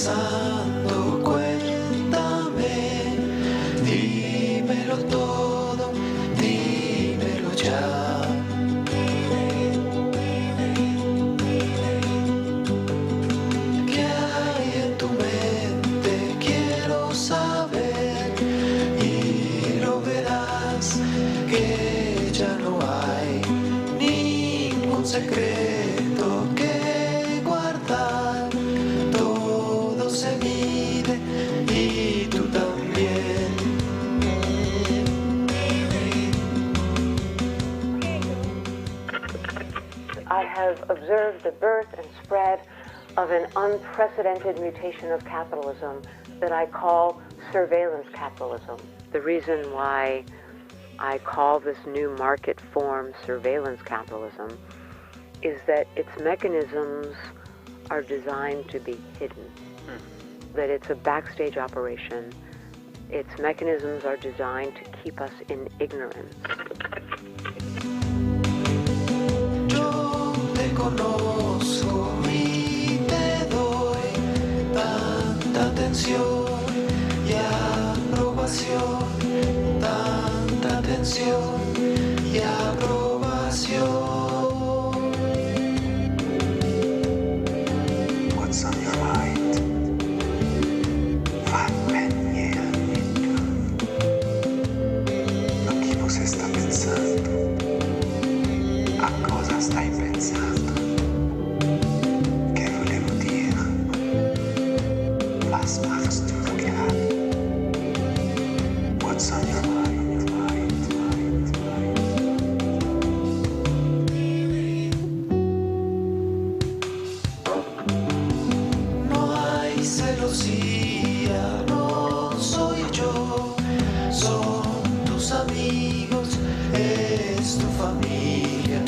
pensando, cuéntame, dímelo todo, dímelo ya. ¿Qué hay en tu mente? Quiero saber y lo verás que ya no hay ningún secreto que guardar. Todo se mide y tú también. I have observed the birth and spread of an unprecedented mutation of capitalism that I call surveillance capitalism. The reason why I call this new market form surveillance capitalism is that its mechanisms are designed to be hidden, that it's a backstage operation. Its mechanisms are designed to keep us in ignorance. Yo te conozco y te doy tanta atención y aprobación, tanta atención y aprobación. What's on your mind? Vad pennier lo que você está pensando? A cosa stai pensando? Che volevo dire? Was machst du gerade? What's on your mind? No hay celosía, no soy yo, son tus amigos, es tu familia,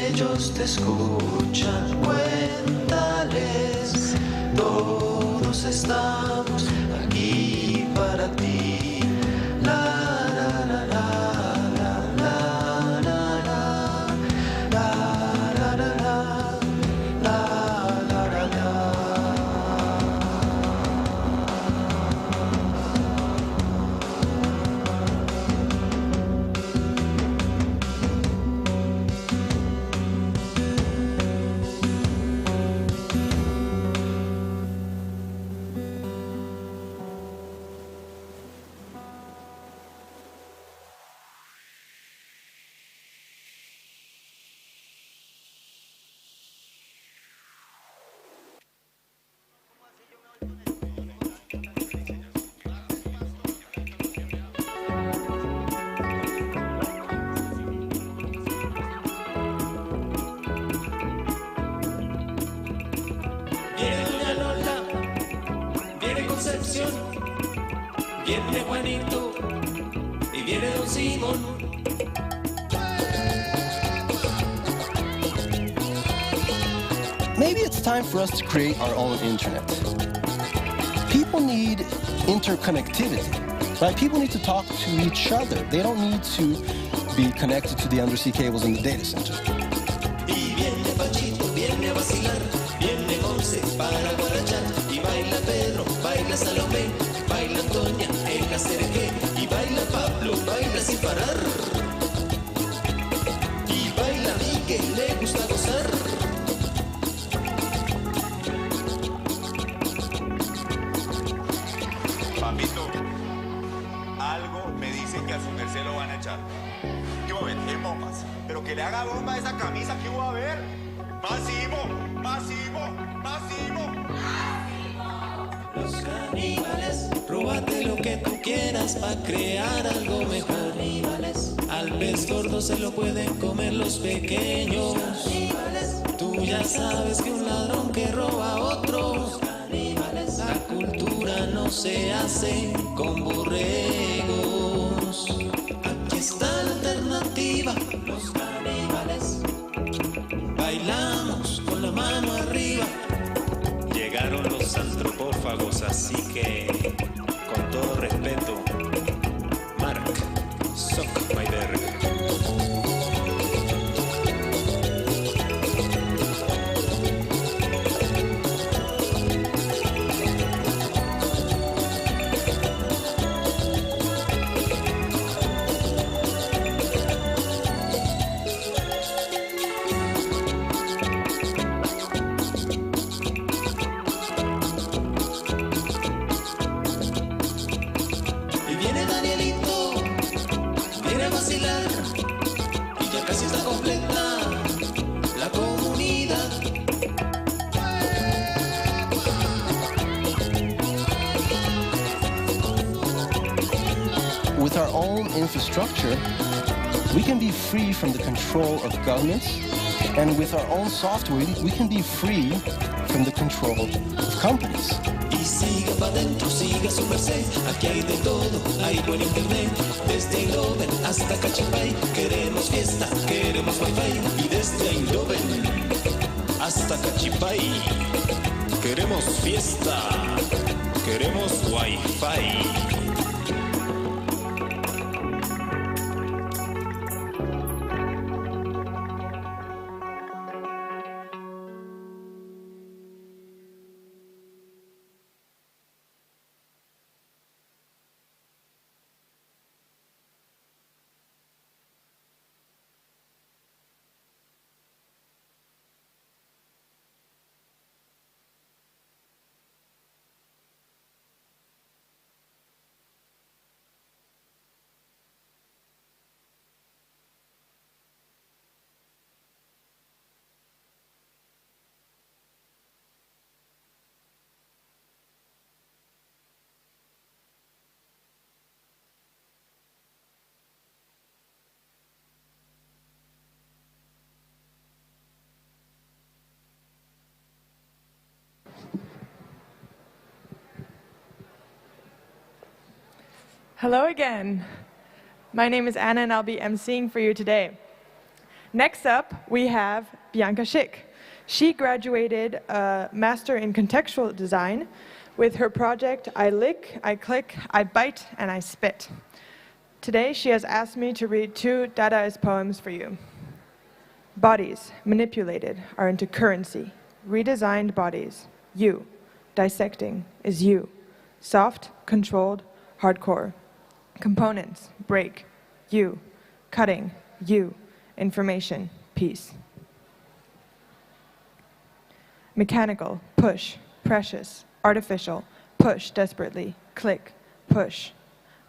ellos te escuchan, cuéntales, todos estamos aquí para ti. La la la la la la la la la la la la la la la. Viene Doña Lola, viene Concepción, viene Juanito y viene Don Simón. Maybe it's time for us to create our own internet. People need interconnectivity, right? People need to talk to each other. They don't need to be connected to the undersea cables in the data center. Y viene Pachito, viene a vacilar, viene Monse para guarachar. Y baila Pedro, baila Salomé, baila Antonia en la Cereje. Y baila Pablo, baila sin parar. Y baila Miguel, le gusta gozar. Papito, algo me dicen que a su merced lo van a echar. ¿Qué va a ver? En bombas. Pero que le haga bomba a esa camisa, ¿qué va a ver? ¡Máximo! ¡Máximo! ¡Máximo! Los caníbales, róbate lo que tú quieras para crear algo mejor. Caníbales, al pez gordo se lo pueden comer los pequeños. Caníbales, tú ya sabes que un ladrón que roba a otro. Caníbales, la cultura no se hace con borregos. Aquí está la alternativa, los caníbales. Bailamos con la mano arriba. Llegaron los antropófagos, así que, con todo respeto, Mark Zuckerberg. vacilar y ya casi está completa la comunidad. With our own infrastructure, we can be free from the control of governments, and with our own software, we can be free from the control of companies. Y siga pa' dentro, siga su merced, aquí hay de todo, hay buen internet, desde Eindhoven hasta Cachipay, queremos fiesta, queremos wifi, y desde Eindhoven hasta Cachipay, queremos fiesta, queremos wifi. Hello again. My name is Anna and I'll be emceeing for you today. Next up, we have Bianca Schick. She graduated a Master in Contextual Design with her project I Lick, I Click, I Bite, and I Spit. Today, she has asked me to read 2 Dadaist poems for you. Bodies, manipulated, are into currency. Redesigned bodies. You. Dissecting is you. Soft, controlled, hardcore. Components, break, you. Cutting, you. Information, peace. Mechanical, push, precious, artificial, push desperately, click, push.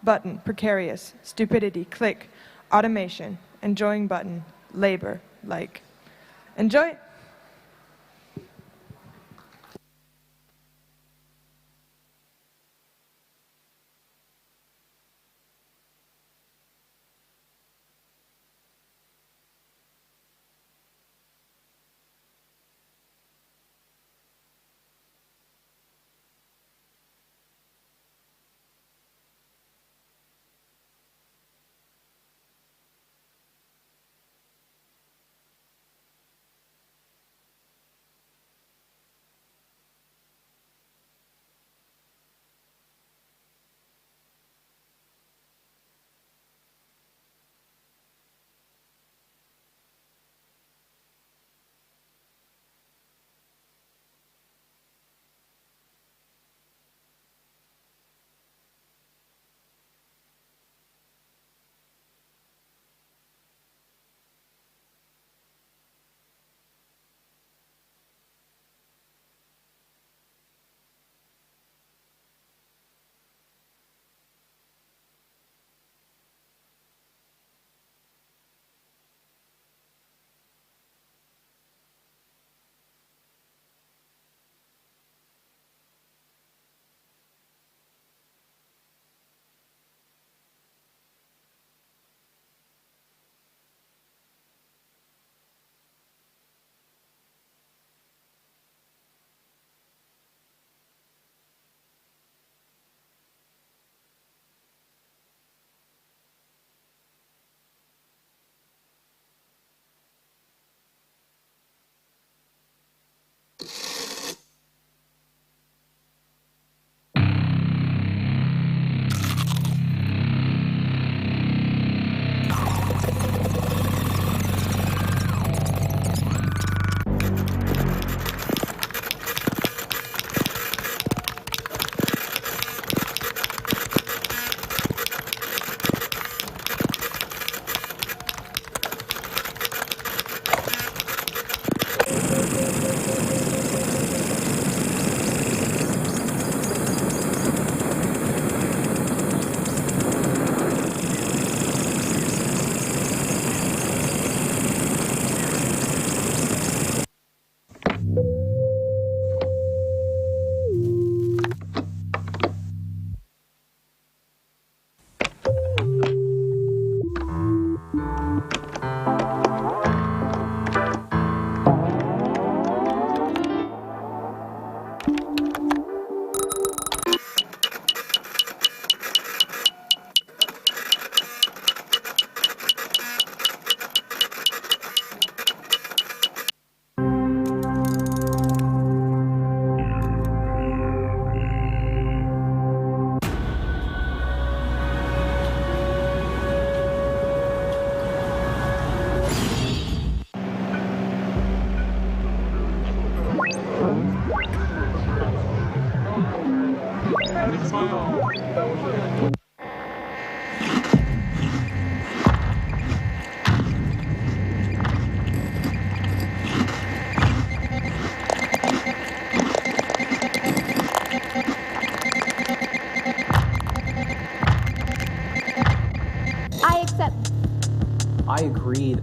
Button, precarious, stupidity, click, automation, enjoying button, labor, like. Enjoy! accept. I agreed.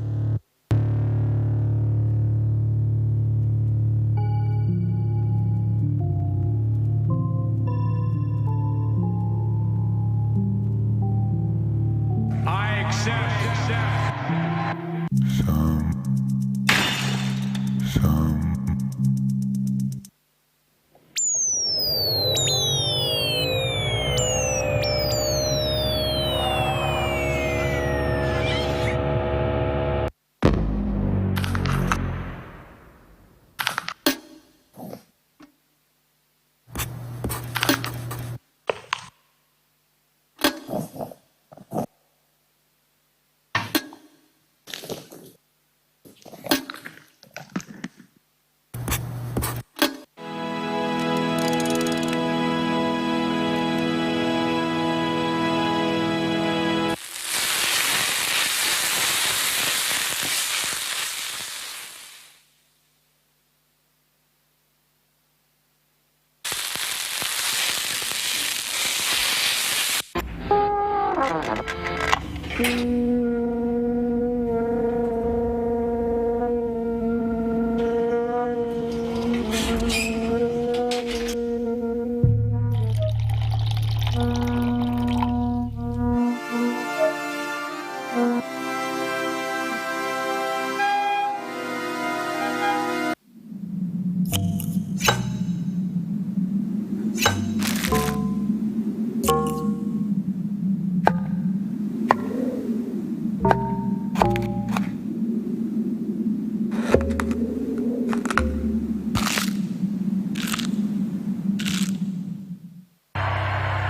I accept.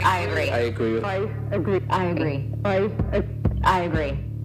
I agree. I agree. I agree. I agree. I agree. I agree.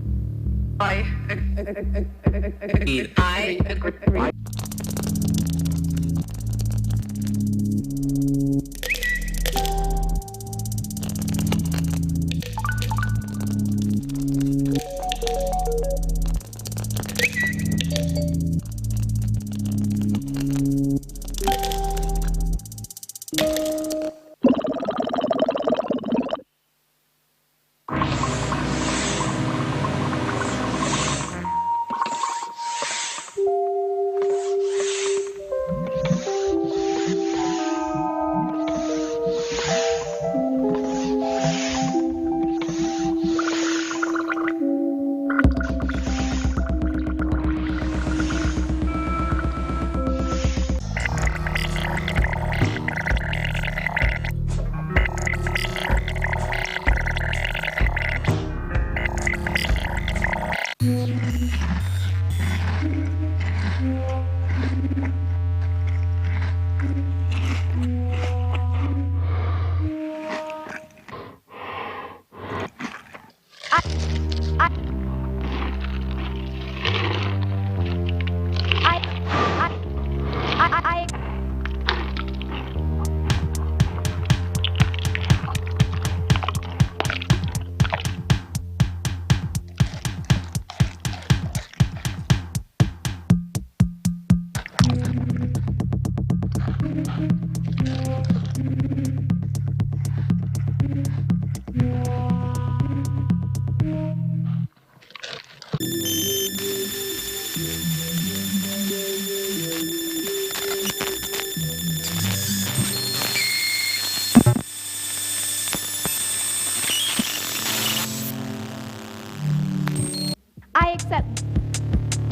I accept.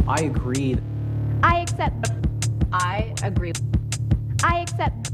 I agreed. I accept. I agree. I accept.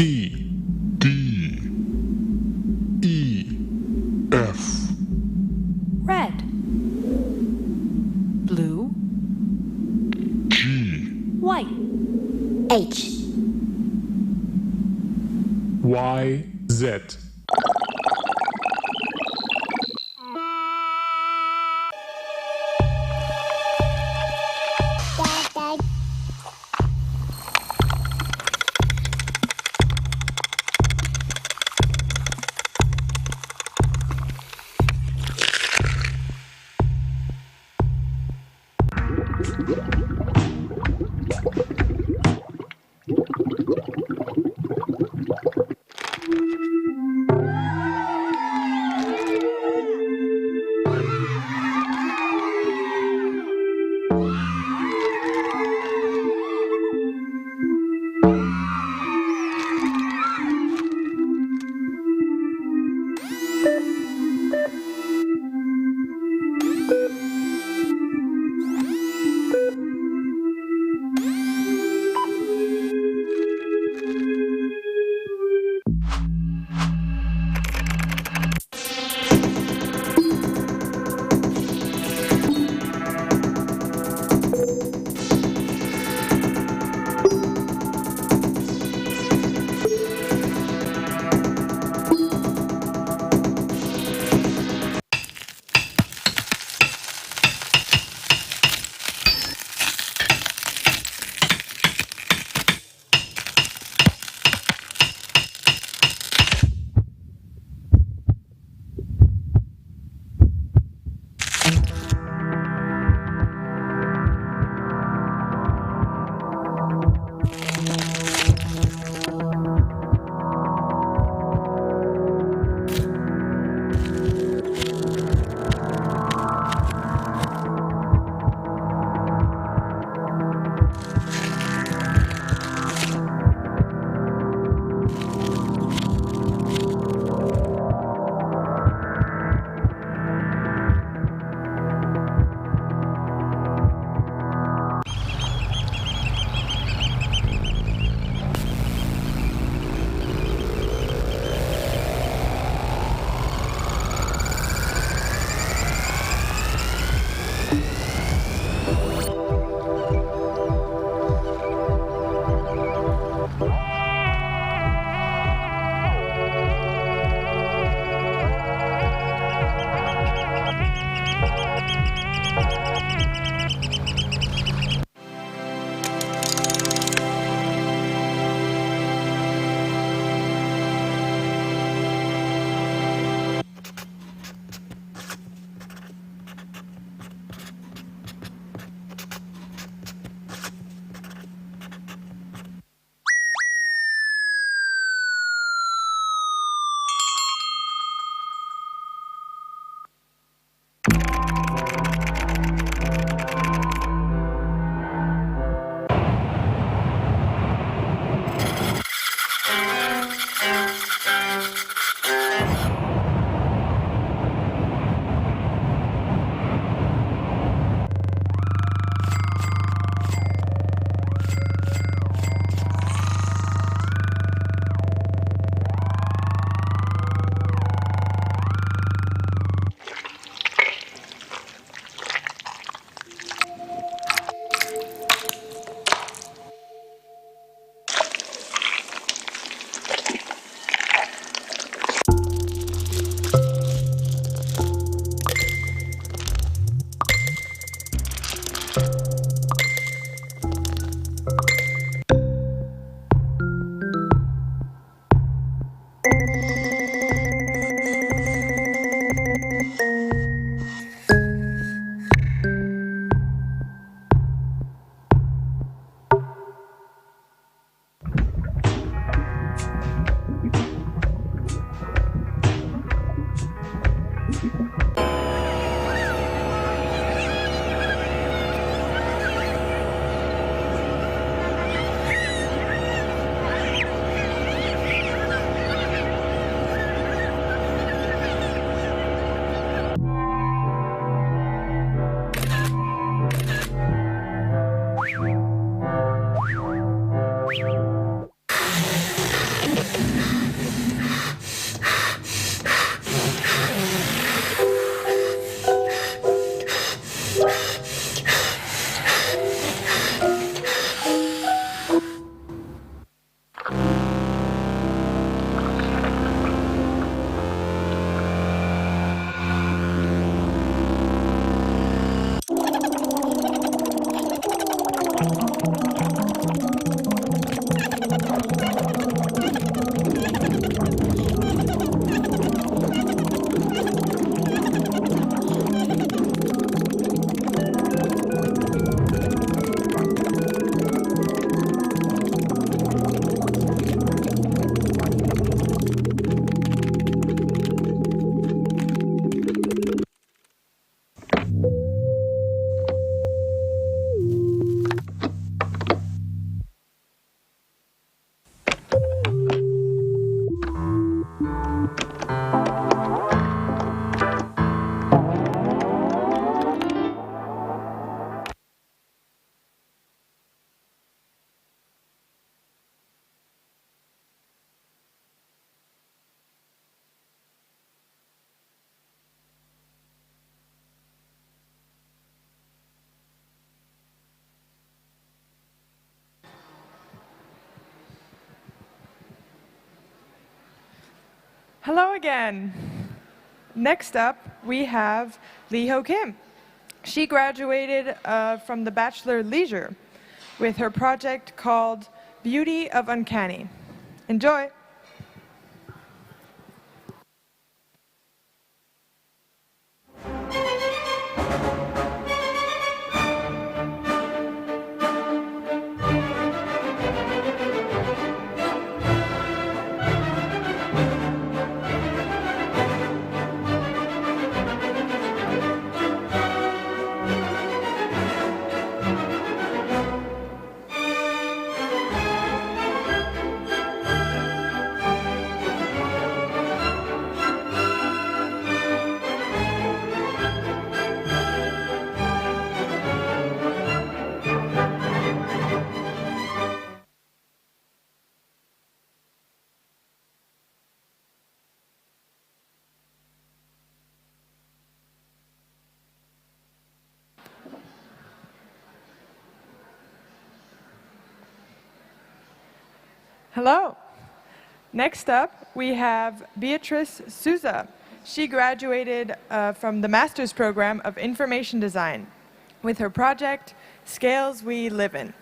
C, D, E, F. Red. Blue. G, White. H. Y, Z. Hello again. Next up, we have Lee Ho Kim. She graduated from the Bachelor Leisure with her project called Beauty of Uncanny. Enjoy. Hello. Next up, we have Beatrice Souza. She graduated from the Master's Program of Information Design with her project, Scales We Live In.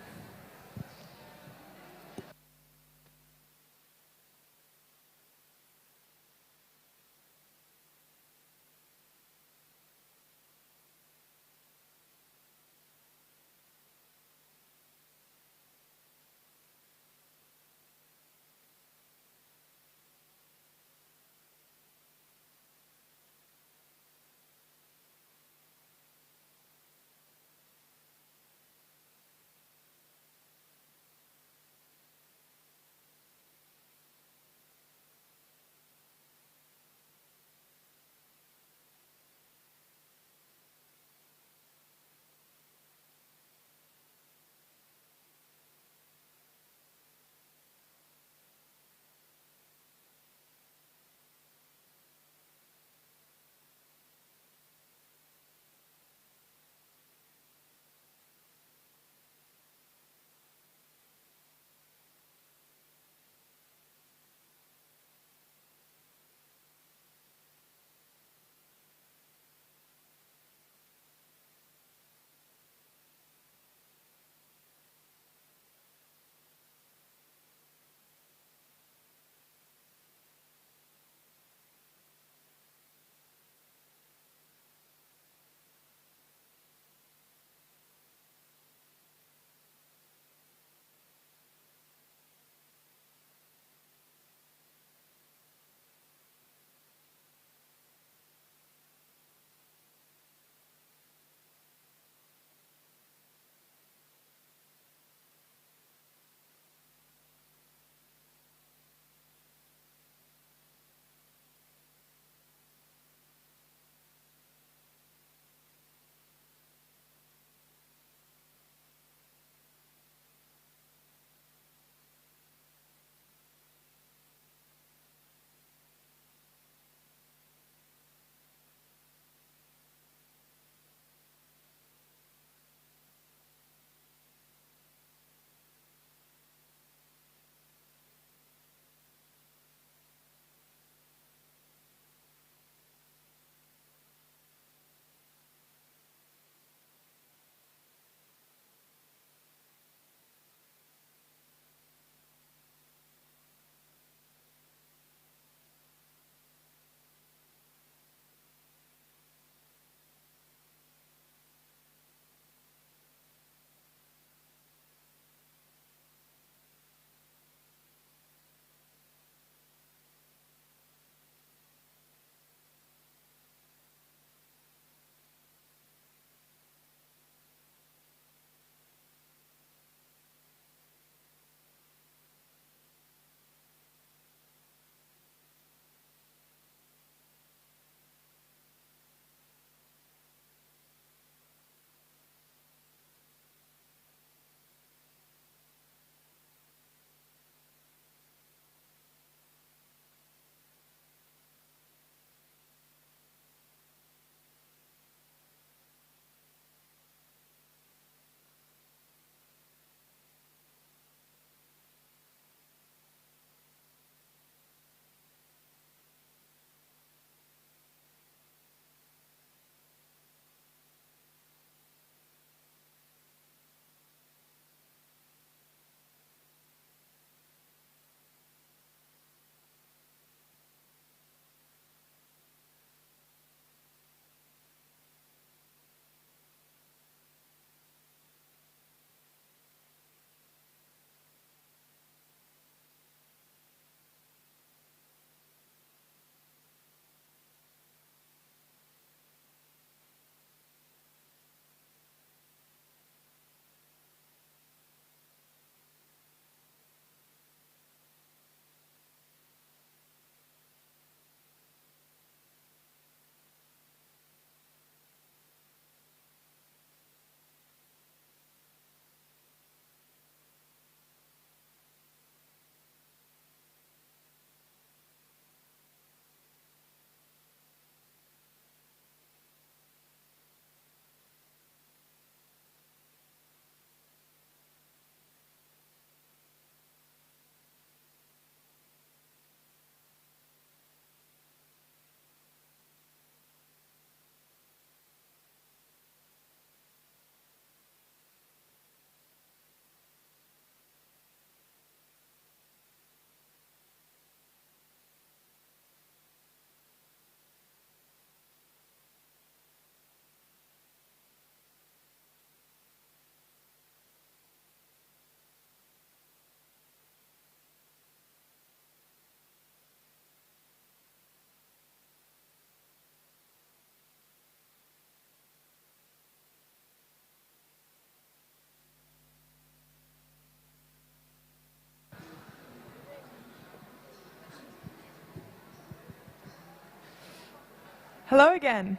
Hello again.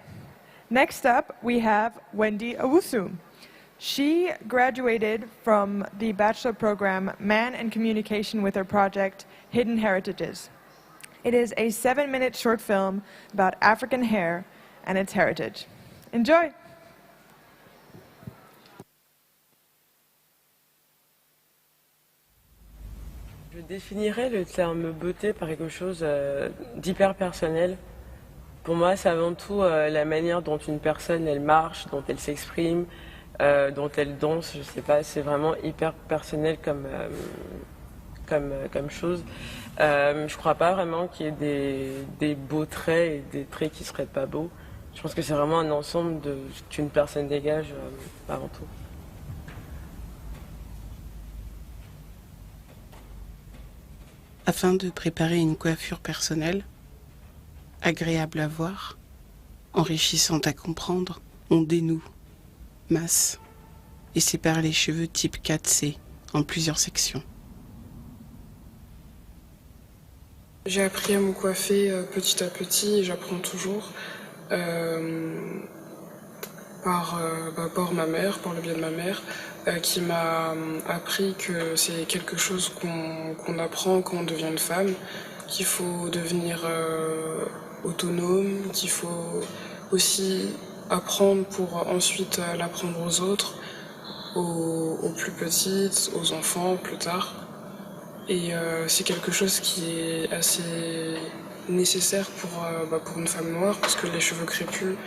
Next up, we have Wendy Owusu. She graduated from the bachelor program Man and Communication with her project Hidden Heritages. It is a 7-minute short film about African hair and its heritage. Enjoy! Je définirais le terme beauté par quelque chose d'hyper personnel. Pour moi, c'est avant tout la manière dont une personne elle marche, dont elle s'exprime, dont elle danse. Je sais pas, c'est vraiment hyper personnel comme chose. Je crois pas vraiment qu'il y ait des beaux traits et des traits qui seraient pas beaux. Je pense que c'est vraiment un ensemble qu'une personne dégage avant tout. Afin de préparer une coiffure personnelle, agréable à voir, enrichissante à comprendre, on dénoue, masse et sépare les cheveux type 4C en plusieurs sections. J'ai appris à me coiffer petit à petit et j'apprends toujours par ma mère, par le biais de ma mère, qui m'a appris que c'est quelque chose qu'on apprend quand on devient une femme, qu'il faut devenir autonome, qu'il faut aussi apprendre pour ensuite l'apprendre aux autres, aux plus petites, aux enfants plus tard. Et c'est quelque chose qui est assez nécessaire pour une femme noire, parce que les cheveux crépus,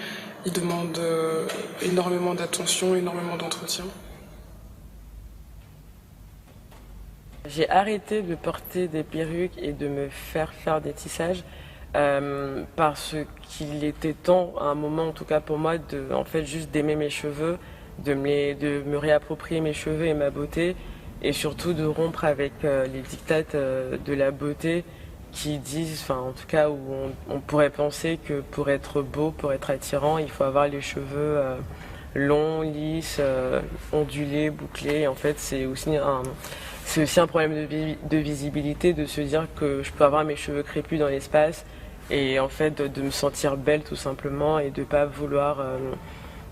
ils demandent énormément d'attention, énormément d'entretien. J'ai arrêté de porter des perruques et de me faire des tissages parce qu'il était temps, à un moment en tout cas pour moi, juste d'aimer mes cheveux, de me réapproprier mes cheveux et ma beauté, et surtout de rompre avec les dictates de la beauté qui disent, en tout cas où on pourrait penser que pour être beau, pour être attirant, il faut avoir les cheveux longs, lisses, ondulés, bouclés. En fait, c'est aussi un problème de visibilité, de se dire que je peux avoir mes cheveux crépus dans l'espace et en fait de me sentir belle tout simplement et de ne pas vouloir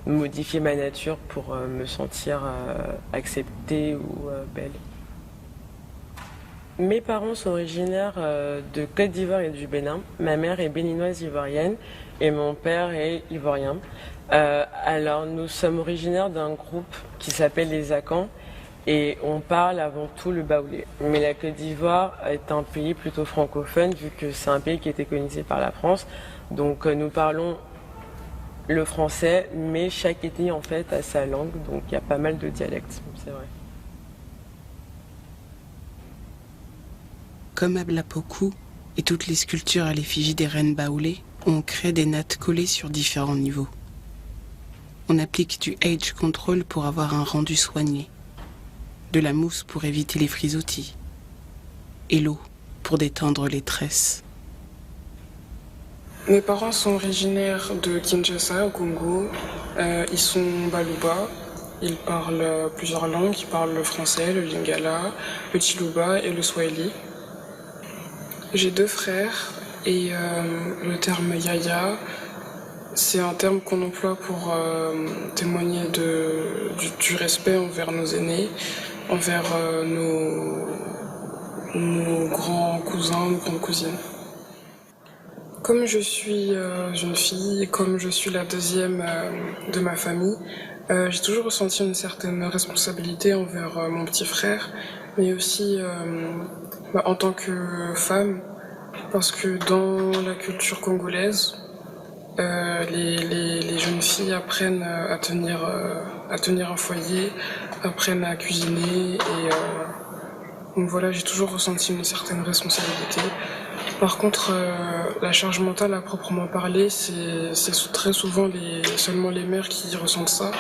modifier ma nature pour me sentir acceptée ou belle. Mes parents sont originaires de Côte d'Ivoire et du Bénin. Ma mère est béninoise ivoirienne et mon père est ivoirien. Alors nous sommes originaires d'un groupe qui s'appelle les Akans et on parle avant tout le baoulé. Mais la Côte d'Ivoire est un pays plutôt francophone vu que c'est un pays qui a été colonisé par la France. Donc nous parlons le français, mais chaque ethnie en fait a sa langue, donc il y a pas mal de dialectes, c'est vrai. Comme à Blapoku et toutes les sculptures à l'effigie des reines baoulées, on crée des nattes collées sur différents niveaux. On applique du age control pour avoir un rendu soigné, de la mousse pour éviter les frisottis, et l'eau pour détendre les tresses. Mes parents sont originaires de Kinshasa, au Congo. Ils sont baluba. Ils parlent plusieurs langues. Ils parlent le français, le lingala, le chiluba et le swahili. J'ai 2 frères et le terme yaya, c'est un terme qu'on emploie pour témoigner du respect envers nos aînés, envers nos grands cousins, nos grandes cousines. Comme je suis jeune fille et comme je suis la deuxième de ma famille, j'ai toujours ressenti une certaine responsabilité envers mon petit frère, mais aussi en tant que femme, parce que dans la culture congolaise, les jeunes filles apprennent à tenir un foyer, apprennent à cuisiner, et donc voilà, j'ai toujours ressenti une certaine responsabilité. Par contre, la charge mentale à proprement parler, c'est très souvent seulement les mères qui ressentent ça.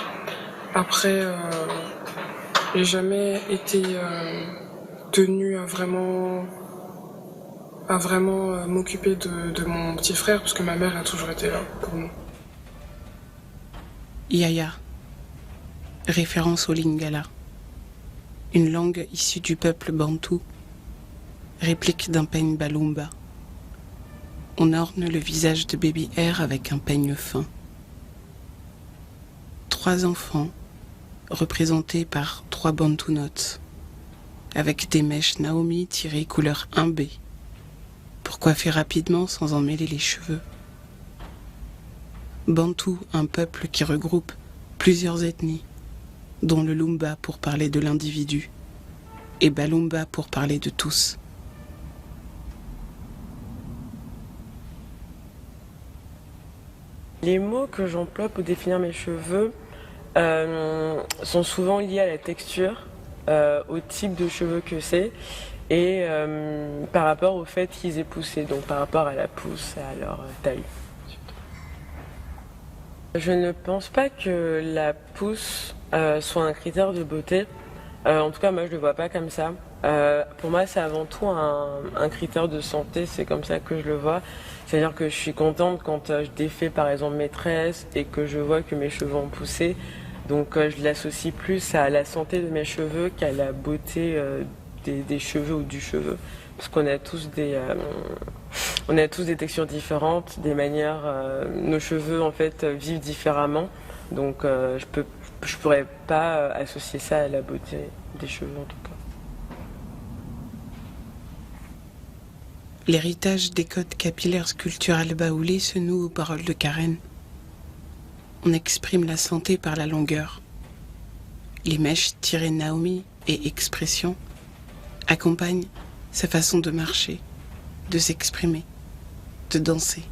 Après, j'ai jamais été tenue à vraiment m'occuper de mon petit frère, parce que ma mère a toujours été là pour nous. Yaya, référence au lingala, une langue issue du peuple bantou, réplique d'un peigne balumba. On orne le visage de Baby R avec un peigne fin. 3 enfants, représentés par 3 bantu notes, avec des mèches Naomi tirées couleur 1B, pour coiffer rapidement sans en mêler les cheveux. Bantu, un peuple qui regroupe plusieurs ethnies, dont le Lumba pour parler de l'individu, et Balumba pour parler de tous. Les mots que j'emploie pour définir mes cheveux sont souvent liés à la texture, au type de cheveux que c'est et par rapport au fait qu'ils aient poussé, donc par rapport à la pousse et à leur taille. Je ne pense pas que la pousse soit un critère de beauté. En tout cas, moi, je ne le vois pas comme ça. Pour moi, c'est avant tout un critère de santé, c'est comme ça que je le vois. C'est-à-dire que je suis contente quand je défais par exemple mes tresses et que je vois que mes cheveux ont poussé. Donc je l'associe plus à la santé de mes cheveux qu'à la beauté des cheveux ou du cheveu. Parce qu'on a tous des textures différentes, des manières, nos cheveux en fait vivent différemment. Donc je pourrais pas associer ça à la beauté des cheveux en tout cas. L'héritage des codes capillaires sculpturales baoulés se noue aux paroles de Karen. On exprime la santé par la longueur. Les mèches tirées Naomi et expression accompagnent sa façon de marcher, de s'exprimer, de danser.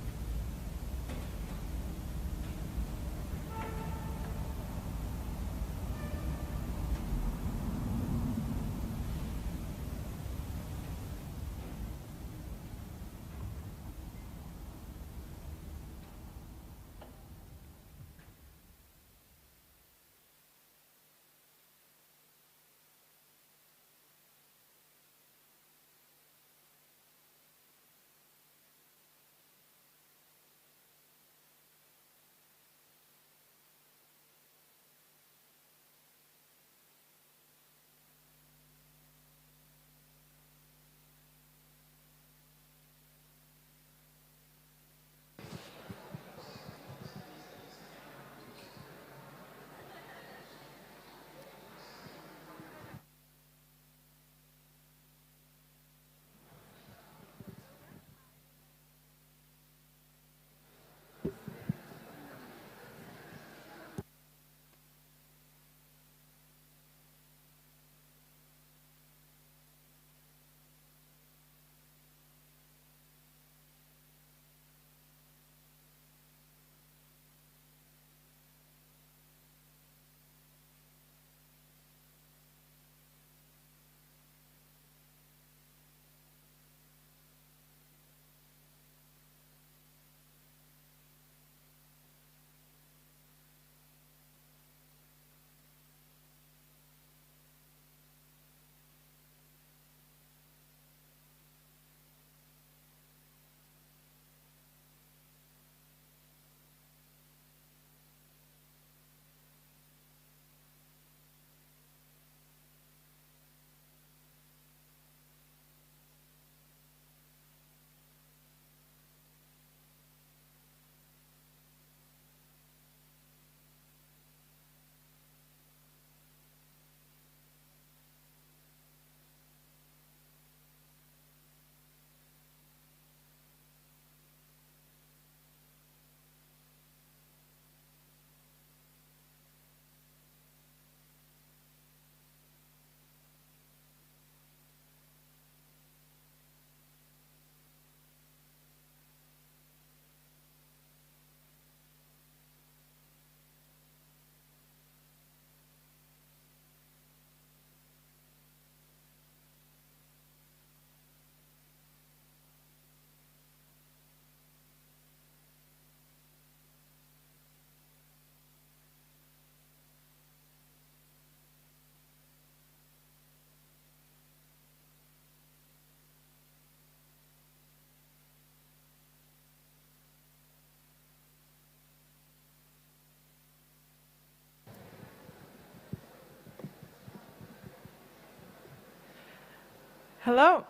Hello.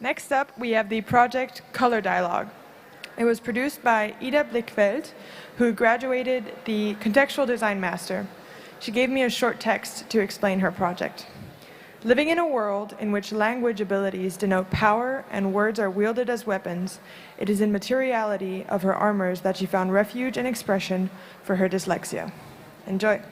Next up, we have the project Color Dialogue. It was produced by Ida Blickfeld, who graduated the Contextual Design Master. She gave me a short text to explain her project. Living in a world in which language abilities denote power and words are wielded as weapons, it is in materiality of her armors that she found refuge and expression for her dyslexia. Enjoy.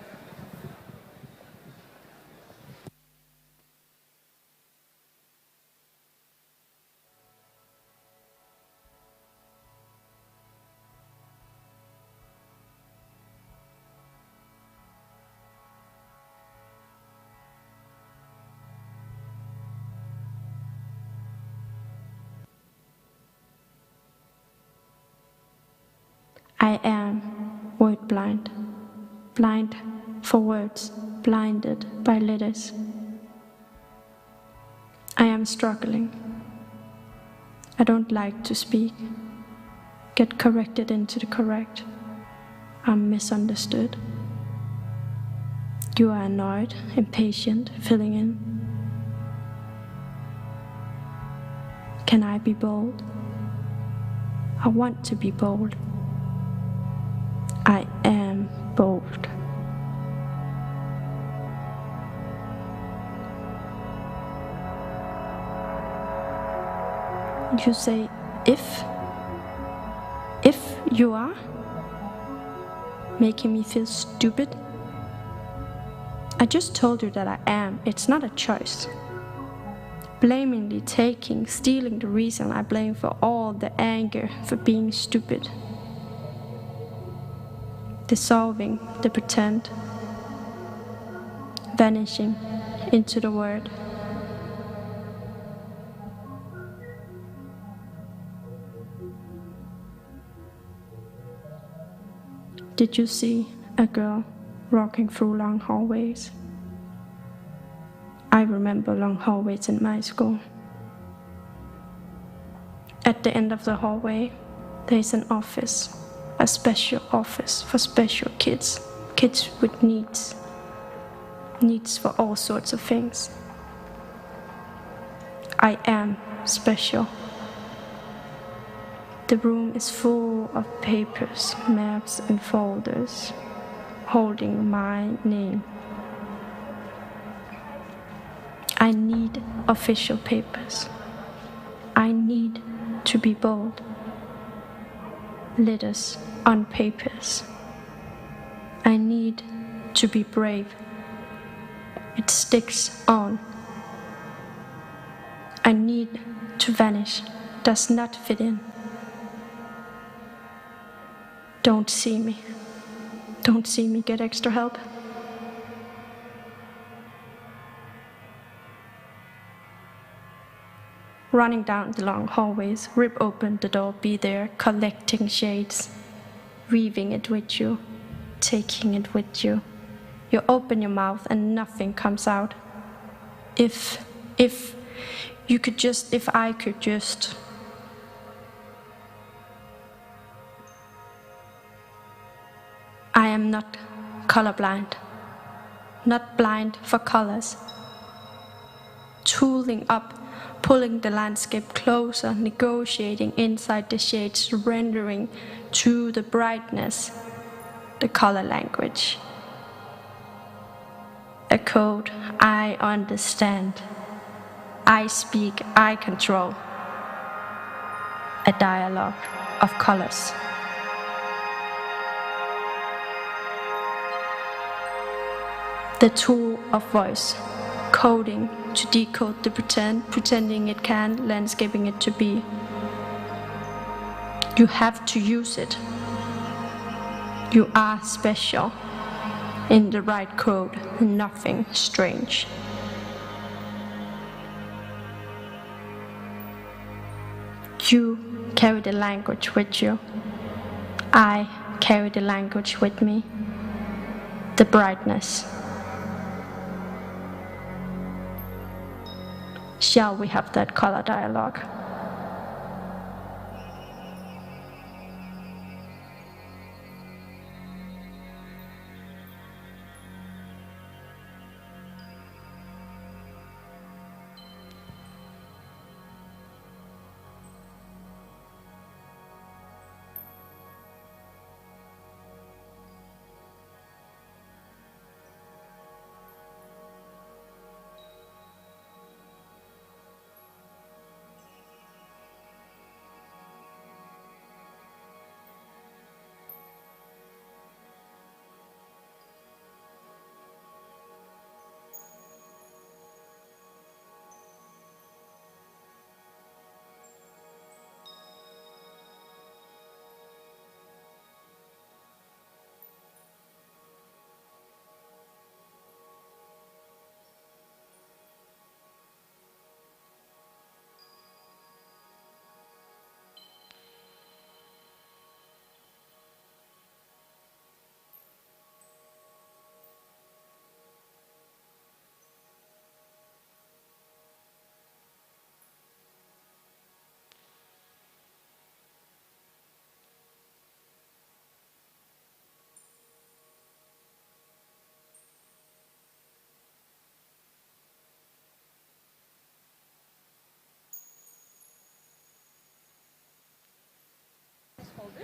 I am word blind, blind for words, blinded by letters. I am struggling. I don't like to speak, get corrected into the correct. I'm misunderstood. You are annoyed, impatient, filling in. Can I be bold? I want to be bold. I am bold. You say, if you are making me feel stupid. I just told you that I am. It's not a choice. Blamingly taking, stealing the reason I blame for all the anger for being stupid. Dissolving the pretend, vanishing into the word. Did you see a girl walking through long hallways? I remember long hallways in my school. At the end of the hallway, there is an office, a special office for special kids, kids with needs for all sorts of things. I am special. The room is full of papers, maps and folders, holding my name. I need official papers. I need to be bold. Letters on papers. I need to be brave. It sticks on. I need to vanish. Does not fit in. Don't see me. Don't see me get extra help. Running down the long hallways, rip open the door, be there, collecting shades, weaving it with you, taking it with you. You open your mouth and nothing comes out. If you could just, if I could just. I am not colorblind, not blind for colors. Tooling up, pulling the landscape closer, negotiating inside the shades, surrendering to the brightness, the color language. A code I understand, I speak, I control. A dialogue of colors. The tool of voice, coding to decode the pretend, pretending it can, landscaping it to be. You have to use it. You are special. In the right code, nothing strange. You carry the language with you. I carry the language with me. The brightness. Shall we have that color dialogue?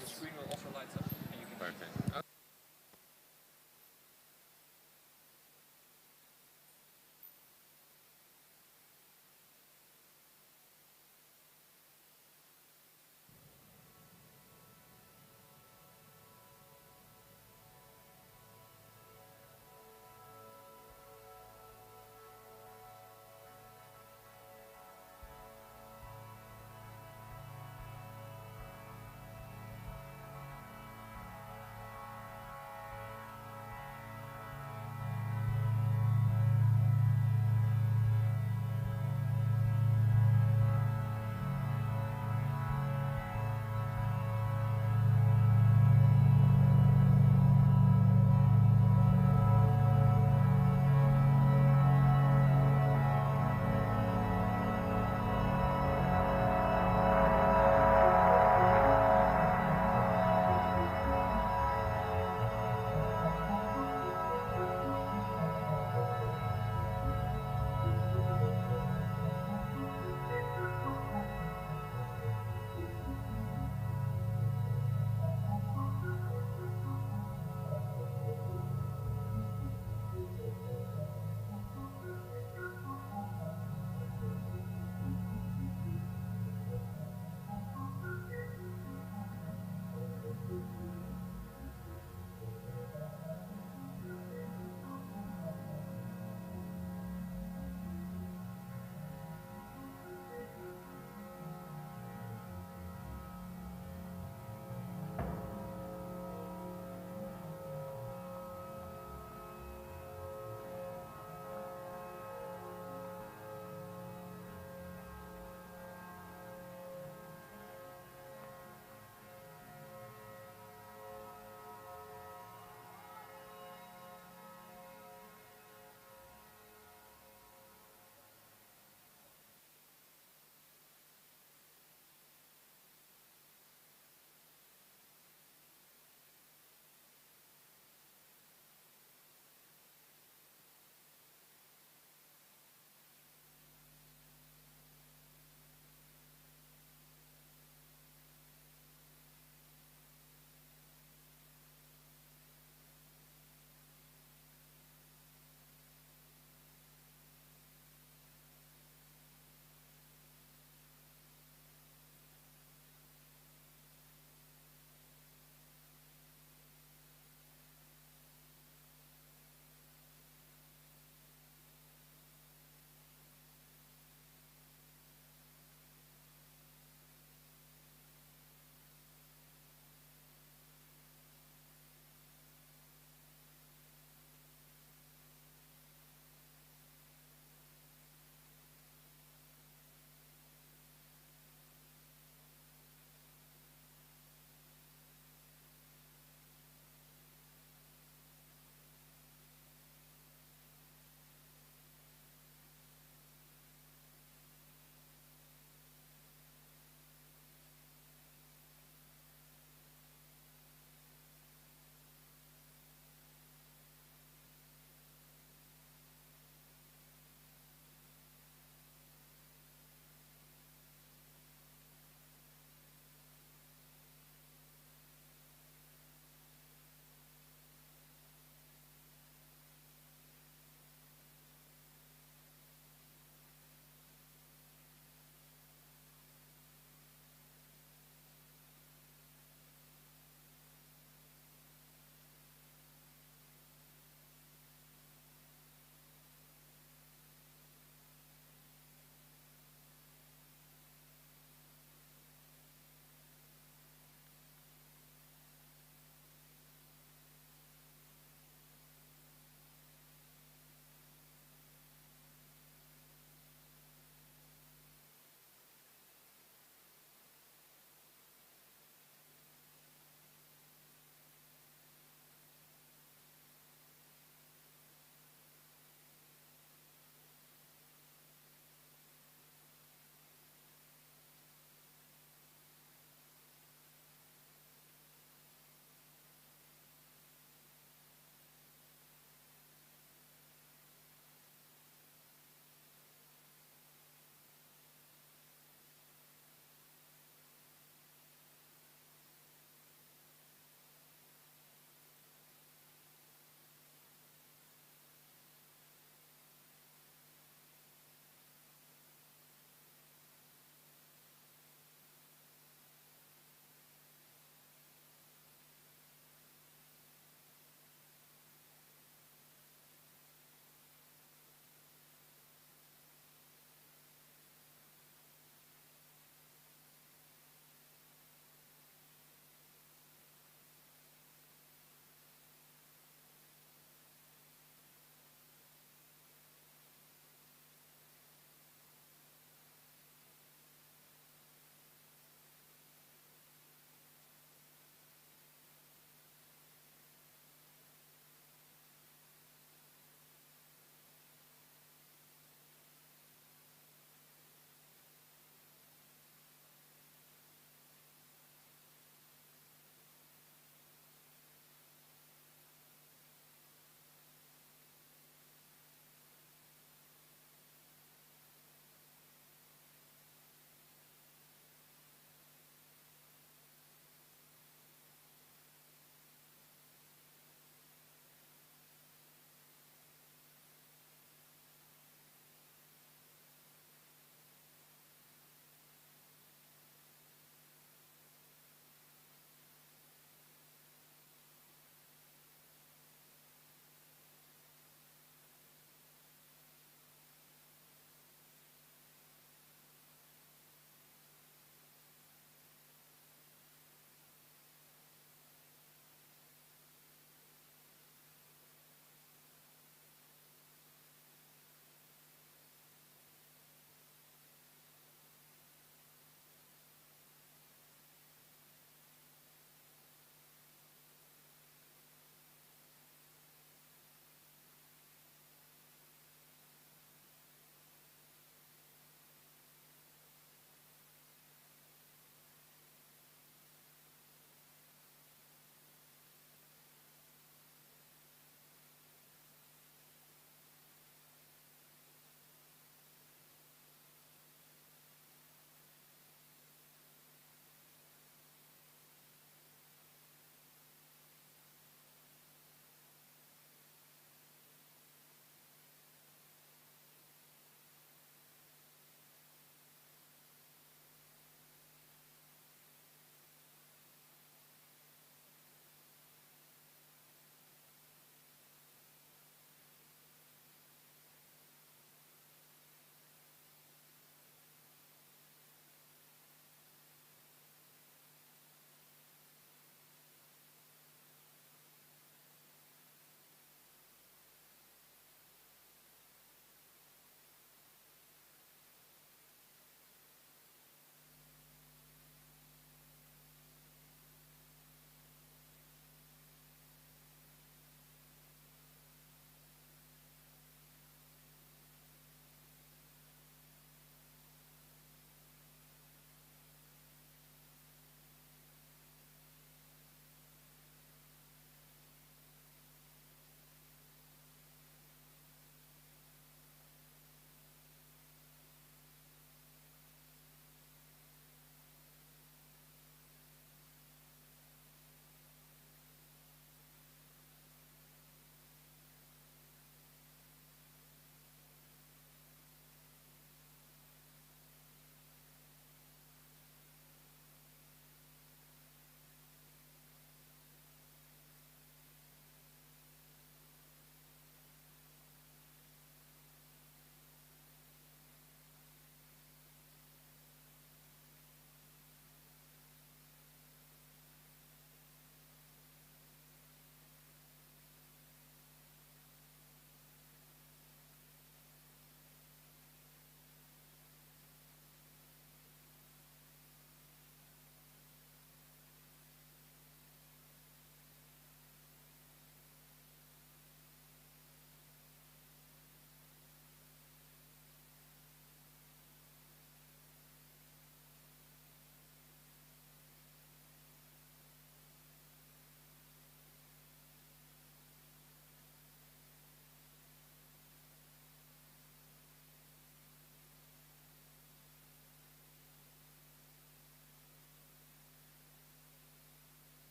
the screen will also light up and you can perfect.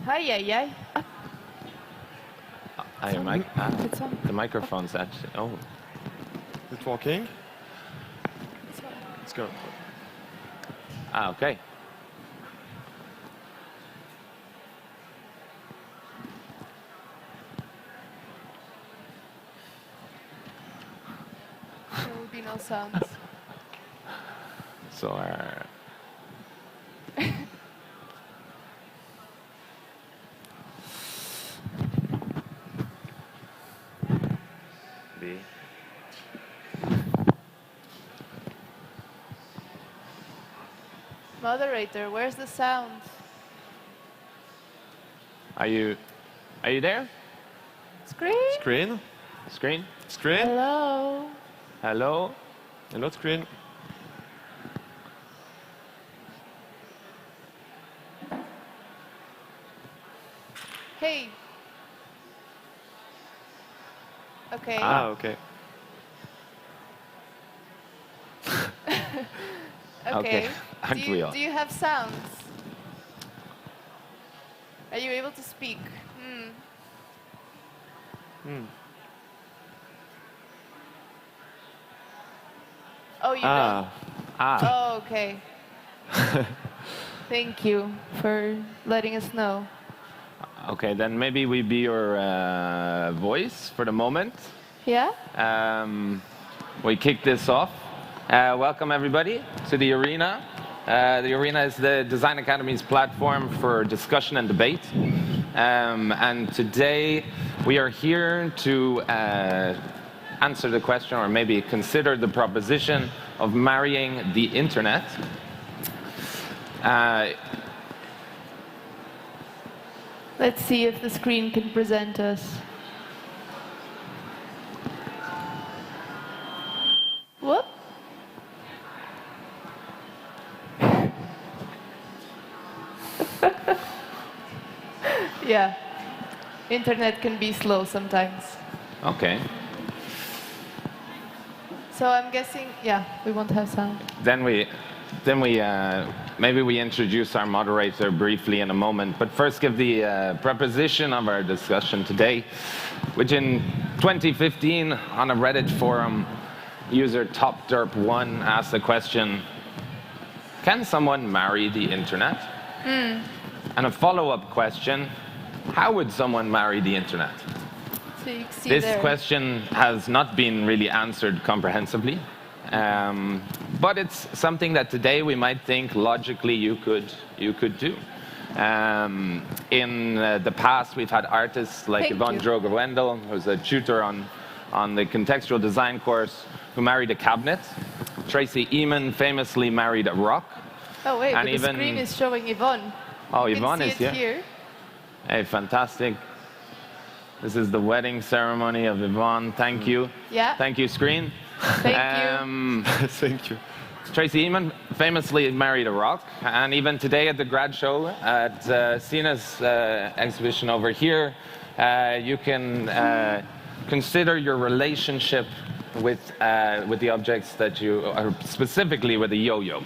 Ay, ay, ay. It's on. The microphone's actually. Oh. Is it working? Let's go. Okay. There will be no sounds. So, B. Moderator, where's the sound? Are you there? Screen? Screen? Screen? Screen? Hello? Hello? Hello, screen. Hey. Okay. Ah, okay. Okay. Aren't we all? Do you have sounds? Are you able to speak? Oh, you don't? Oh, okay. Thank you for letting us know. Okay, then maybe we be your voice for the moment. Yeah? We kick this off. Welcome everybody to the Arena. The Arena is the Design Academy's platform for discussion and debate. And today we are here to answer the question, or maybe consider the proposition of marrying the internet. Let's see if the screen can present us. Whoop. Yeah. Internet can be slow sometimes. Okay. So I'm guessing, yeah, we won't have sound. Then we maybe we introduce our moderator briefly in a moment, but first give the proposition of our discussion today, which in 2015 on a Reddit forum, user TopDerp1 asked the question, can someone marry the internet? And a follow-up question, how would someone marry the internet? So you can see This there. question has not been really answered comprehensively, but it's something that today we might think logically you could do. In the past, we've had artists like Yvonne Droger-Wendell, who's a tutor on the contextual design course, who married a cabinet. Tracy Eamon famously married a rock. Oh wait, and but the screen is showing Yvonne. Oh, You Yvonne can is see it here. here. Hey, fantastic. This is the wedding ceremony of Yvonne. Thank you. Yeah. Thank you, screen. Thank you. Thank you. Tracy Eamon famously married a rock, and even today at the grad show at Sina's exhibition over here, you can consider your relationship with the objects that you, or specifically with the yo-yo.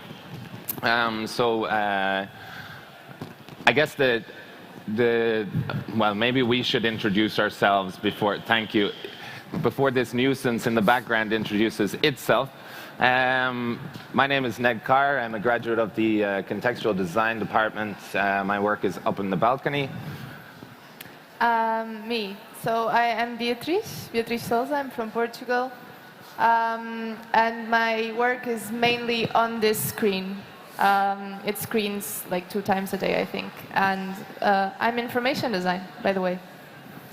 I guess well, maybe we should introduce ourselves before. Thank you. Before this nuisance in the background introduces itself. My name is Ned Carr. I'm a graduate of the Contextual Design Department. My work is up in the balcony. Me. So I am Beatriz Souza. I'm from Portugal. And my work is mainly on this screen. It screens like 2 times a day, I think. And I'm information design, by the way.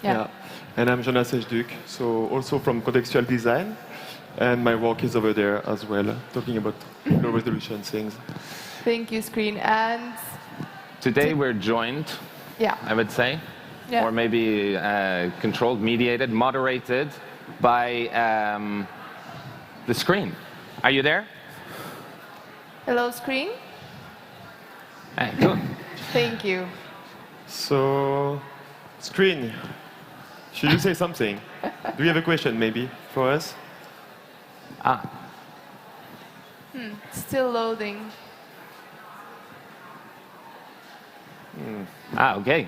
Yeah. And I'm Jonas Ejduc, so also from contextual design. And my work is over there as well, talking about low resolution things. Thank you, screen. And today we're joined, I would say, or maybe controlled, mediated, moderated by the screen. Are you there? Hello, screen. Hey, cool. Thank you. So, screen, should you say something? Do you have a question, maybe, for us? Still loading. Okay.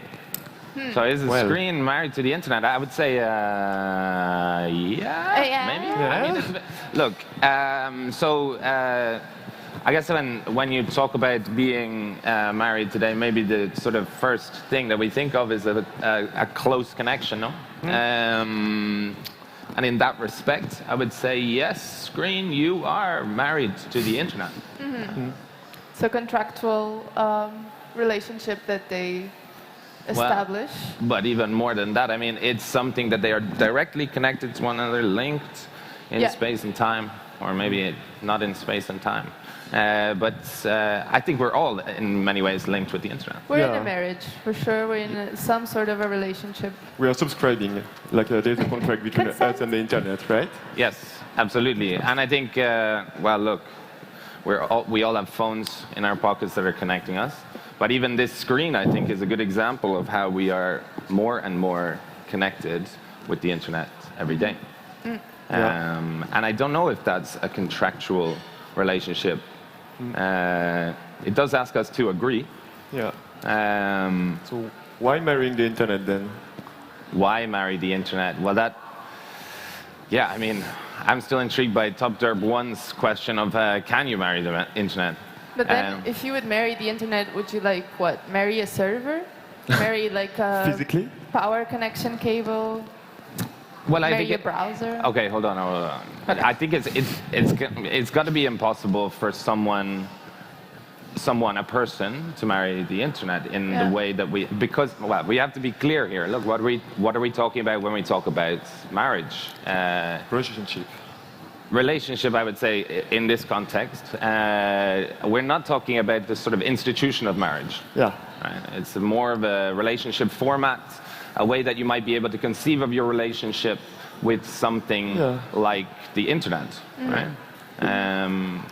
So is the screen married to the internet? I would say, yeah, maybe. Yeah. I mean, it's a bit, look, I guess when you talk about being married today, maybe the sort of first thing that we think of is a close connection, no? And in that respect, I would say, yes, screen, you are married to the internet. So contractual relationship that they establish. Well, but even more than that, I mean, it's something that they are directly connected to one another, linked in space and time, or maybe not in space and time. But I think we're all, in many ways, linked with the internet. We're in a marriage, for sure. We're in some sort of a relationship. We are subscribing, like there's a contract between us and the internet, right? Yes, absolutely. And I think, well, look, we all have phones in our pockets that are connecting us. But even this screen, I think, is a good example of how we are more and more connected with the internet every day. And I don't know if that's a contractual relationship. It does ask us to agree. Yeah. So why marrying the internet then? Why marry the internet? Well, I mean, I'm still intrigued by Top Derb 1's question of can you marry the internet? But then, if you would marry the internet, would you like what? Marry a server? Marry like a physically power connection cable? Well, marry a browser? Okay, hold on. I think it's got to be impossible for a person to marry the internet in the way that because we have to be clear here. Look, what are we talking about when we talk about marriage? Relationship, I would say, in this context, we're not talking about the sort of institution of marriage. Yeah. Right? It's more of a relationship format, a way that you might be able to conceive of your relationship with something like the internet, right?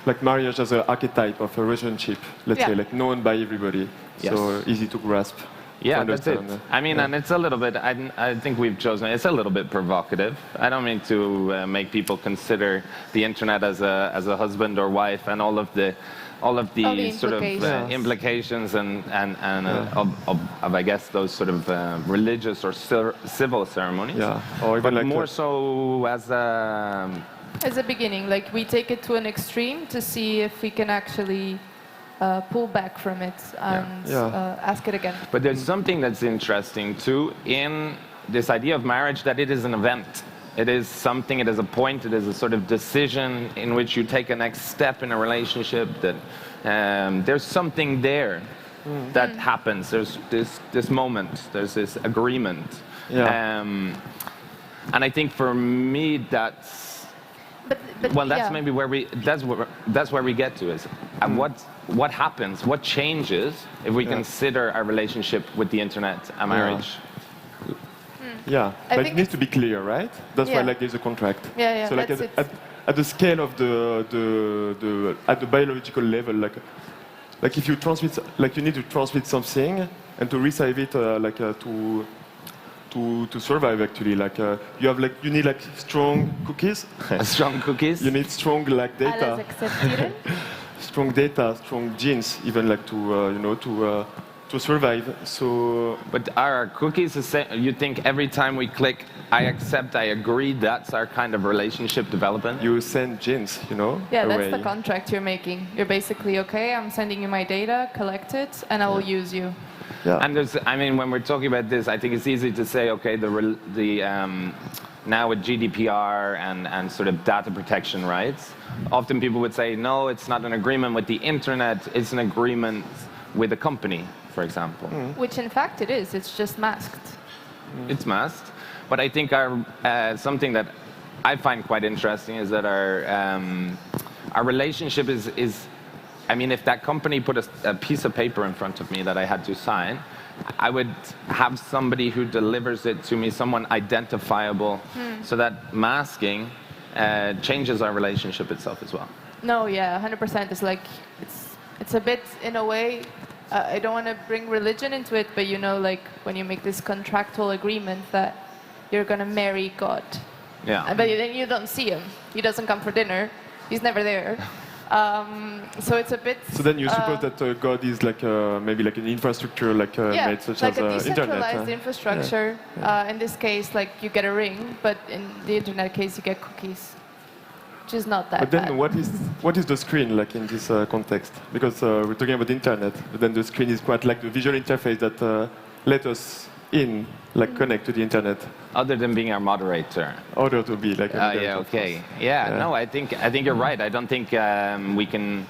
Like marriage as an archetype of a relationship, let's say, like known by everybody, so easy to grasp. Yeah, that's it. I mean, and it's a little bit, I think we've chosen, it's a little bit provocative. I don't mean to make people consider the internet as a husband or wife and all of the sort of implications and of I guess those sort of religious or civil ceremonies. Yeah, or even but like more so as a beginning, like we take it to an extreme to see if we can actually pull back from it and ask it again. But there's something that's interesting too in this idea of marriage, that it is an event. It is something, it is a point, it is a sort of decision in which you take a next step in a relationship, that there's something there that happens. There's this moment, there's this agreement. And I think for me that's, that's maybe where that's where we get to is what happens, what changes if we consider our relationship with the internet a marriage. Yeah, but it needs to be clear, right? That's why like there's a contract. So like at the scale of the at the biological level, like if you transmit, like you need to transmit something and to receive it to survive actually, like you need like strong cookies. Strong cookies. You need strong like data. Strong data, strong genes, even like to survive. So, but are our cookies the same? You think every time we click, I accept, I agree, that's our kind of relationship development? You send genes, Yeah, away. That's the contract you're making. You're basically, okay, I'm sending you my data, collect it, and I will use you. Yeah. And I mean, when we're talking about this, I think it's easy to say, okay, now with GDPR and sort of data protection rights, often people would say, no, it's not an agreement with the internet, it's an agreement with a company, for example. Which in fact it is, it's just masked. It's masked, but I think something that I find quite interesting is that our relationship is, I mean, if that company put a piece of paper in front of me that I had to sign, I would have somebody who delivers it to me, someone identifiable, so that masking changes our relationship itself as well. No, yeah, 100%. It's like, it's a bit, in a way, I don't want to bring religion into it, but like when you make this contractual agreement that you're going to marry God. Yeah. But then you don't see him. He doesn't come for dinner. He's never there. So it's a bit. So then you suppose that God is like maybe like an infrastructure like made such like as a decentralized internet. Infrastructure. In this case, like you get a ring, but in the internet case, you get cookies, which is not that But then bad. what is the screen like in this context? Because we're talking about the internet, but then the screen is quite like the visual interface that let us in, like connect to the internet. Other than being our moderator. Other to be like. Yeah. Okay. Yeah. No, I think you're right. I don't think we can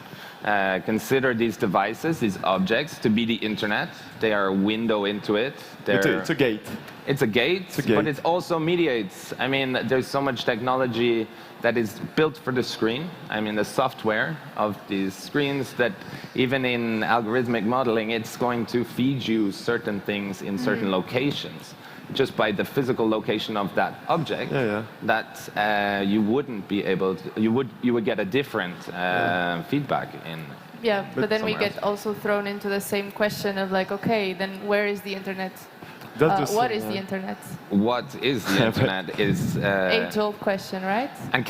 consider these devices, these objects, to be the internet. They are a window into it. It's a gate. It's a gate, but it also mediates. I mean, there's so much technology that is built for the screen. I mean, the software of these screens that even in algorithmic modeling, it's going to feed you certain things in certain locations. Just by the physical location of that object, that you wouldn't be able to, you would get a different feedback in. Yeah, but then we get also thrown into the same question of like, okay, then where is the internet? What is the internet? What is the internet is age-old question, right? And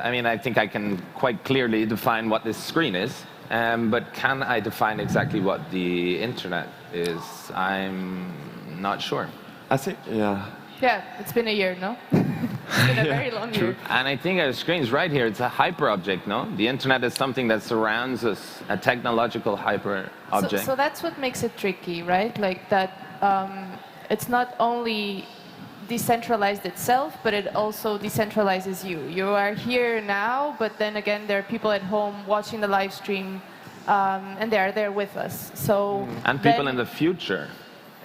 I mean, I think I can quite clearly define what this screen is, but can I define exactly what the internet is? I'm not sure. I think, Yeah, it's been a year, no? It's been a very long year. And I think our screen's right here. It's a hyper object, no? The internet is something that surrounds us, a technological hyper object. So that's what makes it tricky, right? Like that it's not only decentralized itself, but it also decentralizes you. You are here now, but then again, there are people at home watching the live stream, and they are there with us. So and people in the future.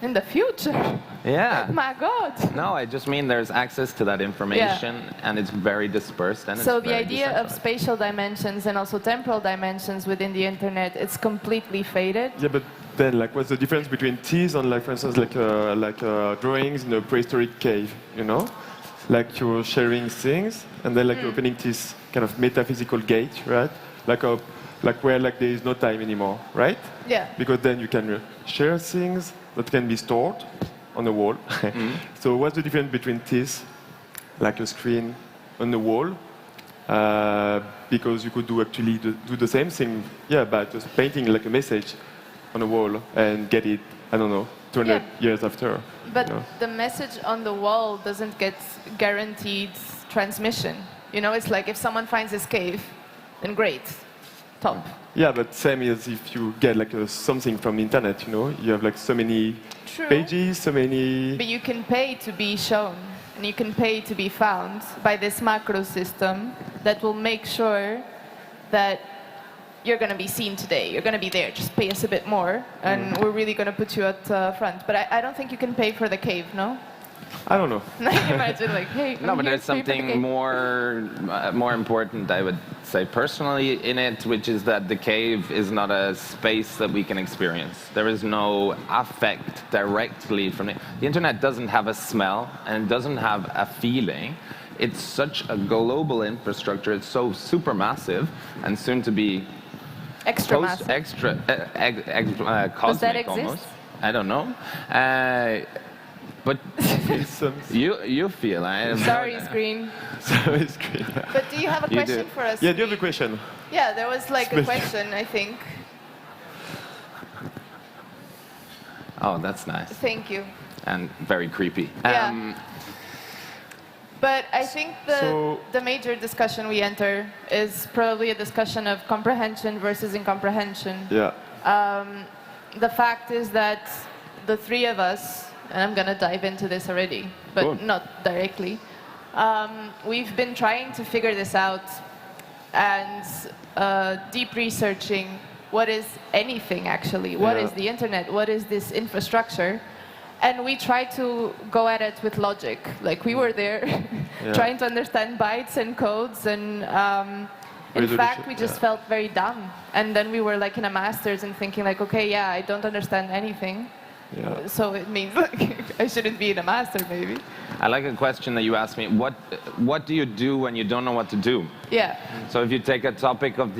In the future? Yeah. My God. No, I just mean there's access to that information, and it's very dispersed. And so the idea of spatial dimensions and also temporal dimensions within the internet, it's completely faded. Yeah, but then, like, what's the difference between these and, like, for instance, like drawings in a prehistoric cave? You know, like you're sharing things, and then like you're opening this kind of metaphysical gate, right? Like where like there is no time anymore, right? Yeah. Because then you can share things that can be stored on the wall. So what's the difference between this, like a screen on the wall, because you could actually do the same thing, by just painting like a message on the wall and get it, I don't know, 200 years after. But the message on the wall doesn't get guaranteed transmission. You know, it's like if someone finds this cave, then great, top. Yeah, but same as if you get like something from the internet, you know, you have like so many pages, so many. But you can pay to be shown, and you can pay to be found by this macro system that will make sure that you're going to be seen today. You're going to be there. Just pay us a bit more, and we're really going to put you at front. But I don't think you can pay for the cave, no? I don't know. Imagine like, hey. No, but there's something more important, I would say personally, in it, which is that the cave is not a space that we can experience. There is no affect directly from it. The internet doesn't have a smell and it doesn't have a feeling. It's such a global infrastructure. It's so super massive and soon to be extra massive. Cosmic. Does that exist? Almost. I don't know. But you feel Sorry, screen. Sorry, screen. But do you have a question for us? Yeah, do you have a question? Yeah, there was like a question, I think. Oh, that's nice. Thank you. And very creepy. Yeah. But I think the major discussion we enter is probably a discussion of comprehension versus incomprehension. Yeah. The fact is that the three of us, and I'm going to dive into this already, but not directly. We've been trying to figure this out and deep researching what is anything actually, what is the internet, what is this infrastructure, and we try to go at it with logic. Like we were there trying to understand bytes and codes, and in fact we just felt very dumb. And then we were like in a master's and thinking like, okay, I don't understand anything. Yeah. So it means like I shouldn't be in a master, maybe. I like a question that you asked me. What do you do when you don't know what to do? Yeah. So if you take a topic of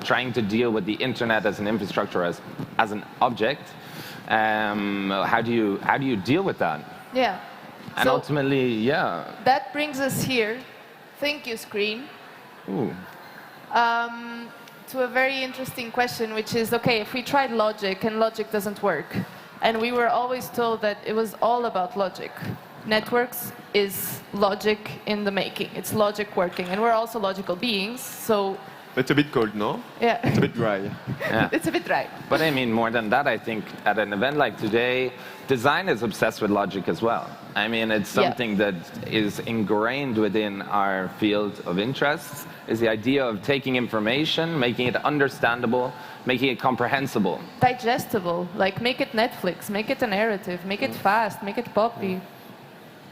trying to deal with the internet as an infrastructure, as an object, how do you deal with that? Yeah. And so ultimately, that brings us here. Thank you, screen. Ooh. to a very interesting question, which is, okay, if we tried logic and logic doesn't work, and we were always told that it was all about logic. Networks is logic in the making. It's logic working, and we're also logical beings, so... It's a bit cold, no? Yeah. It's a bit dry. Yeah. It's a bit dry. But I mean, more than that, I think at an event like today, design is obsessed with logic as well. I mean, it's something that is ingrained within our field of interests, is the idea of taking information, making it understandable, making it comprehensible. Digestible, like make it Netflix, make it a narrative, make it fast, make it poppy.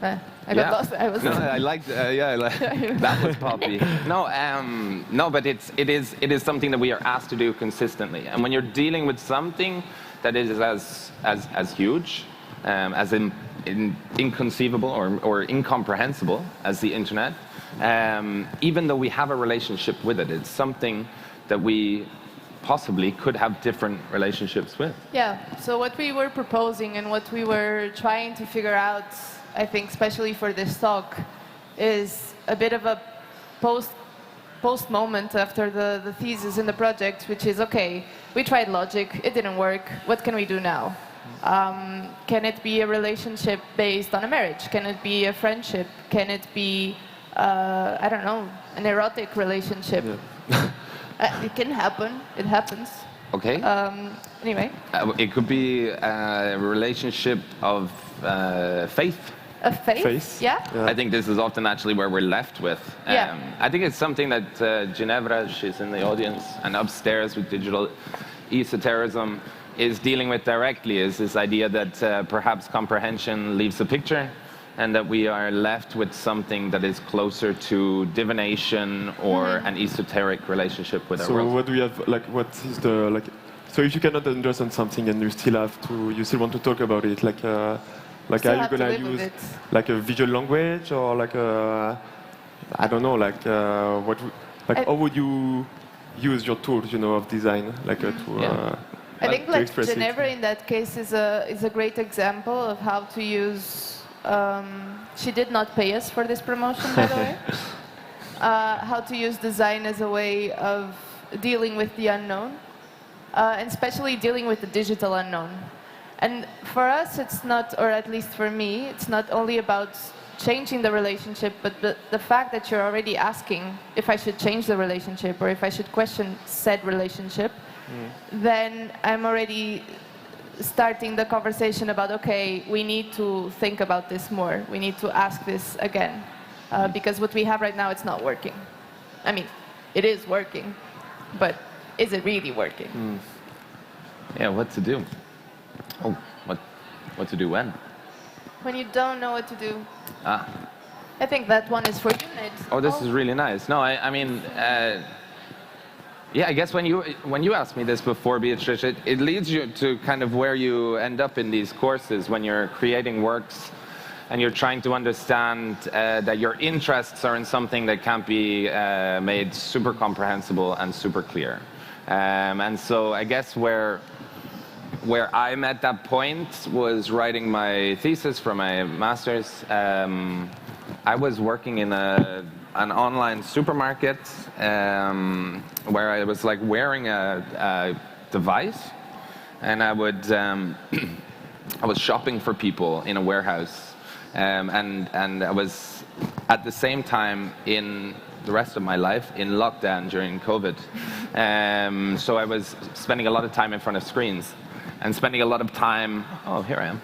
I got lost. I was. No, I liked. That was poppy. No, but it is something that we are asked to do consistently. And when you're dealing with something that is as huge, as inconceivable or incomprehensible as the internet, even though we have a relationship with it, it's something that we possibly could have different relationships with. Yeah. So what we were proposing and what we were trying to figure out, I think, especially for this talk, is a bit of a post moment after the thesis in the project, which is, okay, we tried logic, it didn't work, what can we do now? Can it be a relationship based on a marriage? Can it be a friendship? Can it be, I don't know, an erotic relationship? Yeah. It can happen, it happens. Okay. Anyway. It could be a relationship of faith. Of faith? Yeah? I think this is often actually where we're left with. I think it's something that Ginevra, she's in the audience, and upstairs with digital esotericism, is dealing with directly, is this idea that perhaps comprehension leaves a picture, and that we are left with something that is closer to divination or an esoteric relationship with our world. So what do we have, like, what is the, like, so if you cannot understand something and you still want to talk about it, like are you gonna use like a visual language or like a, I don't know, like how would you use your tools, of design, like I think like Ginevra in that case is a great example of how to use. She did not pay us for this promotion, by the way. How to use design as a way of dealing with the unknown, and especially dealing with the digital unknown. And for us, it's not, or at least for me, it's not only about changing the relationship, but the fact that you're already asking if I should change the relationship or if I should question said relationship, then I'm already starting the conversation about, okay, we need to think about this more. We need to ask this again. Because what we have right now, it's not working. I mean, it is working, but is it really working? Yeah, what to do? Oh, what to do when? When you don't know what to do. I think that one is for you, Ned. Oh, this is really nice. No, I mean, yeah, I guess when you asked me this before, Beatrice, it leads you to kind of where you end up in these courses when you're creating works and you're trying to understand that your interests are in something that can't be made super comprehensible and super clear. And so I guess where I'm at that point was writing my thesis for my master's. I was working in an online supermarket where I was like wearing a device, and I was shopping for people in a warehouse, and I was at the same time in the rest of my life in lockdown during COVID. So I was spending a lot of time in front of screens and spending a lot of time, oh, here I am.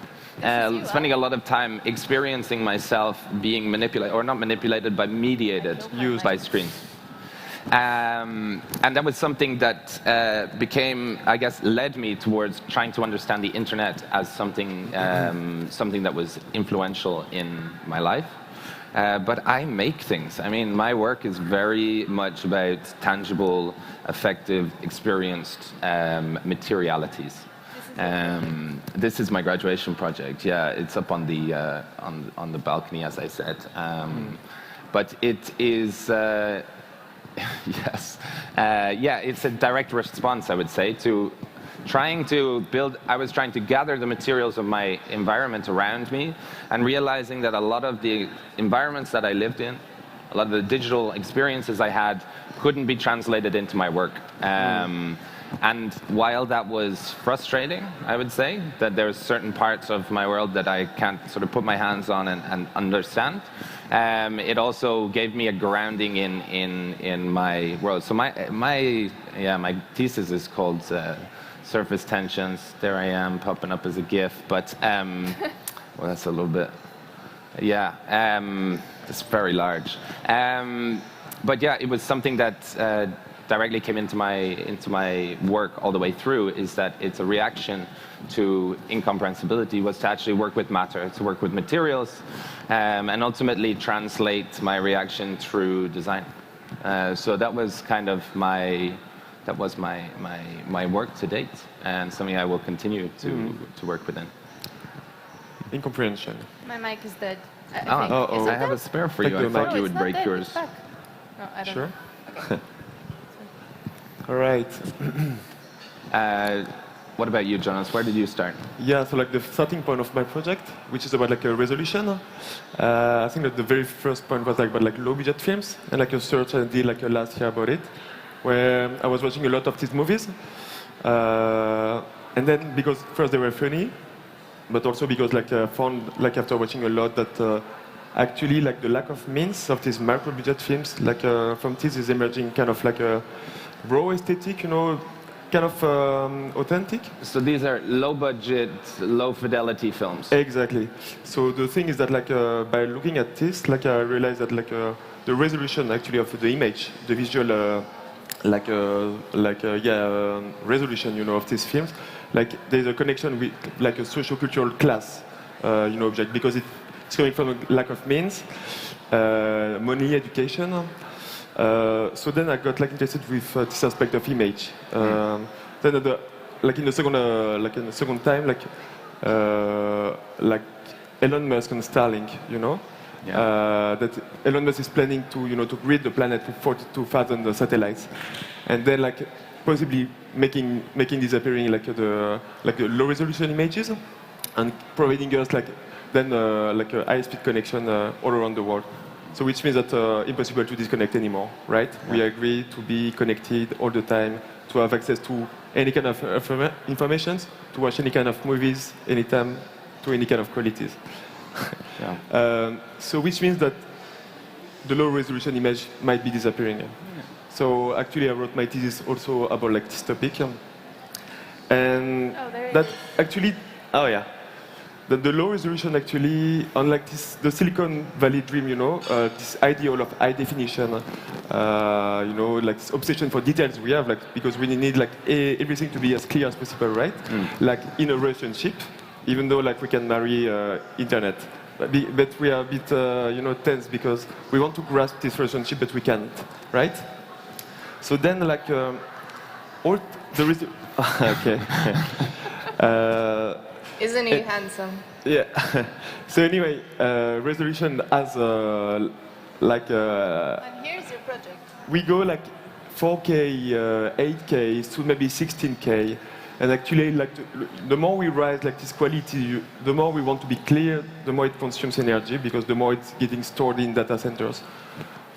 Spending a lot of time experiencing myself being manipulated, or not manipulated, but mediated by screens. And that was something that led me towards trying to understand the internet as something that was influential in my life. But I make things. I mean, my work is very much about tangible, effective, experienced materialities. This is my graduation project. Yeah, it's up on the balcony, as I said. But it is, yes, it's a direct response, I would say, to trying to build. I was trying to gather the materials of my environment around me, and realizing that a lot of the environments that I lived in, a lot of the digital experiences I had, couldn't be translated into my work. And while that was frustrating, I would say, that there's certain parts of my world that I can't sort of put my hands on and understand, it also gave me a grounding in my world. So my thesis is called Surface Tensions. There I am, popping up as a GIF, but well, that's a little bit, it's very large. But yeah, it was something that directly came into my work all the way through, is that it's a reaction to incomprehensibility, was to actually work with matter, to work with materials, and ultimately translate my reaction through design. So that was kind of my work to date, and something I will continue to work within. Incomprehension. My mic is dead. I have a spare for you. I thought you would break yours. No, I don't Sure. know. Okay. All right. What about you, Jonas? Where did you start? Yeah, so like the starting point of my project, which is about like a resolution. I think that the very first point was like about like low budget films, and like a search I did like last year about it, where I was watching a lot of these movies, and then because first they were funny, but also because like I found like after watching a lot that actually like the lack of means of these micro budget films, like from this is emerging kind of like a raw aesthetic, you know, kind of authentic. So these are low budget, low fidelity films. Exactly. So the thing is that like by looking at this, like I realized that like the resolution actually of the image, the visual resolution, you know, of these films, like there's a connection with like a socio-cultural class, you know, object, because it's coming from a lack of means, money, education. So then I got like interested with this aspect of image. Then in the second time, like Elon Musk and Starlink, you know, that Elon Musk is planning to grid the planet with 42,000 satellites, and then like possibly making disappearing like the low resolution images, and providing us like a high speed connection all around the world. So which means that impossible to disconnect anymore, right? Yeah. We agree to be connected all the time, to have access to any kind of information, to watch any kind of movies, anytime, to any kind of qualities. So which means that the low resolution image might be disappearing. Yeah. So actually I wrote my thesis also about like this topic. And that actually, that the low resolution actually, unlike the Silicon Valley dream, you know, this ideal of high definition, you know, like this obsession for details we have, like because we need like everything to be as clear as possible, right? Like in a relationship, even though like we can marry internet, but we are a bit, you know, tense because we want to grasp this relationship, but we can't, right? So then like all the okay. Isn't he handsome? Yeah. So anyway, resolution has and here's your project. We go like 4K, 8K, so maybe 16K, and actually like the more we rise like this quality, the more we want to be clear, the more it consumes energy because the more it's getting stored in data centers.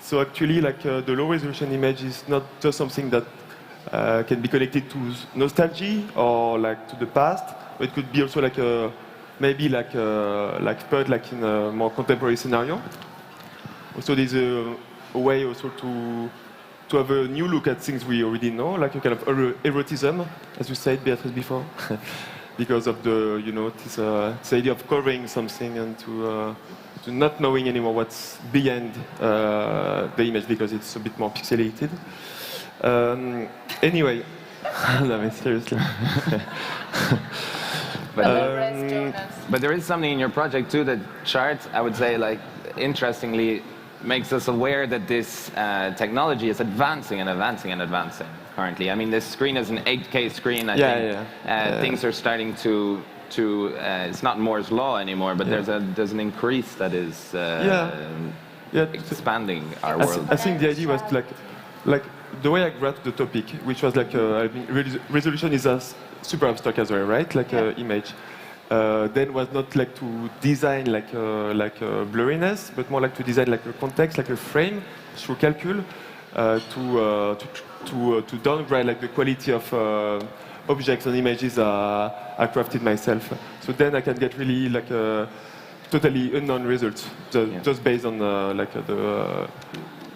So actually like the low resolution image is not just something that can be connected to nostalgia or like to the past. It could be also like maybe like put like in a more contemporary scenario. Also, there's a way also to have a new look at things we already know, like a kind of erotism, as you said, Beatrice, before, because of the this idea of covering something and to not knowing anymore what's behind the image because it's a bit more pixelated. Anyway, no, I mean, seriously. But there is something in your project too that charts, I would say, like interestingly, makes us aware that this technology is advancing and advancing and advancing currently. I mean, this screen is an 8K screen. I think things are starting to it's not Moore's law anymore, but there's an increase that is expanding our world. I think the idea was like the way I grasped the topic, which was like I mean, resolution is as super abstract as well, right? Like image. Then was not like to design like blurriness, but more like to design like a context, like a frame through calcul, to downgrade like the quality of objects and images I crafted myself. So then I can get really like totally unknown results, just based on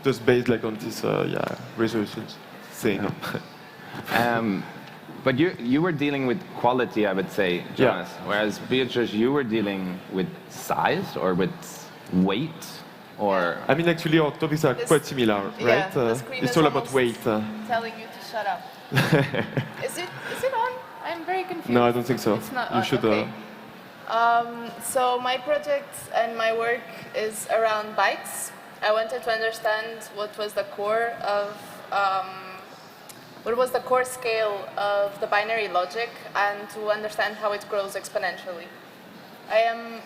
just based like on this resolutions thing. But you were dealing with quality, I would say, Jonas. Whereas Beatrice, you were dealing with size or with weight, or. I mean, actually, our topics are quite similar, right? It's all about weight. Telling you to shut up. Is it on? I'm very confused. No, I don't think so. It's not you on. should. Okay. So my project and my work is around bytes. I wanted to understand what was the core of. What was the core scale of the binary logic, and to understand how it grows exponentially. I am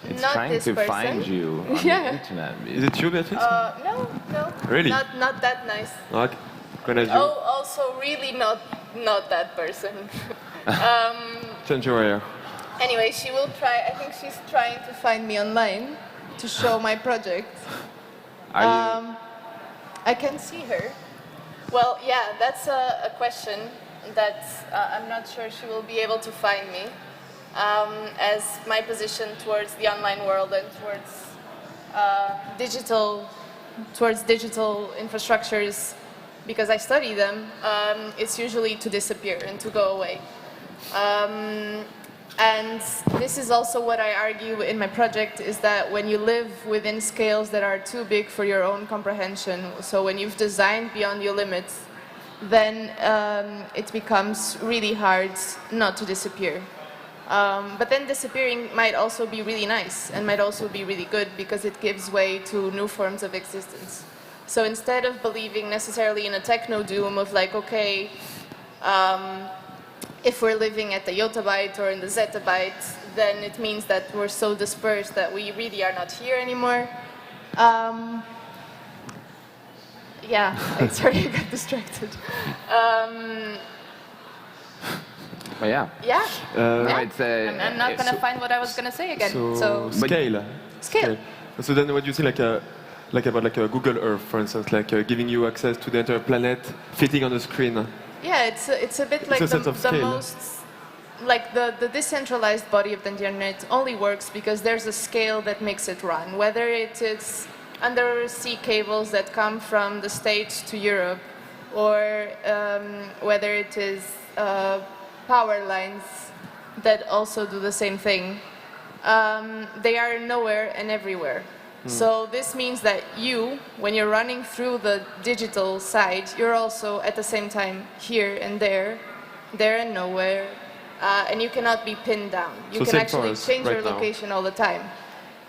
it's not trying this to person. Find you on the internet. Is it you, Beatrice? No. Really? Not that nice. Okay. Also really not that person. Change your hair. Anyway, she will try. I think she's trying to find me online to show my project. I can see her. Well, yeah, that's a question that I'm not sure she will be able to find me, as my position towards the online world and towards digital infrastructures, because I study them, it's usually to disappear and to go away. And this is also what I argue in my project, is that when you live within scales that are too big for your own comprehension, so when you've designed beyond your limits, then it becomes really hard not to disappear. But then disappearing might also be really nice and might also be really good, because it gives way to new forms of existence. So instead of believing necessarily in a techno-doom of like, okay, if we're living at the yottabyte or in the zettabyte, then it means that we're so dispersed that we really are not here anymore. Yeah, sorry, I got distracted. Yeah. Yeah. I'm not going to so, find what I was going to say again. So scale. So then, what do you think, like about like a Google Earth, for instance, like giving you access to the entire planet, fitting on a screen? Yeah, it's a bit like the most, like the decentralized body of the internet only works because there's a scale that makes it run. Whether it is undersea cables that come from the States to Europe, or whether it is power lines that also do the same thing, they are nowhere and everywhere. So this means that you, when you're running through the digital side, you're also at the same time here and there and nowhere, and you cannot be pinned down. You can actually change your location all the time.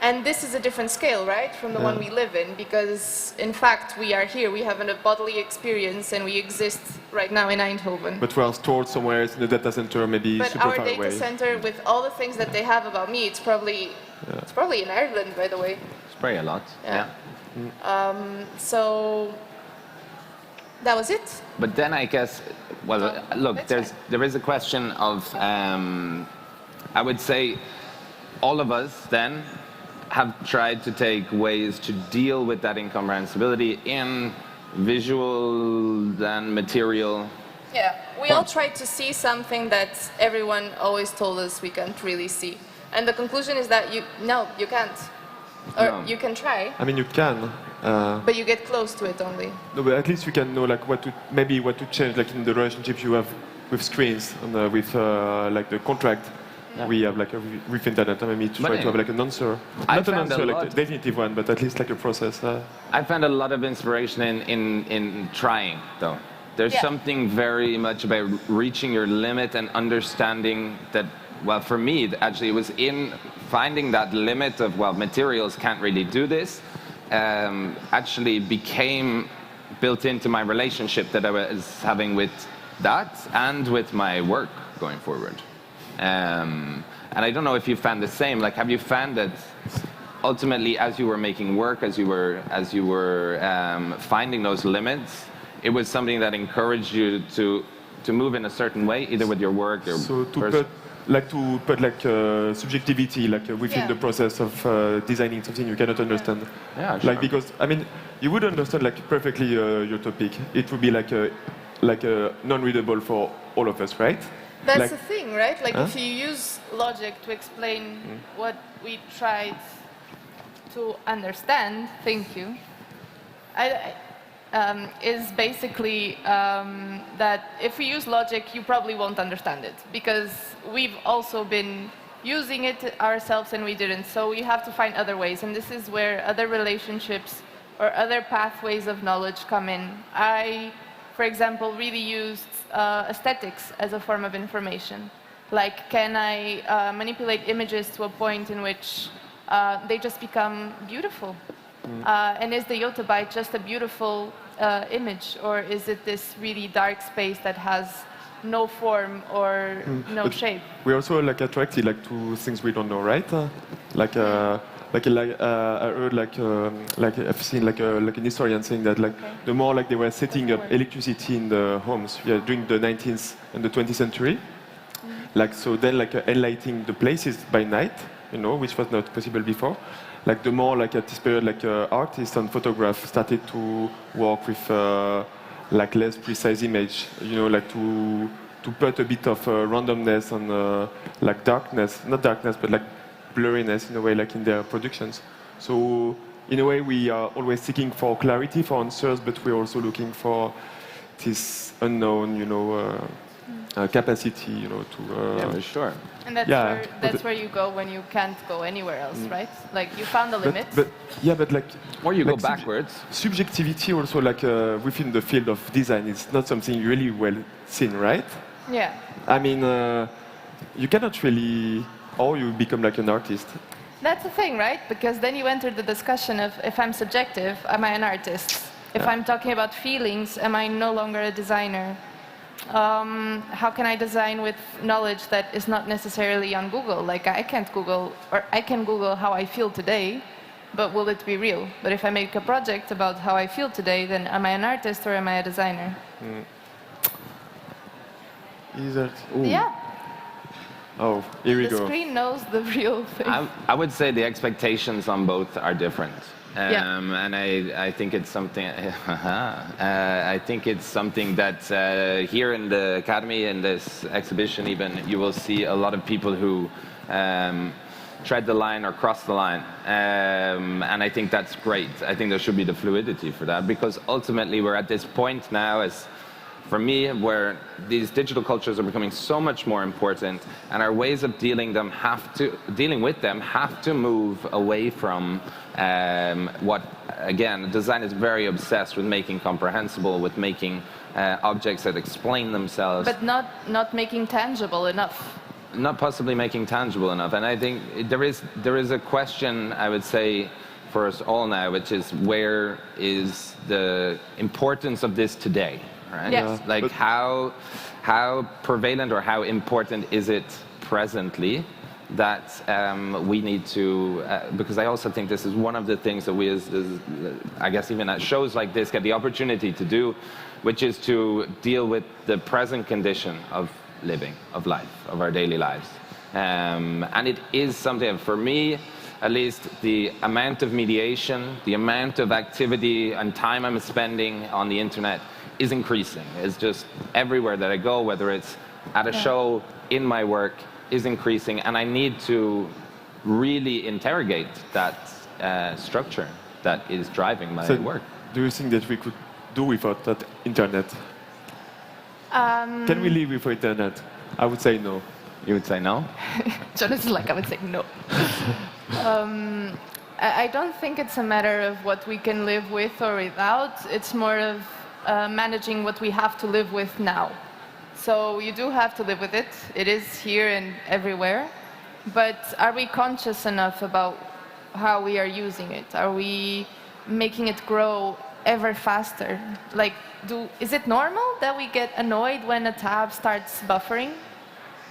And this is a different scale, right, from the one we live in, because in fact we are here, we have a bodily experience, and we exist right now in Eindhoven. But we are stored somewhere in the data center, maybe super far away. But our data center, with all the things that they have about me, it's probably in Ireland, by the way. Spray a lot. Yeah. So that was it. But then I guess, well, look, there is a question of, I would say, all of us then have tried to take ways to deal with that incomprehensibility in visual and material. Yeah, we all tried to see something that everyone always told us we can't really see. And the conclusion is that you can't. Or you can try. I mean, you can. But you get close to it only. No, but at least you can know like what to change, like in the relationships you have with screens and with like the contract we have like with internet. I mean, to try to have like an answer, not an answer like a definitive one, but at least like a process. I found a lot of inspiration in trying, though. There's something very much about reaching your limit and understanding that. Well, for me, actually, it was in finding that limit of, well, materials can't really do this, actually became built into my relationship that I was having with that and with my work going forward. And I don't know if you found the same. Like, have you found that ultimately, as you were making work, as you were finding those limits, it was something that encouraged you to move in a certain way, either with your work or like to put like subjectivity like within the process of designing something you cannot understand. Yeah, sure. Like because I mean you would understand like perfectly your topic. It would be like non-readable for all of us, right? That's like, the thing, right? Like if you use logic to explain what we tried to understand, thank you, is basically that if we use logic, you probably won't understand it because we've also been using it ourselves and we didn't. So you have to find other ways, and this is where other relationships or other pathways of knowledge come in. I, for example, really used aesthetics as a form of information. Like, can I manipulate images to a point in which they just become beautiful? And is the yottabyte just a beautiful image, or is it this really dark space that has no form or no shape? We're also like attracted like to things we don't know, right? I heard like I've seen like an historian saying that like the more like they were setting up electricity in the homes during the 19th and the 20th century, like so then like enlightening the places by night, you know, which was not possible before. Like the more like at this period like artists and photographers started to work with like less precise image, you know, like to put a bit of randomness and like darkness, not darkness, but like blurriness in a way, like in their productions. So in a way, we are always seeking for clarity, for answers, but we're also looking for this unknown, you know, capacity, you know, to. Yeah, for sure. And that's where you go when you can't go anywhere else, right? Like you found the limit. But like. Or you go backwards. Subjectivity also, like within the field of design, is not something really well seen, right? Yeah. I mean, you cannot really. Or you become like an artist. That's the thing, right? Because then you enter the discussion of if I'm subjective, am I an artist? If I'm talking about feelings, am I no longer a designer? How can I design with knowledge that is not necessarily on Google? Like I can't Google, or I can Google how I feel today, but will it be real? But if I make a project about how I feel today, then am I an artist or am I a designer? Is that? Yeah. Oh, here we go. The screen knows the real thing. I would say the expectations on both are different. And I think it's something. I think it's something that here in the academy, in this exhibition, even you will see a lot of people who tread the line or cross the line, and I think that's great. I think there should be the fluidity for that because ultimately we're at this point now as. For me, where these digital cultures are becoming so much more important, and our ways of dealing with them have to move away from what, again, design is very obsessed with making comprehensible, with making objects that explain themselves. But not making tangible enough. Not possibly making tangible enough. And I think there is a question, I would say, for us all now, which is where is the importance of this today? Right? Yes. Like how prevalent or how important is it presently that we need to, because I also think this is one of the things that we as I guess even at shows like this get the opportunity to do, which is to deal with the present condition of living, of life, of our daily lives. And it is something, for me, at least the amount of mediation, the amount of activity and time I'm spending on the internet is increasing. It's just everywhere that I go, whether it's at a show, in my work, is increasing. And I need to really interrogate that structure that is driving my work. Do you think that we could do without that internet? Can we live without internet? I would say no. You would say no? Jonas is like, I would say no. I don't think it's a matter of what we can live with or without. It's more of managing what we have to live with now. So you do have to live with it. It is here and everywhere. But are we conscious enough about how we are using it? Are we making it grow ever faster? Like, is it normal that we get annoyed when a tab starts buffering?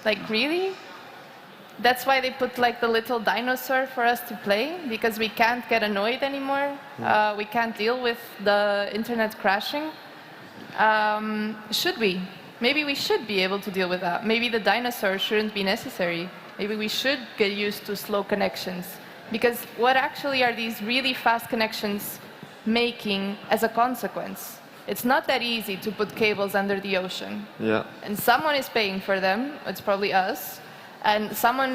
Like, really? That's why they put like the little dinosaur for us to play, because we can't get annoyed anymore. We can't deal with the internet crashing. Should we? maybe we should be able to deal with that. Maybe the dinosaurs shouldn't be necessary. Maybe we should get used to slow connections. Because what actually are these really fast connections making as a consequence? It's not that easy to put cables under the ocean. Yeah. And someone is paying for them, it's probably us, and someone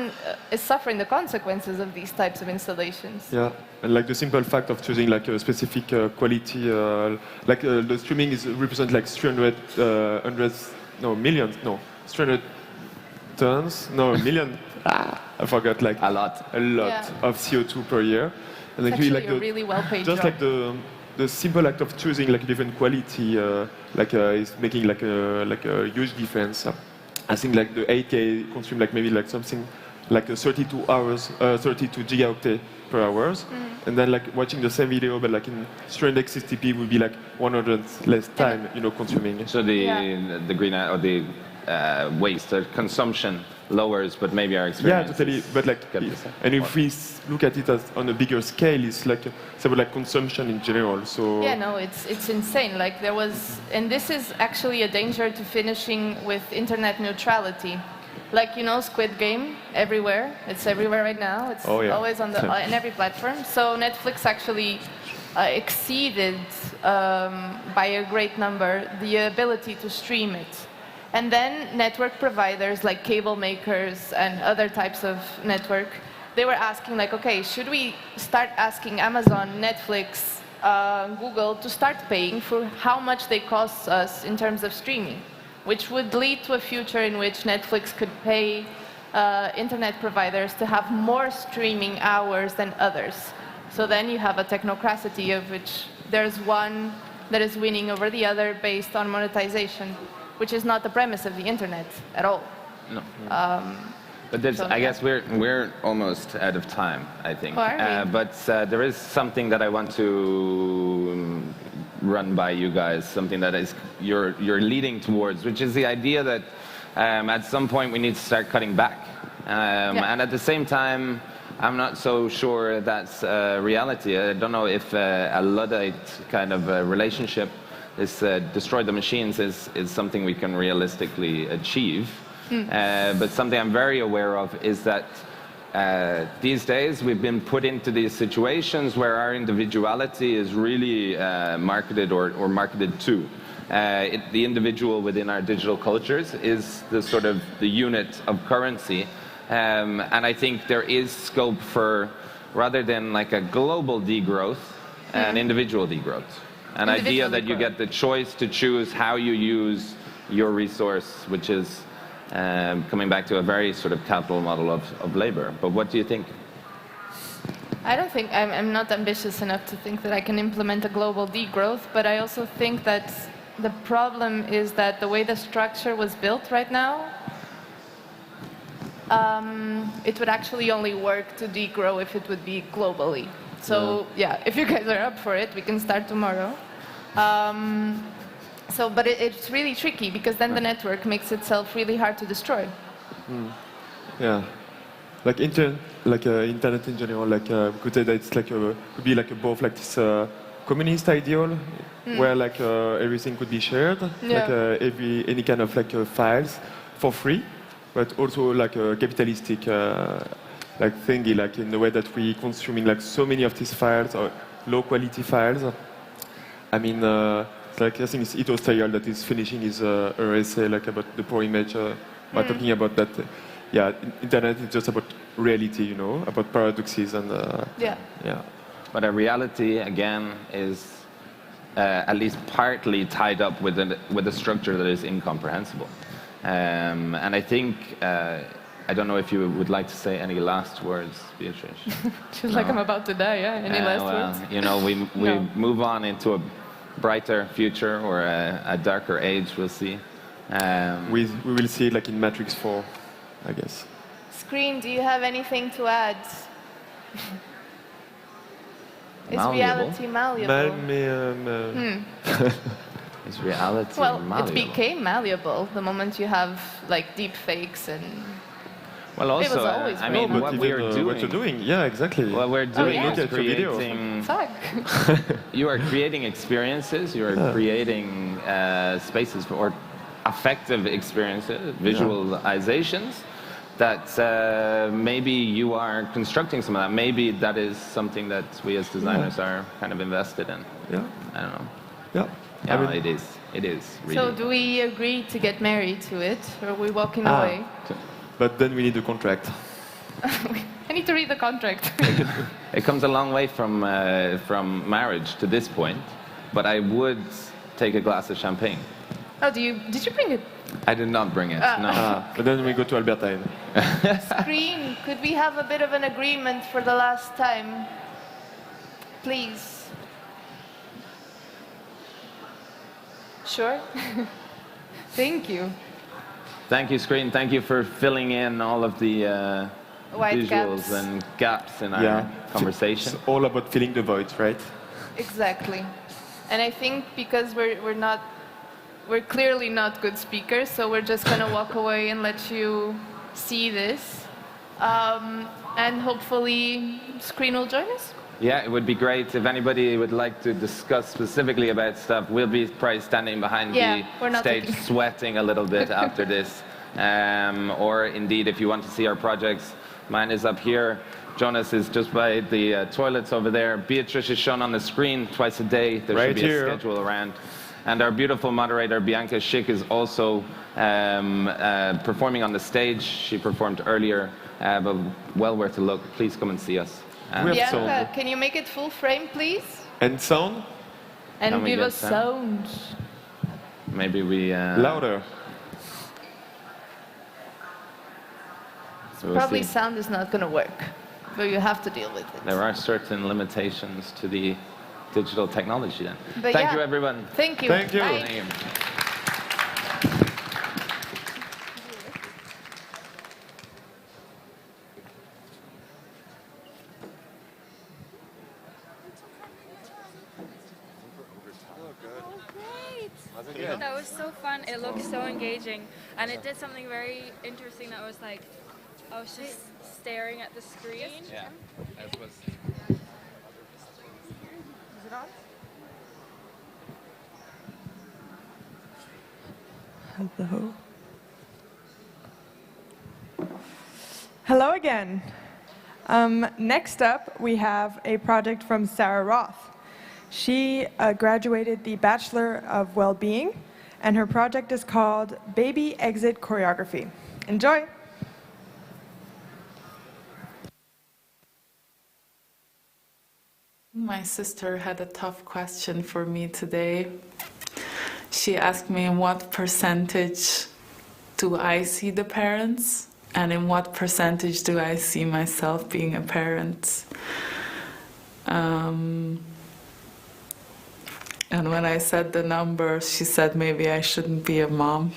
is suffering the consequences of these types of installations. Yeah, and like the simple fact of choosing like a specific quality, the streaming is represent like 300 tons, million. I forgot, like a lot of CO2 per year. And it's actually, like a really well-paid just job. like the simple act of choosing like a different quality, is making like a huge difference. I think like the 8K consume like maybe like something like 32 gigaoctets per hours, and then like watching the same video but like in 360p would be like 100 less time, consuming. So the green or the waste consumption lowers, but maybe our experience. Yeah, totally. But like, and if we look at it as on a bigger scale, it's about like consumption in general. So yeah, no, it's insane. Like there was, and this is actually a danger to finishing with internet neutrality. Like Squid Game everywhere. It's everywhere right now. It's always on in every platform. So Netflix actually exceeded by a great number the ability to stream it. And then network providers like cable makers and other types of network, they were asking like, okay, should we start asking Amazon, Netflix, Google to start paying for how much they cost us in terms of streaming, which would lead to a future in which Netflix could pay internet providers to have more streaming hours than others. So then you have a technocracy of which there's one that is winning over the other based on monetization, which is not the premise of the internet at all. No. But I guess we're almost out of time, I think. But there is something that I want to run by you guys, something that is you're leading towards, which is the idea that at some point we need to start cutting back. And at the same time, I'm not so sure that's reality. I don't know if a Luddite kind of relationship is destroy the machines is something we can realistically achieve. But something I'm very aware of is that these days we've been put into these situations where our individuality is really marketed or marketed to. The individual within our digital cultures is the sort of the unit of currency. And I think there is scope for, rather than like a global degrowth, an individual degrowth. An idea that you get the choice to choose how you use your resource, which is coming back to a very sort of capital model of labor. But what do you think? I don't think, I'm not ambitious enough to think that I can implement a global degrowth, but I also think that the problem is that the way the structure was built right now, it would actually only work to degrow if it would be globally. So yeah, if you guys are up for it, we can start tomorrow. But it's really tricky because then the network makes itself really hard to destroy. Yeah, like internet in general, we could say that it's could be both this communist ideal where everything could be shared, any kind of files for free, but also a capitalistic thingy, in the way that we consuming so many of these files or low quality files. I mean, I think it's Ito Steyr that is finishing his essay about the poor image, by talking about that. Internet is just about reality, about paradoxes and But a reality again is at least partly tied up with a structure that is incomprehensible. And I think. I don't know if you would like to say any last words, Beatrice. She's like, I'm about to die, Any last words? We move on into a brighter future or a darker age, we'll see. We will see it in Matrix 4, I guess. Scream, do you have anything to add? Is malleable? Reality malleable? Is reality It malleable? became malleable the moment you have deep fakes and... Well, also, it was always what you're doing. Yeah, exactly. What we're doing is creating... You are creating experiences, you are creating spaces or affective experiences, visualizations, that maybe you are constructing some of that. Maybe that is something that we as designers are kind of invested in. Yeah. I don't know. Yeah. Yeah, I mean, it is. Really. So do we agree to get married to it, or are we walking away? But then we need a contract. I need to read the contract. It comes a long way from marriage to this point, but I would take a glass of champagne. Oh, did you bring it? I did not bring it, no. But then we go to Albertine. Screen, could we have a bit of an agreement for the last time? Please. Sure? Thank you. Thank you, Screen. Thank you for filling in all of the visuals and gaps in our conversation. It's all about filling the void, right? Exactly. And I think because we're clearly not good speakers, so we're just going to walk away and let you see this. And hopefully Screen will join us. Yeah, it would be great if anybody would like to discuss specifically about stuff. We'll be probably standing behind the stage sweating a little bit after this. Or indeed, if you want to see our projects, mine is up here. Jonas is just by the toilets over there. Beatrice is shown on the screen twice a day. There should be a schedule around. And our beautiful moderator, Bianca Schick, is also performing on the stage. She performed earlier, but well worth a look. Please come and see us. Bianca, can you make it full frame, please? And sound? And give us sound. Maybe we... Louder. So probably sound is not going to work, but you have to deal with it. There are certain limitations to the digital technology then. But Thank you, everyone. Thank you. Thank you. Bye. Thank you. That was so fun. It looked so engaging, and it did something very interesting. That was like, I was just staring at the screen. Yeah, as was. Is it on? Hello. Hello again. Next up, we have a project from Sarah Roth. She graduated the Bachelor of Wellbeing, and her project is called Baby Exit Choreography. Enjoy! My sister had a tough question for me today. She asked me in what percentage do I see the parents, and in what percentage do I see myself being a parent. And when I said the number, she said maybe I shouldn't be a mom.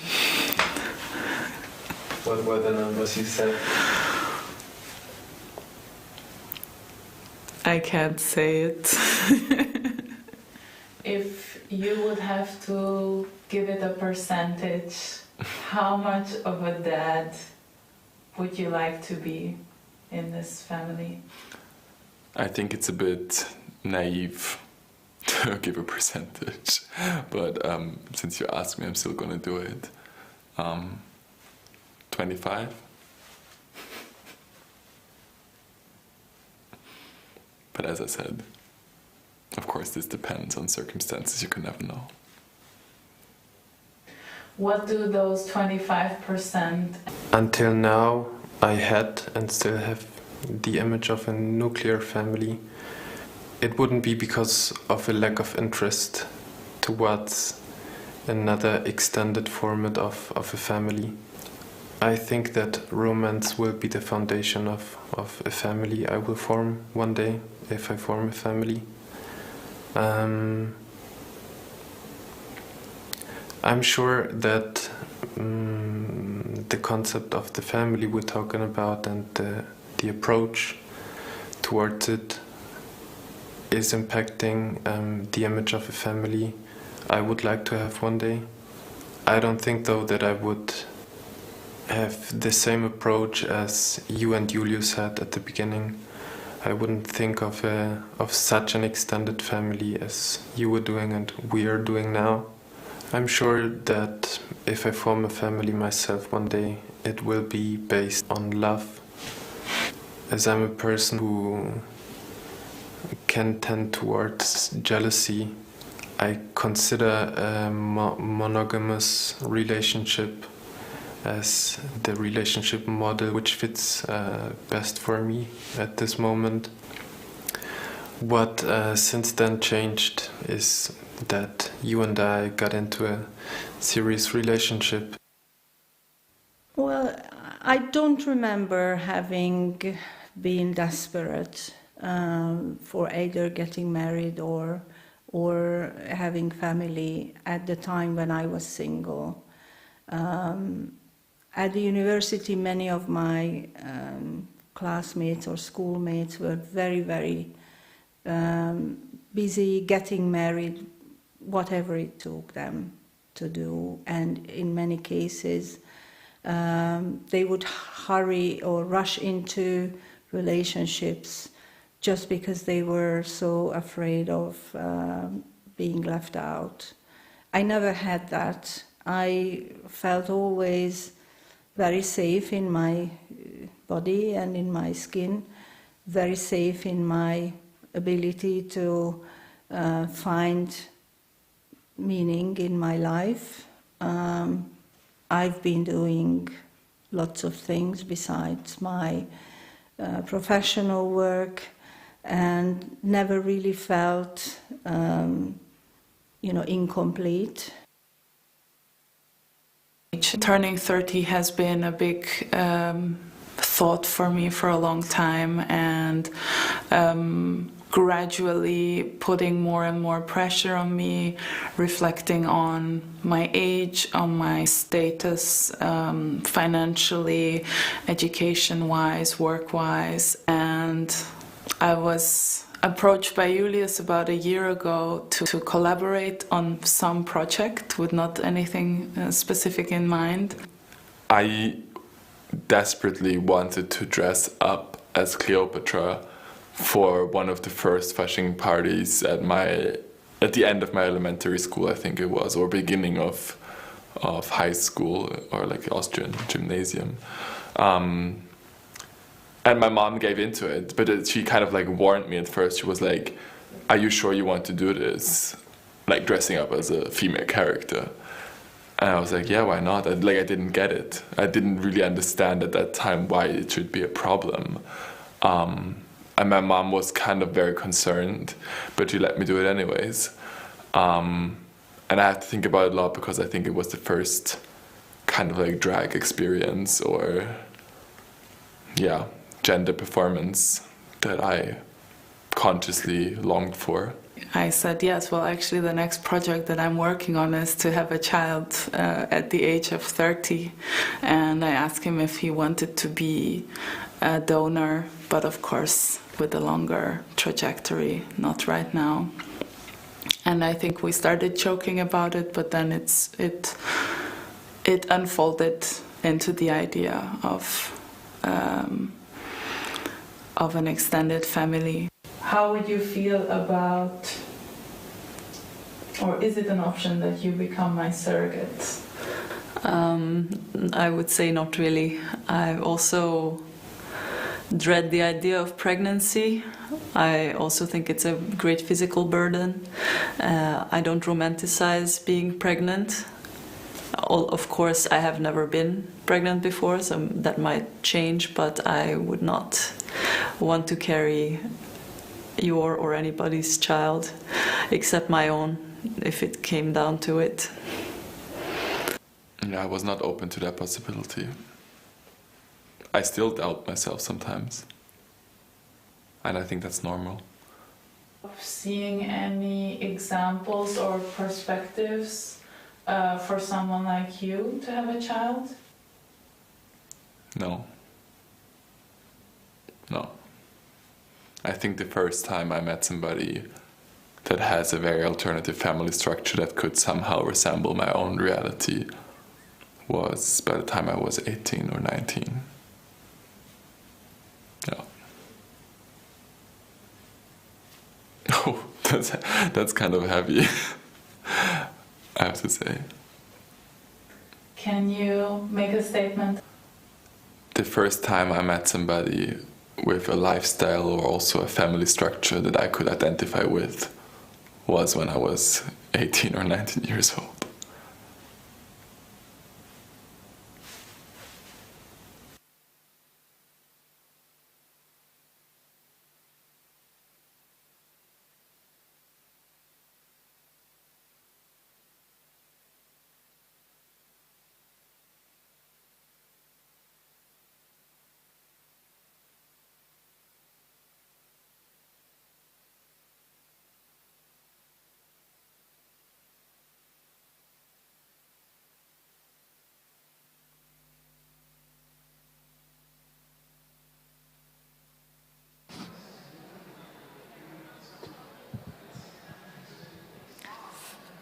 What were the numbers you said? I can't say it. If you would have to give it a percentage, how much of a dad would you like to be in this family? I think it's a bit naive to give a percentage, but since you asked me, I'm still gonna do it. 25? But as I said, of course this depends on circumstances, you can never know. What do those 25%? Until now, I had and still have the image of a nuclear family. It wouldn't be because of a lack of interest towards another extended format of a family. I think that romance will be the foundation of a family I will form one day, if I form a family. I'm sure that the concept of the family we're talking about and the approach towards it is impacting the image of a family I would like to have one day. I don't think though that I would have the same approach as you and Julius had at the beginning. I wouldn't think of such an extended family as you were doing and we are doing now. I'm sure that if I form a family myself one day, it will be based on love. As I'm a person who can tend towards jealousy, I consider a monogamous relationship as the relationship model which fits best for me at this moment. What since then changed is that you and I got into a serious relationship. Well, I don't remember having been desperate for either getting married or having family at the time when I was single. At the university, many of my classmates or schoolmates were very, very busy getting married, whatever it took them to do, and in many cases they would hurry or rush into relationships just because they were so afraid of being left out. I never had that. I felt always very safe in my body and in my skin, very safe in my ability to find meaning in my life. I've been doing lots of things besides my professional work and never really felt, incomplete. Turning 30 has been a big thought for me for a long time, and gradually putting more and more pressure on me, reflecting on my age, on my status, financially, education-wise, work-wise. And I was approached by Julius about a year ago to collaborate on some project with not anything specific in mind. I desperately wanted to dress up as Cleopatra for one of the first fashion parties at the end of my elementary school, I think it was, or beginning of high school, or like Austrian gymnasium. And my mom gave into it, but she kind of like warned me at first. She was like, "Are you sure you want to do this? Like dressing up as a female character?" And I was like, "Yeah, why not?" I didn't get it. I didn't really understand at that time why it should be a problem. And my mom was kind of very concerned, but she let me do it anyways. And I had to think about it a lot because I think it was the first kind of like drag experience or, yeah, gender performance that I consciously longed for. I said yes. Well, actually, the next project that I'm working on is to have a child at the age of 30. And I asked him if he wanted to be a donor, but of course, with a longer trajectory, not right now. And I think we started joking about it, but then it unfolded into the idea of an extended family. How would you feel about, or is it an option that you become my surrogate? I would say not really. I also dread the idea of pregnancy. I also think it's a great physical burden. I don't romanticize being pregnant. Of course, I have never been pregnant before, so that might change, but I would not want to carry your or anybody's child except my own if it came down to it. Yeah, I was not open to that possibility. I still doubt myself sometimes, and I think that's normal. Seeing any examples or perspectives for someone like you to have a child? No. I think the first time I met somebody that has a very alternative family structure that could somehow resemble my own reality was by the time I was 18 or 19. Yeah. Oh, that's kind of heavy. I have to say. Can you make a statement? The first time I met somebody with a lifestyle or also a family structure that I could identify with was when I was 18 or 19 years old.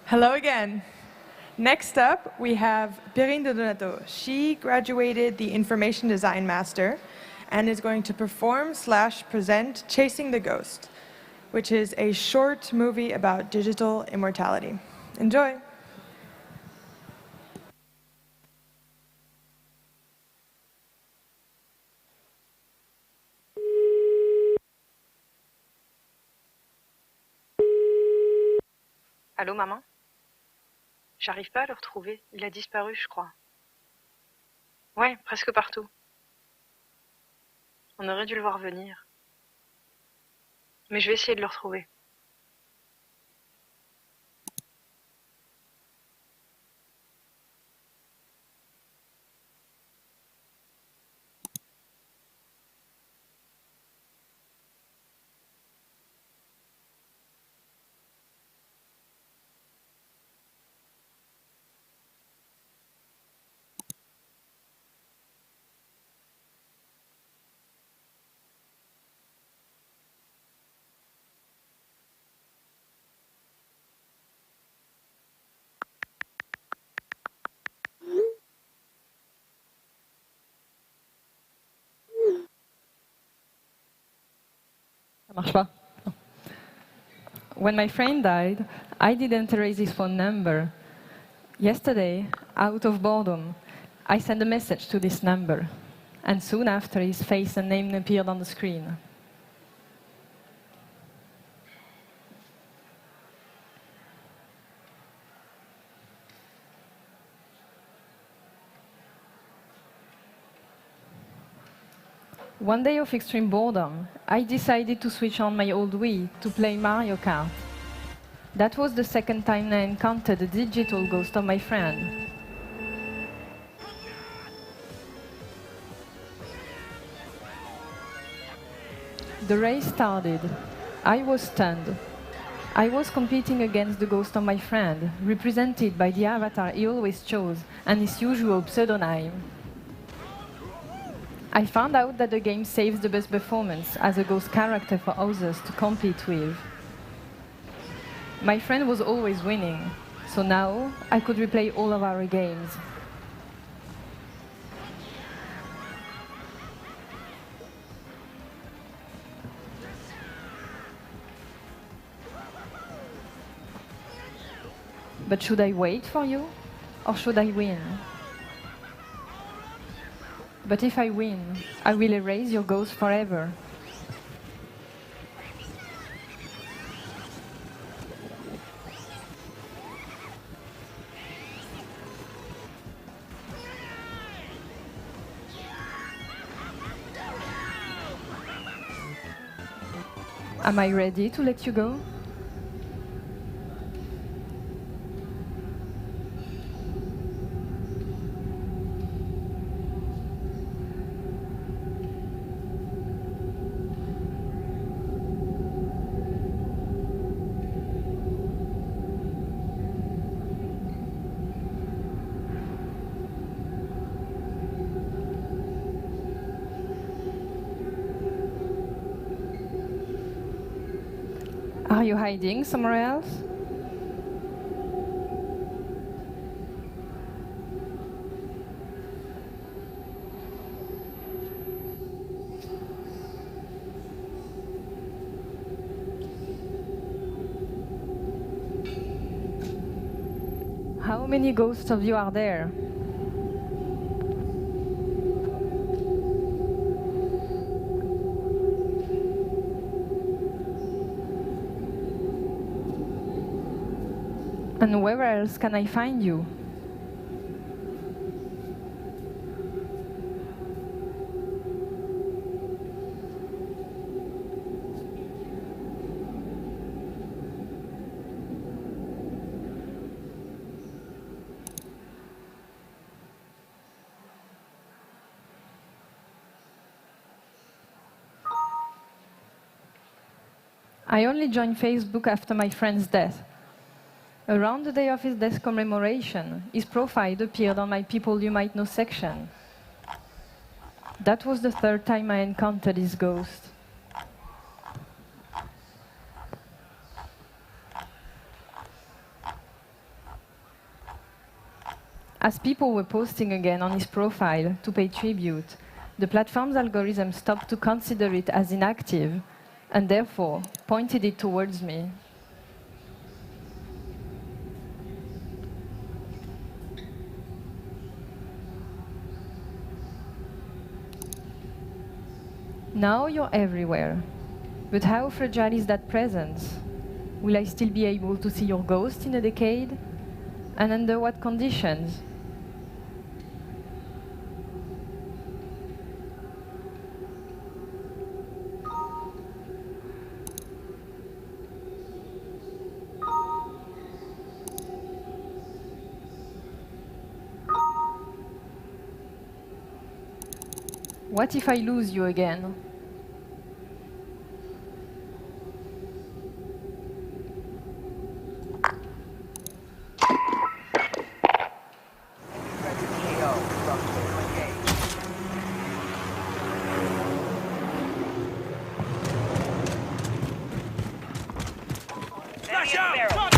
Hello again. Next up, we have Perrine de Donato. She graduated the Information Design Master and is going to perform/present Chasing the Ghost, which is a short movie about digital immortality. Enjoy. Allô, maman? J'arrive pas à le retrouver. Il a disparu, je crois. Ouais, presque partout. On aurait dû le voir venir. Mais je vais essayer de le retrouver. Ça marche pas. When my friend died, I didn't erase his phone number. Yesterday, out of boredom, I sent a message to this number, and soon after his face and name appeared on the screen. One day of extreme boredom, I decided to switch on my old Wii to play Mario Kart. That was the second time I encountered the digital ghost of my friend. The race started. I was stunned. I was competing against the ghost of my friend, represented by the avatar he always chose and his usual pseudonym. I found out that the game saves the best performance as a ghost character for others to compete with. My friend was always winning, so now I could replay all of our games. But should I wait for you, or should I win? But if I win, I will erase your ghost forever. Am I ready to let you go? Are you hiding somewhere else? How many ghosts of you are there? And where else can I find you? I only joined Facebook after my friend's death. Around the day of his death commemoration, his profile appeared on my People You Might Know section. That was the third time I encountered his ghost. As people were posting again on his profile to pay tribute, the platform's algorithm stopped to consider it as inactive and therefore pointed it towards me. Now you're everywhere. But how fragile is that presence? Will I still be able to see your ghost in a decade? And under what conditions? What if I lose you again? Flash out!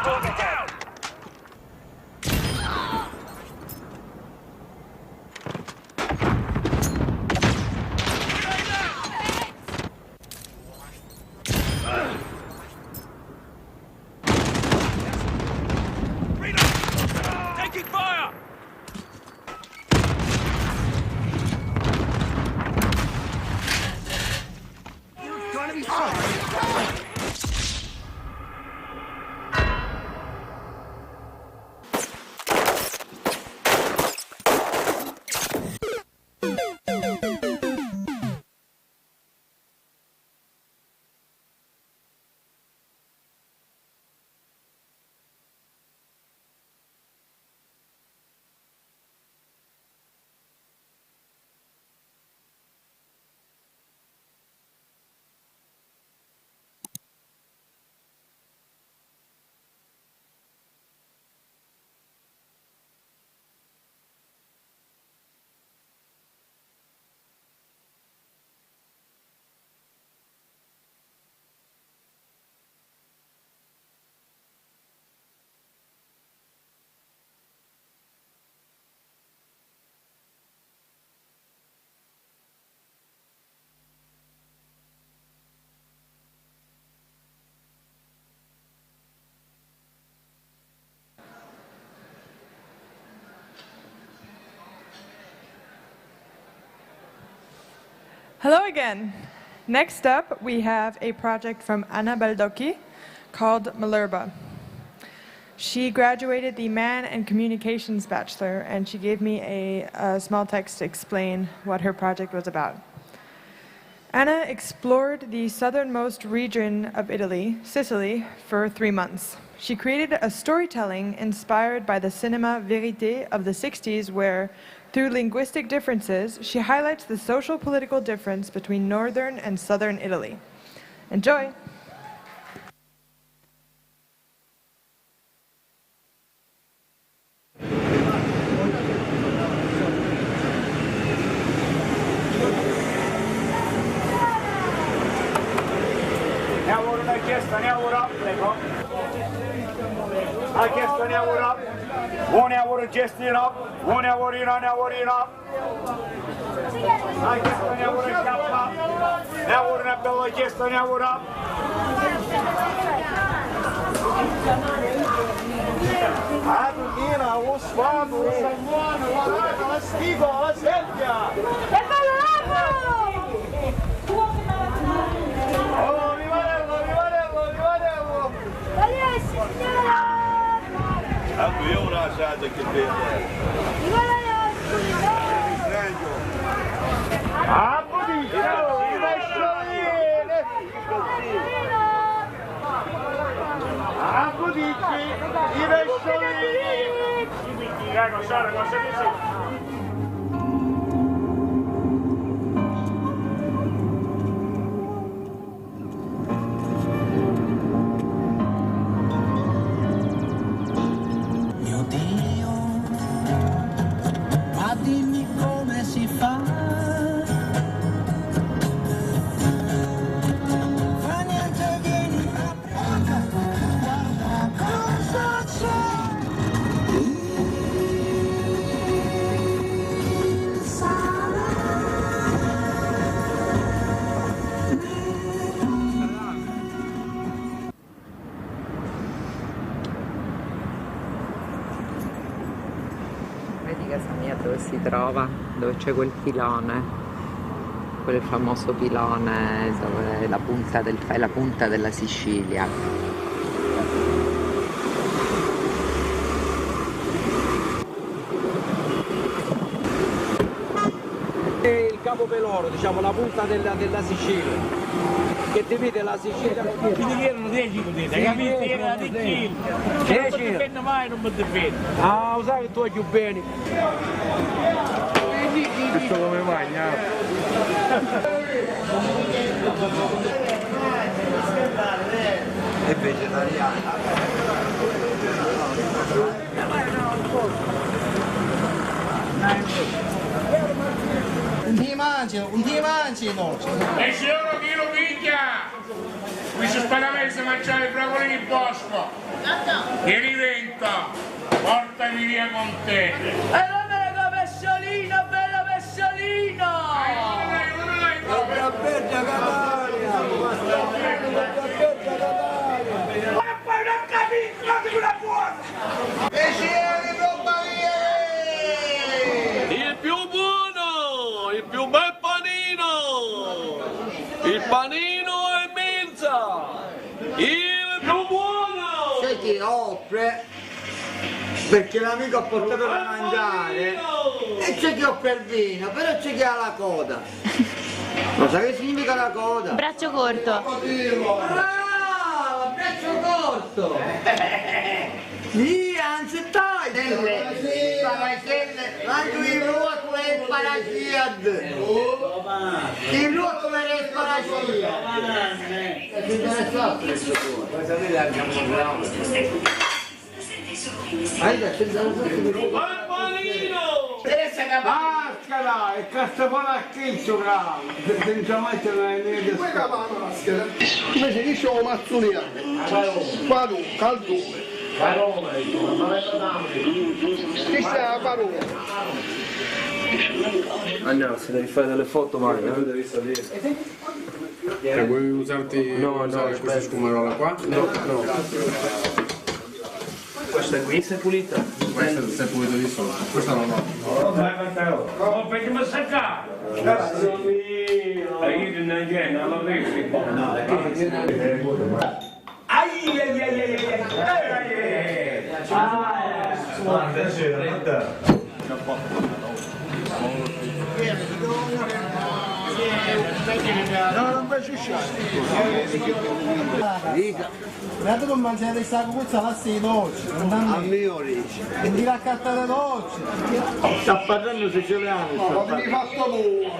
Target down! Taking fire! You're gonna be sorry. Hello again. Next up, we have a project from Anna Baldocchi called Malerba. She graduated the Man and Communications Bachelor, and she gave me a small text to explain what her project was about. Anna explored the southernmost region of Italy, Sicily, for 3 months. She created a storytelling inspired by the cinema verité of the 60s, where through linguistic differences, she highlights the social political difference between northern and southern Italy. Enjoy! Adulina, lo sguardo, lo sanguano, guarda, la schifo, la sedia! E oh, Vivarello! Ecco, io una casa che vede. Ah, bonito! I pesciolini! Ah, bonito! I pesciolini! Ecco, Sara, cosa dici? Dimmi come si fa. Fa niente, vieni a guarda cosa c'è. Il sale. Vedi casa mia dove si trova? Dove c'è quel pilone, quel famoso pilone dove è la punta della Sicilia. Il Capo Peloro, diciamo la punta della Sicilia. Che divide la Sicilia. Quindi che erano 10 potete, capito? Era 10 non mi difendo mai, non mi difendo. Ah, lo sai che tu hai più bene. Questo come magna? È vegetariana. Un ti mangi, no? E se uno chi lo picchia? Qui si sparavese mangiare i fravolini in bosco. Che diventa? Portami via con te. Bella pesciolino, bella pesciolino! La Bergia Catania! Ma poi non capisco di una buona! E c'è Il più buono! Il più bel panino! Il panino è mezza! Il più buono! C'è chi offre perché l'amico ha portato da mangiare e c'è chi offre il vino, però c'è chi ha la coda. Lo sai che significa la coda? Braccio corto. Brava, braccio corto! Anzi stai! Anche il ruolo come il paraciad! Il ruolo come il paraciad! Vuoi sapere abbiamo Basta dai, il castapano a chiccio bravo! Senza mai ce l'hai niente di scappare! Invece io c'ho mazzuliano! Qua tu, caldo! Chi sta a parole? Andiamo, se devi fare delle foto vai, devi salire. Vuoi usarti questa scumarola qua? No. Questa qui si è pulita? Questa si è pulita di sotto, questa no. Oh, perché mi saccare? Cazzo mio! E io non è non lo vedo. No, non faccio Dica, guarda come mangiare questa cozza la sei dolce, a mio origine. E mi raccattare dolce. Sta parlando siciliano. No, mi hai fatto tu.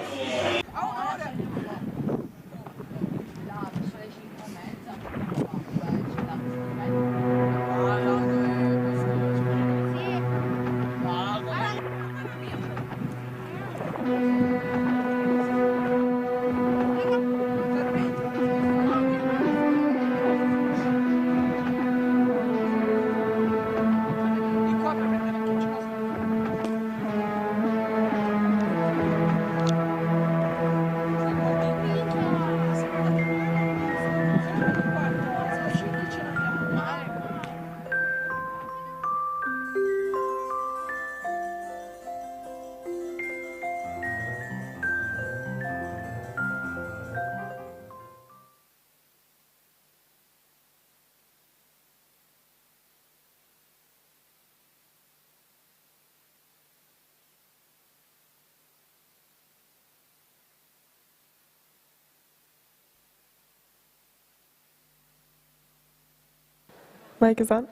Mic is on.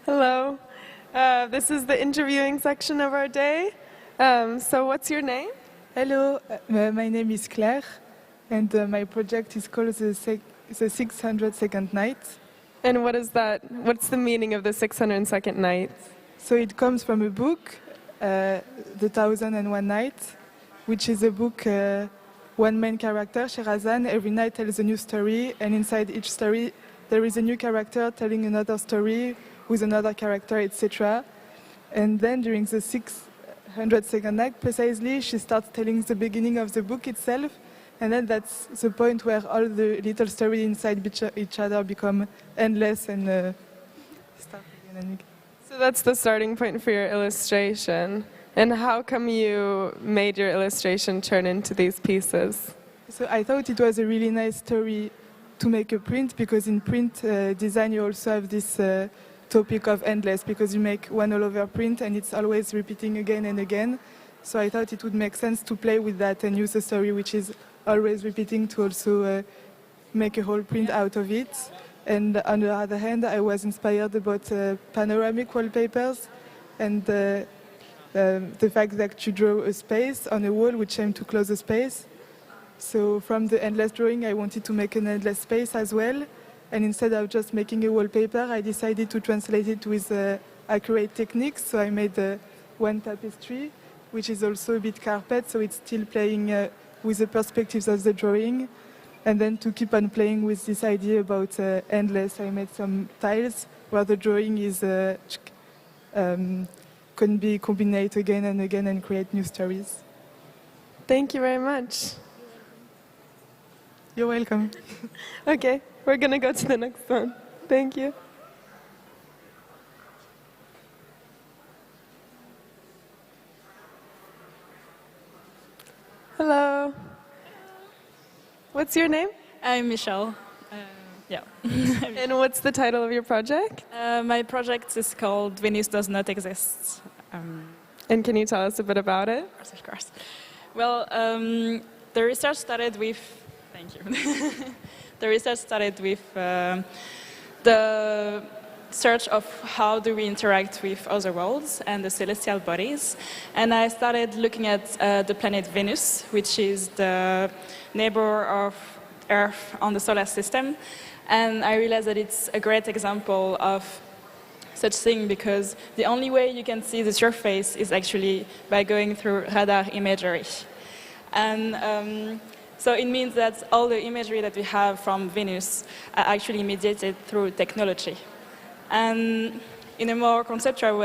Hello. This is the interviewing section of our day. So what's your name? Hello, my name is Claire, and my project is called the 600-second night. And what is that? What's the meaning of the 600-second night? So it comes from a book, The 1001 Night, which is a book, one main character, Sherazan, every night tells a new story, and inside each story there is a new character telling another story with another character, etc. And then during the 600-second night, precisely, she starts telling the beginning of the book itself, and then that's the point where all the little stories inside each other become endless and start again and again. So that's the starting point for your illustration. And how come you made your illustration turn into these pieces? So I thought it was a really nice story to make a print, because in print design you also have this topic of endless, because you make one all over print and it's always repeating again and again. So I thought it would make sense to play with that and use a story which is always repeating to also make a whole print out of it. And on the other hand, I was inspired about panoramic wallpapers and the fact that you draw a space on a wall which aims to close a space. So from the endless drawing, I wanted to make an endless space as well. And instead of just making a wallpaper, I decided to translate it with accurate techniques. So I made one tapestry, which is also a bit carpet, so it's still playing with the perspectives of the drawing. And then to keep on playing with this idea about endless, I made some tiles where the drawing is can be combined again and again and create new stories. Thank you very much. You're welcome. Okay, we're going to go to the next one. Thank you. Hello. What's your name? I'm Michelle. Yeah. And what's the title of your project? My project is called Venus Does Not Exist. And can you tell us a bit about it? Of course. Well, the research started with... Thank you. The research started with the search of how do we interact with other worlds and the celestial bodies. And I started looking at the planet Venus, which is the neighbor of Earth on the solar system. And I realized that it's a great example of such thing, because the only way you can see the surface is actually by going through radar imagery. And so it means that all the imagery that we have from Venus are actually mediated through technology. And in a more conceptual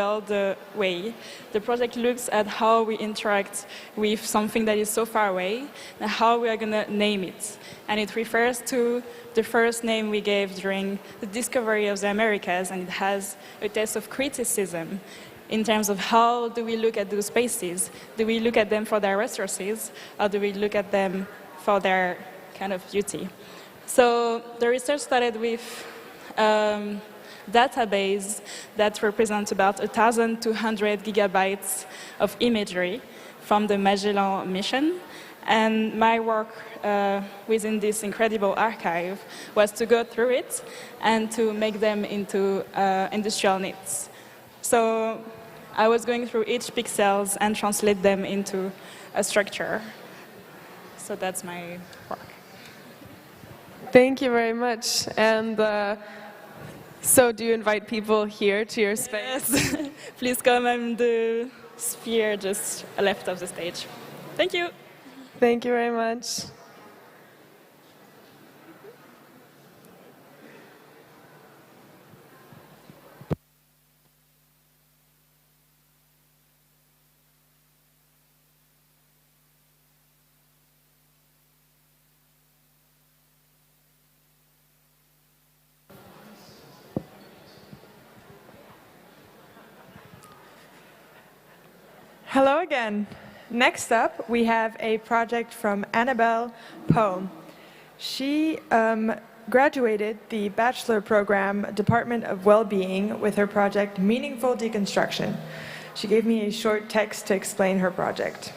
way, the project looks at how we interact with something that is so far away and how we are going to name it. And it refers to the first name we gave during the discovery of the Americas, and it has a taste of criticism in terms of how do we look at those spaces. Do we look at them for their resources, or do we look at them for their kind of beauty? So the research started with database that represents about 1,200 gigabytes of imagery from the Magellan mission. And my work within this incredible archive was to go through it and to make them into industrial needs. So I was going through each pixels and translate them into a structure. So that's my work. Thank you very much. And so do you invite people here to your space? Yes. Please come. I'm the sphere just left of the stage. Thank you. Thank you very much. Hello again. Next up, we have a project from Annabelle Poe. She graduated the bachelor program Department of Wellbeing with her project Meaningful Deconstruction. She gave me a short text to explain her project.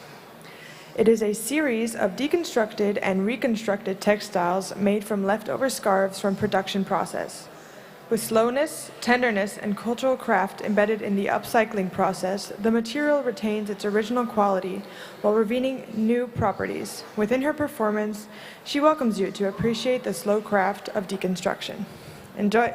It is a series of deconstructed and reconstructed textiles made from leftover scarves from production process. With slowness, tenderness, and cultural craft embedded in the upcycling process, the material retains its original quality while revealing new properties. Within her performance, she welcomes you to appreciate the slow craft of deconstruction. Enjoy!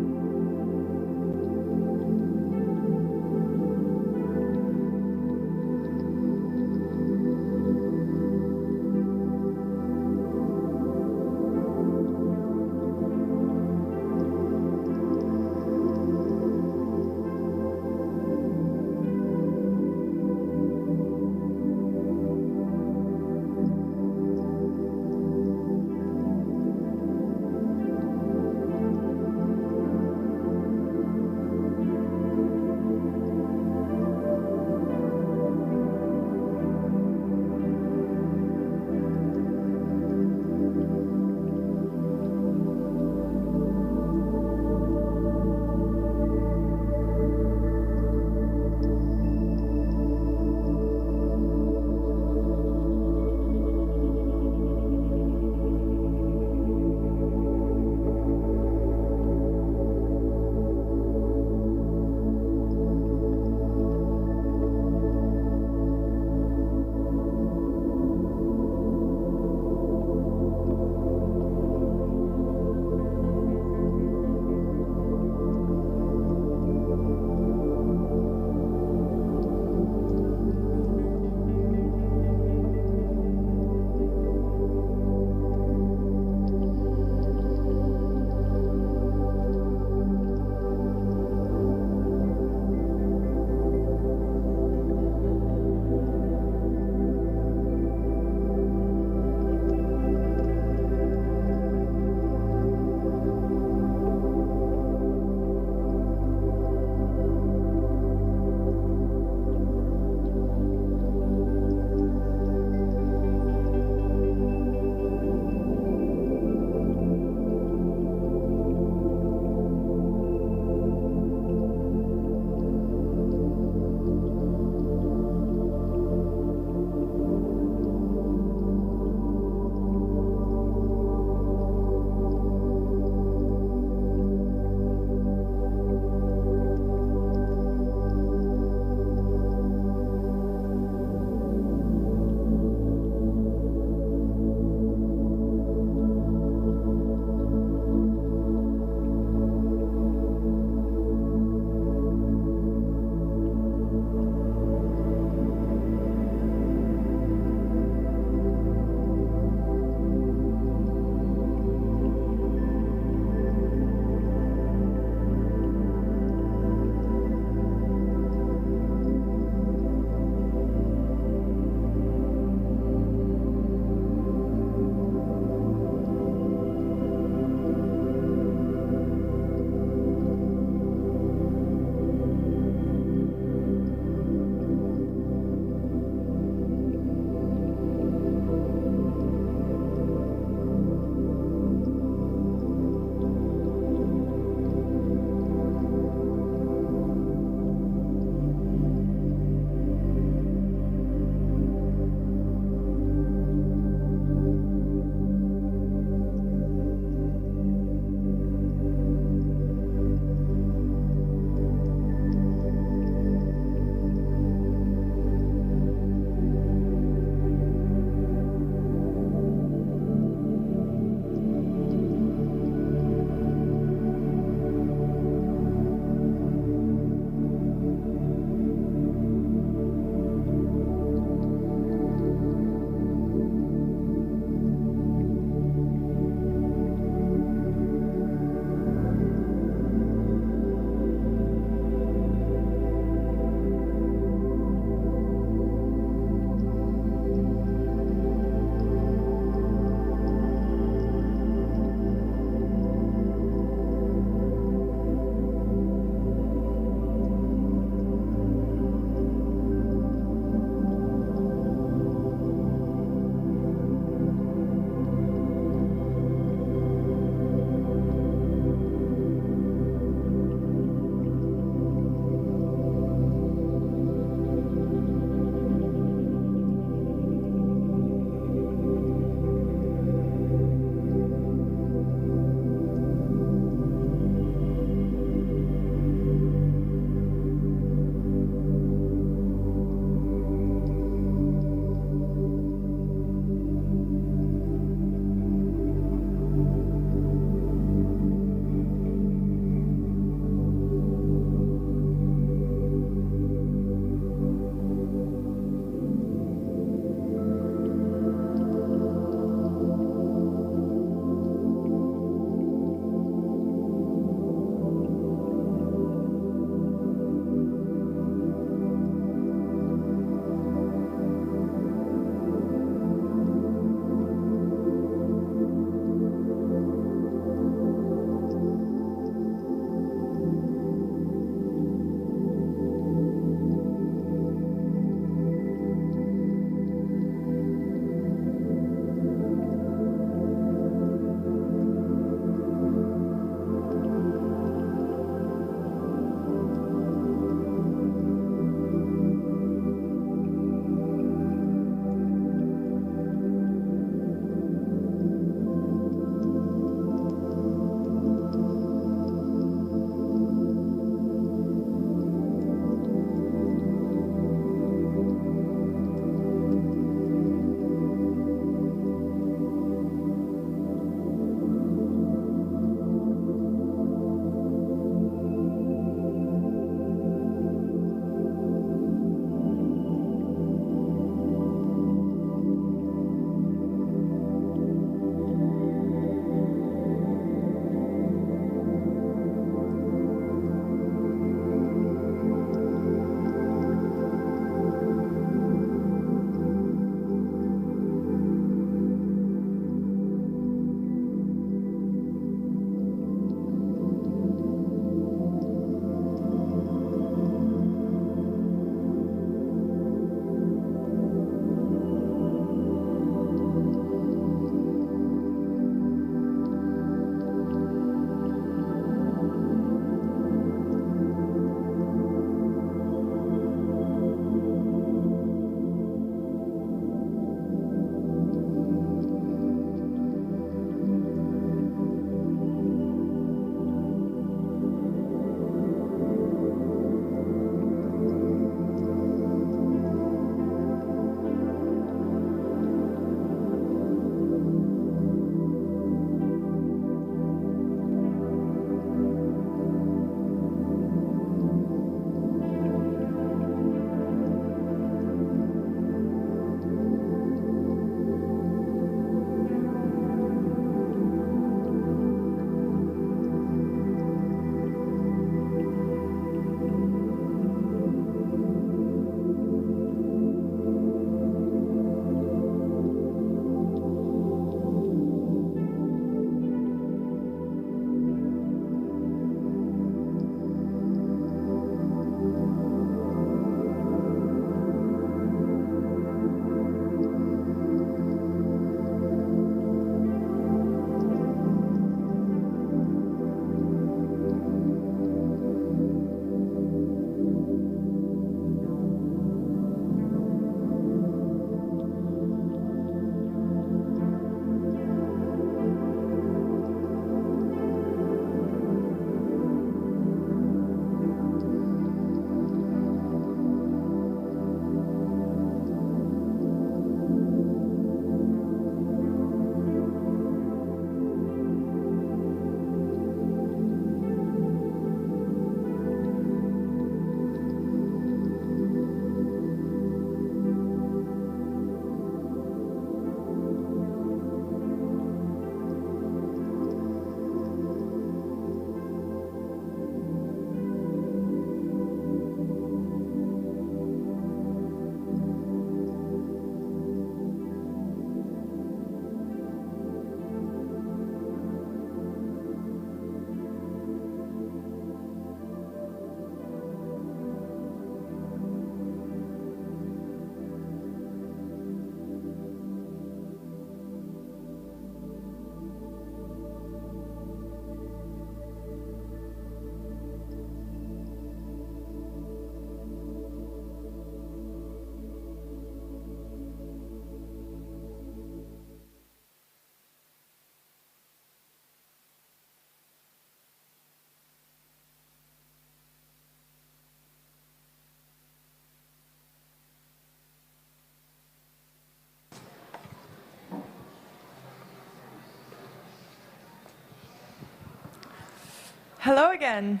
Hello again.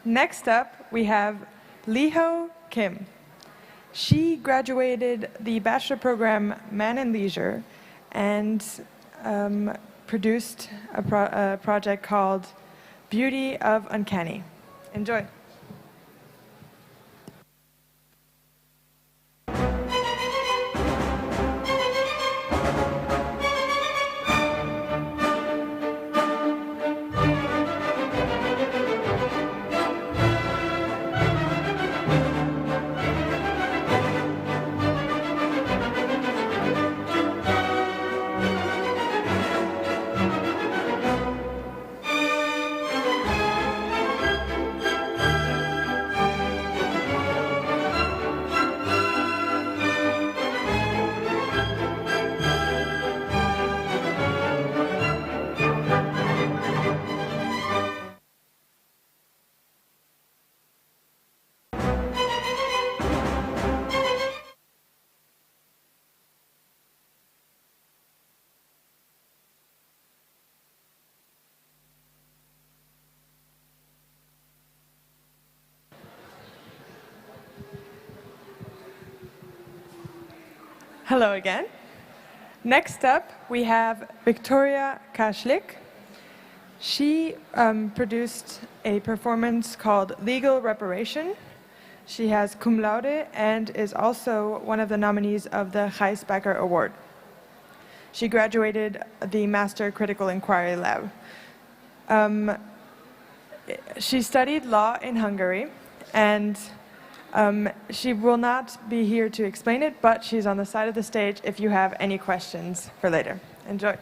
Next up, we have Leeho Kim. She graduated the bachelor program Man and Leisure and produced a project called Beauty of Uncanny. Enjoy. Hello again. Next up, we have Victoria Kashlik. She produced a performance called Legal Reparation. She has cum laude and is also one of the nominees of the Gijsbakker Award. She graduated the Master Critical Inquiry Lab. She studied law in Hungary, and she will not be here to explain it, but she's on the side of the stage if you have any questions for later. Enjoy.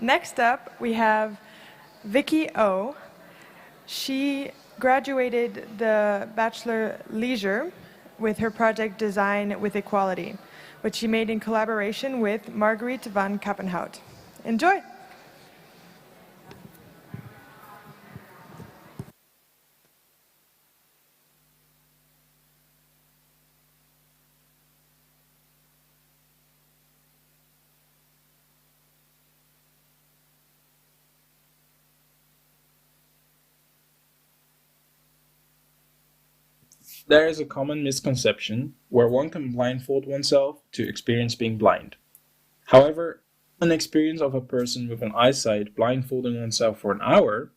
Next up, we have Vicky O. She graduated the Bachelor Leisure with her project Design with Equality, which she made in collaboration with Marguerite van Kappenhout. Enjoy! There is a common misconception where one can blindfold oneself to experience being blind. However, an experience of a person with an eyesight blindfolding oneself for an hour,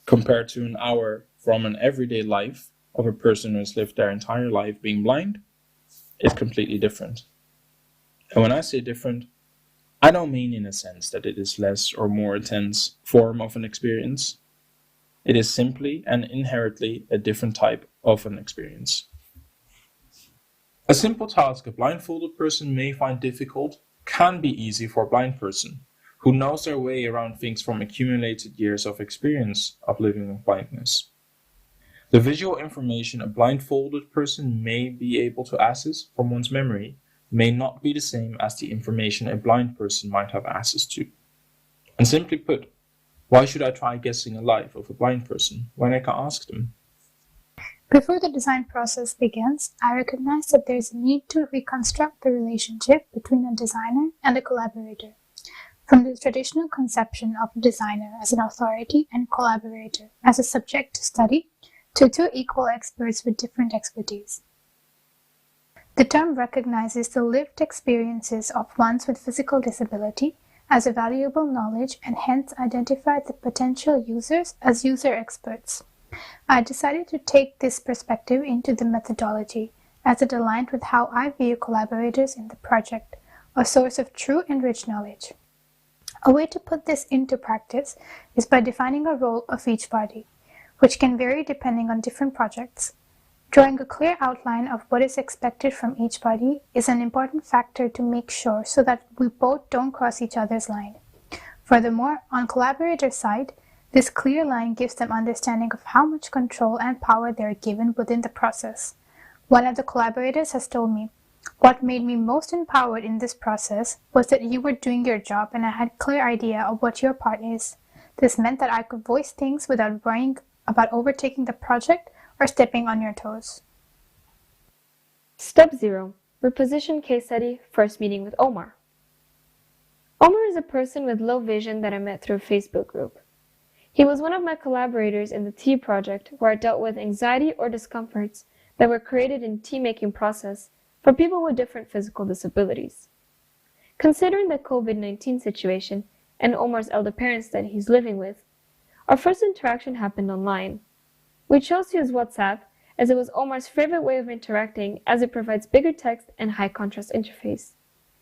compared to an hour from an everyday life of a person who has lived their entire life being blind, is completely different. And when I say different, I don't mean in a sense that it is less or more intense form of an experience. It is simply and inherently a different type of an experience. A simple task a blindfolded person may find difficult can be easy for a blind person who knows their way around things from accumulated years of experience of living with blindness. The visual information a blindfolded person may be able to access from one's memory may not be the same as the information a blind person might have access to. And simply put, why should I try guessing a life of a blind person when I can ask them? Before the design process begins, I recognize that there is a need to reconstruct the relationship between a designer and a collaborator, from the traditional conception of a designer as an authority and collaborator as a subject to study, to two equal experts with different expertise. The term recognizes the lived experiences of ones with physical disability as a valuable knowledge and hence identified the potential users as user experts. I decided to take this perspective into the methodology as it aligned with how I view collaborators in the project, a source of true and rich knowledge. A way to put this into practice is by defining a role of each party, which can vary depending on different projects. Drawing a clear outline of what is expected from each party is an important factor to make sure so that we both don't cross each other's line. Furthermore, on collaborator side, this clear line gives them understanding of how much control and power they are given within the process. One of the collaborators has told me, "What made me most empowered in this process was that you were doing your job and I had a clear idea of what your part is. This meant that I could voice things without worrying about overtaking the project or stepping on your toes." Step 0. Reposition case study, first meeting with Omar. Omar is a person with low vision that I met through a Facebook group. He was one of my collaborators in the tea project where I dealt with anxiety or discomforts that were created in tea-making process for people with different physical disabilities. Considering the COVID-19 situation and Omar's elder parents that he's living with, our first interaction happened online. We chose to use WhatsApp as it was Omar's favorite way of interacting as it provides bigger text and high contrast interface.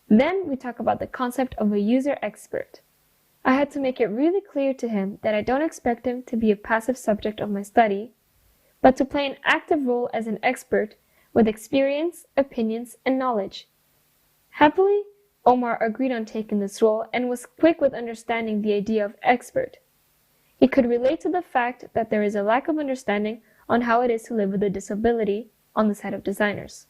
Then we talk about the concept of a user expert. I had to make it really clear to him that I don't expect him to be a passive subject of my study, but to play an active role as an expert with experience, opinions, and knowledge. Happily, Omar agreed on taking this role and was quick with understanding the idea of expert. He could relate to the fact that there is a lack of understanding on how it is to live with a disability on the side of designers.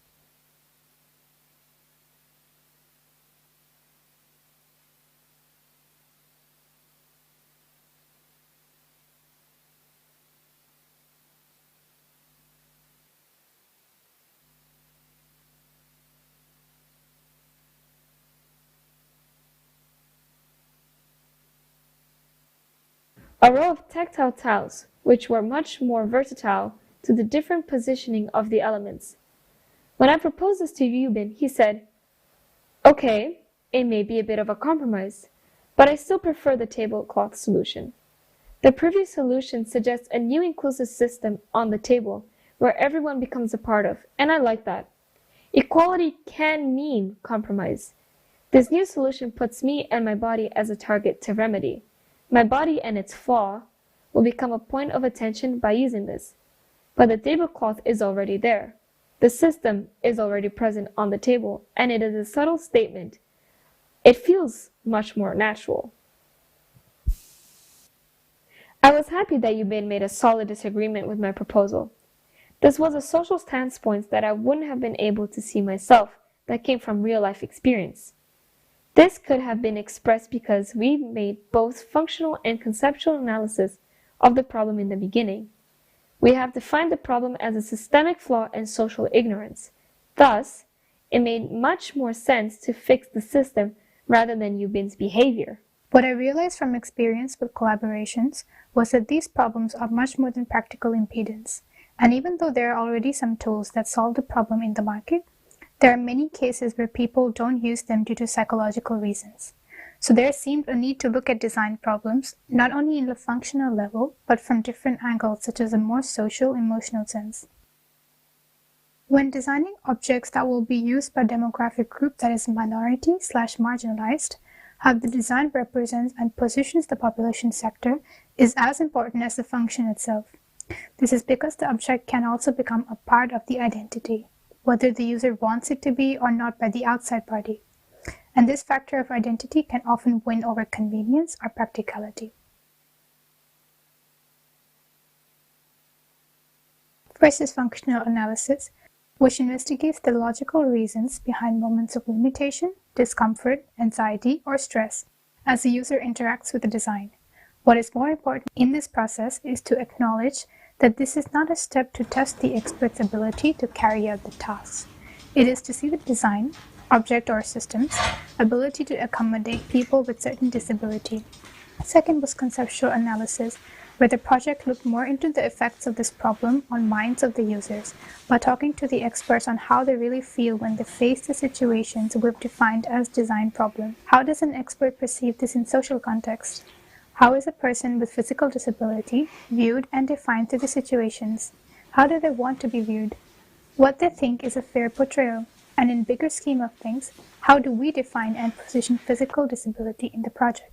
A row of tactile tiles, which were much more versatile to the different positioning of the elements. When I proposed this to Yubin, he said, "Okay, it may be a bit of a compromise, but I still prefer the tablecloth solution. The previous solution suggests a new inclusive system on the table where everyone becomes a part of, and I like that. Equality can mean compromise. This new solution puts me and my body as a target to remedy. My body and its flaw will become a point of attention by using this. But the tablecloth is already there. The system is already present on the table, and it is a subtle statement. It feels much more natural. I was happy that Yubin made a solid disagreement with my proposal. This was a social standpoint that I wouldn't have been able to see myself, that came from real-life experience. This could have been expressed because we made both functional and conceptual analysis of the problem in the beginning. We have defined the problem as a systemic flaw and social ignorance. Thus, it made much more sense to fix the system rather than Yubin's behavior. What I realized from experience with collaborations was that these problems are much more than practical impedance. And even though there are already some tools that solve the problem in the market, there are many cases where people don't use them due to psychological reasons. So there seemed a need to look at design problems, not only in the functional level, but from different angles such as a more social, emotional sense. When designing objects that will be used by a demographic group that is minority/marginalized, how the design represents and positions the population sector is as important as the function itself. This is because the object can also become a part of the identity, whether the user wants it to be or not by the outside party. And this factor of identity can often win over convenience or practicality. First is functional analysis, which investigates the logical reasons behind moments of limitation, discomfort, anxiety, or stress as the user interacts with the design. What is more important in this process is to acknowledge that this is not a step to test the expert's ability to carry out the tasks. It is to see the design, object or system's ability to accommodate people with certain disability. Second was conceptual analysis, where the project looked more into the effects of this problem on minds of the users by talking to the experts on how they really feel when they face the situations we've defined as design problem. How does an expert perceive this in social context? How is a person with physical disability viewed and defined through the situations? How do they want to be viewed? What they think is a fair portrayal? And in bigger scheme of things, how do we define and position physical disability in the project?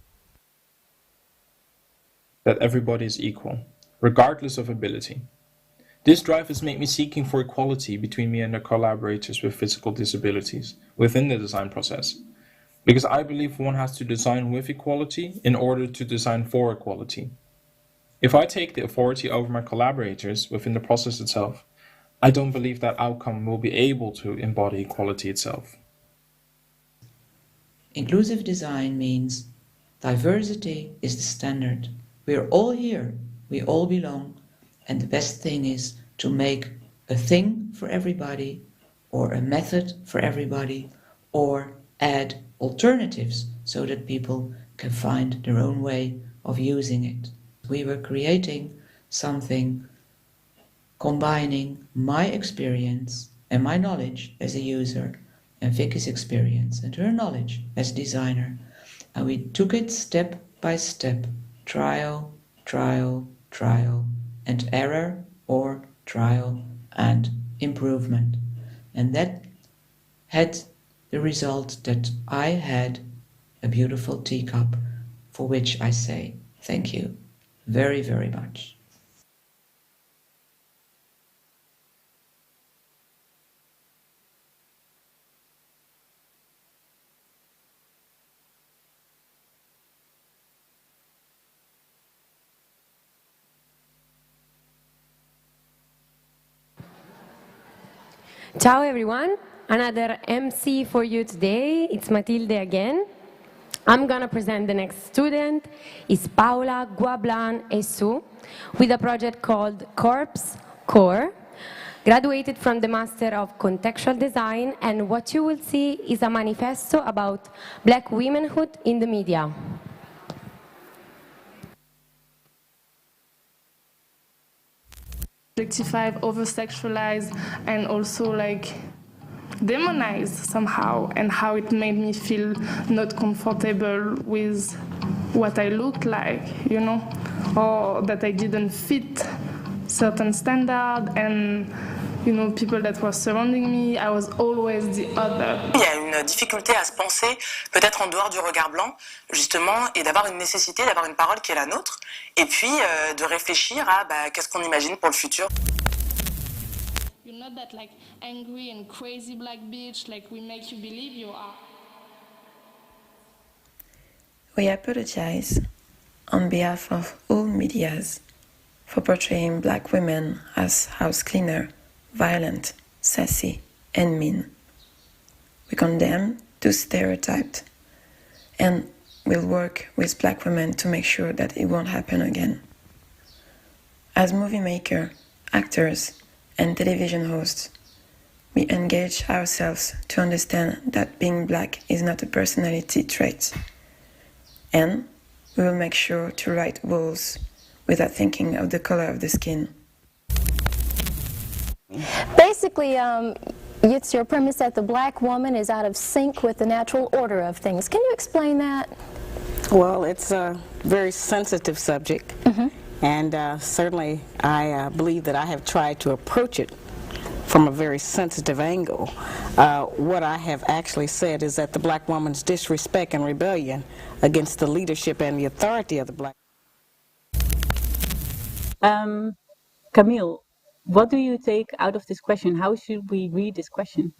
That everybody is equal, regardless of ability. This drive has made me seeking for equality between me and the collaborators with physical disabilities within the design process. Because I believe one has to design with equality in order to design for equality. If I take the authority over my collaborators within the process itself, I don't believe that outcome will be able to embody equality itself. Inclusive design means diversity is the standard. We are all here, we all belong, and the best thing is to make a thing for everybody, or a method for everybody, or add alternatives so that people can find their own way of using it. We were creating something combining my experience and my knowledge as a user and Vicky's experience and her knowledge as designer, and we took it step by step, trial, and error, or trial and improvement. And that had the result that I had a beautiful teacup, for which I say thank you very, very much. Ciao everyone, another MC for you today. It's Matilde again. I'm gonna present the next student. It's Paola Guablan Esu with a project called Corpse Core. Graduated from the Master of Contextual Design, and what you will see is a manifesto about Black womanhood in the media. Objectified, over-sexualized, and also like demonized somehow, and how it made me feel not comfortable with what I looked like, you know, or that I didn't fit certain standard, and you know, people that were surrounding me, I was always the other. Il y a une difficulté à se penser, peut-être en dehors du regard blanc, justement, et d'avoir une nécessité, d'avoir une parole qui est la nôtre, et puis de réfléchir à qu'est-ce qu'on imagine pour le futur. You're not that like angry and crazy black bitch like we make you believe you are. We apologize on behalf of all medias for portraying black women as house cleaner, violent, sassy, and mean. We condemn those stereotypes and will work with black women to make sure that it won't happen again. As movie makers, actors, and television hosts, we engage ourselves to understand that being black is not a personality trait. And we will make sure to write rules without thinking of the color of the skin. Basically, it's your premise that the black woman is out of sync with the natural order of things. Can you explain that? Well, it's a very sensitive subject, and certainly I believe that I have tried to approach it from a very sensitive angle. What I have actually said is that the black woman's disrespect and rebellion against the leadership and the authority of the black. Camille, what do you take out of this question? How should we read this question?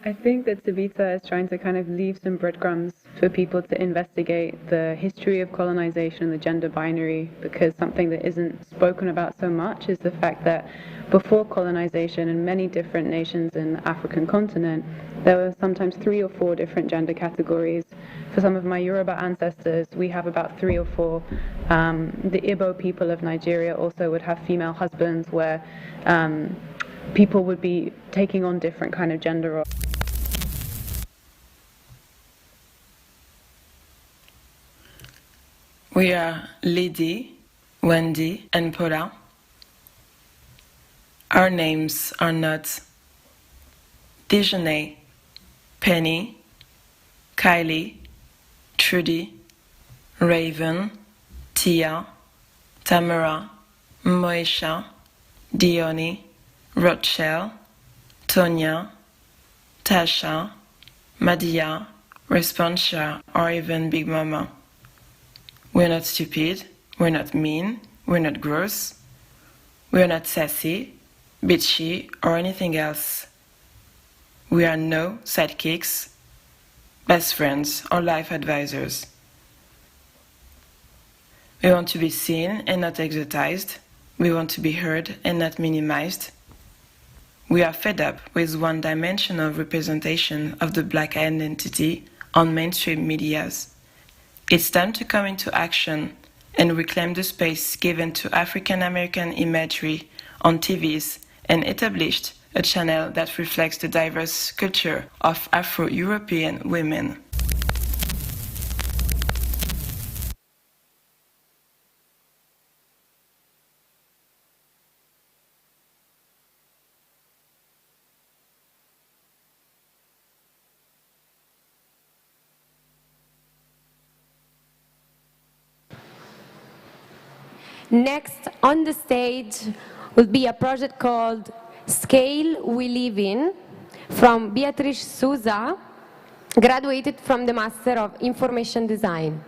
I think that Savita is trying to kind of leave some breadcrumbs for people to investigate the history of colonization and the gender binary, because something that isn't spoken about so much is the fact that before colonization in many different nations in the African continent, there were sometimes 3 or 4 different gender categories. For some of my Yoruba ancestors, we have about 3 or 4. The Igbo people of Nigeria also would have female husbands where people would be taking on different kind of gender roles. We are Lady, Wendy, and Paula. Our names are not Déjeuner, Penny, Kylie, Trudy, Raven, Tia, Tamara, Moesha, Dione, Rochelle, Tonya, Tasha, Madia, Responsia, or even Big Mama. We're not stupid, we're not mean, we're not gross, we're not sassy, bitchy, or anything else. We are no sidekicks, best friends, or life advisors. We want to be seen and not exotized. We want to be heard and not minimized. We are fed up with one-dimensional representation of the black identity on mainstream medias. It's time to come into action and reclaim the space given to African American imagery on TVs and establish a channel that reflects the diverse culture of Afro-European women. Next on the stage will be a project called Scale We Live In from Beatrice Souza, graduated from the Master of Information Design.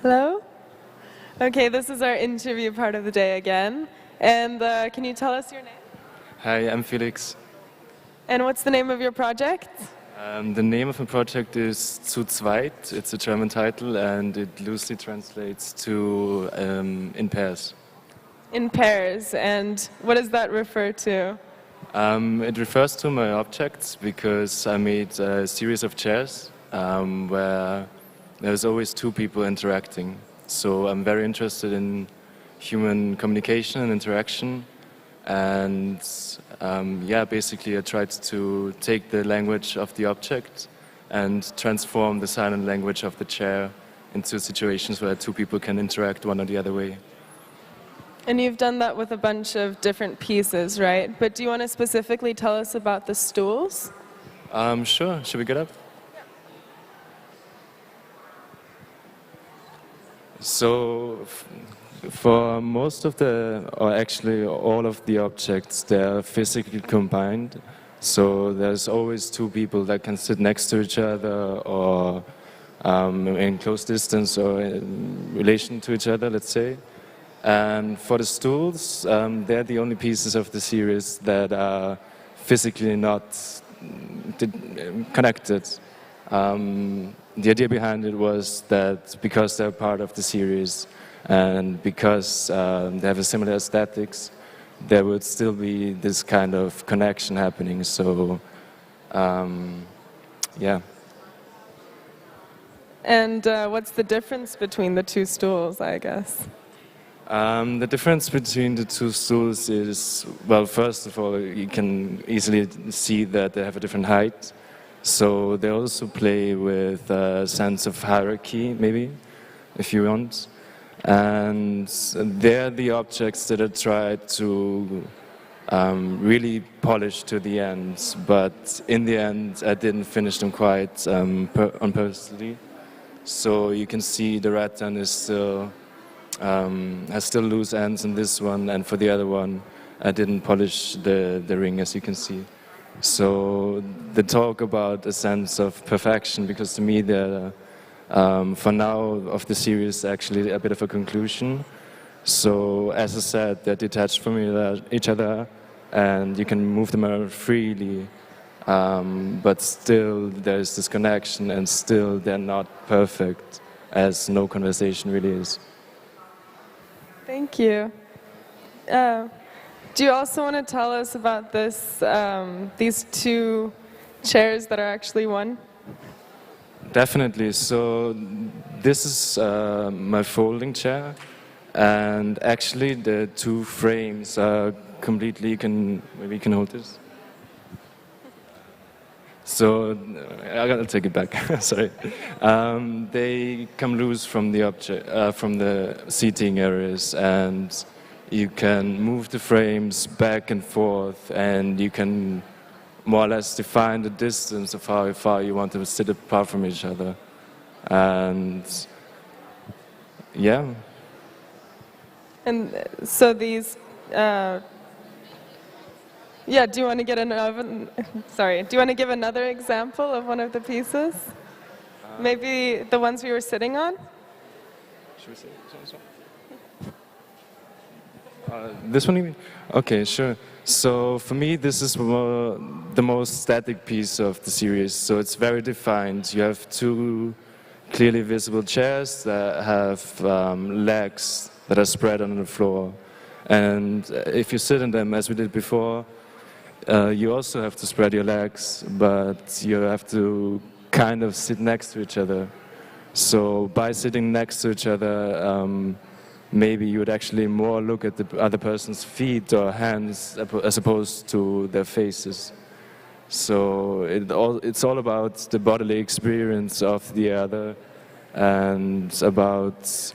Hello? Okay, this is our interview part of the day again. And can you tell us your name? Hi, I'm Felix. And what's the name of your project? The name of my project is Zu zweit. It's a German title and it loosely translates to in pairs. In pairs. And what does that refer to? It refers to my objects because I made a series of chairs where there's always two people interacting. So I'm very interested in human communication and interaction. And yeah, basically I tried to take the language of the object and transform the silent language of the chair into situations where two people can interact one or the other way. And you've done that with a bunch of different pieces, right? But do you want to specifically tell us about the stools? Sure. Should we get up? So, for most of or actually all of the objects, they're physically combined. So there's always two people that can sit next to each other or in close distance or in relation to each other, let's say. And for the stools, they're the only pieces of the series that are physically not connected. The idea behind it was that because they're part of the series and because they have a similar aesthetics, there would still be this kind of connection happening. So, yeah. And what's the difference between the two stools, I guess? The difference between the two stools is, well, first of all, you can easily see that they have a different height. So they also play with a sense of hierarchy, maybe, if you want. And they're the objects that I tried to really polish to the end. But in the end, I didn't finish them quite on purposely. So you can see the rattan is still has still loose ends in this one, and for the other one, I didn't polish the ring, as you can see. So the talk about a sense of perfection, because to me the for now of the series actually a bit of a conclusion. So as I said, they're detached from each other and you can move them around freely, but still there's this connection and still they're not perfect, as no conversation really is. Thank you. Do you also want to tell us about this, these two chairs that are actually one? Definitely. So this is my folding chair, and actually the two frames are completely. Maybe you can hold this. So I'll take it back. Sorry. They come loose from the object, from the seating areas, and you can move the frames back and forth, and you can more or less define the distance of how far you want to sit apart from each other. And yeah. And so these, yeah, do you want to get another, sorry, do you want to give another example of one of the pieces? Maybe the ones we were sitting on? Should we say this one you mean? Okay, sure. So for me, this is the most static piece of the series. So it's very defined. You have two clearly visible chairs that have legs that are spread on the floor. And if you sit in them, as we did before, you also have to spread your legs, but you have to kind of sit next to each other. So by sitting next to each other, maybe you would actually more look at the other person's feet or hands as opposed to their faces. So it's all about the bodily experience of the other and about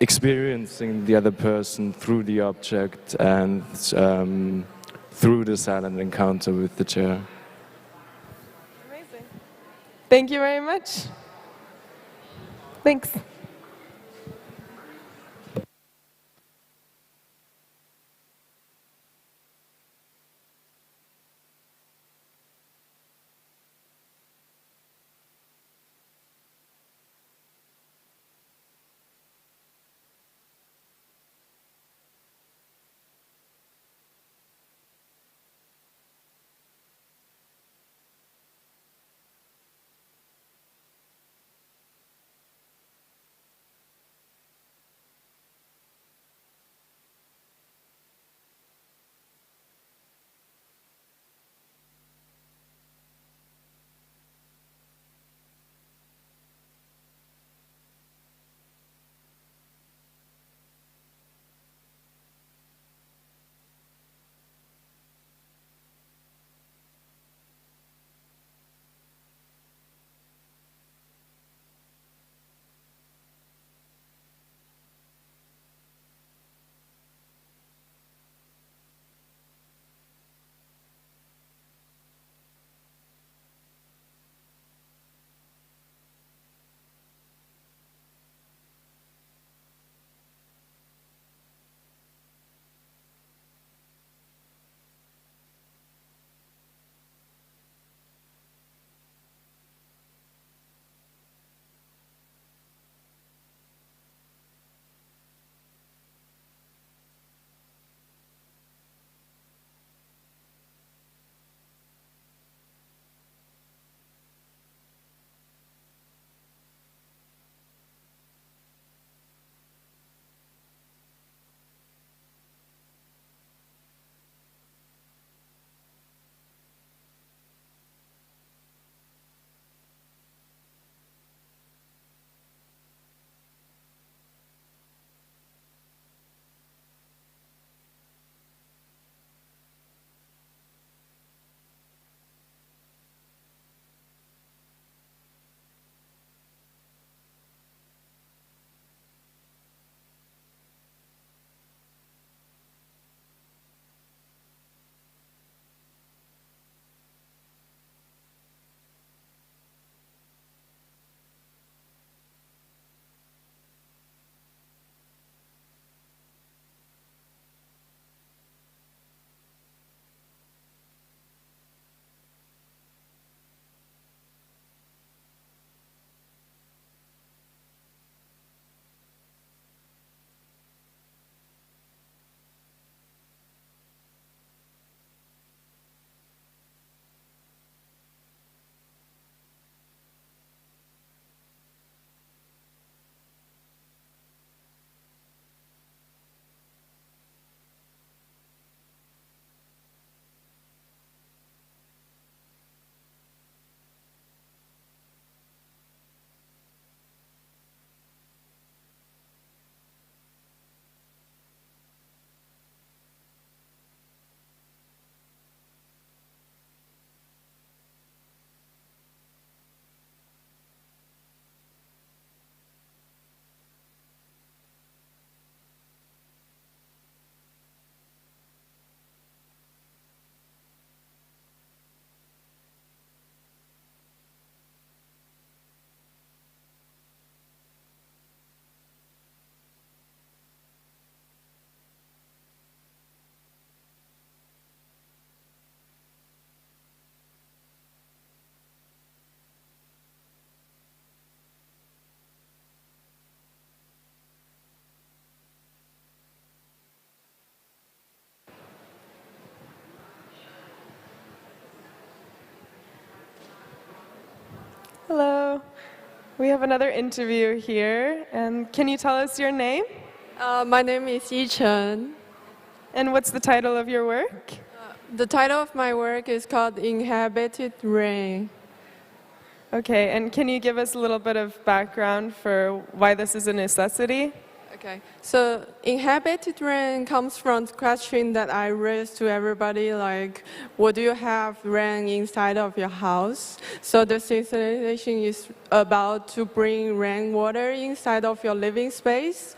experiencing the other person through the object and through the silent encounter with the chair. Amazing. Thank you very much. Thanks. Hello. We have another interview here. And can you tell us your name? My name is Yi Chen. And what's the title of your work? The title of my work is called Inhabited Rain. Okay, and can you give us a little bit of background for why this is a necessity? Okay, so inhabited rain comes from the question that I raised to everybody, like, would you have rain inside of your house? So the installation is about to bring rainwater inside of your living space.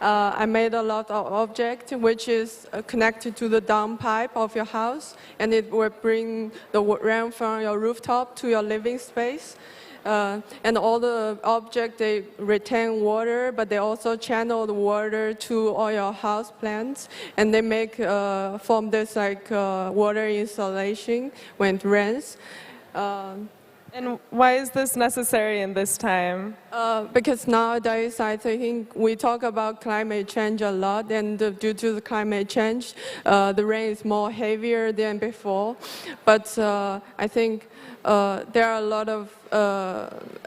I made a lot of objects which is connected to the downpipe of your house, and it will bring the rain from your rooftop to your living space. And all the objects, they retain water, but they also channel the water to all your house plants, and they make form this like water installation when it rains. And why is this necessary in this time? Because nowadays I think we talk about climate change a lot, and due to the climate change, the rain is more heavier than before. But I think there are a lot of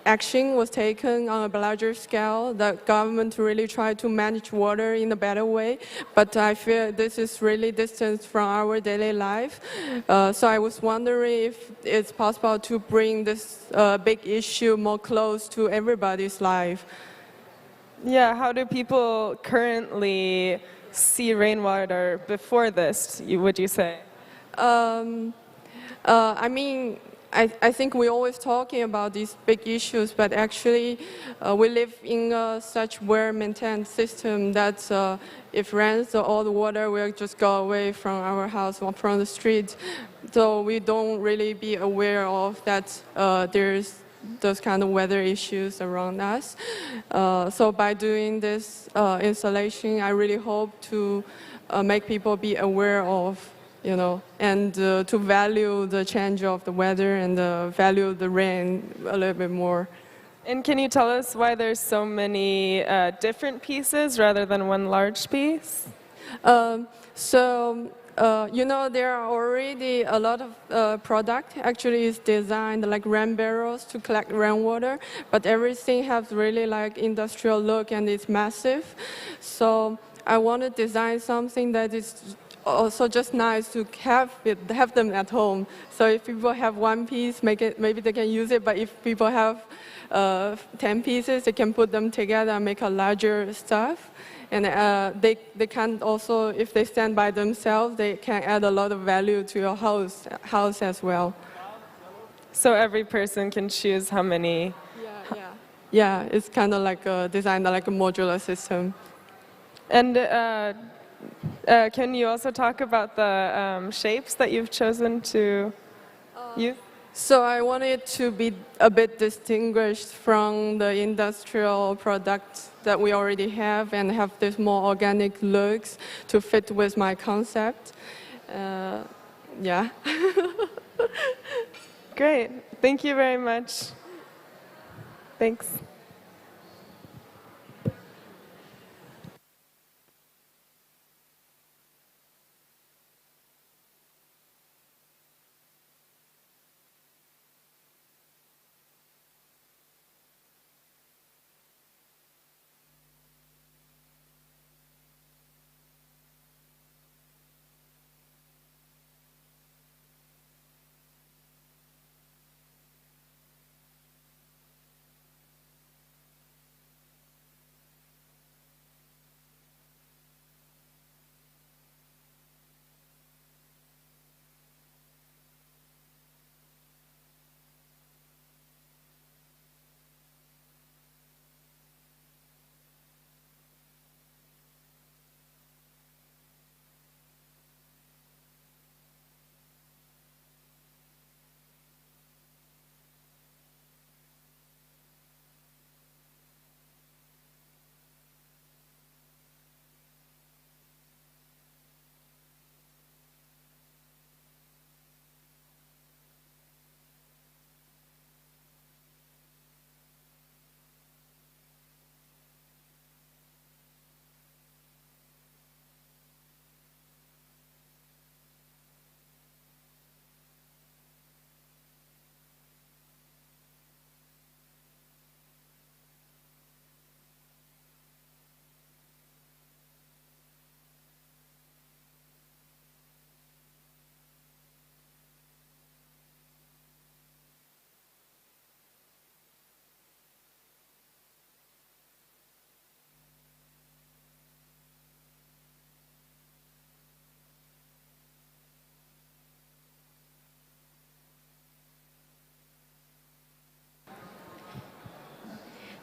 action was taken on a larger scale. The government really tried to manage water in a better way, but I feel this is really distant from our daily life. So I was wondering if it's possible to bring this big issue more close to everybody's life. Yeah, how do people currently see rainwater before this, would you say? I mean, I think we're always talking about these big issues, but actually we live in such well-maintained system that if rains, all the water will just go away from our house or from the street. So we don't really be aware of that there's those kind of weather issues around us. So by doing this installation, I really hope to make people be aware of, you know, and to value the change of the weather and value the rain a little bit more. And can you tell us why there's so many different pieces rather than one large piece? You know, there are already a lot of product actually is designed like rain barrels to collect rainwater, but everything has really like industrial look and it's massive. So I want to design something that is also just nice to have them at home. So if people have one piece, maybe they can use it. But if people have 10 pieces, they can put them together and make a larger stuff. And they can also, if they stand by themselves, they can add a lot of value to your house as well. So every person can choose how many. Yeah, it's kind of like designed like a modular system. And can you also talk about the shapes that you've chosen to use? So I want it to be a bit distinguished from the industrial products that we already have and have this more organic looks to fit with my concept. Yeah. Great. Thank you very much. Thanks.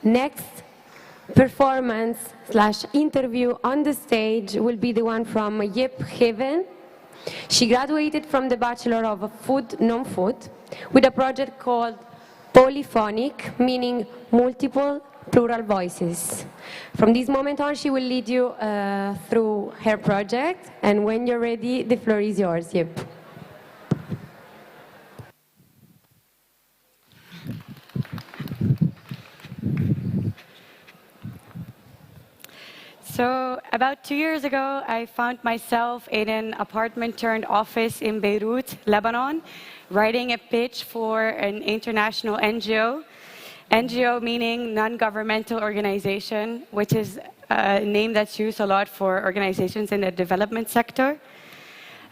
next performance/interview on the stage will be the one from Yep Heaven. She graduated from the Bachelor of Food Non-Food with a project called Polyphonic, meaning multiple plural voices. From this moment on, she will lead you through her project, and when you're ready, the floor is yours. Yep. So about 2 years ago, I found myself in an apartment turned office in Beirut, Lebanon, writing a pitch for an international NGO. NGO meaning non-governmental organization, which is a name that's used a lot for organizations in the development sector.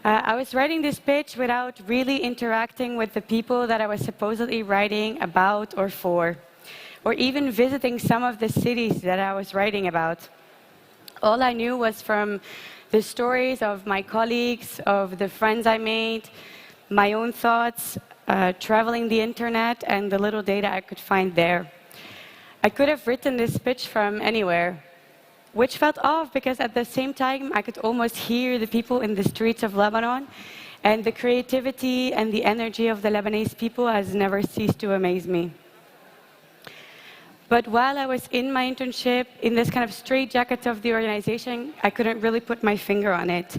I was writing this pitch without really interacting with the people that I was supposedly writing about or for, or even visiting some of the cities that I was writing about. All I knew was from the stories of my colleagues, of the friends I made, my own thoughts, traveling the internet, and the little data I could find there. I could have written this pitch from anywhere, which felt off because at the same time I could almost hear the people in the streets of Lebanon, and the creativity and the energy of the Lebanese people has never ceased to amaze me. But while I was in my internship, in this kind of straitjacket of the organization, I couldn't really put my finger on it.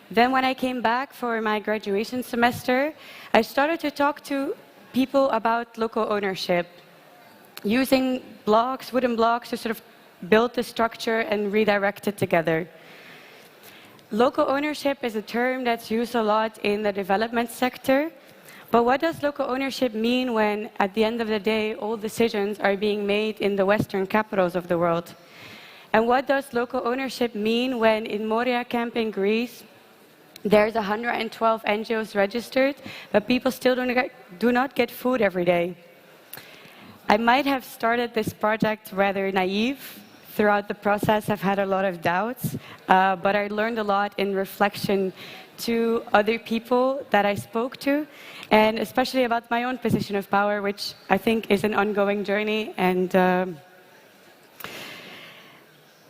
Then when I came back for my graduation semester, I started to talk to people about local ownership, using blocks, wooden blocks, to sort of build the structure and redirect it together. Local ownership is a term that's used a lot in the development sector. But what does local ownership mean when, at the end of the day, all decisions are being made in the Western capitals of the world? And what does local ownership mean when, in Moria camp in Greece, there's 112 NGOs registered, but people still do not get food every day? I might have started this project rather naive. Throughout the process, I've had a lot of doubts, but I learned a lot in reflection to other people that I spoke to, and especially about my own position of power, which I think is an ongoing journey. And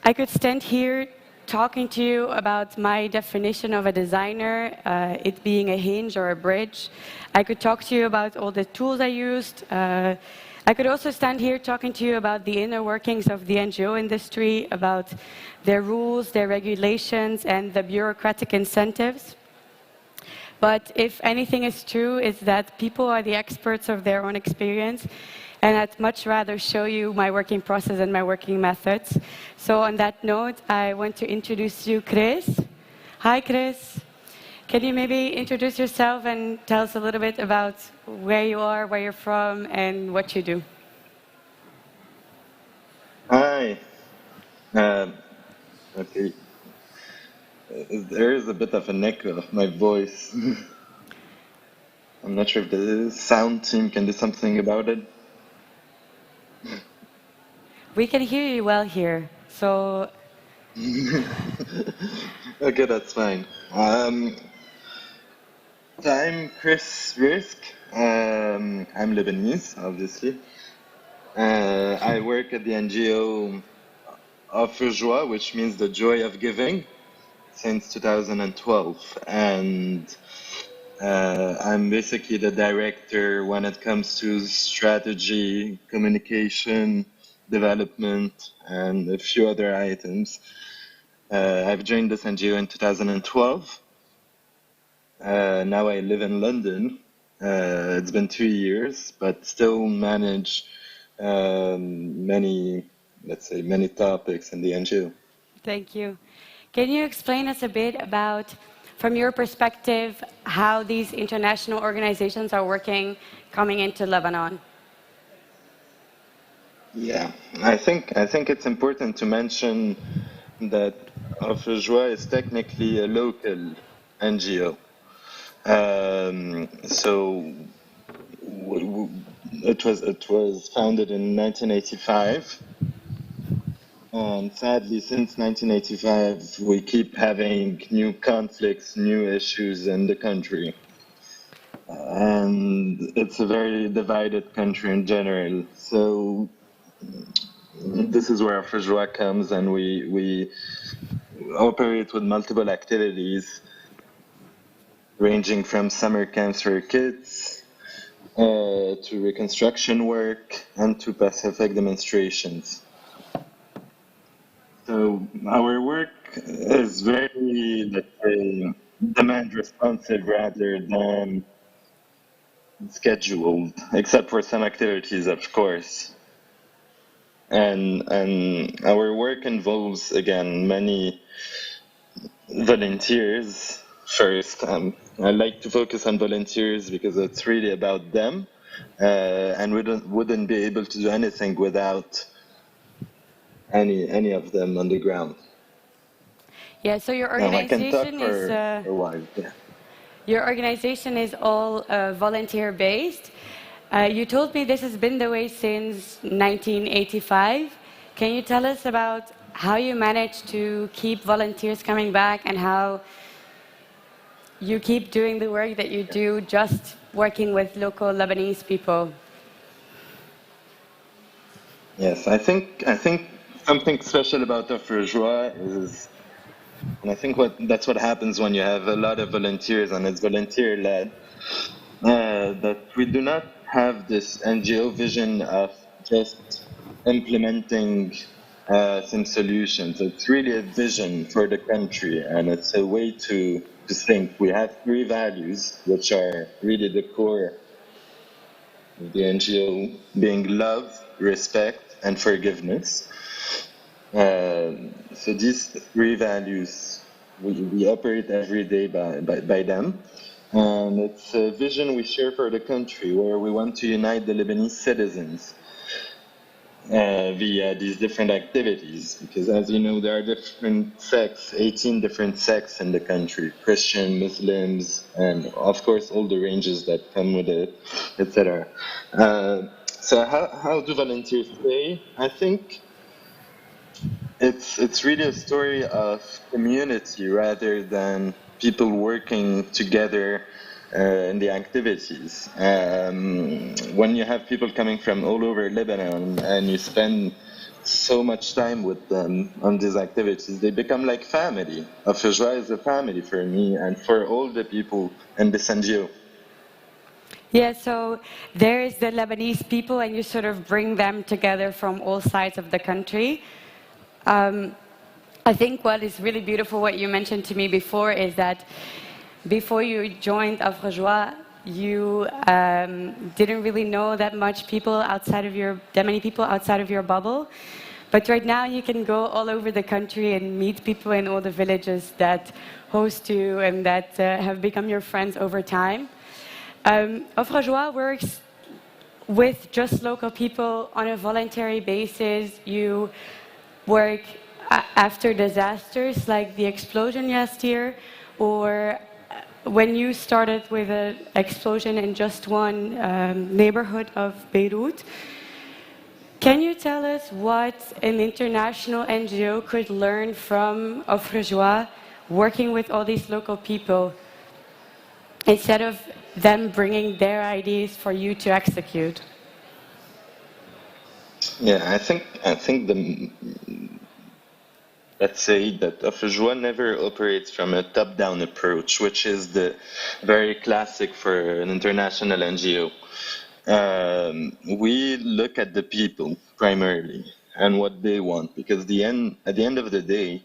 I could stand here talking to you about my definition of a designer, it being a hinge or a bridge. I could talk to you about all the tools I used. I could also stand here talking to you about the inner workings of the NGO industry, about their rules, their regulations, and the bureaucratic incentives. But if anything is true, it's that people are the experts of their own experience, and I'd much rather show you my working process and my working methods. So on that note, I want to introduce you Chris. Hi, Chris. Can you maybe introduce yourself and tell us a little bit about where you are, where you're from, and what you do? Hi. Okay. There is a bit of an echo of my voice. I'm not sure if the sound team can do something about it. We can hear you well here, so... Okay, that's fine. I'm Chris Risk. I'm Lebanese, obviously. I work at the NGO Offre Joie, which means the joy of giving, since 2012. And I'm basically the director when it comes to strategy, communication, development, and a few other items. I've joined this NGO in 2012. Now I live in London. It's been 2 years, but still manage many topics in the NGO. Thank you. Can you explain us a bit about, from your perspective, how these international organizations are working coming into Lebanon? Yeah, I think it's important to mention that Offre Joie is technically a local NGO. So it was founded in 1985, and sadly, since 1985, we keep having new conflicts, new issues in the country, and it's a very divided country in general. So this is where Afro comes, and we operate with multiple activities ranging from summer camps for kids to reconstruction work and to Pacific demonstrations. So our work is very, let's say, demand responsive rather than scheduled, except for some activities, of course. And our work involves, again, many volunteers first. I like to focus on volunteers because it's really about them, and we wouldn't be able to do anything without any of them on the ground. Yeah, so your Now, I can talk organization for is a while. Yeah. your organization is all volunteer based. You told me this has been the way since 1985. Can you tell us about how you managed to keep volunteers coming back and how you keep doing the work that you do, just working with local Lebanese people? Yes, I think something special about Afro is, and I think that's what happens when you have a lot of volunteers and it's volunteer led, that we do not have this NGO vision of just implementing some solutions. It's really a vision for the country, and it's a way to think. We have 3 values, which are really the core of the NGO, being love, respect, and forgiveness. So these 3 values, we operate every day by them. And it's a vision we share for the country, where we want to unite the Lebanese citizens via these different activities. Because as you know, there are different sects, 18 different sects in the country, Christian, Muslims, and of course all the ranges that come with it, etc. So how do volunteers play? I think it's really a story of community rather than people working together in the activities. When you have people coming from all over Lebanon and you spend so much time with them on these activities, they become like family. Afro is a family for me and for all the people in this NGO. Yeah, so there is the Lebanese people, and you sort of bring them together from all sides of the country. I think what is really beautiful, what you mentioned to me before, is that before you joined Afro you didn't really know that many people outside of your bubble. But right now you can go all over the country and meet people in all the villages that host you and that have become your friends over time. Afro works with just local people on a voluntary basis. You work after disasters like the explosion last year, or when you started with an explosion in just one neighborhood of Beirut. Can you tell us what an international NGO could learn from Afro working with all these local people instead of them bringing their ideas for you to execute? Yeah, I think let's say that Afro never operates from a top-down approach, which is the very classic for an international NGO. We look at the people primarily and what they want, because at the end of the day,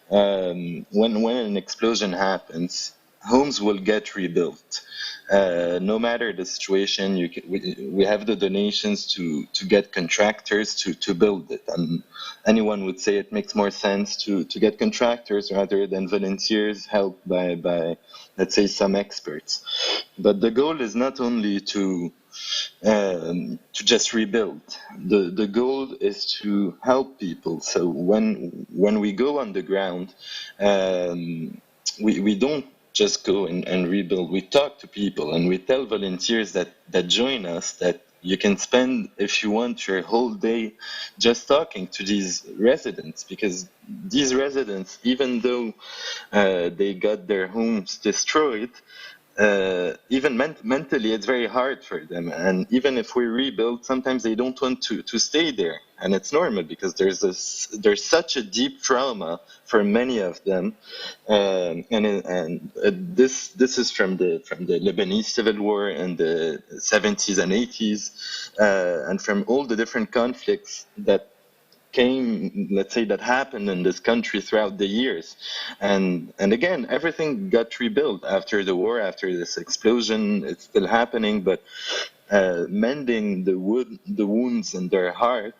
when an explosion happens, homes will get rebuilt. No matter the situation, we have the donations to get contractors to build it. And anyone would say it makes more sense to get contractors rather than volunteers helped by let's say, some experts. But the goal is not only to just rebuild. The goal is to help people. So when we go on the ground, we don't just go and rebuild. We talk to people and we tell volunteers that join us that you can spend, if you want, your whole day just talking to these residents, because these residents, even though they got their homes destroyed, even mentally, it's very hard for them. And even if we rebuild, sometimes they don't want to stay there. And it's normal because there's such a deep trauma for many of them. This is from the Lebanese civil war in the 70s and 80s, and from all the different conflicts that came, let's say, that happened in this country throughout the years. And again, everything got rebuilt after the war, after this explosion. It's still happening, but mending the wounds in their heart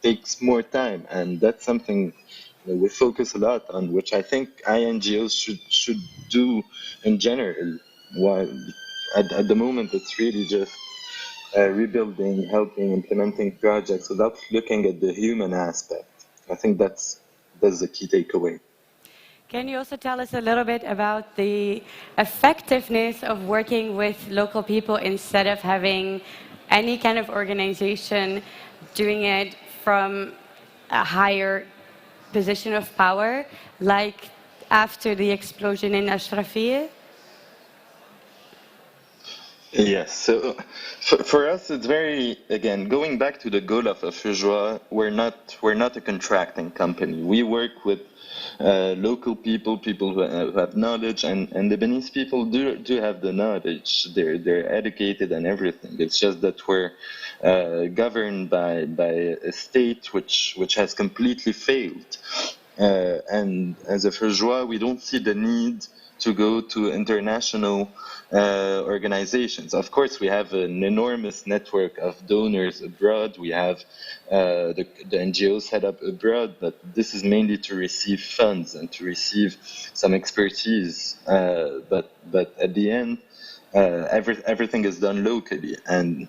takes more time. And that's something that we focus a lot on, which I think INGOs should do in general. While at the moment, it's really just rebuilding, helping, implementing projects without looking at the human aspect. I think that's the key takeaway. Can you also tell us a little bit about the effectiveness of working with local people instead of having any kind of organization doing it from a higher position of power, like after the explosion in Ashrafiyeh? Yes, so for us, it's very, again, going back to the goal of Fujwa, we're not a contracting company. We work with local people who have knowledge, and Lebanese people do have the knowledge. They're educated and everything. It's just that we're governed by a state which has completely failed. And as a Fujwa, we don't see the need to go to international organizations. Of course, we have an enormous network of donors abroad. We have the NGOs set up abroad, but this is mainly to receive funds and to receive some expertise. But at the end, everything is done locally, and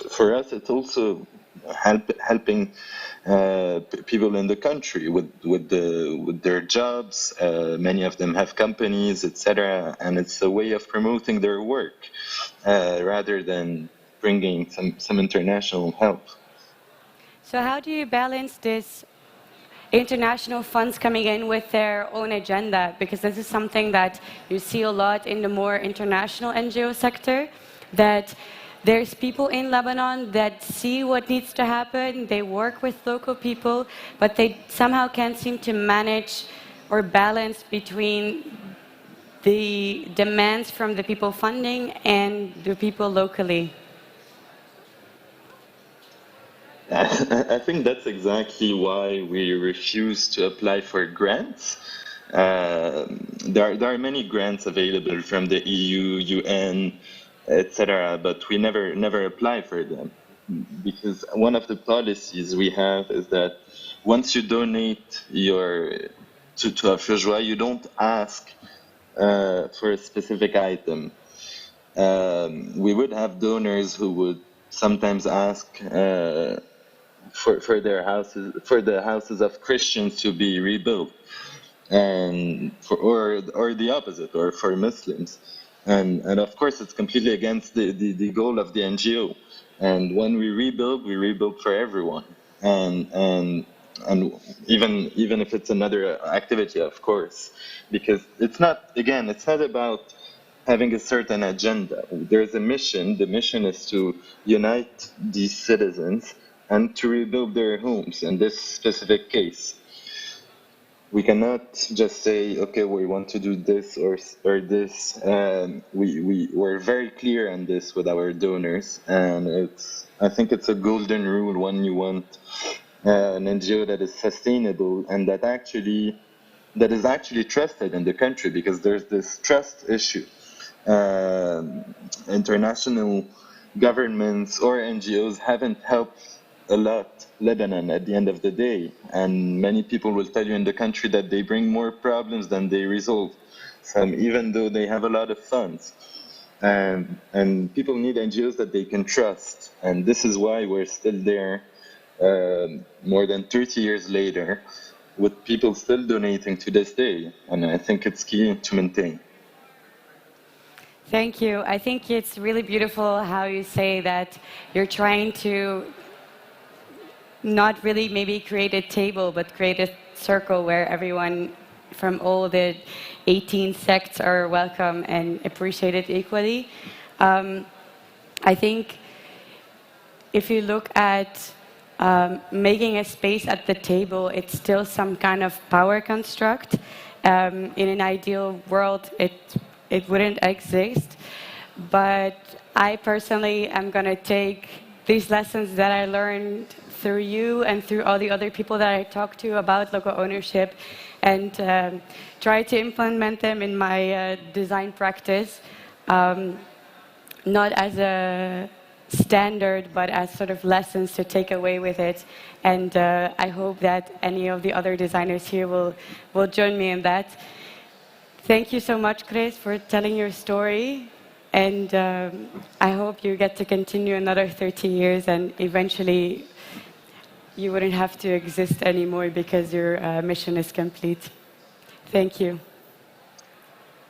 for us, it's also helping people in the country with their jobs. Many of them have companies, etc., and it's a way of promoting their work rather than bringing some international help. So how do you balance this international funds coming in with their own agenda? Because this is something that you see a lot in the more international NGO sector, that there's people in Lebanon that see what needs to happen, they work with local people, but they somehow can't seem to manage or balance between the demands from the people funding and the people locally. I think that's exactly why we refuse to apply for grants. There are many grants available from the EU, UN, etc., but we never apply for them, because one of the policies we have is that once you donate to a Fujwa, you don't ask for a specific item. We would have donors who would sometimes ask for the houses of Christians to be rebuilt, and or the opposite, or for Muslims. And of course, it's completely against the goal of the NGO. And when we rebuild for everyone. And even if it's another activity, of course, because it's not about having a certain agenda. There's a mission. The mission is to unite these citizens and to rebuild their homes in this specific case. We cannot just say, okay, we want to do this or this. We're very clear on this with our donors, and I think it's a golden rule when you want an NGO that is sustainable and that is actually trusted in the country, because there's this trust issue. International governments or NGOs haven't helped a lot Lebanon at the end of the day, and many people will tell you in the country that they bring more problems than they resolve, even though they have a lot of funds. And people need NGOs that they can trust, and this is why we're still there more than 30 years later, with people still donating to this day, and I think it's key to maintain. Thank you. I think it's really beautiful how you say that you're trying to not really maybe create a table, but create a circle where everyone from all the 18 sects are welcome and appreciated equally. I think if you look at making a space at the table, it's still some kind of power construct. In an ideal world, it wouldn't exist. But I personally am going to take these lessons that I learned through you and through all the other people that I talked to about local ownership and try to implement them in my design practice, not as a standard, but as sort of lessons to take away with it. And I hope that any of the other designers here will join me in that. Thank you so much, Chris, for telling your story. And I hope you get to continue another 30 years and eventually you wouldn't have to exist anymore because your mission is complete. Thank you.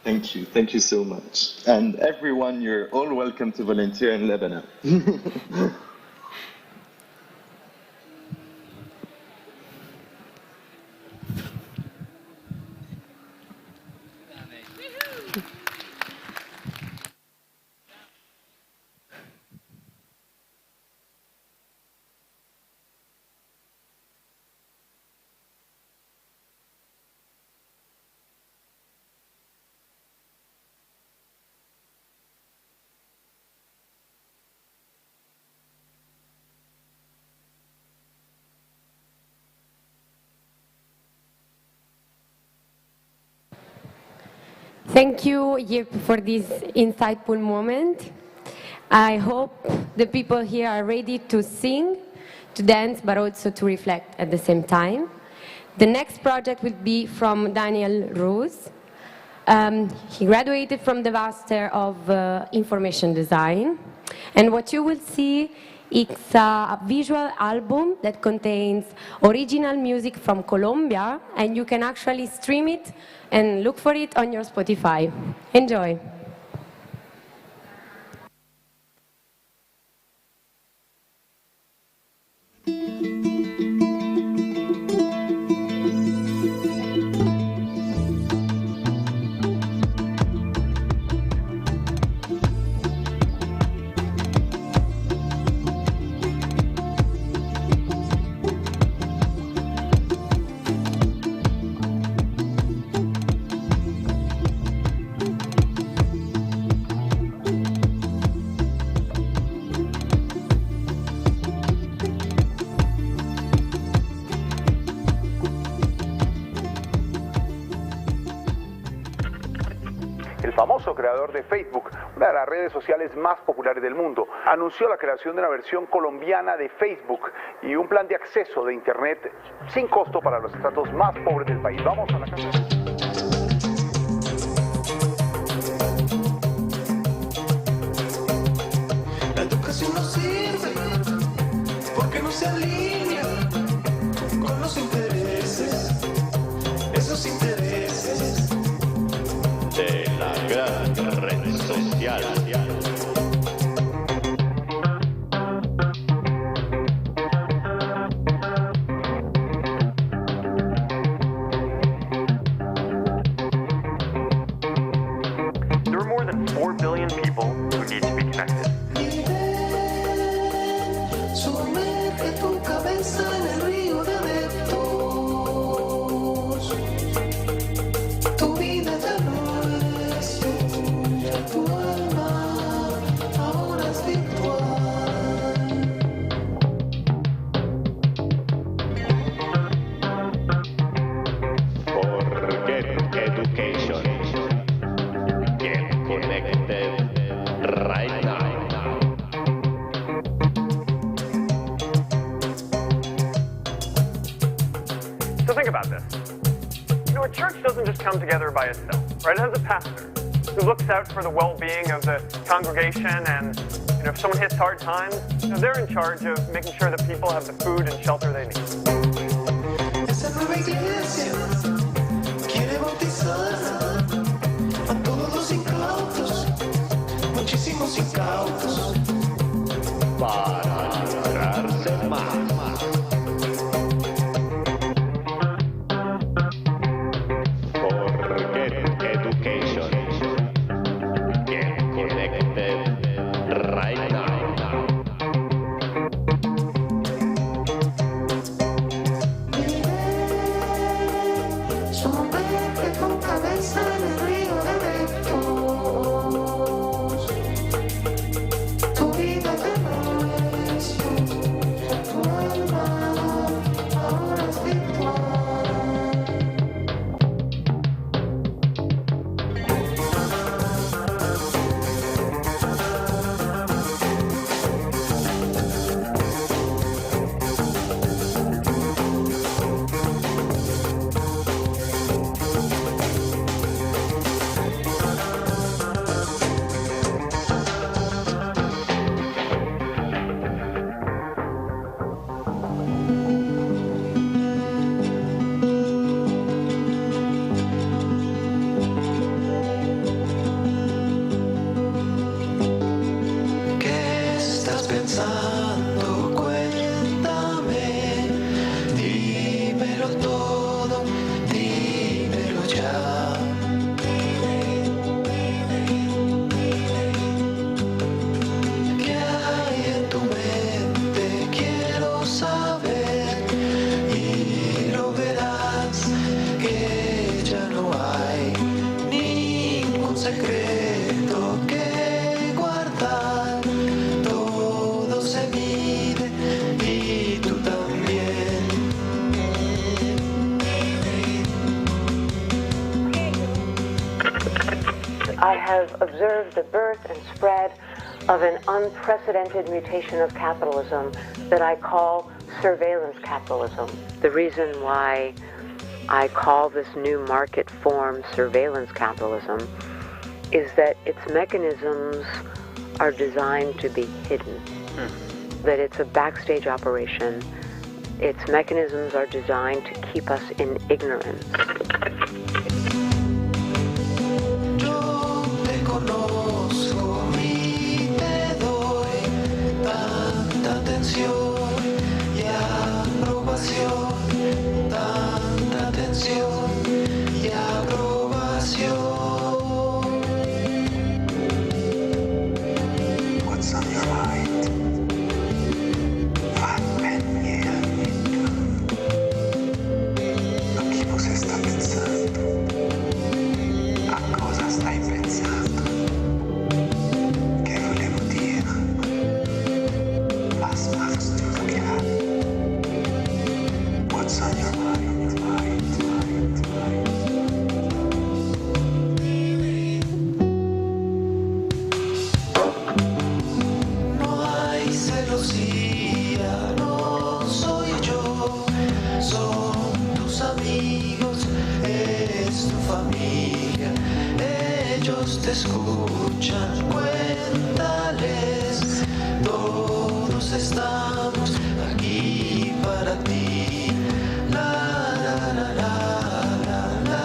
Thank you. Thank you so much. And everyone, you're all welcome to volunteer in Lebanon. Thank you, Yip, for this insightful moment. I hope the people here are ready to sing, to dance, but also to reflect at the same time. The next project will be from Daniel Roos. He graduated from the Master of Information Design. And what you will see, it's a visual album that contains original music from Colombia, and you can actually stream it and look for it on your Spotify. Enjoy. El famoso creador de Facebook, una de las redes sociales más populares del mundo, anunció la creación de una versión colombiana de Facebook y un plan de acceso de Internet sin costo para los estratos más pobres del país. Vamos a la casa. La educación no sirve porque no se alinea con los intereses, esos intereses de la gran red social. There are more than 4 billion people who need to be connected. Sumerge tu cabeza en el río de adeptos. Tu vida ya no es tuya, tu alma ahora es virtual. Forget education. Get connected right now. So think about this. You know, a church doesn't just come together by itself, right? It has a pastor who looks out for the well-being of the congregation, and you know, if someone hits hard times, you know, they're in charge of making sure that people have the food and shelter they need. Esa nueva iglesia quiere bautizar a todos los incautos, muchísimos incautos. Para lograrse más. Sumerge tu cabeza en el río de eventos. Tu vida de nuestro, tu alma ahora es virtual. ¿Qué estás pensando? Cuéntame, dímelo todo, dímelo ya. ¿Qué hay en tu mente? Quiero saber y lo verás que ya no hay ningún secreto que guardar. Todo se mide y tú también. I have observed the birth and spread of an unprecedented mutation of capitalism that I call surveillance capitalism. The reason why I call this new market form surveillance capitalism is that its mechanisms are designed to be hidden, that it's a backstage operation. Its mechanisms are designed to keep us in ignorance. Yo te conozco y te doy tanta atención y aprobación, tanta atención y aprobación. What's on your mind? Vad än är lo que você está pensando. A cosa stai pensando? Che volevo dire? Las manos toccare. What's on your mind? No hay celosía, no soy yo, son tus amigos, es tu familia, ellos te escuchan, cuéntales, todos estamos aquí para ti. La la la la la la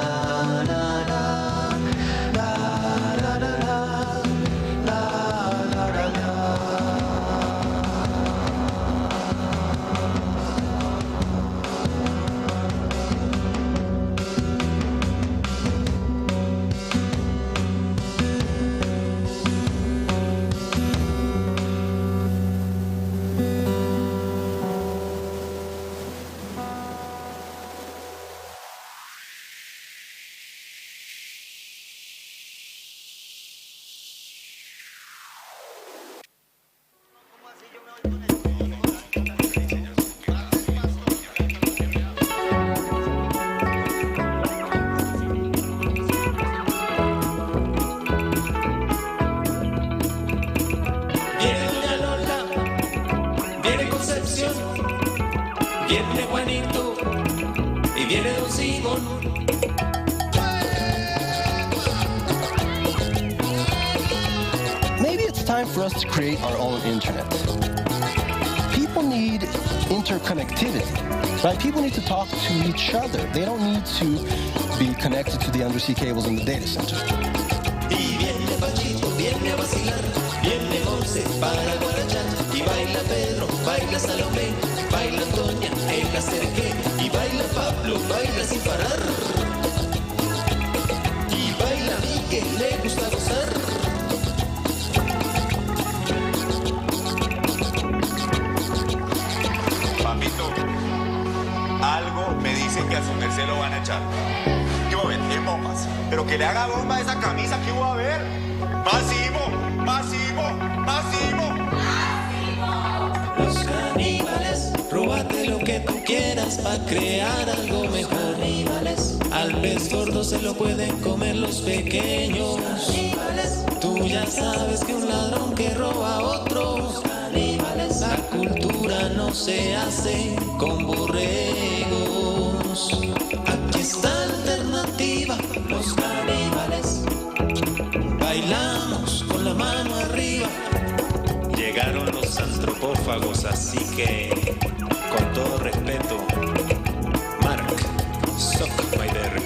la la la la la la la la. Viene Doña Lola, viene Concepción, viene Juanito y viene Don Simón. Maybe it's time for us to create our own internet. People need interconnectivity, right? People need to talk to each other. They don't need to be connected to the undersea cables in the data center. Y viene Pachito, viene a vacilar, viene Monse para guarachar. Y baila Pedro, baila Salomé, baila Antonia, el acerqué. Y baila Pablo, baila sin parar. Y baila Miguel, le gusta gozar. Papito, algo me dice que a su merced lo van a echar. mojas. Pero que le haga bomba a esa camisa que hubo a ver. Máximo, máximo, máximo. Los caníbales, róbate lo que tú quieras para crear algo mejor. Caníbales, al pez gordo se lo pueden comer los pequeños. Caníbales, tú ya sabes que un ladrón que roba a otro. Caníbales, la cultura no se hace con borregos. Aquí está la alternativa, los caníbales. Bailamos con la mano arriba. Llegaron los antropófagos, así que, con todo respeto, Mark Zuckerberg.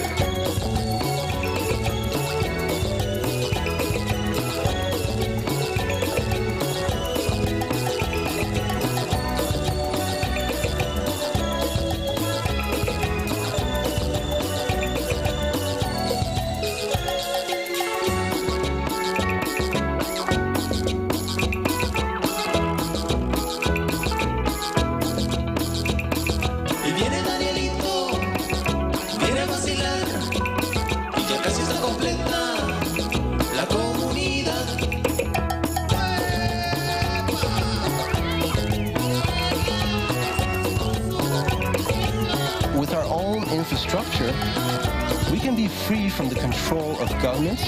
Infrastructure, we can be free from the control of governments,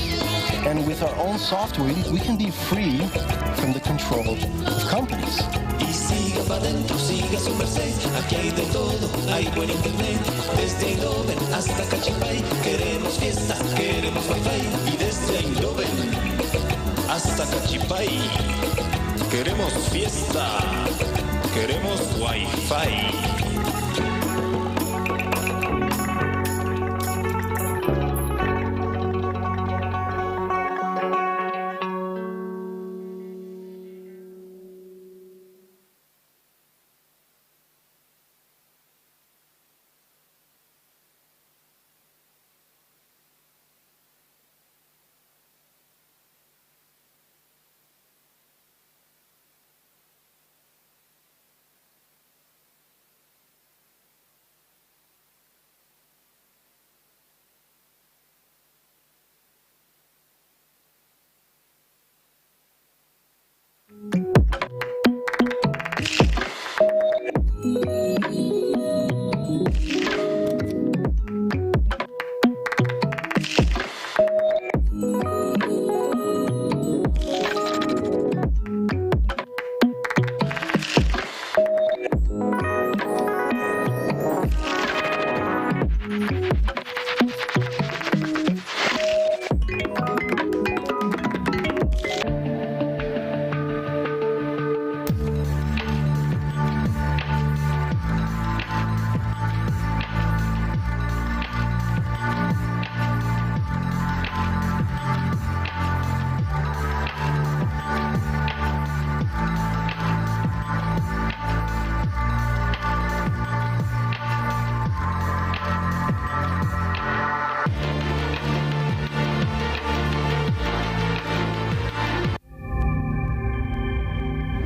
and with our own software, we can be free from the control of companies. Y siga para adentro, siga su merced, aquí hay de todo, hay buen internet, desde Eindhoven hasta Cachipay, queremos fiesta, queremos wifi, y desde Eindhoven hasta Cachipay, queremos fiesta, queremos wifi.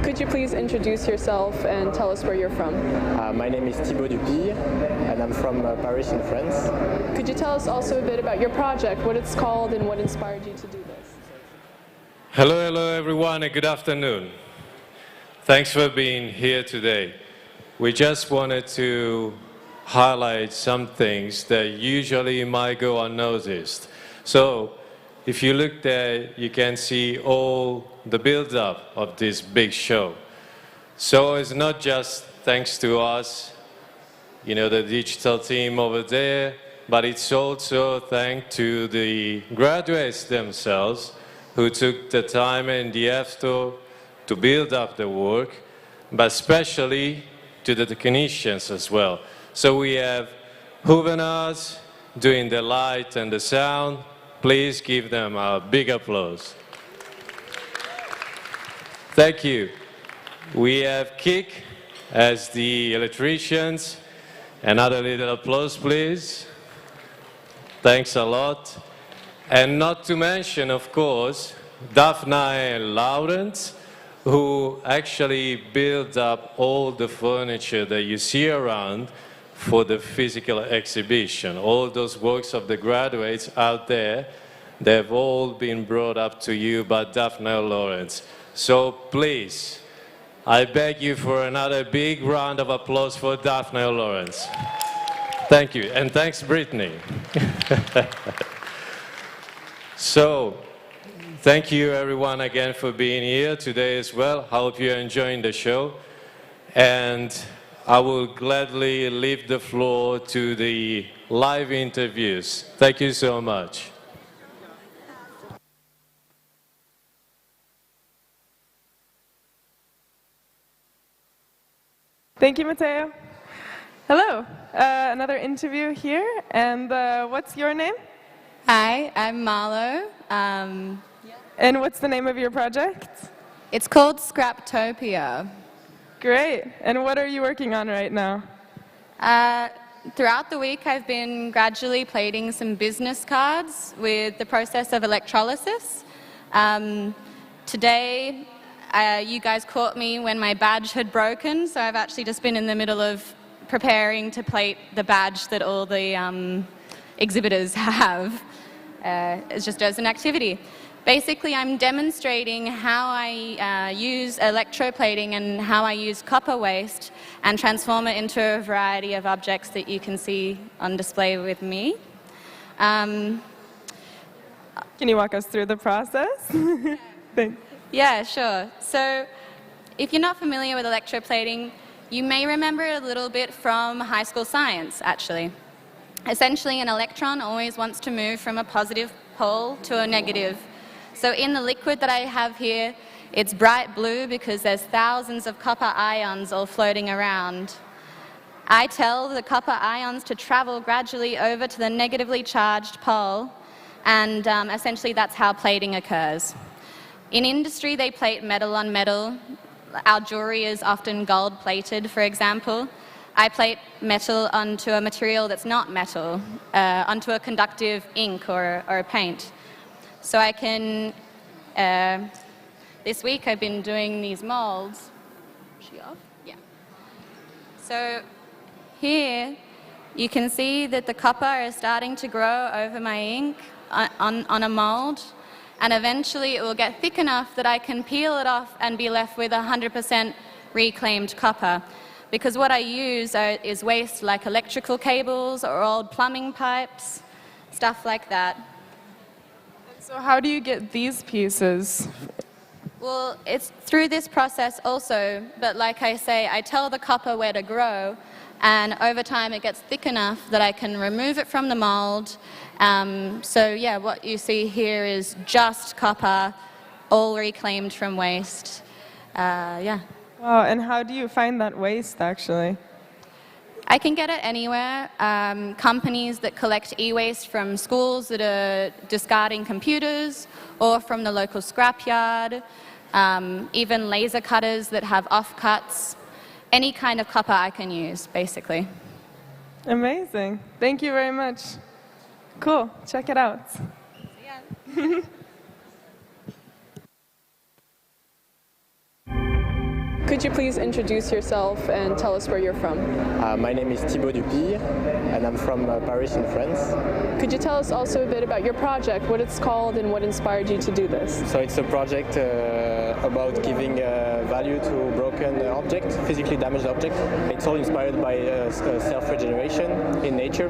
Could you please introduce yourself and tell us where you're from? My name is Thibaut Dupille, and I'm from Paris in France. Could you tell us also a bit about your project, what it's called, and what inspired you to do this? Hello everyone, and good afternoon. Thanks for being here today. We just wanted to highlight some things that usually might go unnoticed. So, if you look there, you can see all the build-up of this big show. So it's not just thanks to us, you know, the digital team over there, but it's also thanks to the graduates themselves who took the time and the effort to build up the work, but especially to the technicians as well. So we have Juvenals doing the light and the sound. Please give them a big applause. Thank you. We have Kik as the electricians. Another little applause, please. Thanks a lot. And not to mention, of course, Daphne and Laurent, who actually built up all the furniture that you see around for the physical exhibition. All those works of the graduates out there, they've all been brought up to you by Daphne Lawrence. So please, I beg you for another big round of applause for Daphne Lawrence. Thank you, and thanks Brittany. So, thank you everyone again for being here today as well. I hope you're enjoying the show. And I will gladly leave the floor to the live interviews. Thank you so much. Thank you, Matteo. Hello, another interview here, and what's your name? Hi, I'm Marlo. And what's the name of your project? It's called Scraptopia. Great, and what are you working on right now? Throughout the week, I've been gradually plating some business cards with the process of electrolysis. Today, you guys caught me when my badge had broken, so I've actually just been in the middle of preparing to plate the badge that all the exhibitors have. It's just as an activity. Basically, I'm demonstrating how I use electroplating and how I use copper waste and transform it into a variety of objects that you can see on display with me. Can you walk us through the process? Thanks. Yeah, sure. So, if you're not familiar with electroplating, you may remember it a little bit from high school science, actually. Essentially, an electron always wants to move from a positive pole to a negative. So in the liquid that I have here, it's bright blue because there's thousands of copper ions all floating around. I tell the copper ions to travel gradually over to the negatively charged pole, and essentially that's how plating occurs. In industry, they plate metal on metal. Our jewelry is often gold-plated, for example. I plate metal onto a material that's not metal, onto a conductive ink or a paint. So I can, this week I've been doing these molds. Is she off? Yeah. So here you can see that the copper is starting to grow over my ink on a mold, and eventually it will get thick enough that I can peel it off and be left with 100% reclaimed copper. Because what I use is waste like electrical cables or old plumbing pipes, stuff like that. So how do you get these pieces? Well, it's through this process also, but like I say, I tell the copper where to grow, and over time it gets thick enough that I can remove it from the mold. So yeah, what you see here is just copper, all reclaimed from waste. Yeah. Wow, and how do you find that waste, actually? I can get it anywhere. Companies that collect e-waste from schools that are discarding computers, or from the local scrapyard, even laser cutters that have offcuts. Any kind of copper I can use, basically. Amazing. Thank you very much. Cool. Check it out. Yeah. Could you please introduce yourself and tell us where you're from? My name is Thibaut Dupille, and I'm from Paris in France. Could you tell us also a bit about your project, what it's called, and what inspired you to do this? So it's a project about giving value to broken objects, physically damaged objects. It's all inspired by self-regeneration in nature.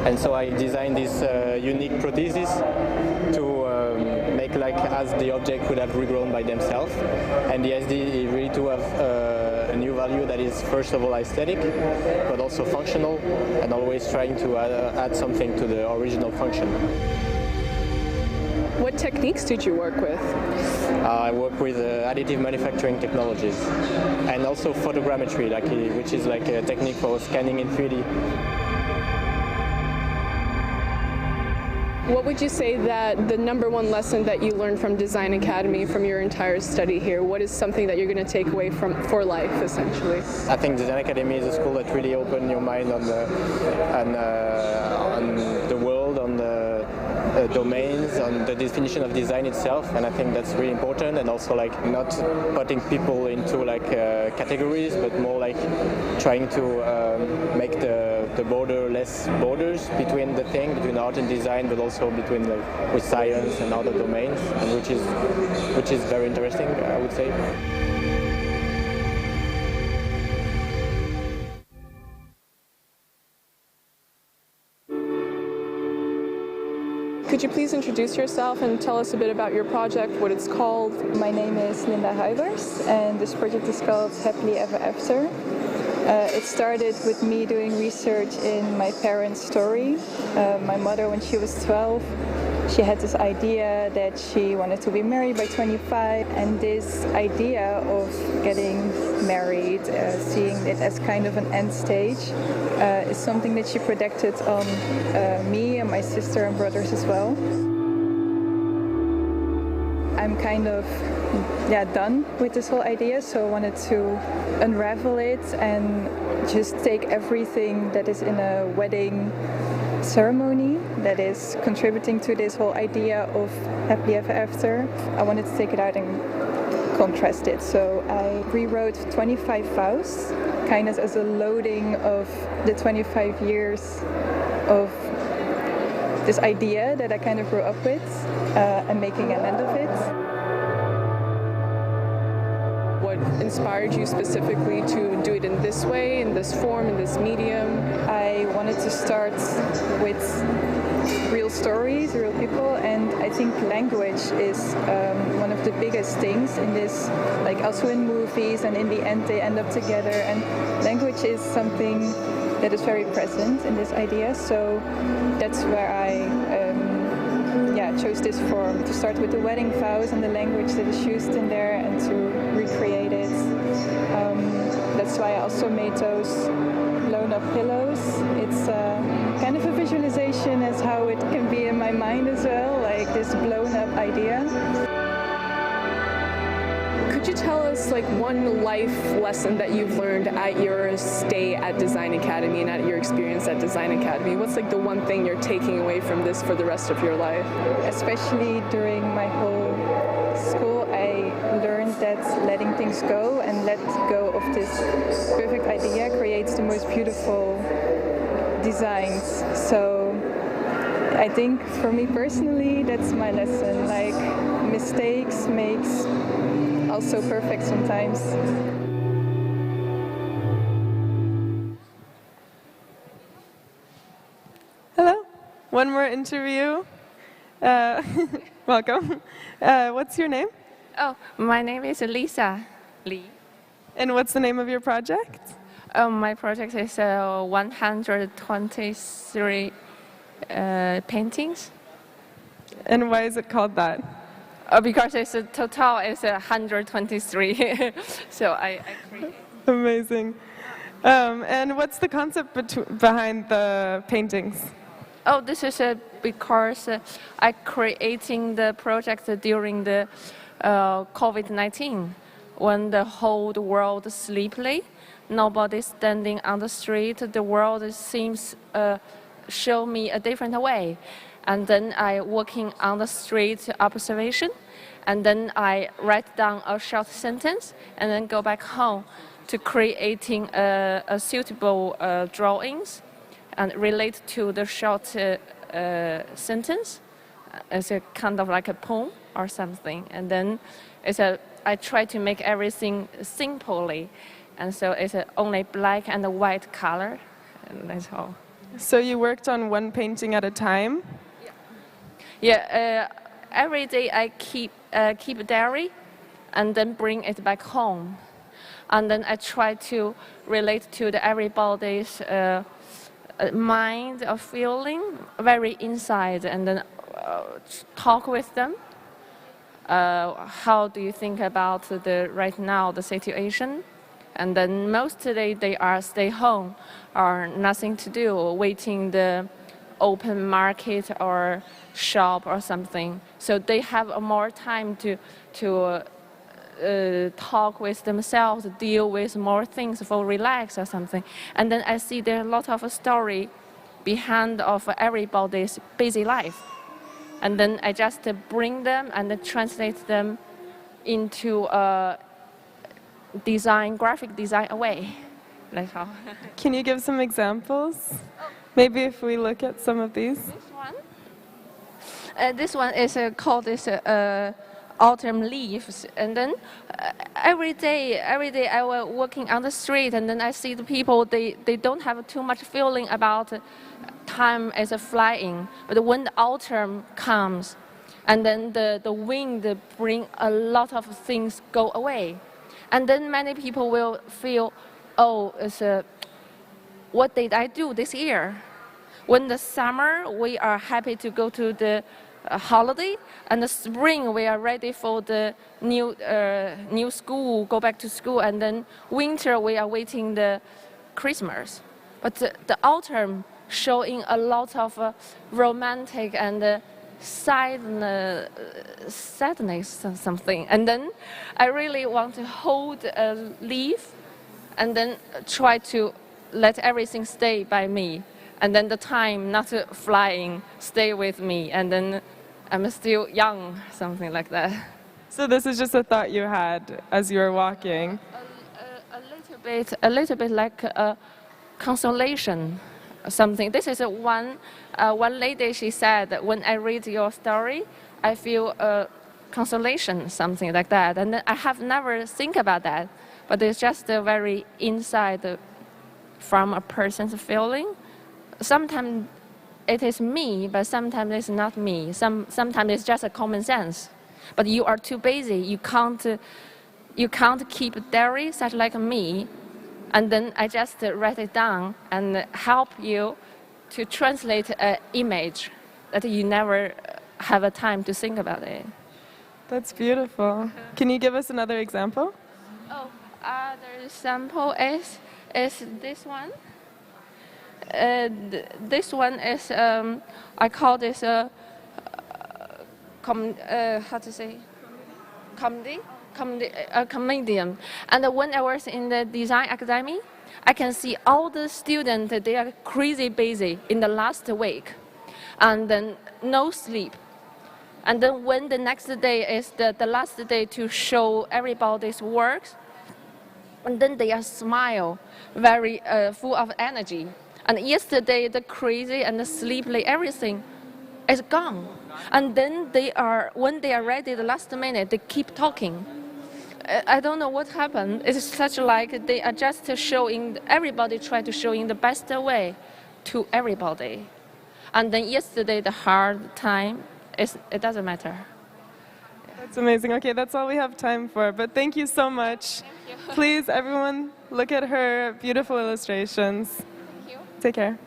And so I designed this unique prosthesis to make like as the object would have regrown by themselves. And the idea is really to have a new value that is first of all aesthetic, but also functional, and always trying to add something to the original function. What techniques did you work with? I work with additive manufacturing technologies, and also photogrammetry, which is like a technique for scanning in 3D. What would you say that the #1 lesson that you learned from Design Academy from your entire study here? What is something that you're going to take away for life, essentially? I think Design Academy is a school that really opened your mind on the world, on the domains, on the definition of design itself, and I think that's really important. And also like not putting people into like categories, but more like trying to make the border less borders between the thing, between art and design, but also between like with science and other domains, and which is very interesting, I would say. Could you please introduce yourself and tell us a bit about your project, what it's called? My name is Linda Huibers, and this project is called Happily Ever After. It started with me doing research in my parents' story. My mother, when she was 12, she had this idea that she wanted to be married by 25, and this idea of getting married, seeing it as kind of an end stage, is something that she projected on me and my sister and brothers as well. I'm kind of done with this whole idea, so I wanted to unravel it and just take everything that is in a wedding ceremony that is contributing to this whole idea of happily ever after. I wanted to take it out and contrast it, so I rewrote 25 vows, kind of as a loading of the 25 years of this idea that I kind of grew up with, and making an end of it. What inspired you specifically to do it in this way, in this form, in this medium? I wanted to start with real stories, real people, and I think language is one of the biggest things in this, like also in movies, and in the end they end up together, and language is something that is very present in this idea, so that's where I chose this form, to start with the wedding vows and the language that is used in there and to recreate it. That's why I also made those blown up pillows. It's kind of a visualization as how it can be in my mind as well, like this blown up idea. Could you tell us like one life lesson that you've learned at your stay at Design Academy and at your experience at Design Academy? What's like the one thing you're taking away from this for the rest of your life? Especially during my whole school, I learned that letting things go and let go of this perfect idea creates the most beautiful designs. So I think for me personally, that's my lesson. Like, mistakes makes also perfect sometimes. Hello, one more interview. Welcome. What's your name? Oh, my name is Lisa Lee. And what's the name of your project? My project is 123 paintings. And why is it called that? Because it's a total is 123. So I created. Amazing. And what's the concept behind the paintings? Oh, this is because I creating the project during the COVID-19, when the whole world sleepily, nobody standing on the street. The world seems show me a different way. And then I working on the street observation, and then I write down a short sentence, and then go back home to creating a suitable drawings and relate to the short sentence as a kind of like a poem or something. And then I try to make everything simply, and so it's only black and white color, and that's all. So you worked on one painting at a time? Yeah, every day I keep a diary and then bring it back home. And then I try to relate to everybody's mind or feeling very inside, and then talk with them. How do you think about right now the situation? And then mostly they are stay home or nothing to do, waiting the open market or shop or something. So they have more time to talk with themselves, deal with more things for relax or something. And then I see there are a lot of story behind of everybody's busy life. and then I just bring them and then translate them into design, graphic design way. Like how? Can you give some examples? Maybe if we look at some of these. This one is called this autumn leaves, and then every day I was walking on the street, and then I see the people. They don't have too much feeling about time as a flying, but when the autumn comes, and then the wind bring a lot of things go away, and then many people will feel, oh, what did I do this year? When the summer, we are happy to go to the holiday, and the spring, we are ready for the new school, go back to school, and then winter, we are waiting the Christmas. But the autumn showing a lot of romantic and sadness something. And then I really want to hold a leaf and then try to let everything stay by me. And then the time not flying stay with me, and then I'm still young, something like that. So this is just a thought you had as you were walking. A little bit like a consolation, something. This is one lady. She said that when I read your story, I feel consolation, something like that. And then I have never think about that, but it's just a very inside from a person's feeling. Sometimes it is me, but sometimes it's not me. Sometimes it's just a common sense. But you are too busy. You can't keep a diary such like me. And then I just write it down and help you to translate an image that you never have a time to think about it. That's beautiful. Can you give us another example? Oh, other example is this one. This one is I call this how to say comedian. And when I was in the design academy, I can see all the students, they are crazy busy in the last week, and then no sleep. And then when the next day is the last day to show everybody's works, and then they are smile, very full of energy. And yesterday, the crazy and the sleepy, everything is gone. And then when they are ready, the last minute, they keep talking. I don't know what happened. It's such like they are just showing, everybody try to show in the best way to everybody. And then yesterday, the hard time, it doesn't matter. That's amazing. Okay, that's all we have time for. But thank you so much. Thank you. Please, everyone, look at her beautiful illustrations. Thank you. Take care.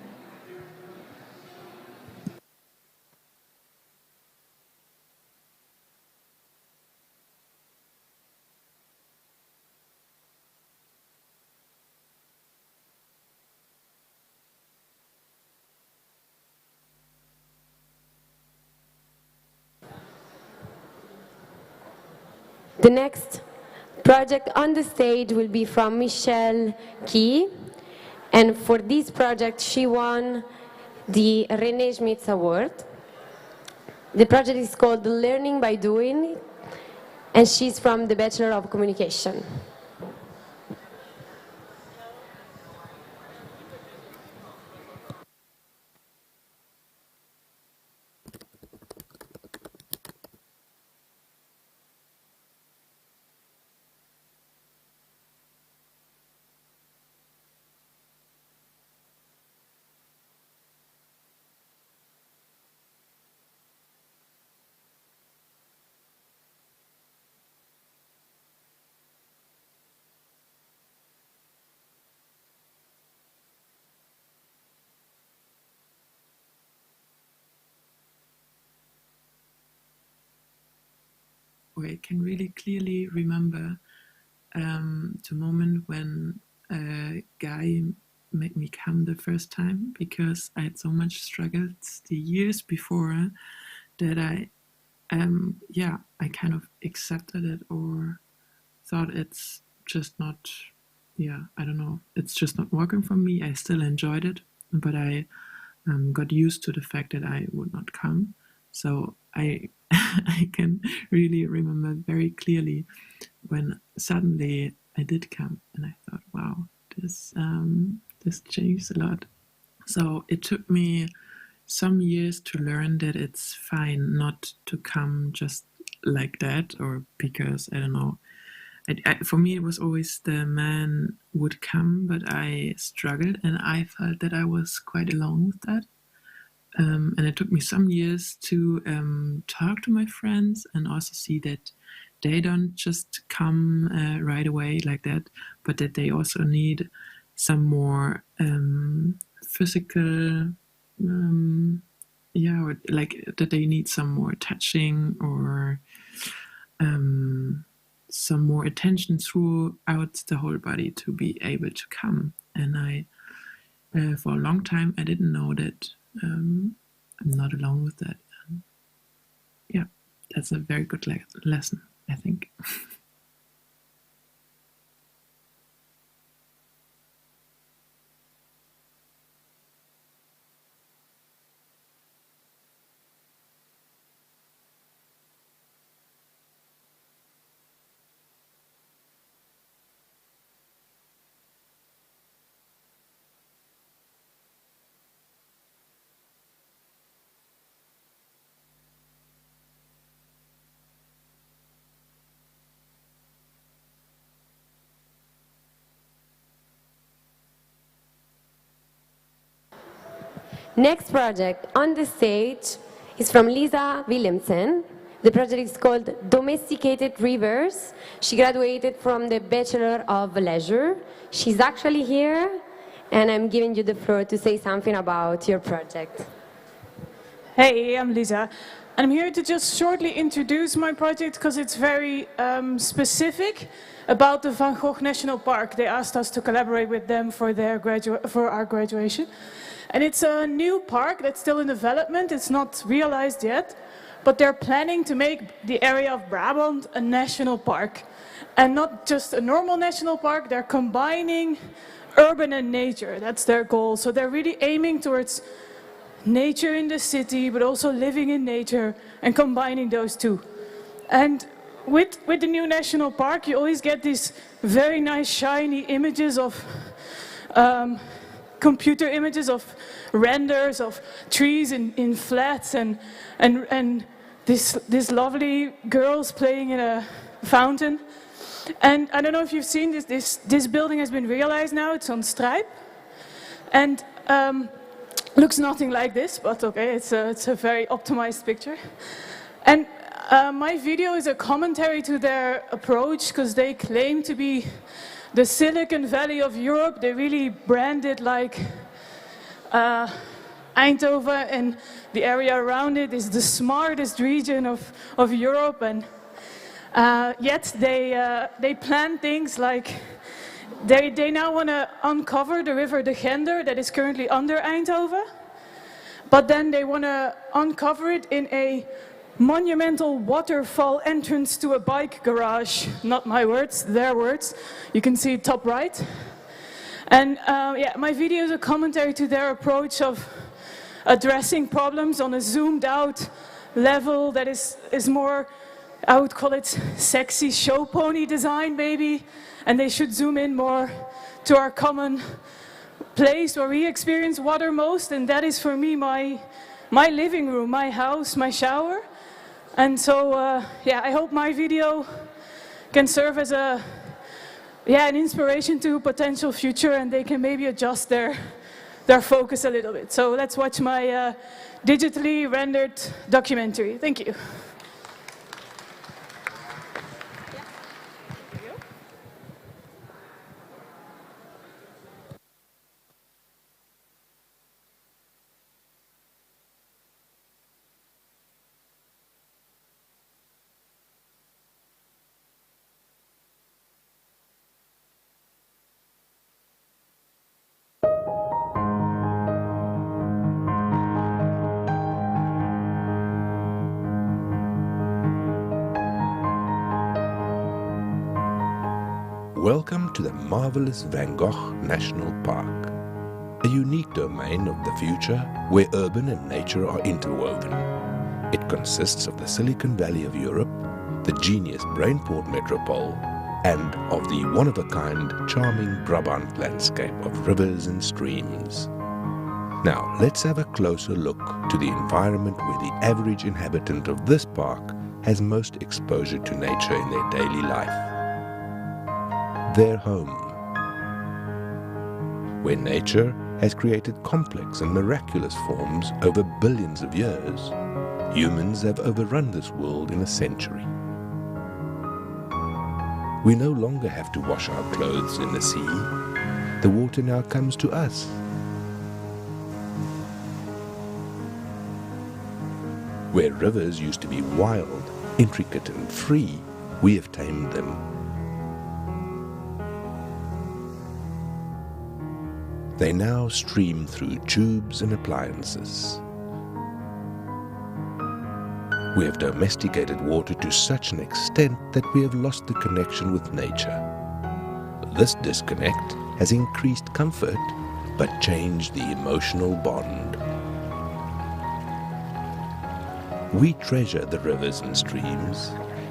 The next project on the stage will be from Michelle Key. And for this project, she won the René Schmitz Award. The project is called Learning by Doing, and she's from the Bachelor of Communication. I can really clearly remember the moment when a guy made me come the first time, because I had so much struggled the years before that I kind of accepted it, or thought it's just not, I don't know, it's just not working for me. I still enjoyed it, but I got used to the fact that I would not come. So I I can really remember very clearly when suddenly I did come, and I thought, wow, this changed a lot. So it took me some years to learn that it's fine not to come just like that, or because, I don't know. For me, it was always the man would come, but I struggled, and I felt that I was quite alone with that. And it took me some years to talk to my friends and also see that they don't just come right away like that, but that they also need some more physical, or like that they need some more touching or some more attention throughout the whole body to be able to come. And I, for a long time, I didn't know that I'm not alone with that. Yeah, that's a very good lesson, I think. Next project on the stage is from Lisa Williamson. The project is called Domesticated Rivers. She graduated from the Bachelor of Leisure. She's actually here, and I'm giving you the floor to say something about your project. Hey, I'm Lisa. I'm here to just shortly introduce my project because it's very specific about the Van Gogh National Park. They asked us to collaborate with them for our graduation. And it's a new park that's still in development. It's not realized yet, but they're planning to make the area of Brabant a national park. And not just a normal national park, they're combining urban and nature. That's their goal. So they're really aiming towards nature in the city, but also living in nature and combining those two. And with the new national park, you always get these very nice shiny images of computer images of renders of trees in flats and these lovely girls playing in a fountain. And I don't know if you've seen this building has been realized now. It's on Stripe, and looks nothing like this, but okay, it's a very optimized picture. And my video is a commentary to their approach, because they claim to be the Silicon Valley of Europe. They really brand it like Eindhoven and the area around it is the smartest region of Europe. And yet they plan things like they now want to uncover the river de Gender that is currently under Eindhoven, but then they want to uncover it in a monumental waterfall entrance to a bike garage. Not my words, their words. You can see top right. And yeah, my video is a commentary to their approach of addressing problems on a zoomed out level that is more, I would call it sexy show pony design maybe. And they should zoom in more to our common place where we experience water most, and that is for me my living room, my house, my shower. And so, yeah, I hope my video can serve as an inspiration to a potential future, and they can maybe adjust their focus a little bit. So let's watch my digitally rendered documentary. Thank you. Welcome to the marvelous Van Gogh National Park, a unique domain of the future where urban and nature are interwoven. It consists of the Silicon Valley of Europe, the genius Brainport metropole, and of the one-of-a-kind, charming Brabant landscape of rivers and streams. Now, let's have a closer look to the environment where the average inhabitant of this park has most exposure to nature in their daily life. Their home, where nature has created complex and miraculous forms over billions of years. Humans have overrun this world in a century. We no longer have to wash our clothes in the sea. The water now comes to us. Where rivers used to be wild, intricate and free, we have tamed them. They now stream through tubes and appliances. We have domesticated water to such an extent that we have lost the connection with nature. This disconnect has increased comfort, but changed the emotional bond. We treasure the rivers and streams,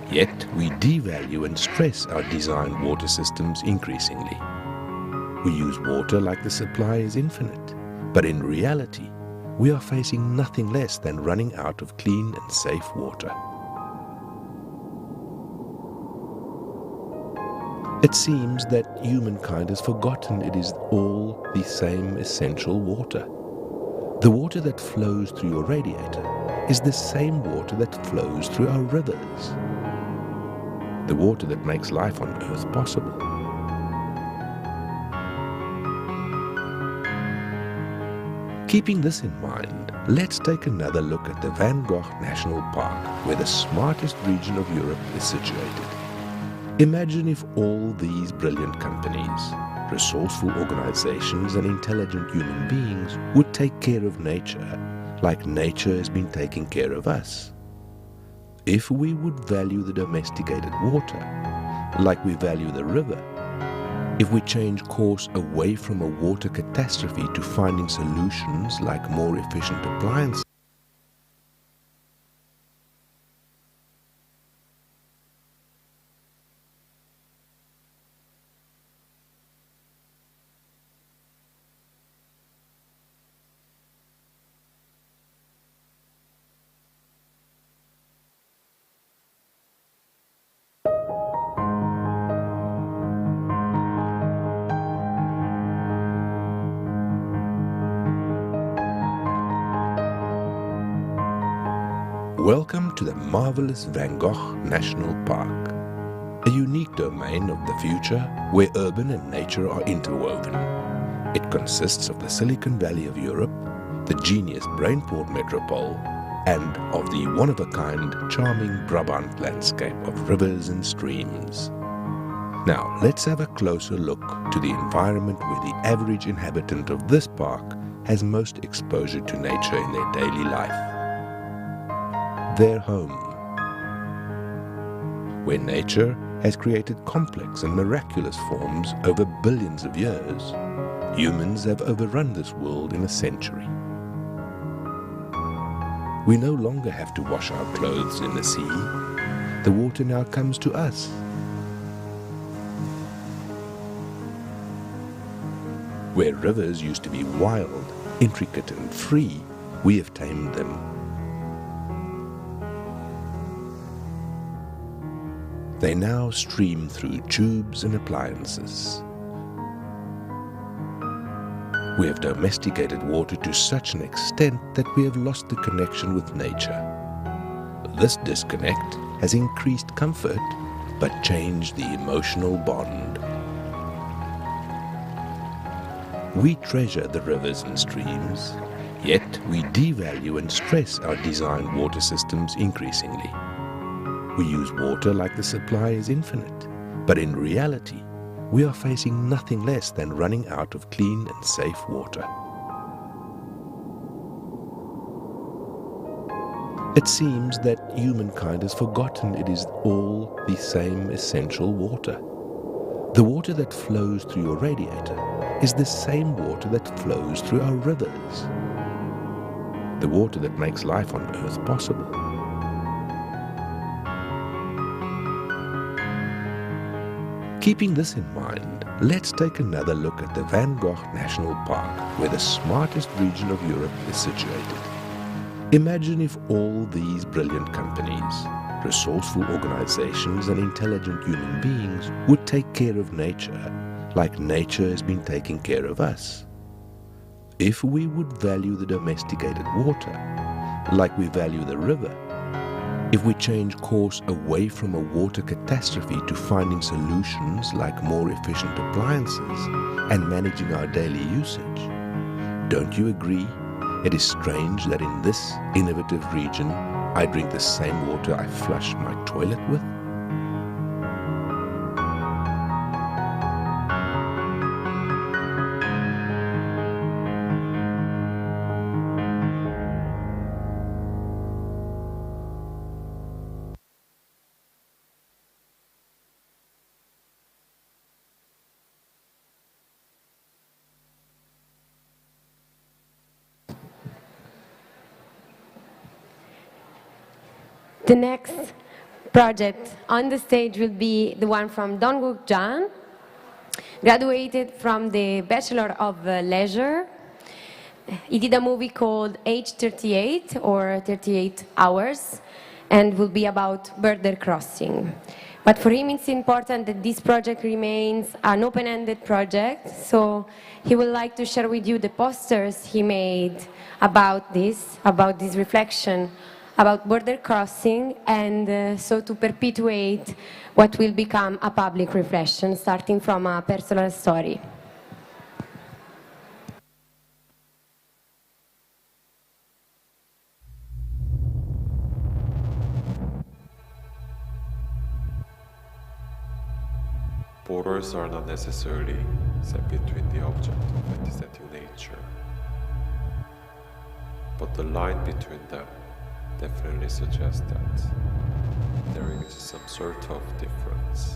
yet we devalue and stress our designed water systems increasingly. We use water like the supply is infinite, but in reality, we are facing nothing less than running out of clean and safe water. It seems that humankind has forgotten it is all the same essential water. The water that flows through your radiator is the same water that flows through our rivers. The water that makes life on Earth possible. Keeping this in mind, let's take another look at the Van Gogh National Park, where the smartest region of Europe is situated. Imagine if all these brilliant companies, resourceful organizations and intelligent human beings would take care of nature like nature has been taking care of us. If we would value the domesticated water like we value the river, if we change course away from a water catastrophe to finding solutions like more efficient appliances, welcome to the marvelous Van Gogh National Park, a unique domain of the future where urban and nature are interwoven. It consists of the Silicon Valley of Europe, the genius Brainport metropole, and of the one-of-a-kind, charming Brabant landscape of rivers and streams. Now, let's have a closer look to the environment where the average inhabitant of this park has most exposure to nature in their daily life. Their home, where nature has created complex and miraculous forms over billions of years. Humans have overrun this world in a century. We no longer have to wash our clothes in the sea. The water now comes to us. Where rivers used to be wild, intricate and free, we have tamed them. They now stream through tubes and appliances. We have domesticated water to such an extent that we have lost the connection with nature. This disconnect has increased comfort, but changed the emotional bond. We treasure the rivers and streams, yet we devalue and stress our designed water systems increasingly. We use water like the supply is infinite, but in reality, we are facing nothing less than running out of clean and safe water. It seems that humankind has forgotten it is all the same essential water. The water that flows through your radiator is the same water that flows through our rivers. The water that makes life on Earth possible. Keeping this in mind, let's take another look at the Van Gogh National Park, where the smartest region of Europe is situated. Imagine if all these brilliant companies, resourceful organizations and intelligent human beings would take care of nature like nature has been taking care of us. If we would value the domesticated water like we value the river, if we change course away from a water catastrophe to finding solutions like more efficient appliances and managing our daily usage, don't you agree it is strange that in this innovative region I drink the same water I flush my toilet with? The next project on the stage will be the one from Dongwook Jan, graduated from the Bachelor of Leisure. He did a movie called Age 38 or 38 Hours and will be about border crossing. But for him it's important that this project remains an open-ended project, so he would like to share with you the posters he made about this reflection about border crossing, and so to perpetuate what will become a public reflection, starting from a personal story. Borders are not necessarily set between the object of antisocial nature, but the line between them definitely suggests that there is some sort of difference.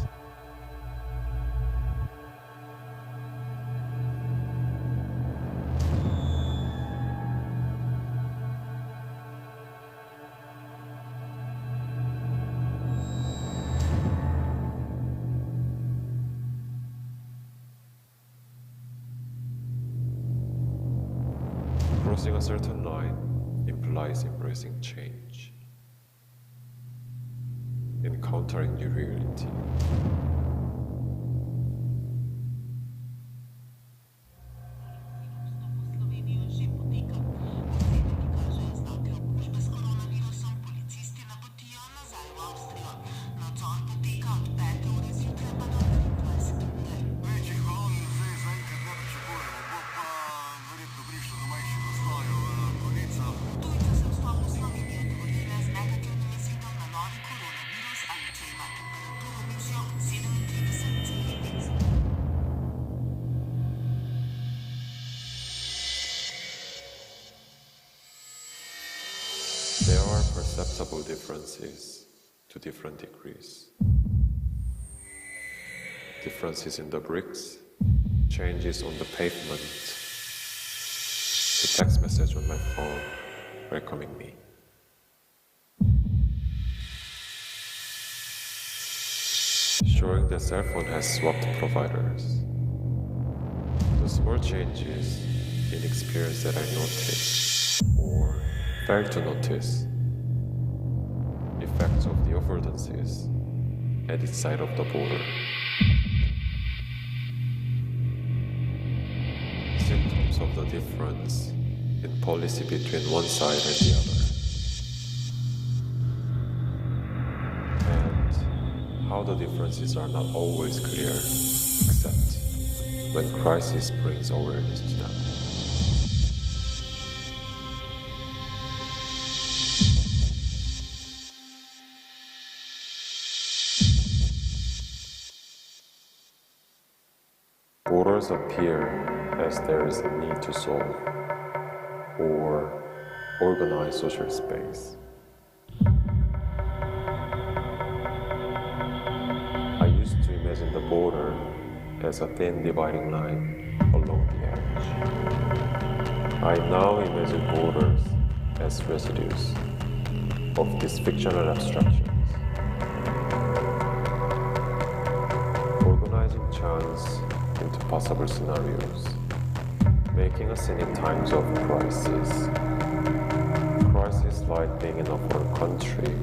Crossing a certain line implies embracing change, encountering new reality. There are perceptible differences to different degrees. Differences in the bricks, changes on the pavement, the text message on my phone welcoming me. Showing the cell phone has swapped providers. The small changes in experience that I noticed or failed to notice, effects of the affordances at each side of the border. Symptoms of the difference in policy between one side and the other. And how the differences are not always clear, except when crisis brings awareness to them. Borders appear as there is a need to solve or organize social space. I used to imagine the border as a thin dividing line along the edge. I now imagine borders as residues of these fictional abstractions. possible scenarios. Making a scene in times of crisis. Crisis like being in a foreign country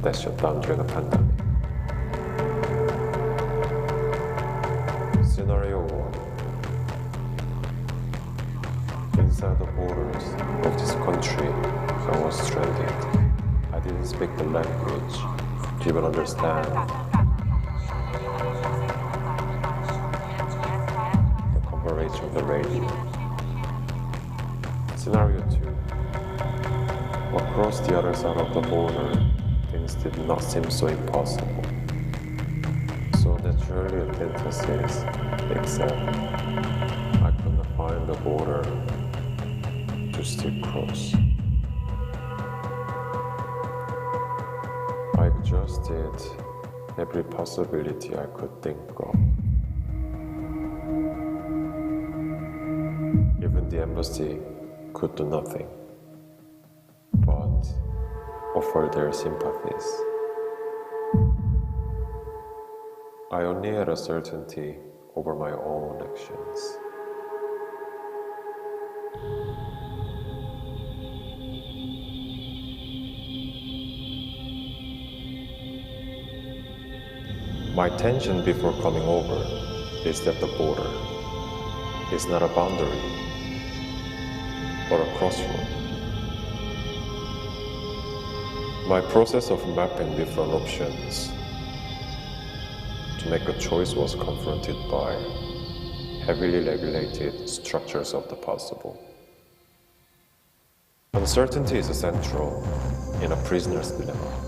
that shut down during a pandemic. Scenario 1. Inside the borders of this country, I was stranded. I didn't speak the language to even understand the coverage of the radio. Scenario 2. Across the other side of the border, things did not seem so impossible. So naturally a fantasy, except I couldn't find the border to still cross. I adjusted every possibility I could think of. Even the embassy could do nothing but offer their sympathies. I only had a certainty over my own actions. My tension before coming over is that the border is not a boundary, but a crossroad. My process of mapping different options to make a choice was confronted by heavily regulated structures of the possible. Uncertainty is central in a prisoner's dilemma.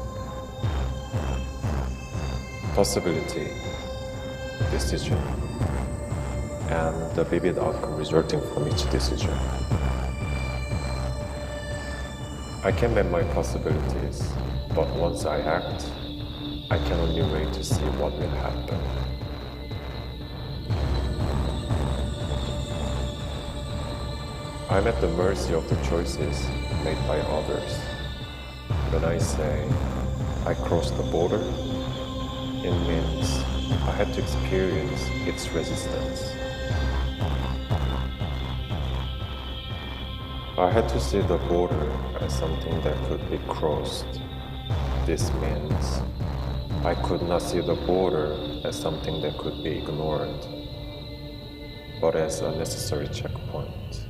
Possibility, decision, and the vivid outcome resulting from each decision. I can map my possibilities, but once I act, I can only wait to see what will happen. I'm at the mercy of the choices made by others. When I say I crossed the border, it means I had to experience its resistance. I had to see the border as something that could be crossed. This means I could not see the border as something that could be ignored, but as a necessary checkpoint.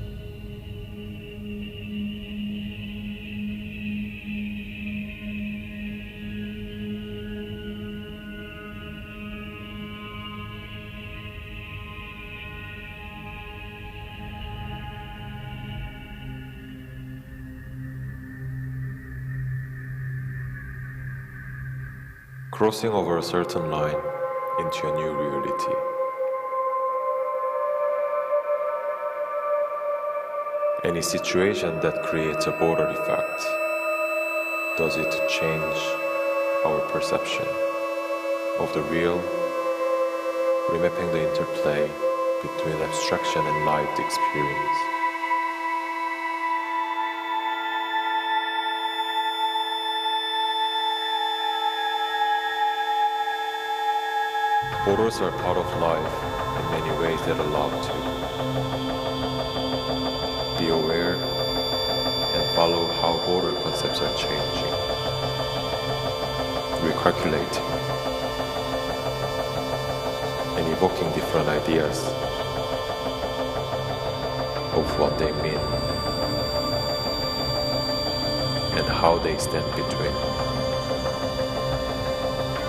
Crossing over a certain line into a new reality. Any situation that creates a border effect, does it change our perception of the real, remapping the interplay between abstraction and lived experience? Borders are part of life in many ways that allow to be aware and follow how border concepts are changing, recalculating, and evoking different ideas of what they mean and how they stand between,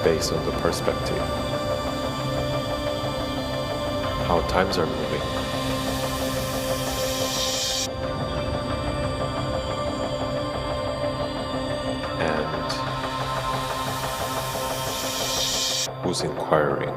based on the perspective. How times are moving. And who's inquiring?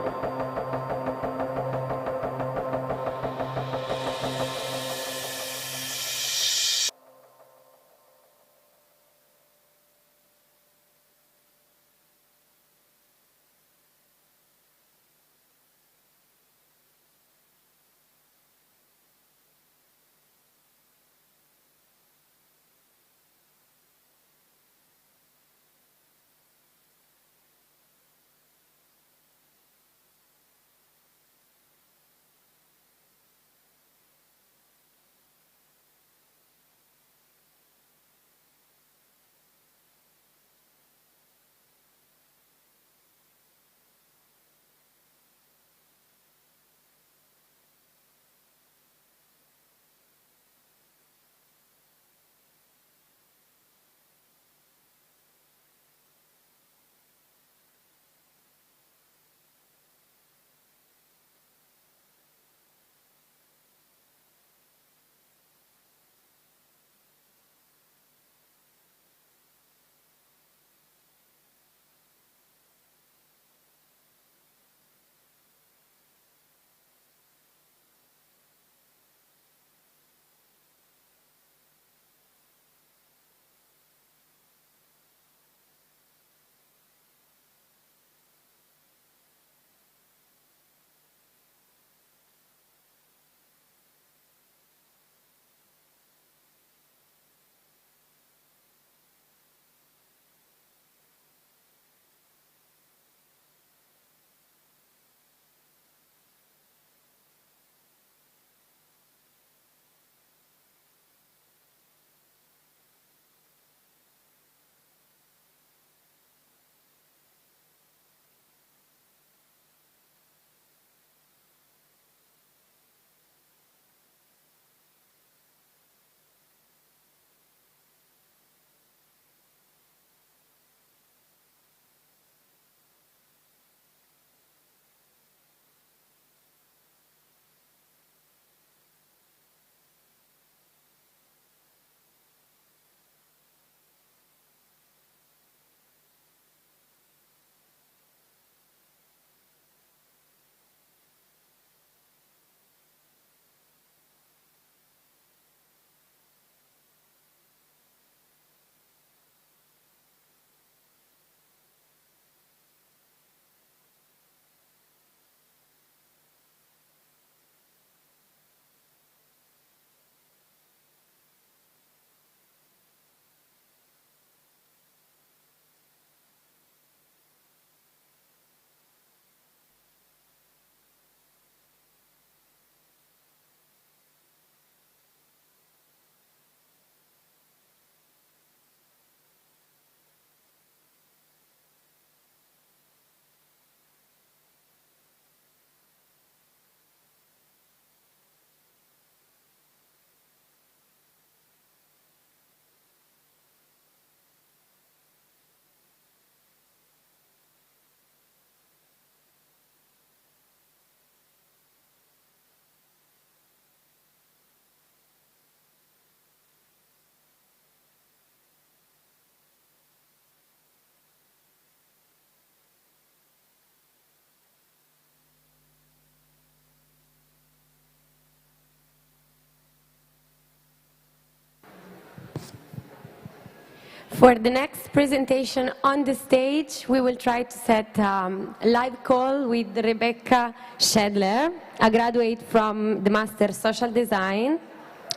For the next presentation on the stage, we will try to set a live call with Rebecca Schedler, a graduate from the Master Social Design.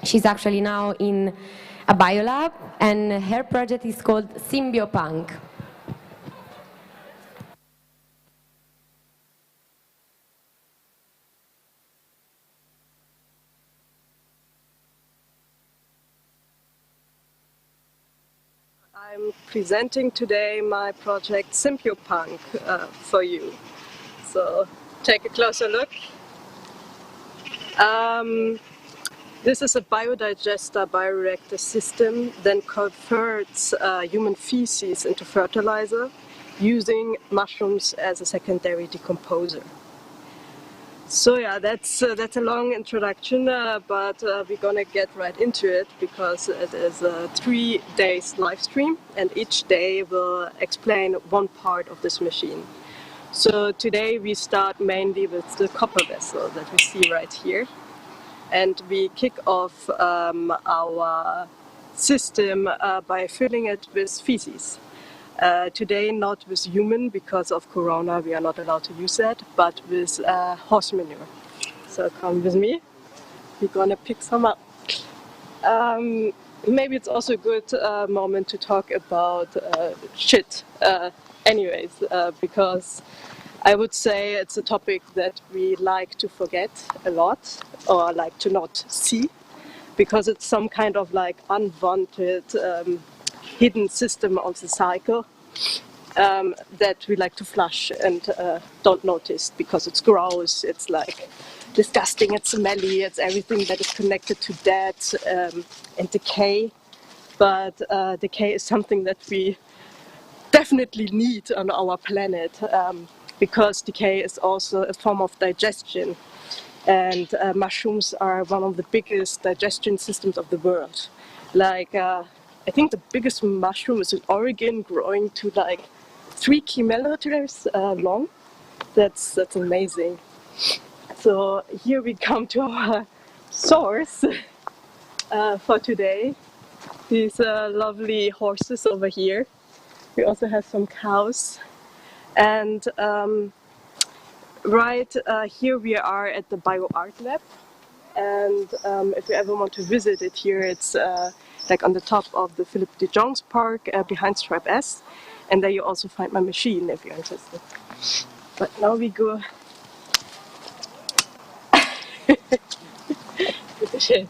She's actually now in a biolab, and her project is called Symbiopunk. I'm presenting today my project Symbiopunk for you. So take a closer look. This is a biodigester bioreactor system that converts human feces into fertilizer using mushrooms as a secondary decomposer. So yeah, that's a long introduction, but we're gonna get right into it because it is a 3 days live stream, and each day will explain one part of this machine. So today we start mainly with the copper vessel that we see right here, and we kick off our system by filling it with feces. Today not with human, because of Corona we are not allowed to use that, but with horse manure. So come with me, we're gonna pick some up. Maybe it's also a good moment to talk about shit anyways, because I would say it's a topic that we like to forget a lot, or like to not see, because it's some kind of like unwanted hidden system of the cycle that we like to flush and don't notice because it's gross, it's like disgusting, it's smelly, it's everything that is connected to death and decay. But decay is something that we definitely need on our planet, because decay is also a form of digestion, and mushrooms are one of the biggest digestion systems of the world. Like I think the biggest mushroom is in Oregon, growing to like 3 kilometers long. That's amazing. So here we come to our source for today. These lovely horses over here. We also have some cows, and right here we are at the BioArt Lab. And if you ever want to visit it here, it's like on the top of the Philippe de Jongs Park behind Stripe S, and there you also find my machine if you're interested. But now we go with the shit.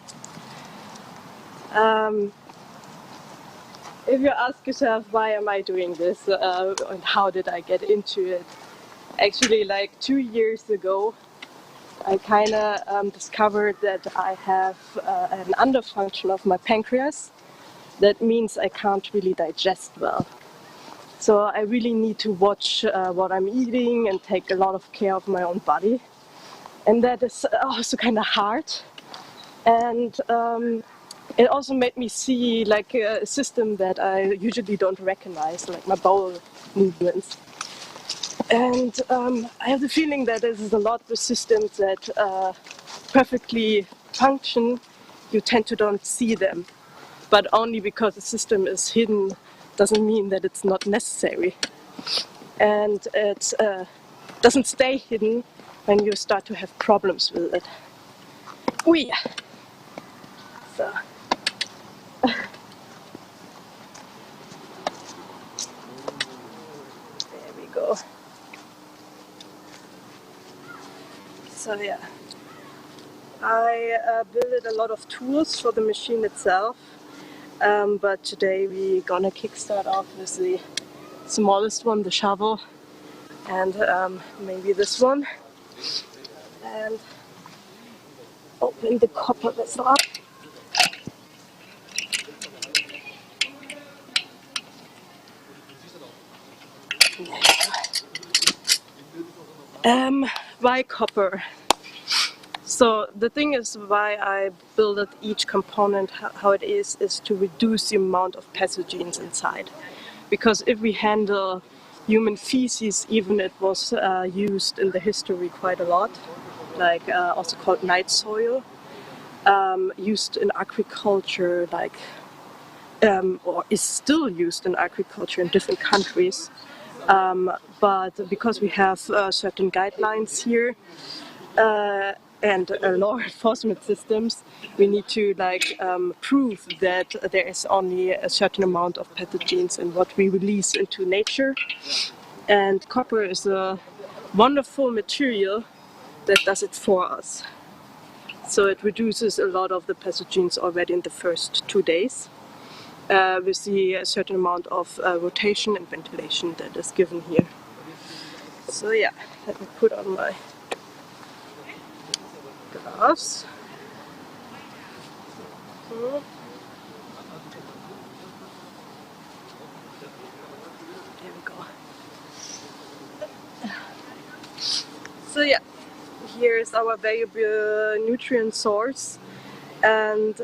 If you ask yourself, why am I doing this and how did I get into it? Actually, like 2 years ago, I kind of discovered that I have an underfunction of my pancreas. That means I can't really digest well. So I really need to watch what I'm eating and take a lot of care of my own body. And that is also kind of hard. And it also made me see like a system that I usually don't recognize, like my bowel movements. And I have the feeling that this is a lot of systems that perfectly function, you tend to don't see them. But only because the system is hidden doesn't mean that it's not necessary. And it doesn't stay hidden when you start to have problems with it. Oh yeah. So. There we go. So yeah, I built a lot of tools for the machine itself, but today we're gonna kickstart off with the smallest one, the shovel, and maybe this one, and open the copper vessel up. Why copper? So the thing is, why I built each component how it is to reduce the amount of pathogens inside. Because if we handle human feces, even it was used in the history quite a lot, like also called night soil, used in agriculture like or is still used in agriculture in different countries. But because we have certain guidelines here and law enforcement systems, we need to prove that there is only a certain amount of pathogens in what we release into nature. And copper is a wonderful material that does it for us. So it reduces a lot of the pathogens already in the first 2 days. We see a certain amount of rotation and ventilation that is given here. So yeah, let me put on my gloves. There we go. So yeah, here's our valuable nutrient source, and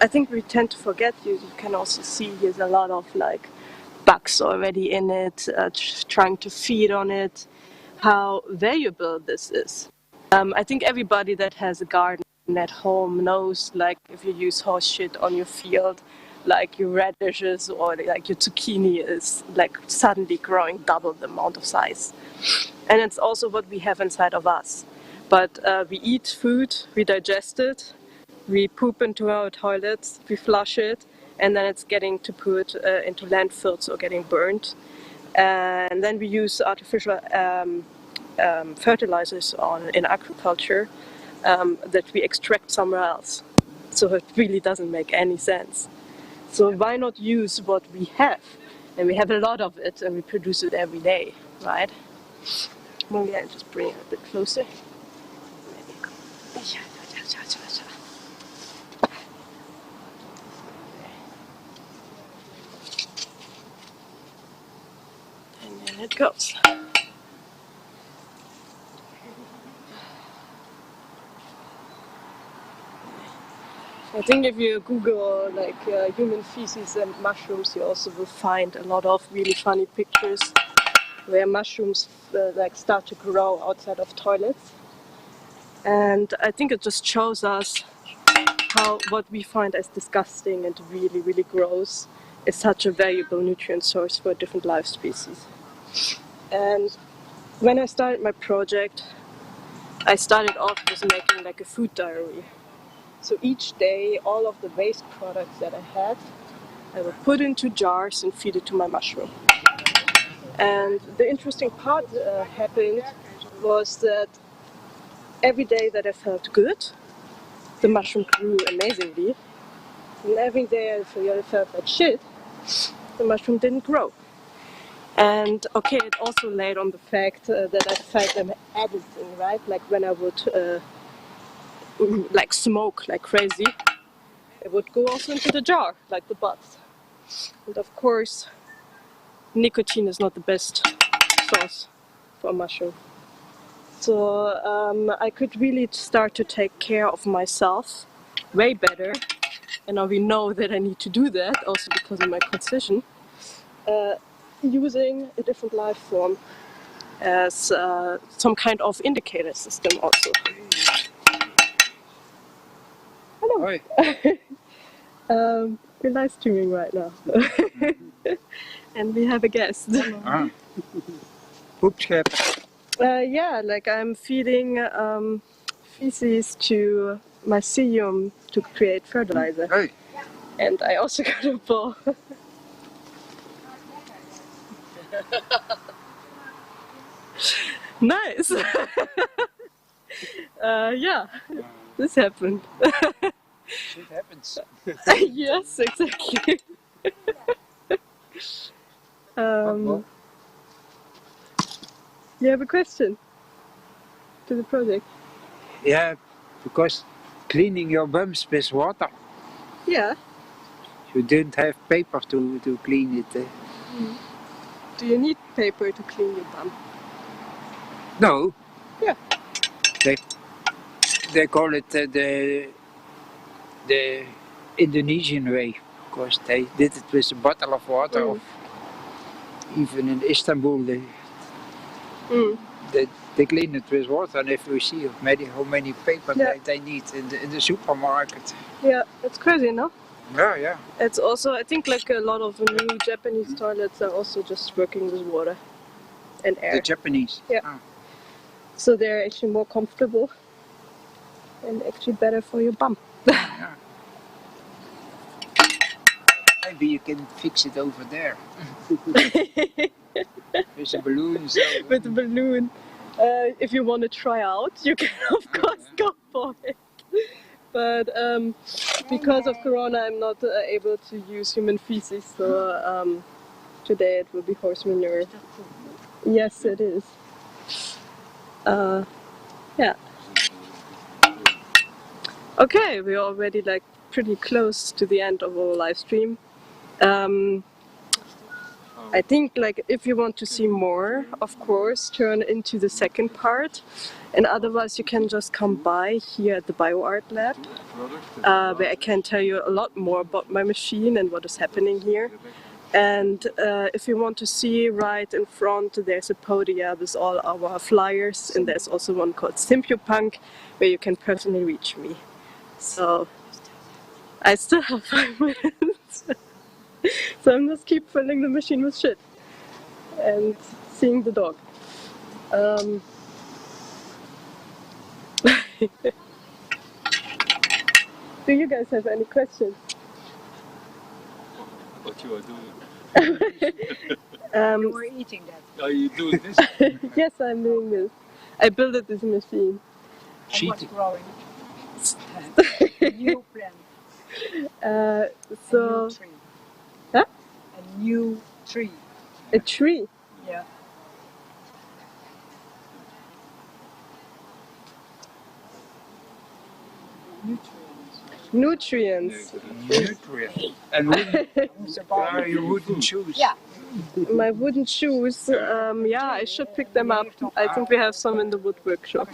I think we tend to forget. You can also see there's a lot of bugs already in it, trying to feed on it. How valuable this is. I think everybody that has a garden at home knows, if you use horse shit on your field, your radishes or your zucchini is suddenly growing double the amount of size. And it's also what we have inside of us. But we eat food, we digest it, we poop into our toilets, we flush it, and then it's getting to put into landfills or getting burned. And then we use artificial fertilizers in agriculture that we extract somewhere else. So it really doesn't make any sense. So why not use what we have? And we have a lot of it and we produce it every day, right? Maybe I'll just bring it a bit closer. And then it goes. I think if you Google human feces and mushrooms, you also will find a lot of really funny pictures where mushrooms start to grow outside of toilets. And I think it just shows us how what we find as disgusting and really, really gross is such a valuable nutrient source for different life species. And when I started my project, I started off with making a food diary. So each day, all of the waste products that I had, I would put into jars and feed it to my mushroom. And the interesting part happened was that every day that I felt good, the mushroom grew amazingly. And every day I felt like shit, the mushroom didn't grow. And okay, it also laid on the fact that I felt them editing, right? Like when I would smoke like crazy, it would go also into the jar, like the butts. And of course, nicotine is not the best source for a mushroom. So I could really start to take care of myself way better. And now we know that I need to do that, also because of my condition, using a different life form as some kind of indicator system also. Hello. We're live streaming right now. And we have a guest. Yeah, I'm feeding feces to mycelium to create fertilizer. Hey. And I also got a ball. Nice! Yeah, this happened. Shit happens. Yes, exactly. You have a question to the project? Yeah, because cleaning your bums with water. Yeah. You didn't have paper to clean it. Do you need paper to clean your bum? No. Yeah. They call it the Indonesian way, because they did it with a bottle of water. Even in Istanbul, they clean it with water, and if you see how many paper they need in the supermarket. Yeah, it's crazy, no? Yeah. It's also, I think, like a lot of new Japanese toilets are also just working with water and air. The Japanese? Yeah. Ah. So they're actually more comfortable and actually better for your bum. Yeah. Maybe you can fix it over there. There's a balloon. So. With a balloon. If you want to try out, you can of course go for it. But because of Corona, I'm not able to use human feces, so today it will be horse manure. Yes, it is. Yeah. Okay, we're already like pretty close to the end of our live stream. I think like if you want to see more, of course, turn into the second part, and otherwise you can just come by here at the BioArt Lab, where I can tell you a lot more about my machine and what is happening here. And if you want to see right in front, there's a podium with all our flyers, and there's also one called Sympupunk, where you can personally reach me. So I still have 5 minutes. So I'm just keep filling the machine with shit and seeing the dog. Do you guys have any questions? What you are doing? You were eating that. Are you doing this? Yes, I'm doing this. I built this machine. And what's growing? A new plant. So, a new tree. Huh? A new tree. A tree? Yeah. Nutrients. And your wooden shoes. Yeah. My wooden shoes, yeah, I should pick them up. I think we have some in the wood workshop.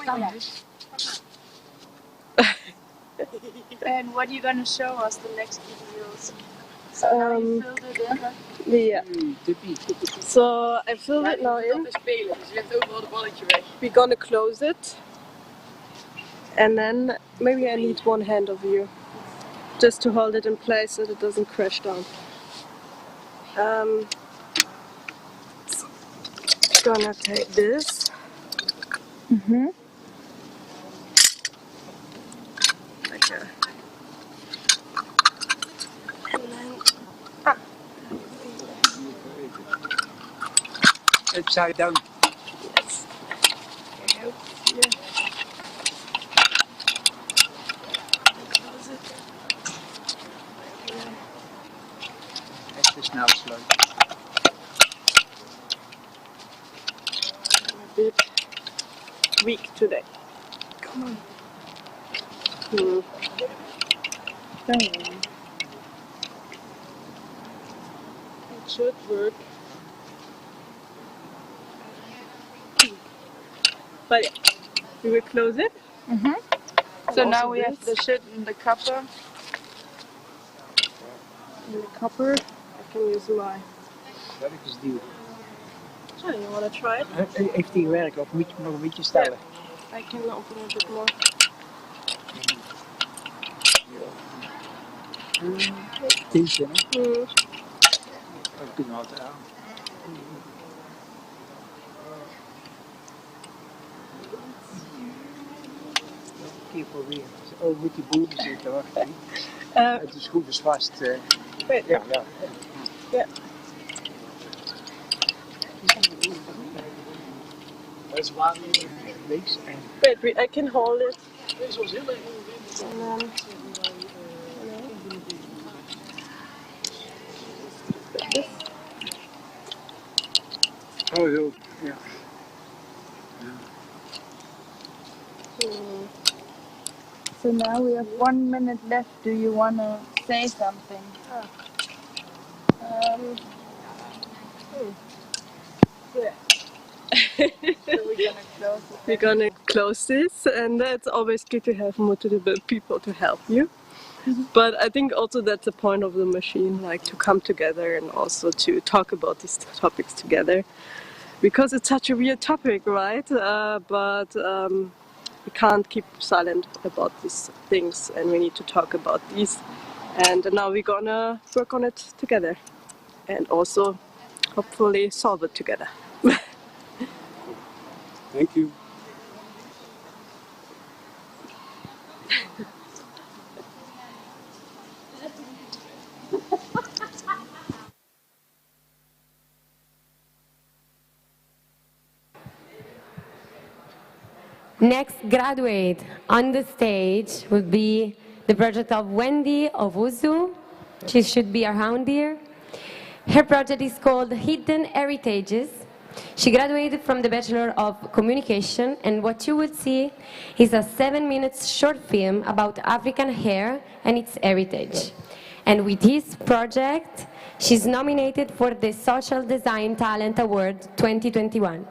And what are you going to show us the next videos? So now you filled it in? Yeah. So I filled it now in. We're gonna close it. And then maybe I need one hand of you. Just to hold it in place so that it doesn't crash down. Gonna take this. Like a, and then Upside down. yes. Yeah. Close it. Echt snel sluiten. I'm a bit weak today. Come on. It should work. But yeah, we will close it. So now we have the shit in the copper. In the copper, I can use my. Welk is duur? Oh, you want to try it? Heeft die gewerkt of moet je nog een beetje stellen? I can open it a bit more. Deze, hè? Dat kunnen we altijd aan. Een keer proberen. Oh, moet die boeren zitten, wacht even. Het is goed, is vast. Wait. Ja. Yeah. Dat is waar links en... Wait, I can hold it. And then, Oh, zo. Ja. So now we have 1 minute left. Do you want to say something? Yeah. So We're gonna close this, and it's always good to have motivated people to help you. But I think also that's the point of the machine, like to come together and also to talk about these topics together, because it's such a weird topic, right? But we can't keep silent about these things, and we need to talk about these. And now we're gonna work on it together and also hopefully solve it together. Thank you. Next graduate on the stage would be the project of Wendy Owusu. She should be around here. Her project is called Hidden Heritages. She graduated from the Bachelor of Communication, and what you will see is a 7-minute short film about African hair and its heritage. And with this project, she's nominated for the Social Design Talent Award 2021.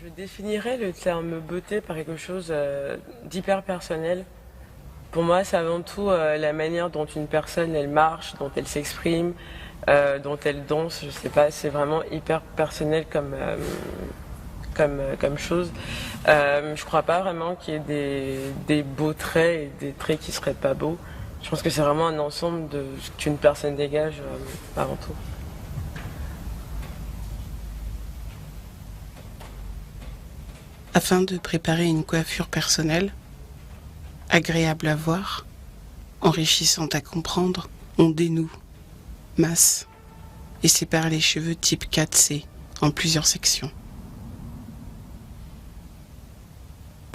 Je définirais le terme beauté par quelque chose d'hyper personnel. Pour moi, c'est avant tout la manière dont une personne elle marche, dont elle s'exprime, dont elle danse. Je sais pas, c'est vraiment hyper personnel comme chose. Je crois pas vraiment qu'il y ait des beaux traits et des traits qui seraient pas beaux. Je pense que c'est vraiment un ensemble de ce qu'une personne dégage avant tout. Afin de préparer une coiffure personnelle, agréable à voir, enrichissante à comprendre, on dénoue, masse et sépare les cheveux type 4C en plusieurs sections.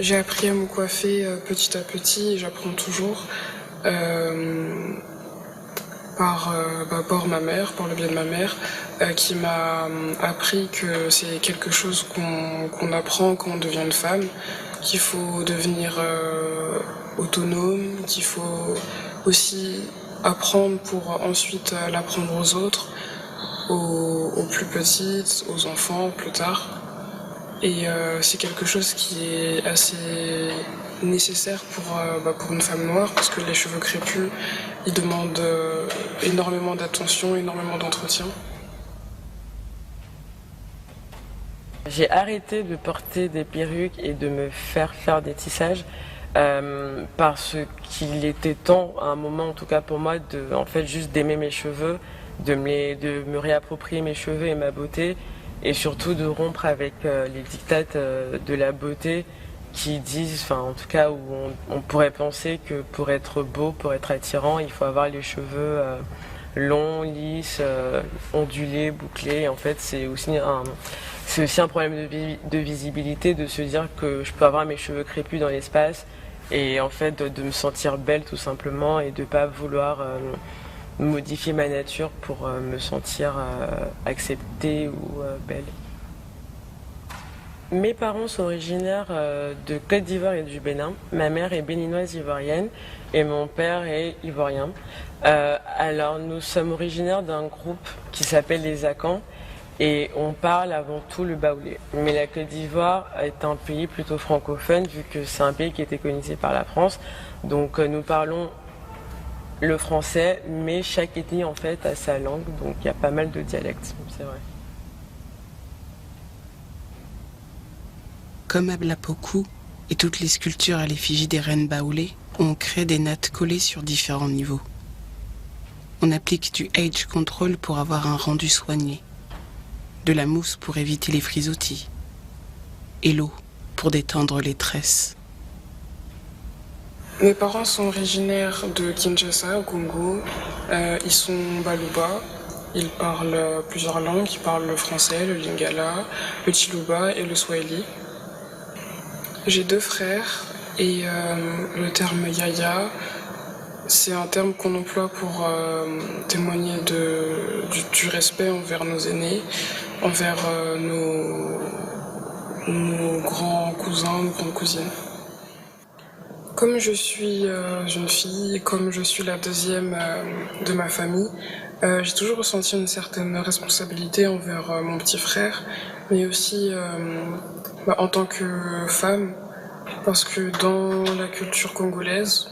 J'ai appris à me coiffer petit à petit et j'apprends toujours par ma mère, par le biais de ma mère, qui m'a appris que c'est quelque chose qu'on apprend quand on devient une femme, qu'il faut devenir autonome, qu'il faut aussi apprendre pour ensuite l'apprendre aux autres, aux plus petites, aux enfants plus tard. Et c'est quelque chose qui est assez nécessaire pour une femme noire, parce que les cheveux crépus, ils demandent énormément d'attention, énormément d'entretien. J'ai arrêté de porter des perruques et de me faire des tissages parce qu'il était temps, à un moment en tout cas pour moi, juste d'aimer mes cheveux, de me réapproprier mes cheveux et ma beauté, et surtout de rompre avec les dictates de la beauté qui disent, en tout cas où on pourrait penser que pour être beau, pour être attirant, il faut avoir les cheveux longs, lisses, ondulés, bouclés. Et en fait, c'est aussi un problème de visibilité, de se dire que je peux avoir mes cheveux crépus dans l'espace et en fait de me sentir belle tout simplement et de ne pas vouloir modifier ma nature pour me sentir acceptée ou belle. Mes parents sont originaires de Côte d'Ivoire et du Bénin. Ma mère est béninoise ivoirienne et mon père est ivoirien. Alors nous sommes originaires d'un groupe qui s'appelle les Akans et on parle avant tout le baoulé. Mais la Côte d'Ivoire est un pays plutôt francophone vu que c'est un pays qui a été colonisé par la France. Donc nous parlons le français, mais chaque ethnie en fait a sa langue, donc il y a pas mal de dialectes, c'est vrai. Comme à Blapoku et toutes les sculptures à l'effigie des reines baoulées, on crée des nattes collées sur différents niveaux. On applique du age control pour avoir un rendu soigné, de la mousse pour éviter les frisottis, et l'eau pour détendre les tresses. Mes parents sont originaires de Kinshasa, au Congo. Ils sont baluba. Ils parlent plusieurs langues. Ils parlent le français, le lingala, le chiluba et le swahili. J'ai 2 frères et le terme yaya, c'est un terme qu'on emploie pour témoigner du respect envers nos aînés, envers nos grands cousins, nos grandes cousines. Comme je suis jeune fille et comme je suis la deuxième de ma famille, j'ai toujours ressenti une certaine responsabilité envers mon petit frère, mais aussi en tant que femme, parce que dans la culture congolaise,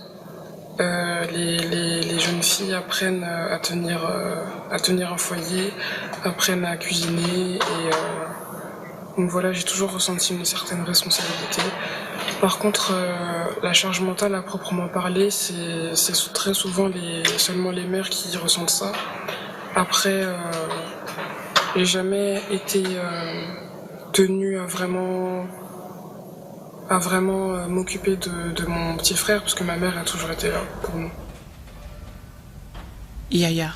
les jeunes filles apprennent à tenir un foyer, apprennent à cuisiner Donc voilà, j'ai toujours ressenti une certaine responsabilité. Par contre, la charge mentale à proprement parler, c'est très souvent seulement les mères qui ressentent ça. Après, j'ai jamais été tenue à vraiment m'occuper de mon petit frère, parce que ma mère a toujours été là pour nous. Yaya,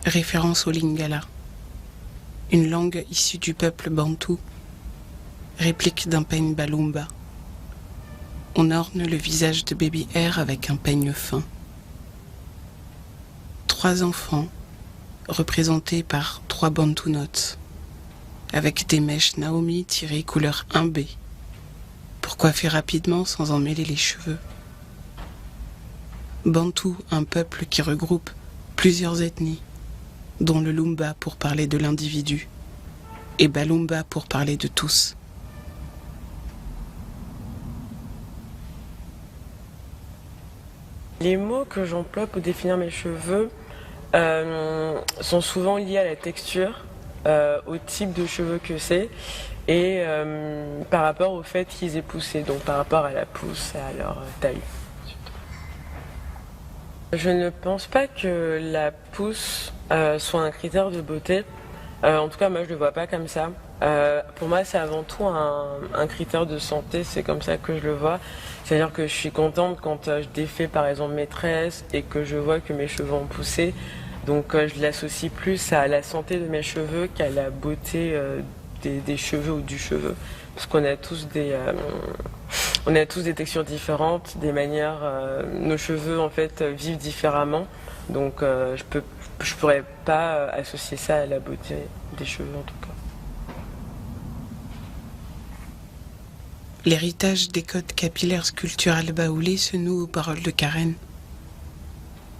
référence au Lingala, une langue issue du peuple bantou, réplique d'un peigne balumba. On orne le visage de Baby R avec un peigne fin. 3 enfants, représentés par 3 bantou notes, avec des mèches Naomi tirées couleur 1B, pour coiffer rapidement sans en mêler les cheveux. Bantou, un peuple qui regroupe plusieurs ethnies, dont le Lumba pour parler de l'individu et Balumba pour parler de tous. Les mots que j'emploie pour définir mes cheveux sont souvent liés à la texture, au type de cheveux que c'est et par rapport au fait qu'ils aient poussé, donc par rapport à la pousse, à leur taille. Je ne pense pas que la pousse soit un critère de beauté. En tout cas, moi, je ne le vois pas comme ça. Pour moi, c'est avant tout un critère de santé. C'est comme ça que je le vois. C'est-à-dire que je suis contente quand je défais, par exemple, mes tresses et que je vois que mes cheveux ont poussé. Donc, je l'associe plus à la santé de mes cheveux qu'à la beauté des cheveux ou du cheveu. Parce qu'on a tous des textures différentes, des manières. Nos cheveux en fait vivent différemment, donc je pourrais pas associer ça à la beauté des cheveux en tout cas. L'héritage des codes capillaires sculpturales baoulés se noue aux paroles de Karen.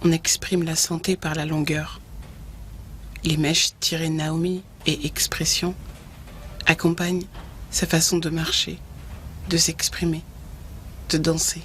On exprime la santé par la longueur. Les mèches tirées Naomi et expression accompagnent sa façon de marcher, de s'exprimer, de danser.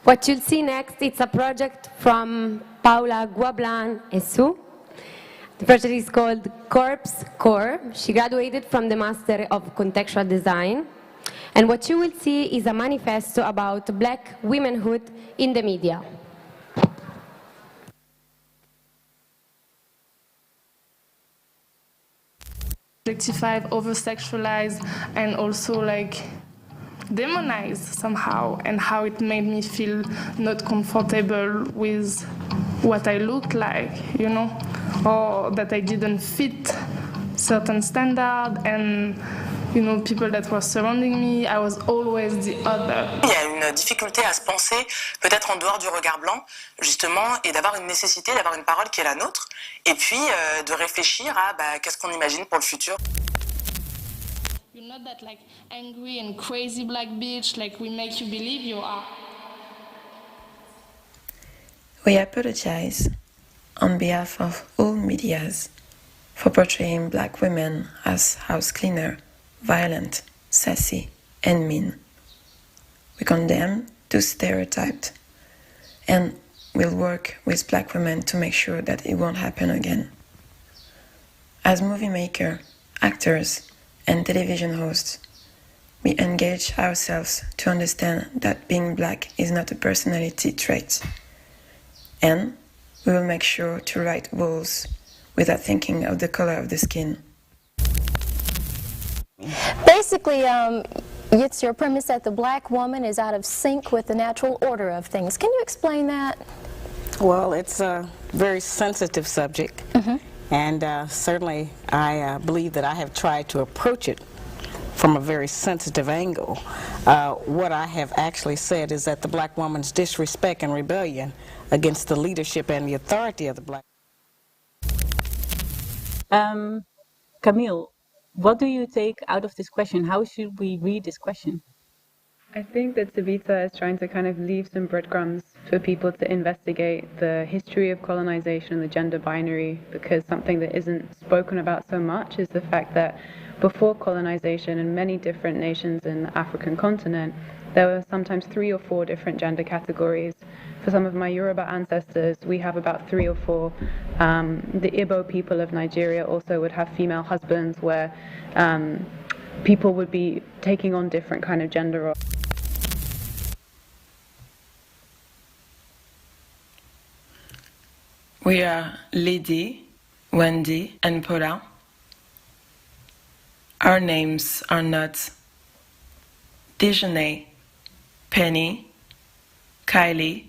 What you'll see next, it's a project from Paula Guablan and Sue. The project is called Corpse Core. She graduated from the Master of Contextual Design. And what you will see is a manifesto about black womanhood in the media. Objectified, over-sexualized, and also like demonized somehow, and how it made me feel not comfortable with what I looked like, you know, or that I didn't fit certain standard, and you know, people that were surrounding me, I was always the other. Il y a une difficulté à se penser peut-être en dehors du regard blanc, justement, et d'avoir une nécessité d'avoir une parole qui est la nôtre, et puis de réfléchir à qu'est-ce qu'on imagine pour le futur. You're not that like angry and crazy black bitch like we make you believe you are. We apologize on behalf of all medias for portraying black women as house cleaner, violent, sassy, and mean. We condemn those stereotypes and will work with black women to make sure that it won't happen again. As movie makers, actors, and television hosts, we engage ourselves to understand that being black is not a personality trait. And we will make sure to write rules without thinking of the color of the skin. Basically, it's your premise that the black woman is out of sync with the natural order of things. Can you explain that? Well, it's a very sensitive subject. And certainly I believe that I have tried to approach it from a very sensitive angle. What I have actually said is that the black woman's disrespect and rebellion against the leadership and the authority of the black Camille, what do you take out of this question? How should we read this question? I think that Savita is trying to kind of leave some breadcrumbs for people to investigate the history of colonization and the gender binary, because something that isn't spoken about so much is the fact that before colonization in many different nations in the African continent, there were sometimes 3 or 4 different gender categories. For some of my Yoruba ancestors, we have about 3 or 4. The Igbo people of Nigeria also would have female husbands where people would be taking on different kind of gender roles. We are Lydie, Wendy, and Paula. Our names are not Dejanay, Penny, Kylie,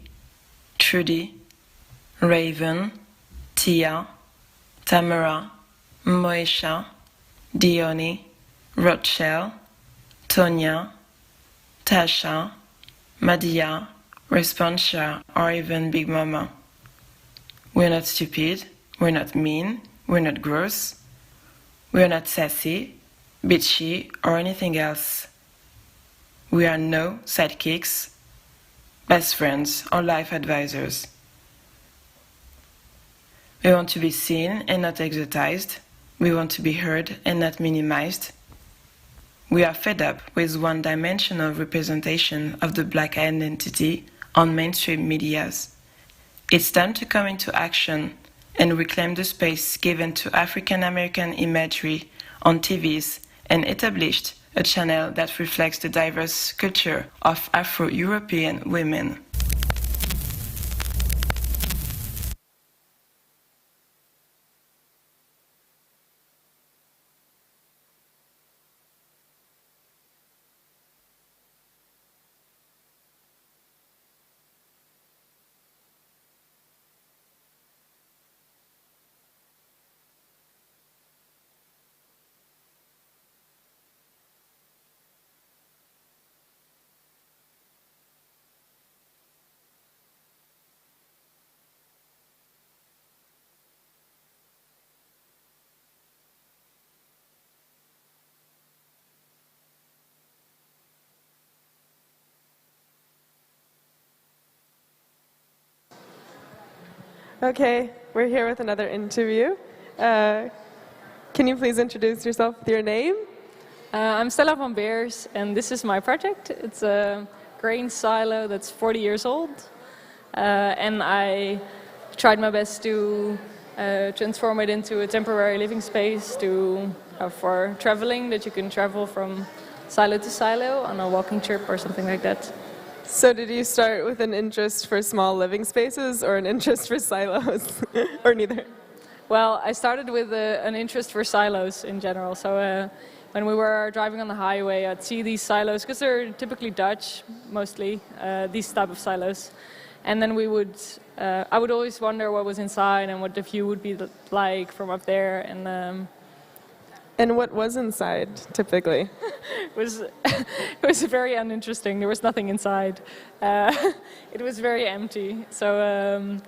Trudy, Raven, Tia, Tamara, Moesha, Dione, Rochelle, Tonya, Tasha, Madia, Responsia, or even Big Mama. We're not stupid, we're not mean, we're not gross, we're not sassy, bitchy, or anything else. We are no sidekicks, best friends, or life advisors. We want to be seen and not exotized. We want to be heard and not minimized. We are fed up with one-dimensional representation of the Black identity on mainstream medias. It's time to come into action and reclaim the space given to African American imagery on TVs and establish a channel that reflects the diverse culture of Afro-European women. Okay, we're here with another interview. Can you please introduce yourself with your name? I'm Stella van Beers, and this is my project. It's a grain silo that's 40 years old, and I tried my best to transform it into a temporary living space for traveling, that you can travel from silo to silo on a walking trip or something like that. So did you start with an interest for small living spaces or an interest for silos, or neither? Well, I started with an interest for silos in general. So when we were driving on the highway, I'd see these silos, because they're typically Dutch, mostly, these type of silos. And then I would always wonder what was inside and what the view would be like from up there. And what was inside, typically? It was very uninteresting. There was nothing inside. It was very empty. So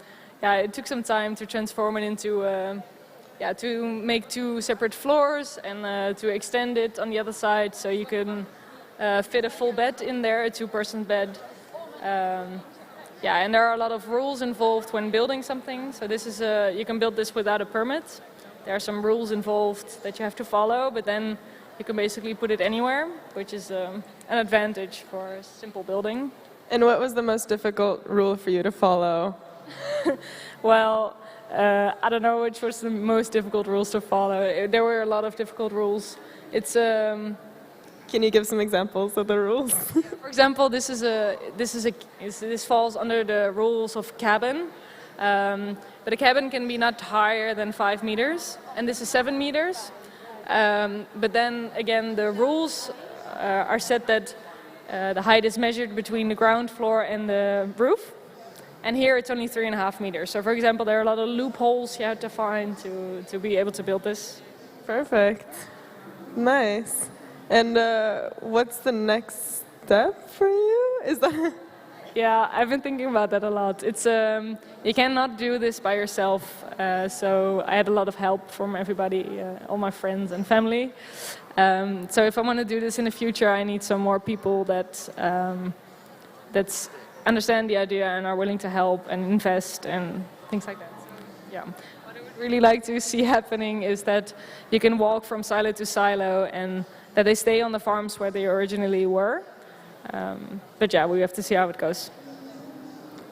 it took some time to transform it into, to make 2 separate floors and to extend it on the other side so you can fit a full bed in there, a 2-person bed. And there are a lot of rules involved when building something. So this is you can build this without a permit. There are some rules involved that you have to follow, but then you can basically put it anywhere, which is an advantage for a simple building. And what was the most difficult rule for you to follow? Well, I don't know which was the most difficult rules to follow. There were a lot of difficult rules. It's Can you give some examples of the rules? For example, this falls under the rules of cabin. But a cabin can be not higher than 5 meters, and this is 7 meters. But then again, the rules are set that the height is measured between the ground floor and the roof. And here it's only 3.5 meters. So for example, there are a lot of loopholes you have to find to be able to build this. Perfect. Nice. And what's the next step for you? Yeah, I've been thinking about that a lot. It's you cannot do this by yourself, so I had a lot of help from everybody, all my friends and family. So if I want to do this in the future, I need some more people that understand the idea and are willing to help and invest and things like that. Yeah. What I would really like to see happening is that you can walk from silo to silo and that they stay on the farms where they originally were. But yeah, we have to see how it goes.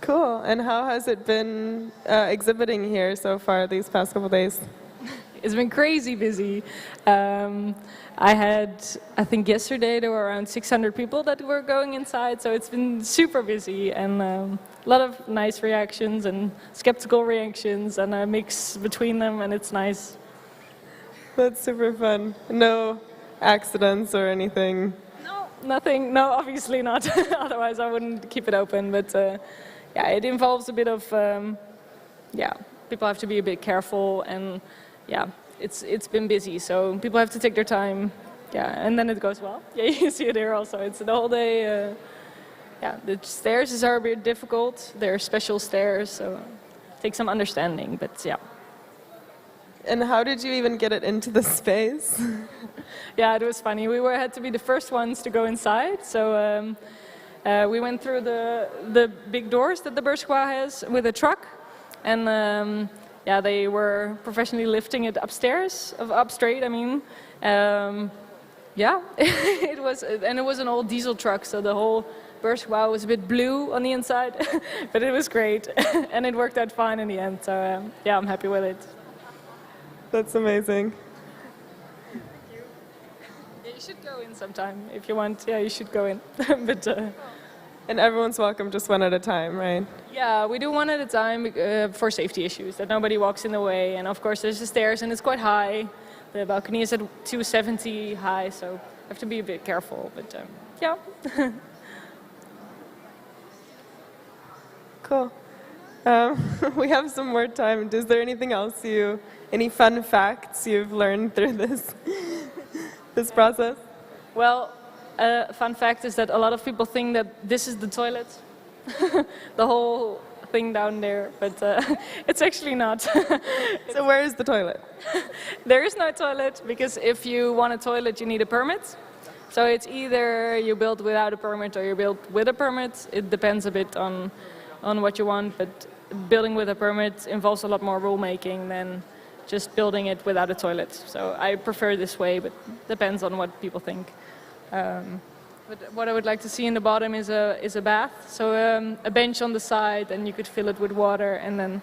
Cool. And how has it been exhibiting here so far these past couple days? It's been crazy busy. I think yesterday there were around 600 people that were going inside, so it's been super busy and a lot of nice reactions and skeptical reactions and a mix between them, and it's nice. That's super fun. No accidents or anything? Nothing, no, obviously not. Otherwise I wouldn't keep it open, but yeah, it involves a bit of, yeah, people have to be a bit careful and yeah, it's been busy, so people have to take their time, yeah, and then it goes well. Yeah, you see it here also. It's the whole day. Yeah, the stairs are a bit difficult. They're special stairs, so it takes some understanding. But yeah. And how did you even get it into the space? Yeah, it was funny. We had to be the first ones to go inside, so we went through the big doors that the bourgeois has with a truck, and. Yeah, they were professionally lifting it upstairs, up straight, I mean. Yeah, it was an old diesel truck, so the whole bourgeois was a bit blue on the inside, but it was great, and it worked out fine in the end, so yeah, I'm happy with it. That's amazing. Yeah, you should go in sometime if you want. Yeah, you should go in, but... And everyone's welcome just one at a time, right? Yeah, we do one at a time for safety issues, that nobody walks in the way. And of course there's the stairs and it's quite high. The balcony is at 270 high, so you have to be a bit careful, but yeah. Cool. We have some more time. Is there anything else any fun facts you've learned through this process? Well, fun fact is that a lot of people think that this is the toilet, the whole thing down there, but it's actually not. So where is the toilet? There is no toilet, because if you want a toilet you need a permit. So it's either you build without a permit or you build with a permit. It depends a bit on what you want, but building with a permit involves a lot more rulemaking than just building it without a toilet. So I prefer this way, but depends on what people think. But what I would like to see in the bottom is a bath, so a bench on the side, and you could fill it with water, and then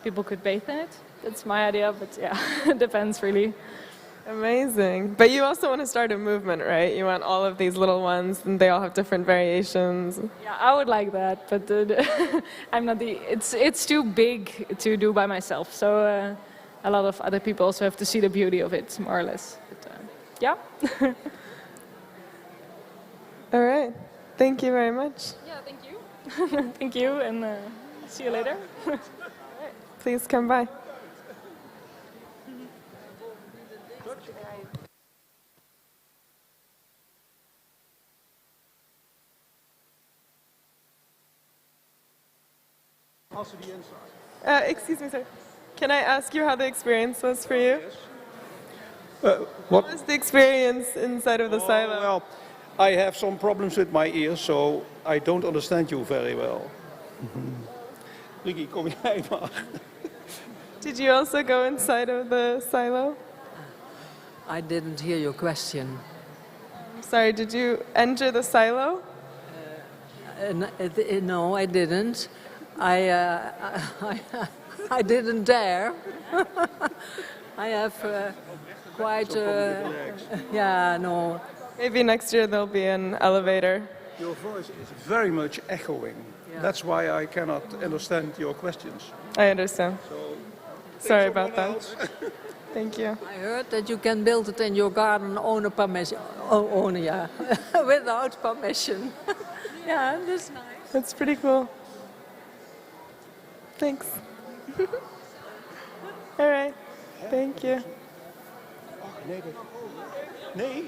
people could bathe in it. That's my idea, but yeah, it depends really. Amazing. But you also want to start a movement, right? You want all of these little ones, and they all have different variations. Yeah, I would like that, but I'm not it's too big to do by myself. So a lot of other people also have to see the beauty of it, more or less. But, yeah. All right. Thank you very much. Yeah, thank you. Thank you, and see you later. Please come by. Excuse me, sir. Can I ask you how the experience was for you? What was the experience inside of the silo? Well, I have some problems with my ears, so I don't understand you very well. Ricky, kom jij maar. Did you also go inside of the silo? I didn't hear your question. I'm sorry, did you enter the silo? No, I didn't. I didn't dare. I have quite yeah, no. Maybe next year there'll be an elevator. Your voice is very much echoing. Yeah. That's why I cannot understand your questions. I understand. So, sorry about that. Thank you. I heard that you can build it in your garden yeah, without permission. Yeah, that's nice. That's pretty cool. Thanks. All right. Thank you. Nee.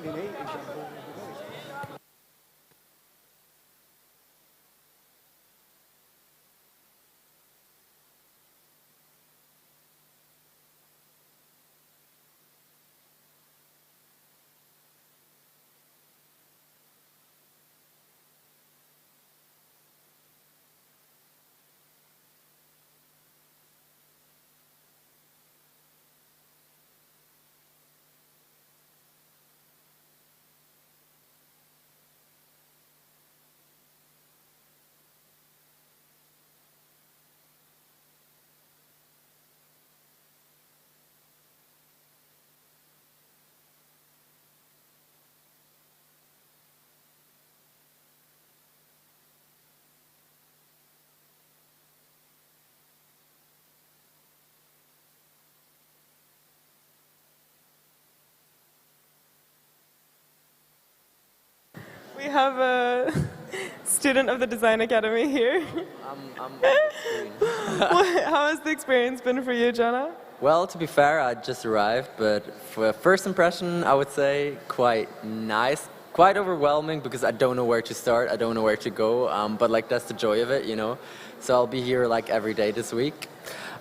We have a student of the Design Academy here. I'm on the screen. How has the experience been for you, Jonah? Well, to be fair, I just arrived, but for first impression, I would say quite nice. Quite overwhelming because I don't know where to start, I don't know where to go, but like that's the joy of it, you know. So I'll be here like every day this week.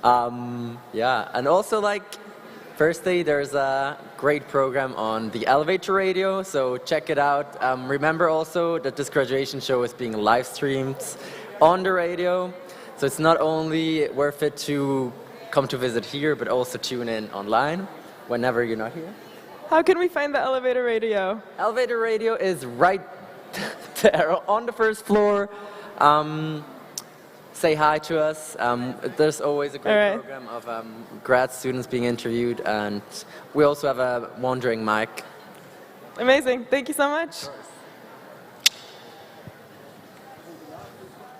Yeah, and also like firstly, there's a great program on the Elevator Radio, so check it out. Remember also that this graduation show is being live streamed on the radio, so it's not only worth it to come to visit here, but also tune in online whenever you're not here. How can we find the Elevator Radio? Elevator Radio is right there on the first floor. Say hi to us. There's always a great program of grad students being interviewed, and we also have a wandering mic. Amazing. Thank you so much.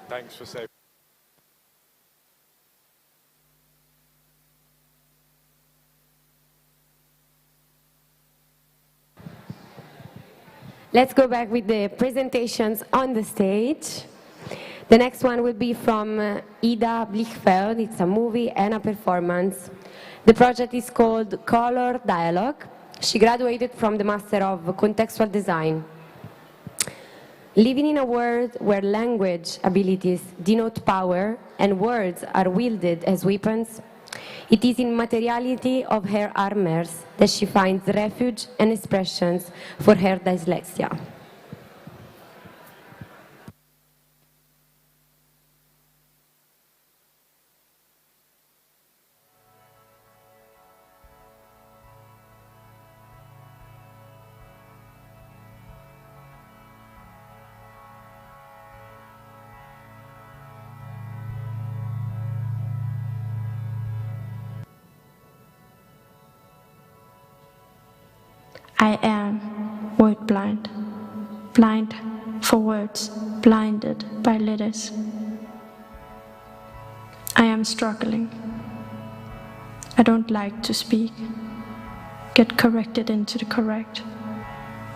Thanks for saying. Let's go back with the presentations on the stage. The next one will be from Ida Blichfeld. It's a movie and a performance. The project is called Color Dialogue. She graduated from the Master of Contextual Design. Living in a world where language abilities denote power and words are wielded as weapons, it is in materiality of her armors that she finds refuge and expressions for her dyslexia. I am word blind, blind for words, blinded by letters. I am struggling. I don't like to speak, get corrected into the correct.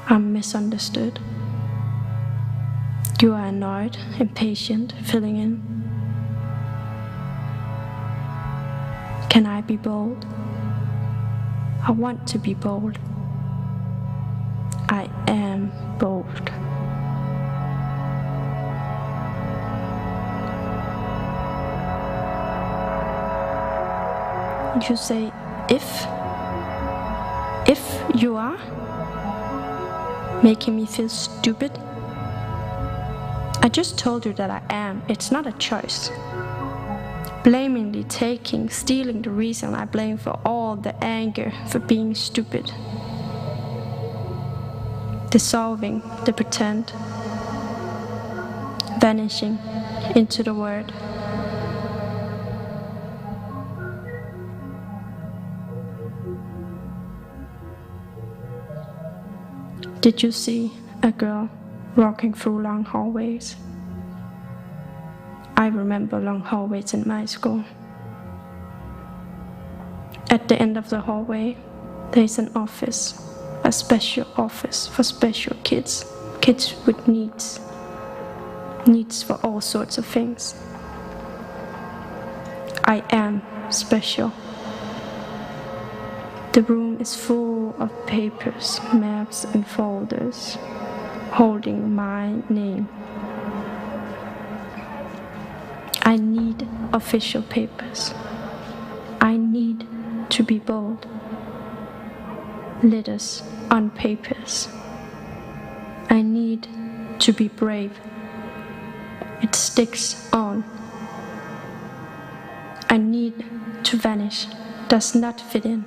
I'm misunderstood. You are annoyed, impatient, filling in. Can I be bold? I want to be bold. I am bold. You say, if you are making me feel stupid. I just told you that I am. It's not a choice. Blamingly taking, stealing the reason I blame for all the anger for being stupid. Dissolving the pretend, vanishing into the word. Did you see a girl walking through long hallways? I remember long hallways in my school. At the end of the hallway, there is an office. A special office for special kids, kids with needs for all sorts of things. I am special. The room is full of papers, maps and folders, holding my name. I need official papers. I need to be bold. Letters on papers. I need to be brave. It sticks on. I need to vanish. Does not fit in.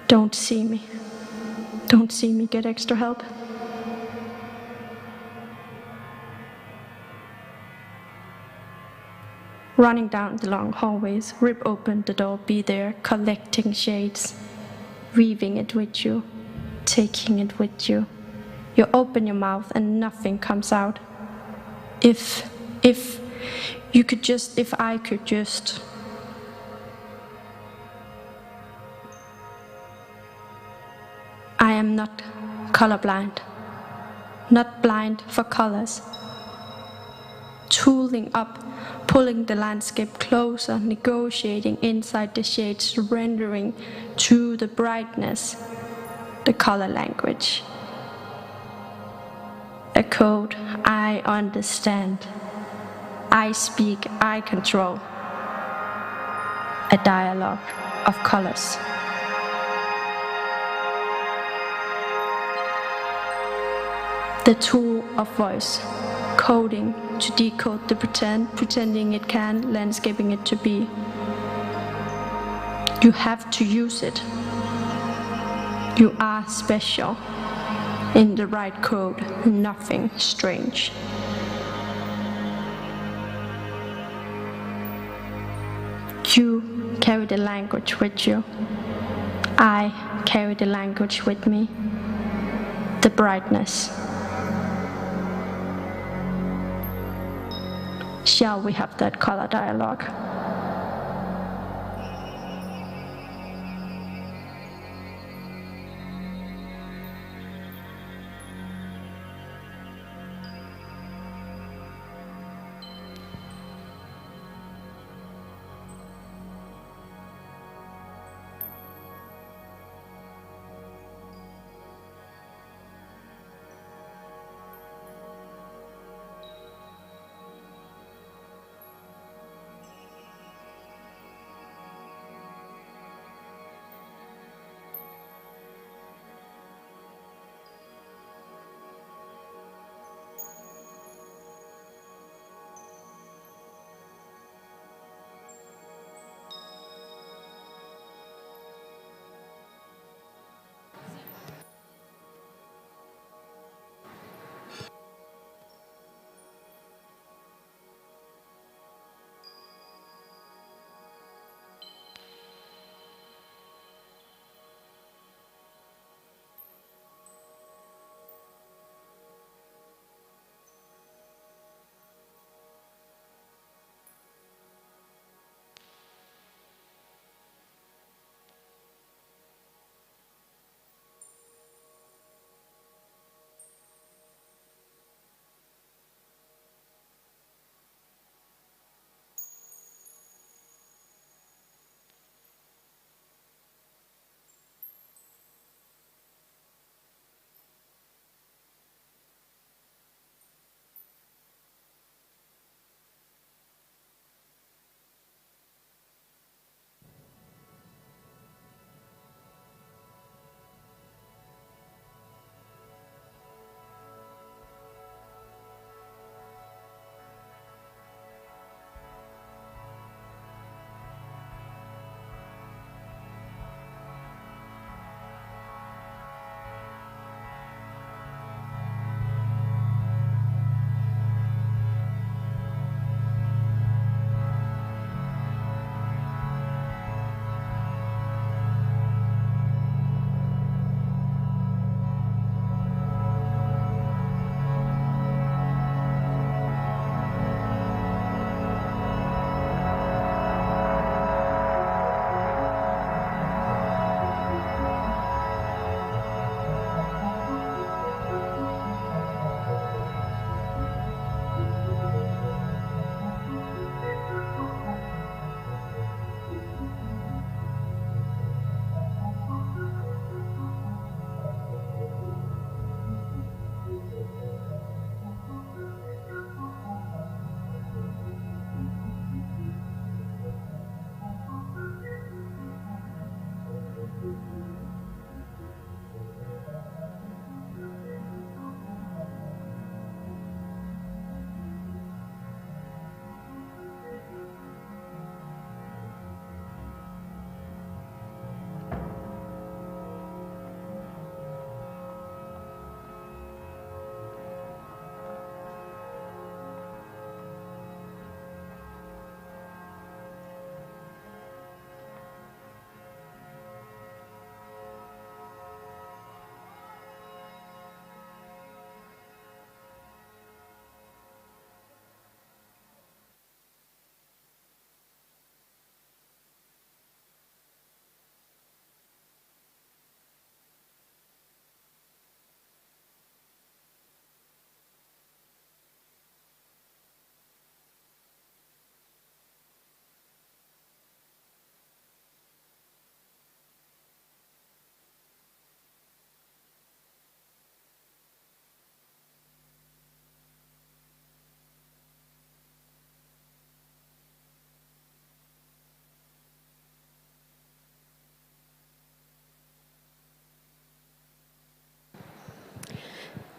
Don't see me. Don't see me get extra help. Running down the long hallways, rip open the door, be there, collecting shades, weaving it with you, taking it with you. You open your mouth and nothing comes out. If you could just, if I could just. I am not colorblind, not blind for colors. Tooling up, pulling the landscape closer, negotiating inside the shades, surrendering to the brightness, the color language. A code I understand. I speak, I control. A dialogue of colors. The tool of voice, coding to decode the pretending it can, landscaping it to be. You have to use it. You are special. In the right code, nothing strange. You carry the language with you. I carry the language with me. The brightness. Shall we have that color dialogue?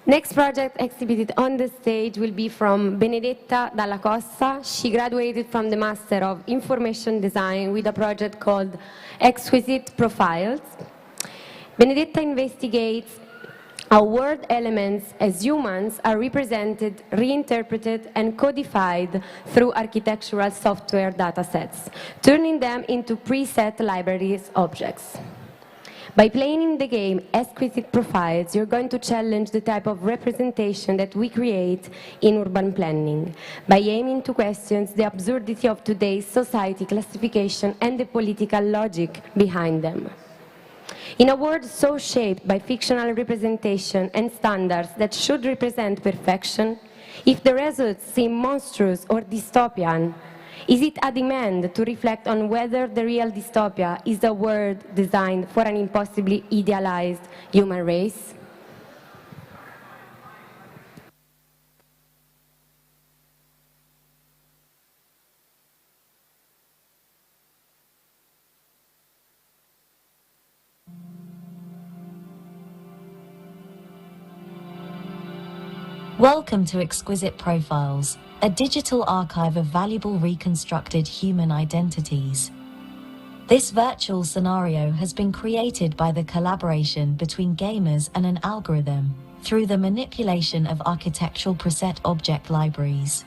Next project exhibited on the stage will be from Benedetta Dalla Costa. She graduated from the Master of Information Design with a project called Exquisite Profiles. Benedetta investigates how world elements as humans are represented, reinterpreted, and codified through architectural software datasets, turning them into preset libraries objects. By playing in the game Exquisite Profiles, you're going to challenge the type of representation that we create in urban planning, by aiming to question the absurdity of today's society classification and the political logic behind them. In a world so shaped by fictional representation and standards that should represent perfection, if the results seem monstrous or dystopian, is it a demand to reflect on whether the real dystopia is a world designed for an impossibly idealized human race? Welcome to Exquisite Profiles, a digital archive of valuable reconstructed human identities. This virtual scenario has been created by the collaboration between gamers and an algorithm through the manipulation of architectural preset object libraries.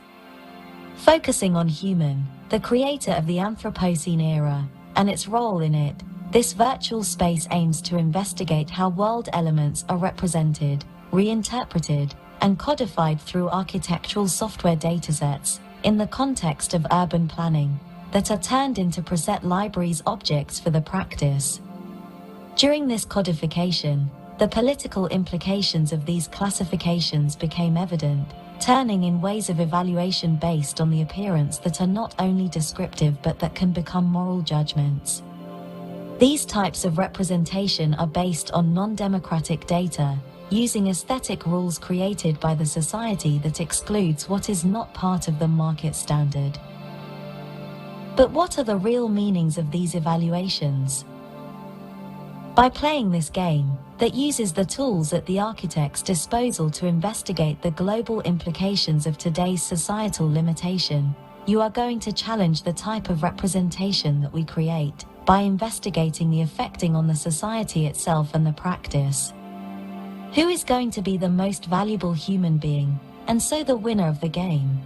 Focusing on human, the creator of the Anthropocene era, and its role in it, this virtual space aims to investigate how world elements are represented, reinterpreted, and codified through architectural software datasets in the context of urban planning that are turned into preset libraries objects for the practice. During this codification, the political implications of these classifications became evident, turning in ways of evaluation based on the appearance that are not only descriptive but that can become moral judgments. These types of representation are based on non-democratic data, using aesthetic rules created by the society that excludes what is not part of the market standard. But what are the real meanings of these evaluations? By playing this game, that uses the tools at the architect's disposal to investigate the global implications of today's societal limitation, you are going to challenge the type of representation that we create, by investigating the effecting on the society itself and the practice. Who is going to be the most valuable human being, and so the winner of the game?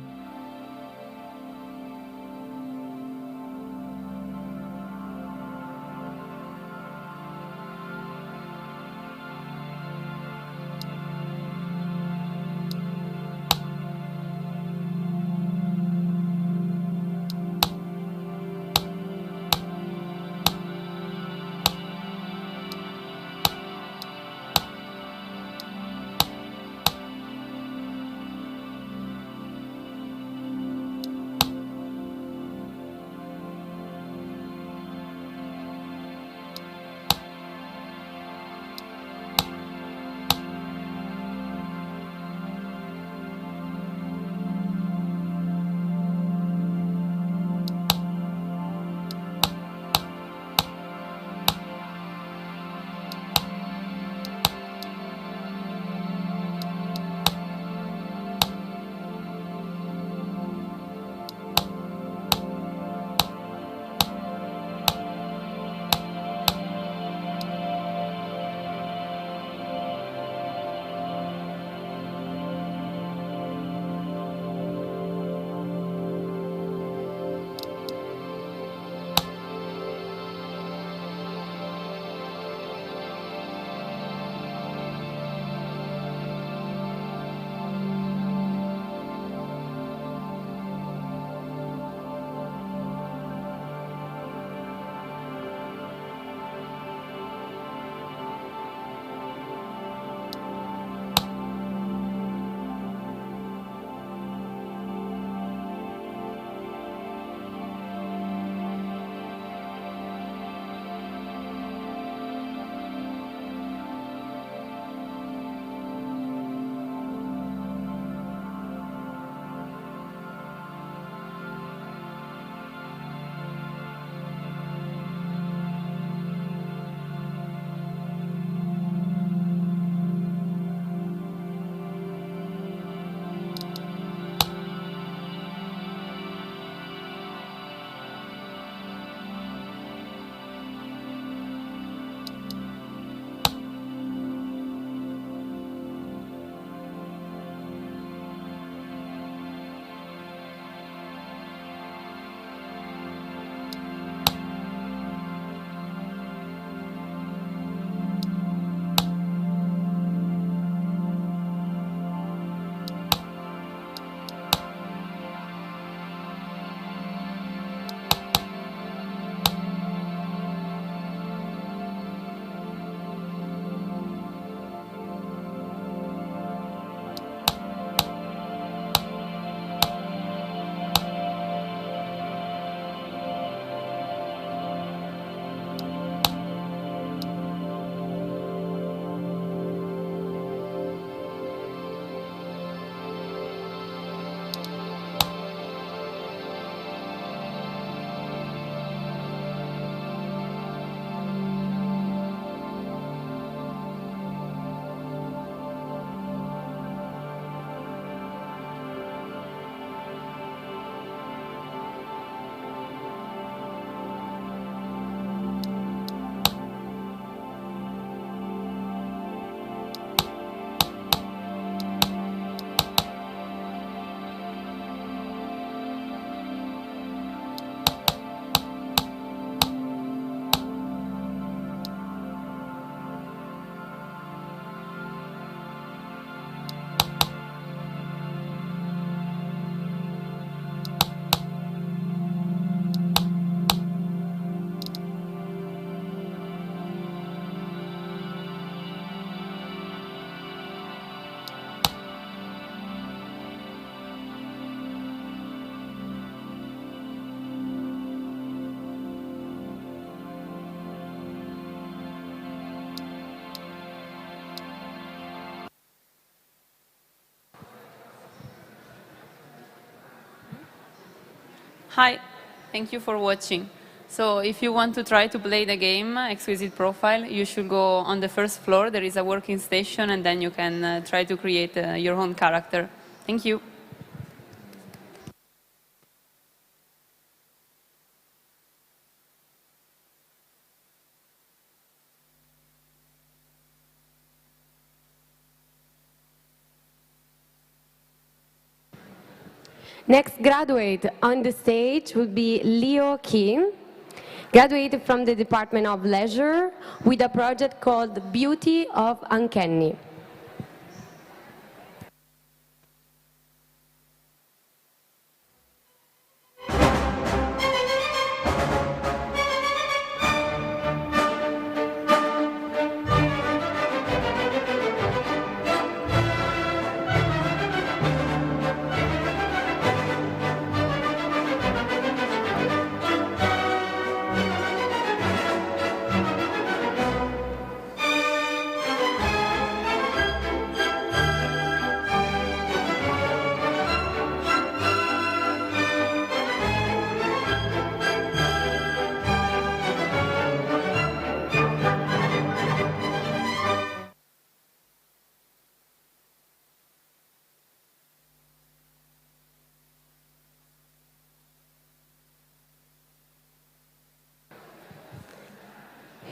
Hi, thank you for watching. So if you want to try to play the game Exquisite Profile, you should go on the first floor. There is a working station, and then you can try to create your own character. Thank you. Next graduate on the stage will be Leo Kim, graduated from the Department of Leisure with a project called Beauty of Uncanny.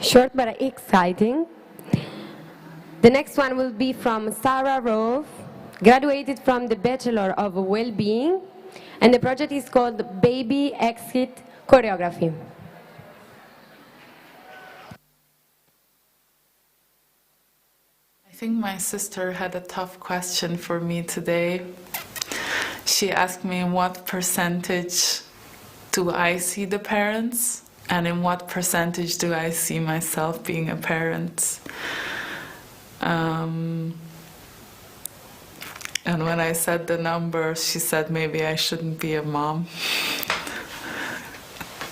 Short but exciting. The next one will be from Sarah Rove, graduated from the Bachelor of Wellbeing, and the project is called Baby Exit Choreography. I think my sister had a tough question for me today. She asked me in what percentage do I see the parents, and in what percentage do I see myself being a parent. And when I said the number, she said maybe I shouldn't be a mom.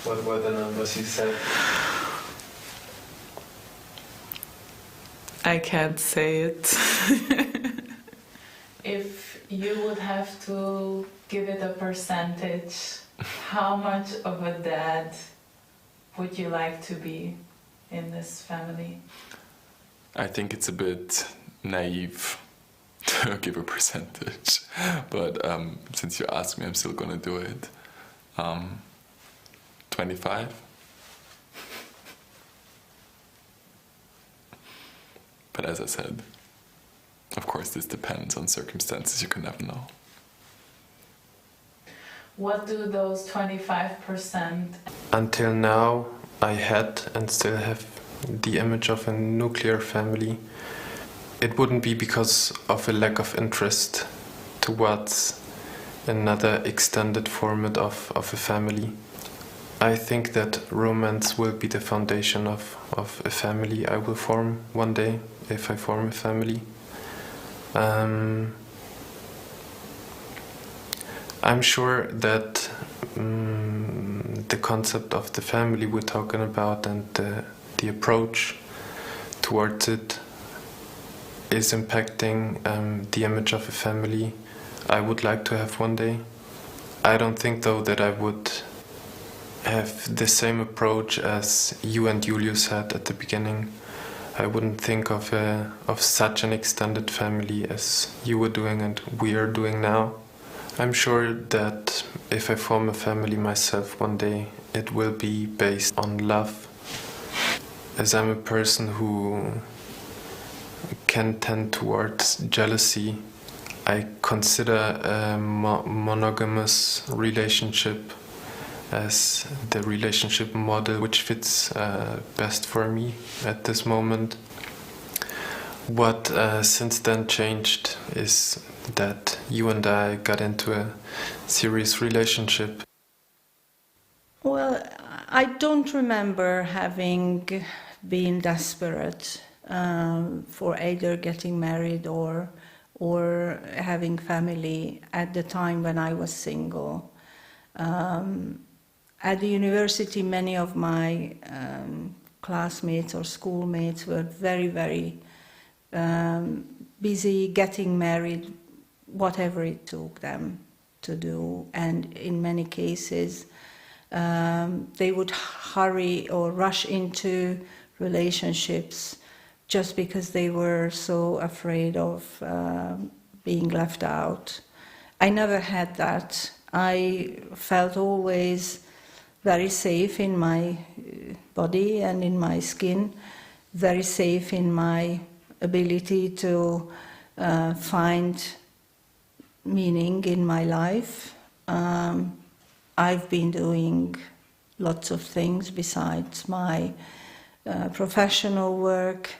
What were the numbers you said? I can't say it. If you would have to give it a percentage, how much of a dad would you like to be in this family? I think it's a bit naive to give a percentage, but since you asked me, I'm still gonna do it. 25? But as I said, of course this depends on circumstances, you can never know. What do those 25%? Until now, I had and still have the image of a nuclear family. It wouldn't be because of a lack of interest towards another extended format of a family. I think that romance will be the foundation of a family I will form one day, if I form a family. I'm sure that the concept of the family we're talking about and the approach towards it is impacting the image of a family I would like to have one day. I don't think though that I would have the same approach as you and Julius had at the beginning. I wouldn't think of such an extended family as you were doing and we are doing now. I'm sure that if I form a family myself one day, it will be based on love. As I'm a person who can tend towards jealousy, I consider a monogamous relationship as the relationship model which fits best for me at this moment. What since then changed is that you and I got into a serious relationship. Well, I don't remember having been desperate for either getting married or having family at the time when I was single. At the university, many of my classmates or schoolmates were very, very busy getting married, whatever it took them to do, and in many cases They would hurry or rush into relationships just because they were so afraid of being left out. I never had that. I felt always very safe in my body and in my skin, very safe in my ability to find meaning in my life. I've been doing lots of things besides my professional work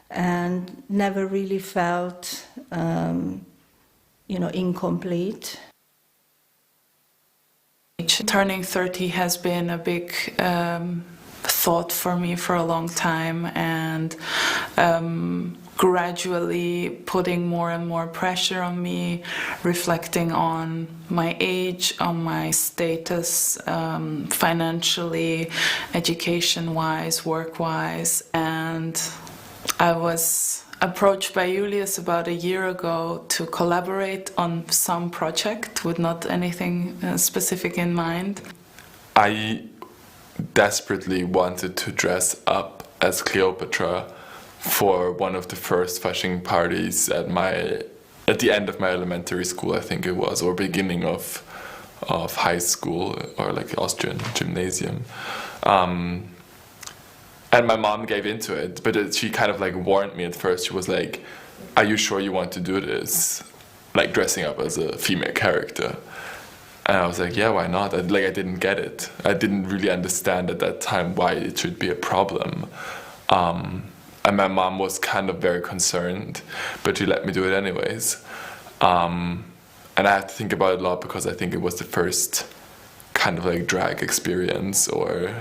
and never really felt, incomplete. Turning 30 has been a big thought for me for a long time, and gradually putting more and more pressure on me, reflecting on my age, on my status, financially, education-wise, work-wise. And I was approached by Julius about a year ago to collaborate on some project with not anything specific in mind. I desperately wanted to dress up as Cleopatra for one of the first fashion parties at the end of my elementary school, I think it was, or beginning of high school, or like Austrian gymnasium. And my mom gave into it, but she kind of like warned me at first. She was like, "Are you sure you want to do this? Like dressing up as a female character?" And I was like, "Yeah, why not?" I didn't get it. I didn't really understand at that time why it should be a problem. And my mom was kind of very concerned, but she let me do it anyways. And I had to think about it a lot because I think it was the first kind of like drag experience or,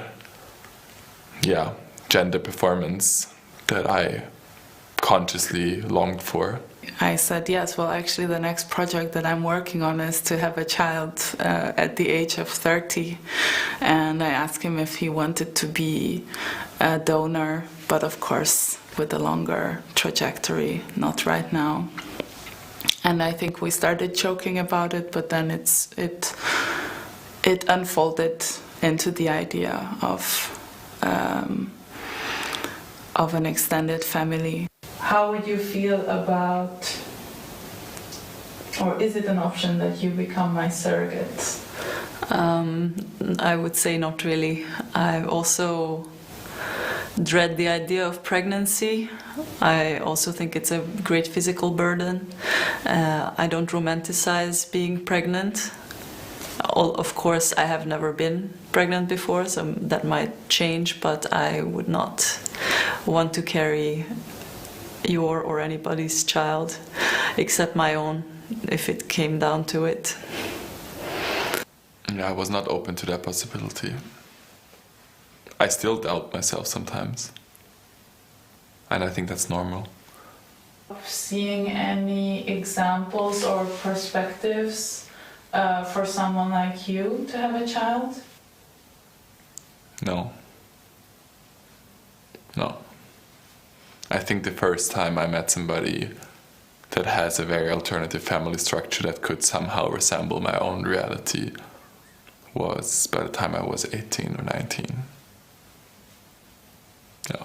yeah, gender performance that I consciously longed for. I said yes. Well, actually, the next project that I'm working on is to have a child at the age of 30. And I asked him if he wanted to be a donor, but of course, with a longer trajectory, not right now. And I think we started joking about it, but then it unfolded into the idea of an extended family. How would you feel about, or is it an option that you become my surrogate? I would say not really. I also dread the idea of pregnancy. I also think it's a great physical burden. I don't romanticize being pregnant. Of course, I have never been pregnant before, so that might change, but I would not want to carry your or anybody's child except my own if it came down to it. Yeah, I was not open to that possibility. I still doubt myself sometimes, and I think that's normal. Seeing any examples or perspectives for someone like you to have a child? No. I think the first time I met somebody that has a very alternative family structure that could somehow resemble my own reality was by the time I was 18 or 19. Yeah.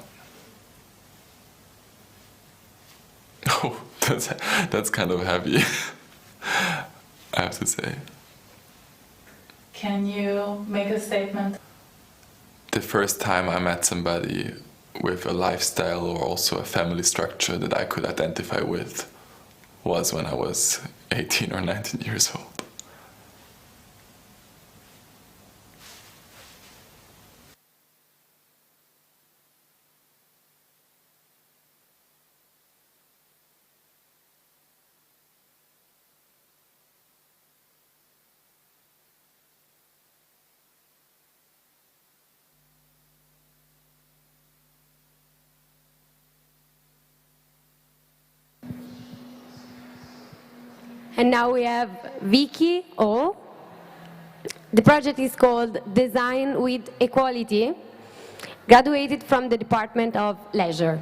Oh, that's kind of heavy, I have to say. Can you make a statement? The first time I met somebody with a lifestyle or also a family structure that I could identify with was when I was 18 or 19 years old. And now we have Vicky O. The project is called Design with Equality, graduated from the Department of Leisure.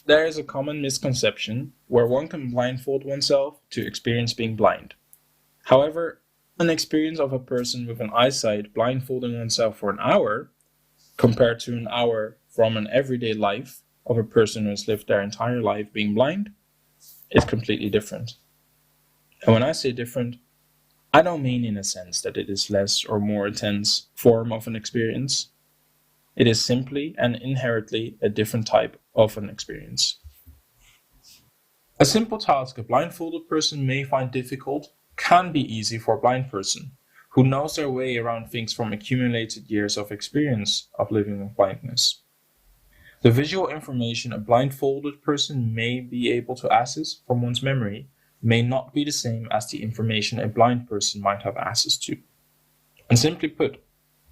There is a common misconception where one can blindfold oneself to experience being blind. However, an experience of a person with an eyesight blindfolding oneself for an hour, compared to an hour from an everyday life of a person who has lived their entire life being blind, is completely different. And when I say different, I don't mean in a sense that it is less or more intense form of an experience. It is simply and inherently a different type of an experience. A simple task a blindfolded person may find difficult can be easy for a blind person who knows their way around things from accumulated years of experience of living with blindness. The visual information a blindfolded person may be able to access from one's memory may not be the same as the information a blind person might have access to. And simply put,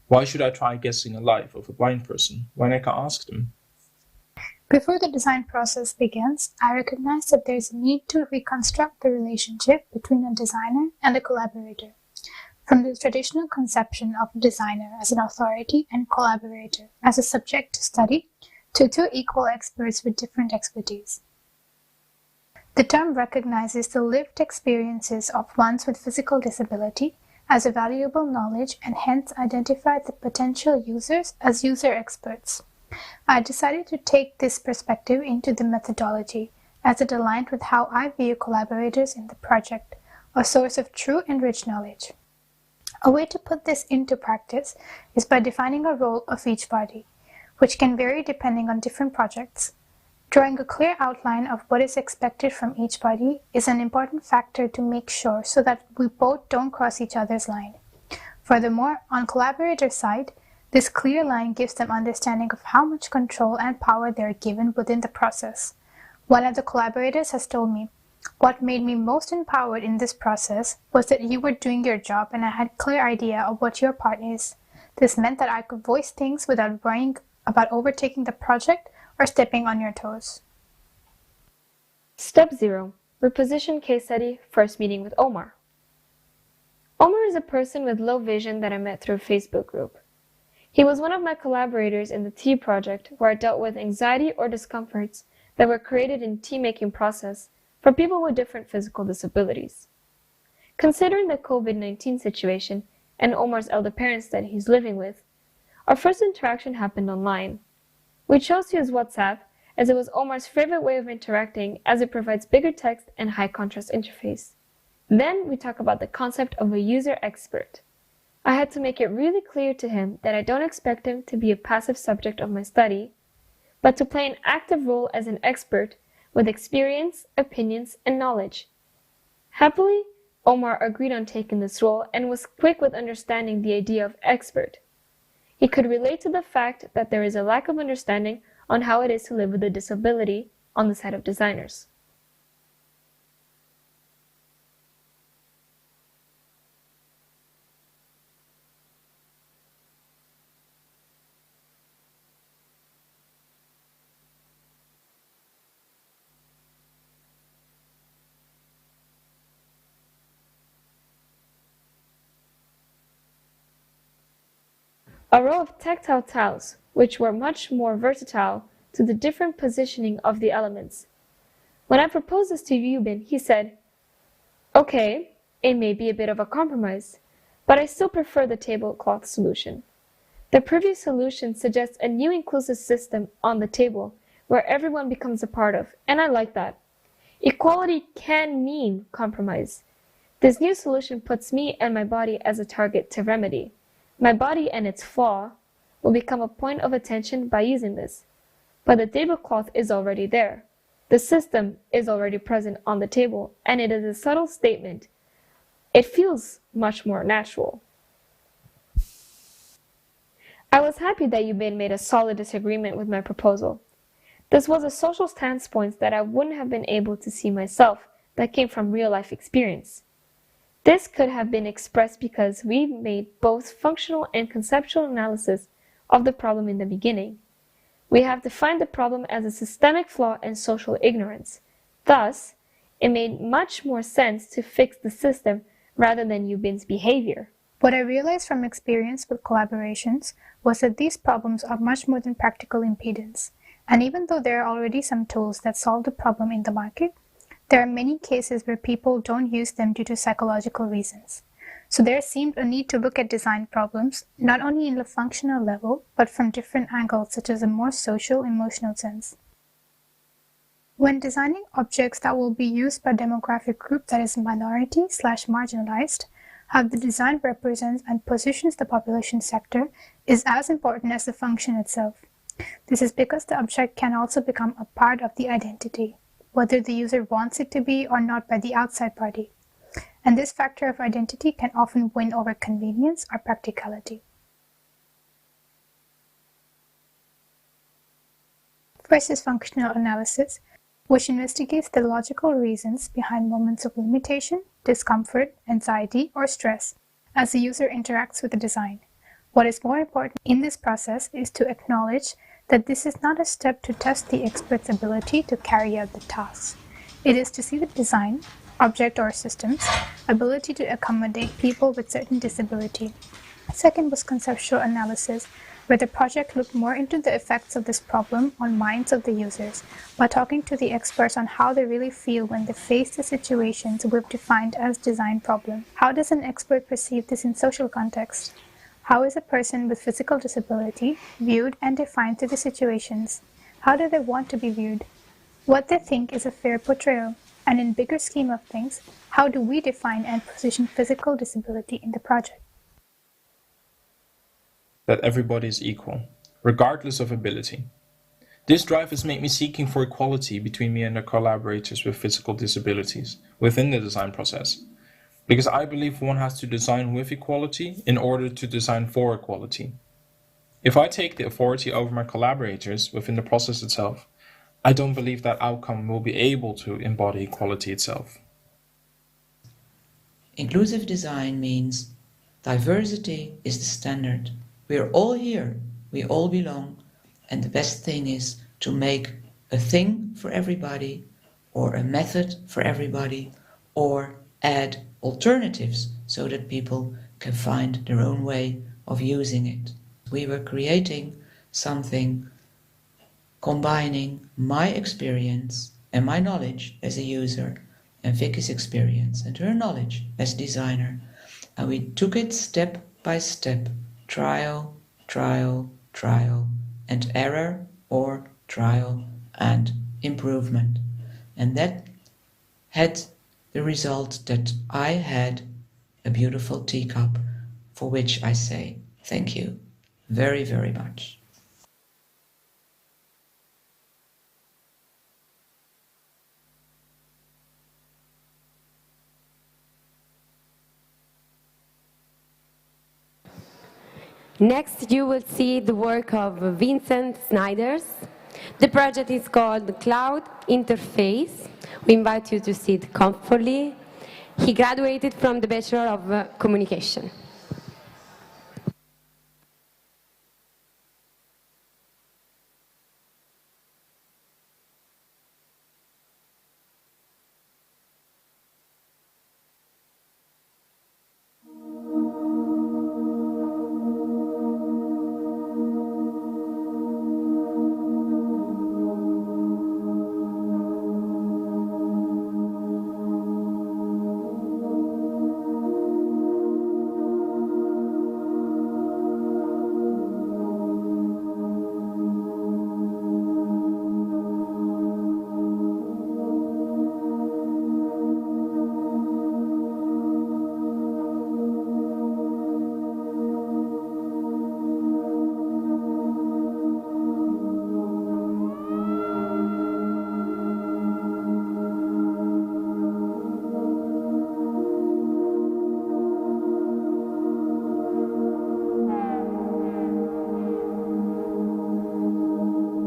why should I try guessing a life of a blind person when I can ask them? Before the design process begins, I recognize that there is a need to reconstruct the relationship between a designer and a collaborator, from the traditional conception of a designer as an authority and collaborator as a subject to study, to two equal experts with different expertise. The term recognizes the lived experiences of ones with physical disability as a valuable knowledge and hence identified the potential users as user experts. I decided to take this perspective into the methodology as it aligned with how I view collaborators in the project, a source of true and rich knowledge. A way to put this into practice is by defining a role of each party, which can vary depending on different projects. Drawing a clear outline of what is expected from each party is an important factor to make sure so that we both don't cross each other's line. Furthermore, on collaborator side, this clear line gives them understanding of how much control and power they are given within the process. One of the collaborators has told me, "What made me most empowered in this process was that you were doing your job and I had a clear idea of what your part is. This meant that I could voice things without worrying about overtaking the project or stepping on your toes." Step 0. Reposition case study, first meeting with Omar. Omar is a person with low vision that I met through a Facebook group. He was one of my collaborators in the tea project where I dealt with anxiety or discomforts that were created in tea-making process for people with different physical disabilities. Considering the COVID-19 situation and Omar's elder parents that he's living with, our first interaction happened online. We chose to use WhatsApp as it was Omar's favorite way of interacting as it provides bigger text and high contrast interface. Then we talk about the concept of a user expert. I had to make it really clear to him that I don't expect him to be a passive subject of my study, but to play an active role as an expert with experience, opinions, and knowledge. Happily, Omar agreed on taking this role and was quick with understanding the idea of expert. He could relate to the fact that there is a lack of understanding on how it is to live with a disability on the side of designers. A row of tactile tiles, which were much more versatile to the different positioning of the elements. When I proposed this to Yubin, he said, "Okay, it may be a bit of a compromise, but I still prefer the tablecloth solution. The previous solution suggests a new inclusive system on the table where everyone becomes a part of, and I like that. Equality can mean compromise. This new solution puts me and my body as a target to remedy. My body and its flaw will become a point of attention by using this. But the tablecloth is already there. The system is already present on the table, and it is a subtle statement. It feels much more natural." I was happy that Yubin made a solid disagreement with my proposal. This was a social standpoint that I wouldn't have been able to see myself that came from real-life experience. This could have been expressed because we made both functional and conceptual analysis of the problem in the beginning. We have defined the problem as a systemic flaw and social ignorance. Thus, it made much more sense to fix the system rather than Yubin's behavior. What I realized from experience with collaborations was that these problems are much more than practical impedance, And even though there are already some tools that solve the problem in the market, there are many cases where people don't use them due to psychological reasons. So there seemed a need to look at design problems not only in the functional level, but from different angles such as a more social, emotional sense. When designing objects that will be used by a demographic group that is minority/marginalized, how the design represents and positions the population sector is as important as the function itself. This is because the object can also become a part of the identity, whether the user wants it to be or not by the outside party. And this factor of identity can often win over convenience or practicality. First is functional analysis, which investigates the logical reasons behind moments of limitation, discomfort, anxiety, or stress as the user interacts with the design. What is more important in this process is to acknowledge that this is not a step to test the expert's ability to carry out the tasks. It is to see the design, object or system's ability to accommodate people with certain disability. Second was conceptual analysis, where the project looked more into the effects of this problem on minds of the users by talking to the experts on how they really feel when they face the situations we've defined as design problem. How does an expert perceive this in social context? How is a person with physical disability viewed and defined through the situations? How do they want to be viewed? What they think is a fair portrayal? And in bigger scheme of things, how do we define and position physical disability in the project? That everybody is equal, regardless of ability. This drive has made me seeking for equality between me and the collaborators with physical disabilities within the design process, because I believe one has to design with equality in order to design for equality. If I take the authority over my collaborators within the process itself, I don't believe that outcome will be able to embody equality itself. Inclusive design means diversity is the standard. We're all here, we all belong, and the best thing is to make a thing for everybody, or a method for everybody, or add alternatives so that people can find their own way of using it. We were creating something combining my experience and my knowledge as a user, and Vicky's experience and her knowledge as designer, and we took it step by step. Trial, trial, trial, and error, or trial and improvement. And that had the result that I had a beautiful teacup, for which I say thank you very, very much. Next, you will see the work of Vincent Snyders. The project is called Cloud Interface. We invite you to sit comfortably. He graduated from the Bachelor of Communication.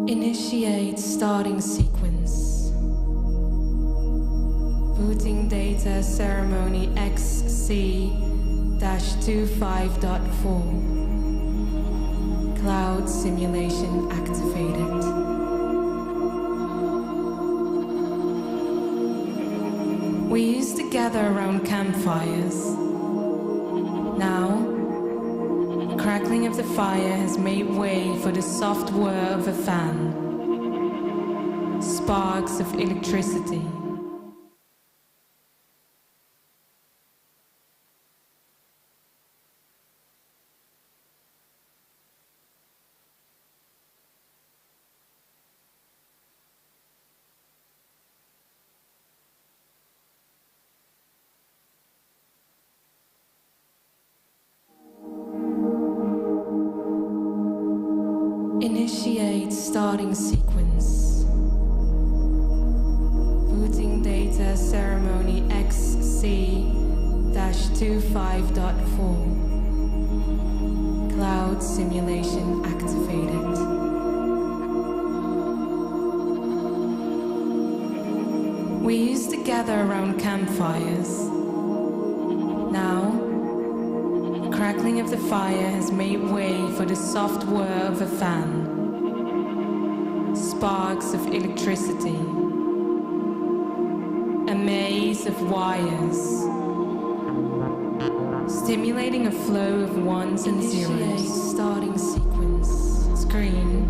Initiate starting sequence. Booting data ceremony XC-25.4. Cloud simulation activated. We used to gather around campfires. Now, the crackling of the fire has made way for the soft whir of a fan. Sparks of electricity. Initiate starting sequence. Booting data ceremony XC-25.4. Cloud simulation activated. We used to gather around campfires. Now, the crackling of the fire has made way for the soft whir of a fan. Sparks of electricity. A maze of wires. Stimulating a flow of ones and zeros. Starting sequence. Screen.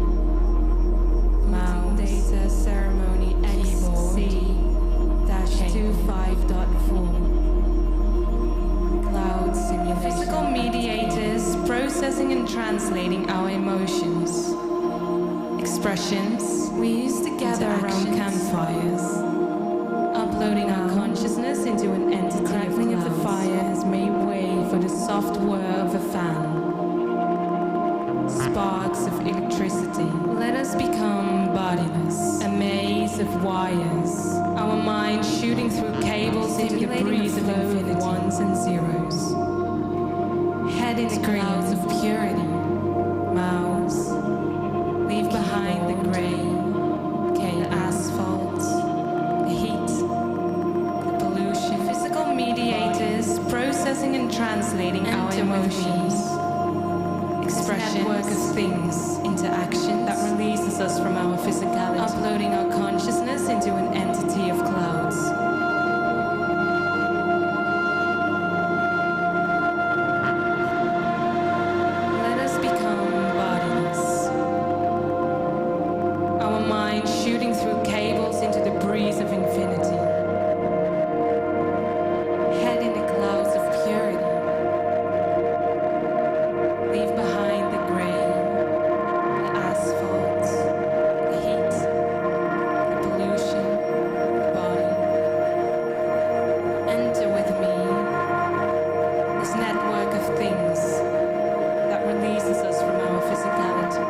Mouse. Data ceremony XC-25.4. Cloud simulation. Physical mediators processing and translating our emotions. Expressions we used to gather around campfires. Uploading our consciousness into an entity. The crackling of the fire has made way for the soft whir of a fan. Sparks of electricity. Let us become bodiless. A maze of wires. Our mind shooting through cables into the breeze of infinity. Ones and zeros. Head in the clouds of purity. Mouse. Leave behind the grey. The asphalt. The heat. The pollution. Physical mediators processing and translating our emotions. Expression. Network of things into action that releases us from our physicality. Uploading our consciousness into an entity of clouds. Let us become bodiless. Our mind shooting through cables into the breeze of infinity. Head in the clouds of purity. Leave behind the grey, the asphalt, the heat, the pollution, the body. Enter with me this network of things that releases us from our physicality.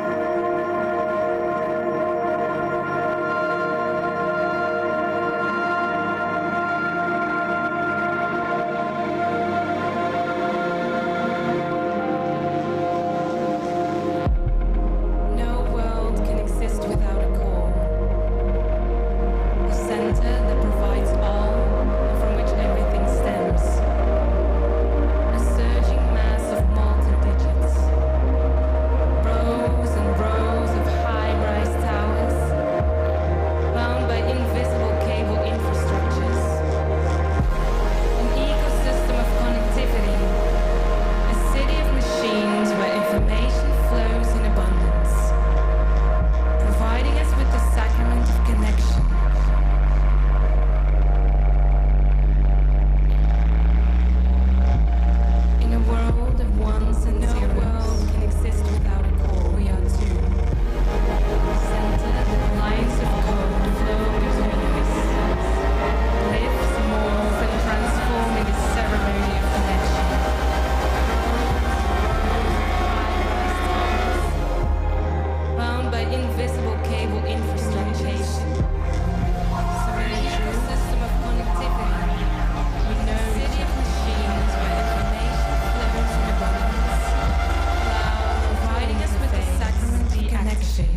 No world can exist without a core. A center that provides all and from which everything stems. A surging mass of molten digits. Rows and rows of high-rise towers, bound by invisible cable infrastructures. An ecosystem of connectivity. A city of machines where information flows in abundance, providing us with the sacrament of connection. In a world of ones and zeros, no world can exist without a core. We are two. Center that lines of code flow between us. Lives, morph, and transform in this ceremony of connection. Bound by invisible cable infrastructure. An ecosystem of connectivity. We know city of machines where information flows in abundance. Cloud providing us with the sacrament of connection.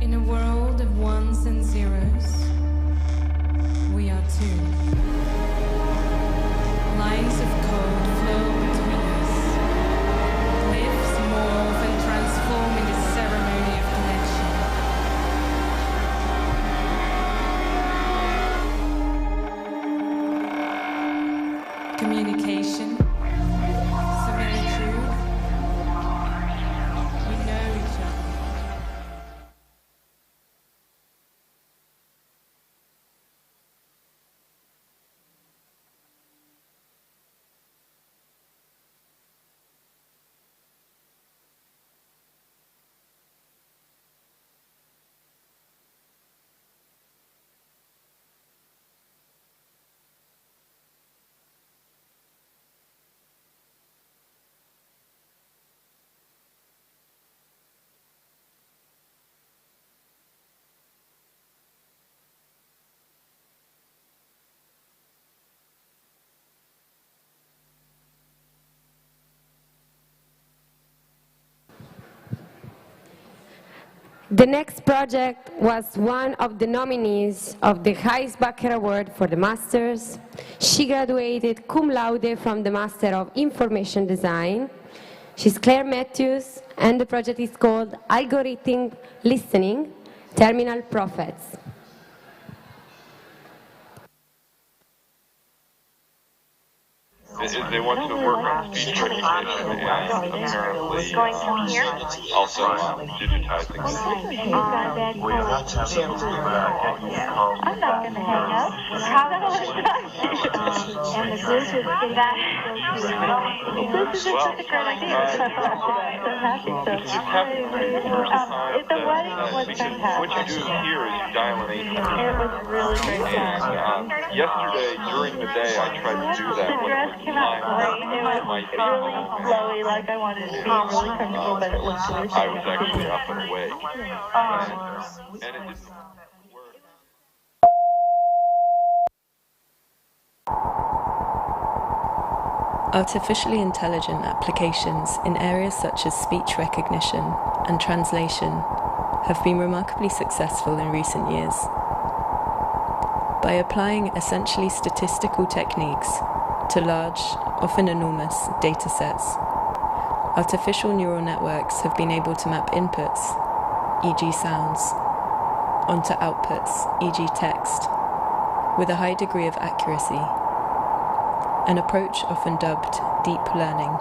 In a world of ones and zeros, we are two. Lines of code flow between us. Lives, morph, and transform in this ceremony of connection. Communication, similitude, The next project was one of the nominees of the Heisbacher Award for the Masters. She graduated cum laude from the Master of Information Design. She's Claire Matthews, and the project is called Algorithmic Listening, Terminal Prophets. They want to work on speech recognition and apparently also digitize things. I'm not going to hang up. And the group is that. This is such a great idea. The wedding was fantastic. What you do here is you dial an 800. It was really great. And yesterday, during the day, I tried to do that. The dress came out great. It was really flowy, like I wanted it to be really comfortable, but it looked really I was actually up and away. And it didn't. Artificially intelligent applications in areas such as speech recognition and translation have been remarkably successful in recent years. By applying essentially statistical techniques to large, often enormous, data sets, artificial neural networks have been able to map inputs, e.g. sounds, onto outputs, e.g. text, with a high degree of accuracy, an approach often dubbed deep learning.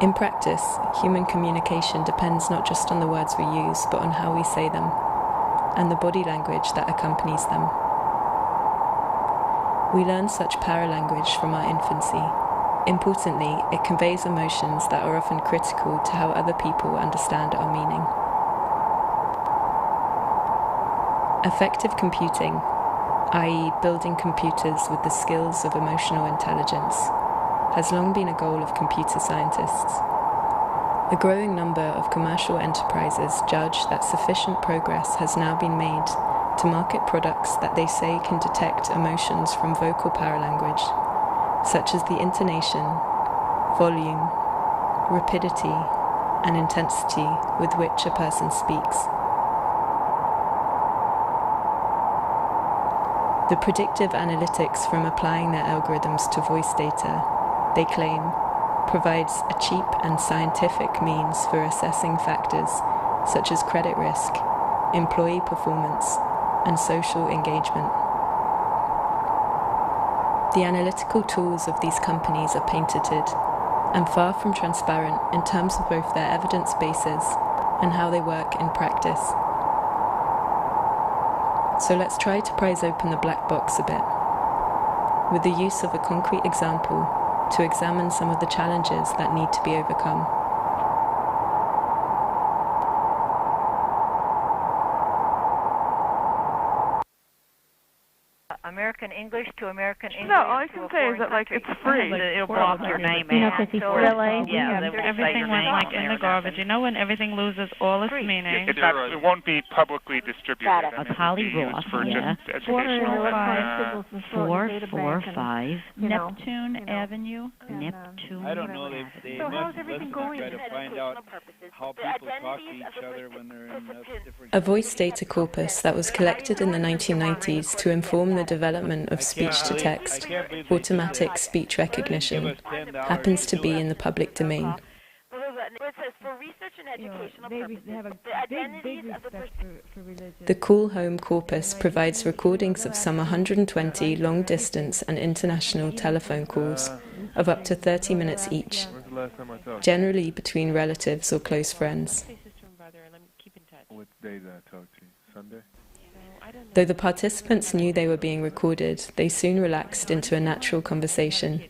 In practice, human communication depends not just on the words we use, but on how we say them, and the body language that accompanies them. We learn such paralanguage from our infancy. Importantly, it conveys emotions that are often critical to how other people understand our meaning. Effective computing, i.e. building computers with the skills of emotional intelligence, has long been a goal of computer scientists. A growing number of commercial enterprises judge that sufficient progress has now been made to market products that they say can detect emotions from vocal paralanguage, such as the intonation, volume, rapidity, and intensity with which a person speaks. The predictive analytics from applying their algorithms to voice data, they claim, provides a cheap and scientific means for assessing factors such as credit risk, employee performance, and social engagement. The analytical tools of these companies are patented and far from transparent in terms of both their evidence bases and how they work in practice. So let's try to prise open the black box a bit, with the use of a concrete example to examine some of the challenges that need to be overcome. American English to American English. No, all I can say is that it's free. It'll block your name out. Really? Yeah, everything went in the garbage. When everything loses all its meaning. It won't be publicly distributed. Of Holly Ross, yeah. 445 Neptune Avenue. Neptune. I don't know. They must try to find out how people talk to each other when they're in different. A voice data corpus that was collected in the 1990s to inform the development of speech-to-text, automatic speech recognition, happens to be in the public domain. The Cool Home corpus provides recordings of some 120 long-distance and international telephone calls of up to 30 minutes each, generally between relatives or close friends. What day did I talk to you? Sunday? Though the participants knew they were being recorded, they soon relaxed into a natural conversation.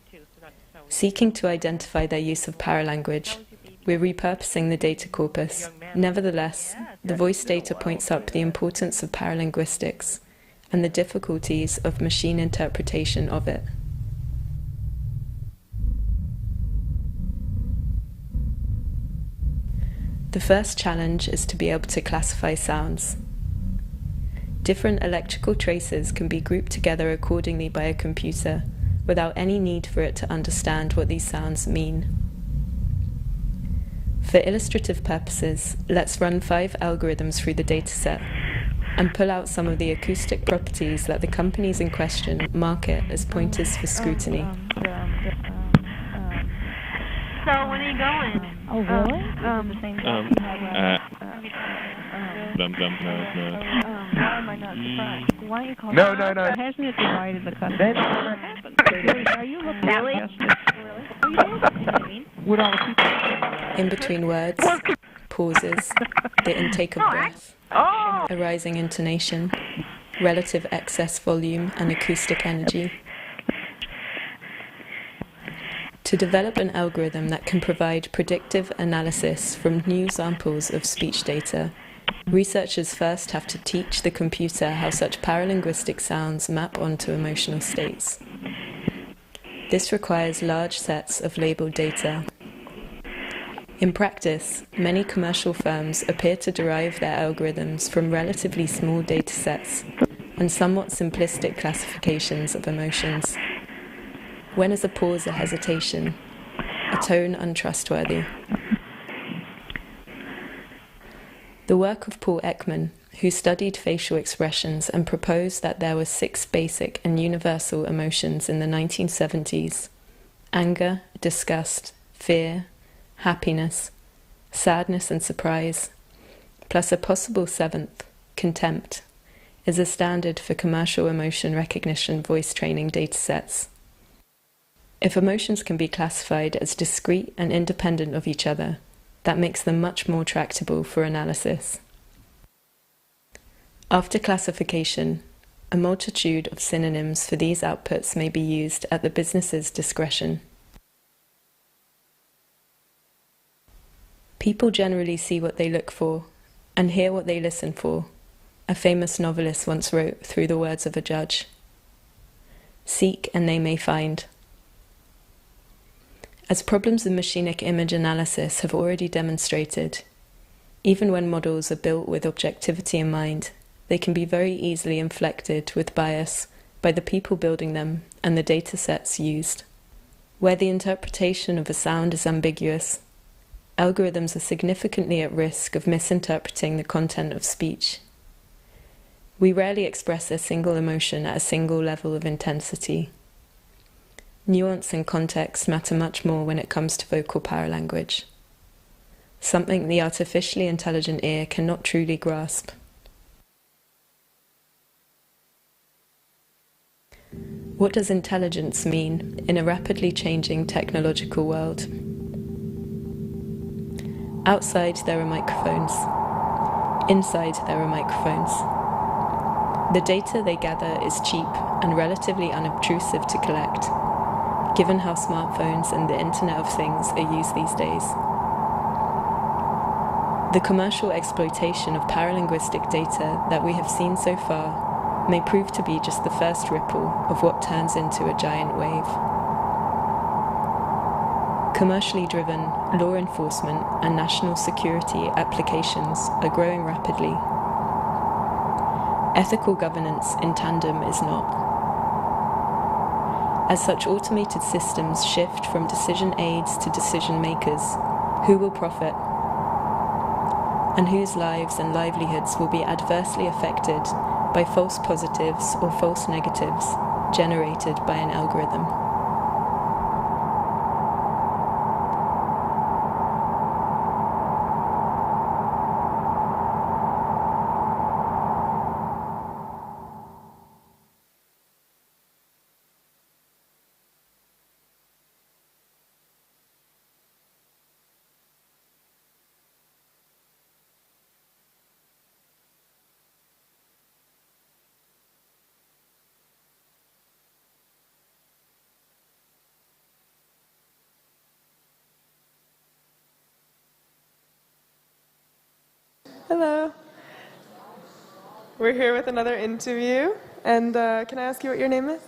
Seeking to identify their use of paralanguage, we're repurposing the data corpus. Nevertheless, the voice data points up the importance of paralinguistics and the difficulties of machine interpretation of it. The first challenge is to be able to classify sounds. Different electrical traces can be grouped together accordingly by a computer without any need for it to understand what these sounds mean. For illustrative purposes, let's run 5 algorithms through the dataset and pull out some of the acoustic properties that the companies in question market as pointers for scrutiny. So when are you going? Oh, really? The same no. why am I not surprised? Why don't you call No. Hasn't it divided the country? Are you looking Really? at justice? Are you doing? Would all the people... In between words, pauses, the intake of breath, a rising intonation, relative excess volume and acoustic energy. To develop an algorithm that can provide predictive analysis from new samples of speech data, researchers first have to teach the computer how such paralinguistic sounds map onto emotional states. This requires large sets of labeled data. In practice, many commercial firms appear to derive their algorithms from relatively small datasets and somewhat simplistic classifications of emotions. When is a pause a hesitation? A tone untrustworthy? The work of Paul Ekman, who studied facial expressions and proposed that there were 6 basic and universal emotions in the 1970s: anger, disgust, fear, happiness, sadness and surprise, plus a possible 7th, contempt, is a standard for commercial emotion recognition voice training datasets. If emotions can be classified as discrete and independent of each other, that makes them much more tractable for analysis. After classification, a multitude of synonyms for these outputs may be used at the business's discretion. People generally see what they look for and hear what they listen for, a famous novelist once wrote through the words of a judge. Seek and they may find. As problems of machinic image analysis have already demonstrated, even when models are built with objectivity in mind, they can be very easily inflected with bias by the people building them and the data sets used. Where the interpretation of a sound is ambiguous, algorithms are significantly at risk of misinterpreting the content of speech. We rarely express a single emotion at a single level of intensity. Nuance and context matter much more when it comes to vocal paralanguage, something the artificially intelligent ear cannot truly grasp. What does intelligence mean in a rapidly changing technological world? Outside there are microphones. Inside there are microphones. The data they gather is cheap and relatively unobtrusive to collect, given how smartphones and the Internet of Things are used these days. The commercial exploitation of paralinguistic data that we have seen so far may prove to be just the first ripple of what turns into a giant wave. Commercially driven law enforcement and national security applications are growing rapidly. Ethical governance in tandem is not. As such automated systems shift from decision aids to decision makers, who will profit? And whose lives and livelihoods will be adversely affected by false positives or false negatives generated by an algorithm? Hello. We're here with another interview. And can I ask you what your name is?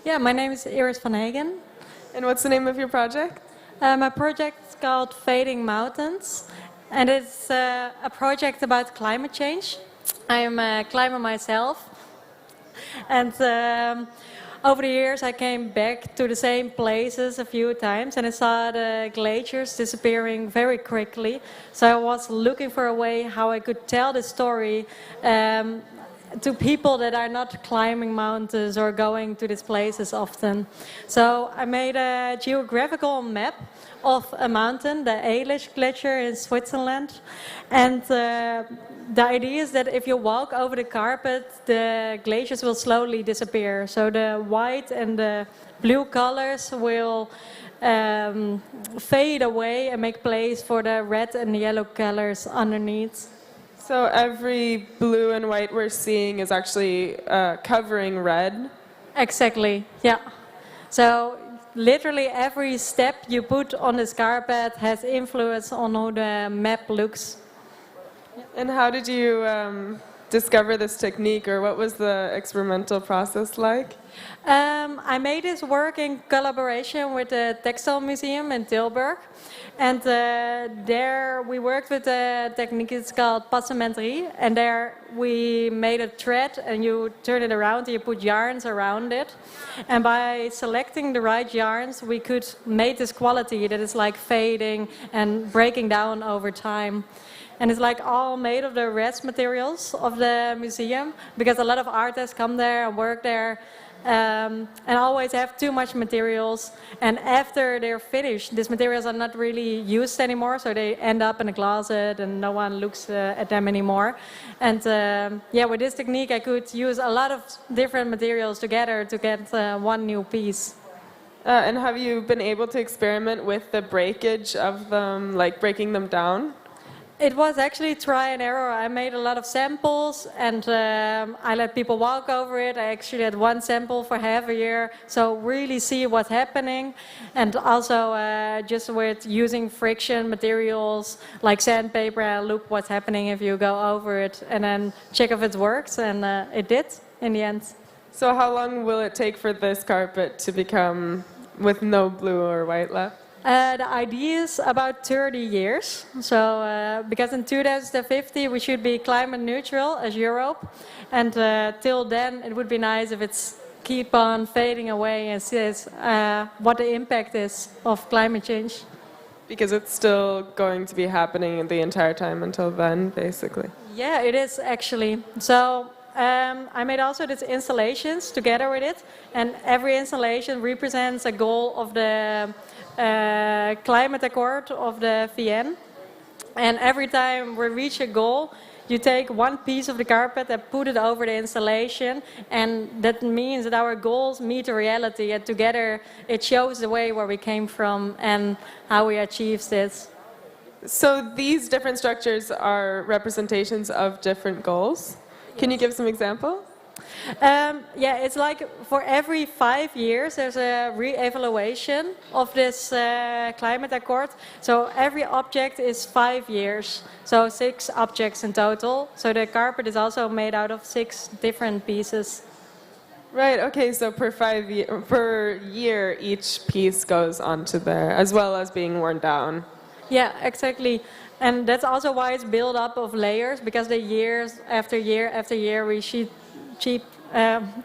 Yeah, my name is Iris van Hagen. And what's the name of your project? My project is called Fading Mountains. And it's a project about climate change. I'm a climber myself. And over the years I came back to the same places a few times and I saw the glaciers disappearing very quickly. So I was looking for a way how I could tell the story to people that are not climbing mountains or going to these places often. So I made a geographical map of a mountain, the Elish Glacier in Switzerland. And the idea is that if you walk over the carpet, the glaciers will slowly disappear. So the white and the blue colors will fade away and make place for the red and yellow colors underneath. So every blue and white we're seeing is actually covering red? Exactly, yeah. So literally every step you put on this carpet has influence on how the map looks. And how did you discover this technique, or what was the experimental process like? I made this work in collaboration with the Textile Museum in Tilburg. And there we worked with a technique, it's called passementerie. And there we made a thread and you turn it around and you put yarns around it. And by selecting the right yarns, we could make this quality that is like fading and breaking down over time. And it's like all made of the rest materials of the museum, because a lot of artists come there and work there and always have too much materials. And after they're finished, these materials are not really used anymore, so they end up in a closet and no one looks at them anymore. And yeah, with this technique I could use a lot of different materials together to get one new piece. And have you been able to experiment with the breakage of them, like breaking them down? It was actually try and error. I made a lot of samples and I let people walk over it. I actually had one sample for half a year, so really see what's happening. And also just with using friction materials like sandpaper, and look what's happening if you go over it and then check if it works, and it did in the end. So how long will it take for this carpet to become with no blue or white left? The idea is about 30 years. So, because in 2050 we should be climate neutral as Europe, and till then it would be nice if it's keep on fading away and says what the impact is of climate change. Because it's still going to be happening the entire time until then, basically. Yeah, it is actually. So. I made also these installations together with it, and every installation represents a goal of the climate accord of the VN. And every time we reach a goal, you take one piece of the carpet and put it over the installation, and that means that our goals meet the reality, and together it shows the way where we came from and how we achieved this. So these different structures are representations of different goals? Can you give some example? Yeah, it's like for every 5 years there's a re-evaluation of this climate accord. So every object is 5 years, so 6 objects in total. So the carpet is also made out of 6 different pieces. Right, okay, so per year each piece goes onto there, as well as being worn down. Yeah, exactly. And that's also why it's built up of layers, because the years after year after year we should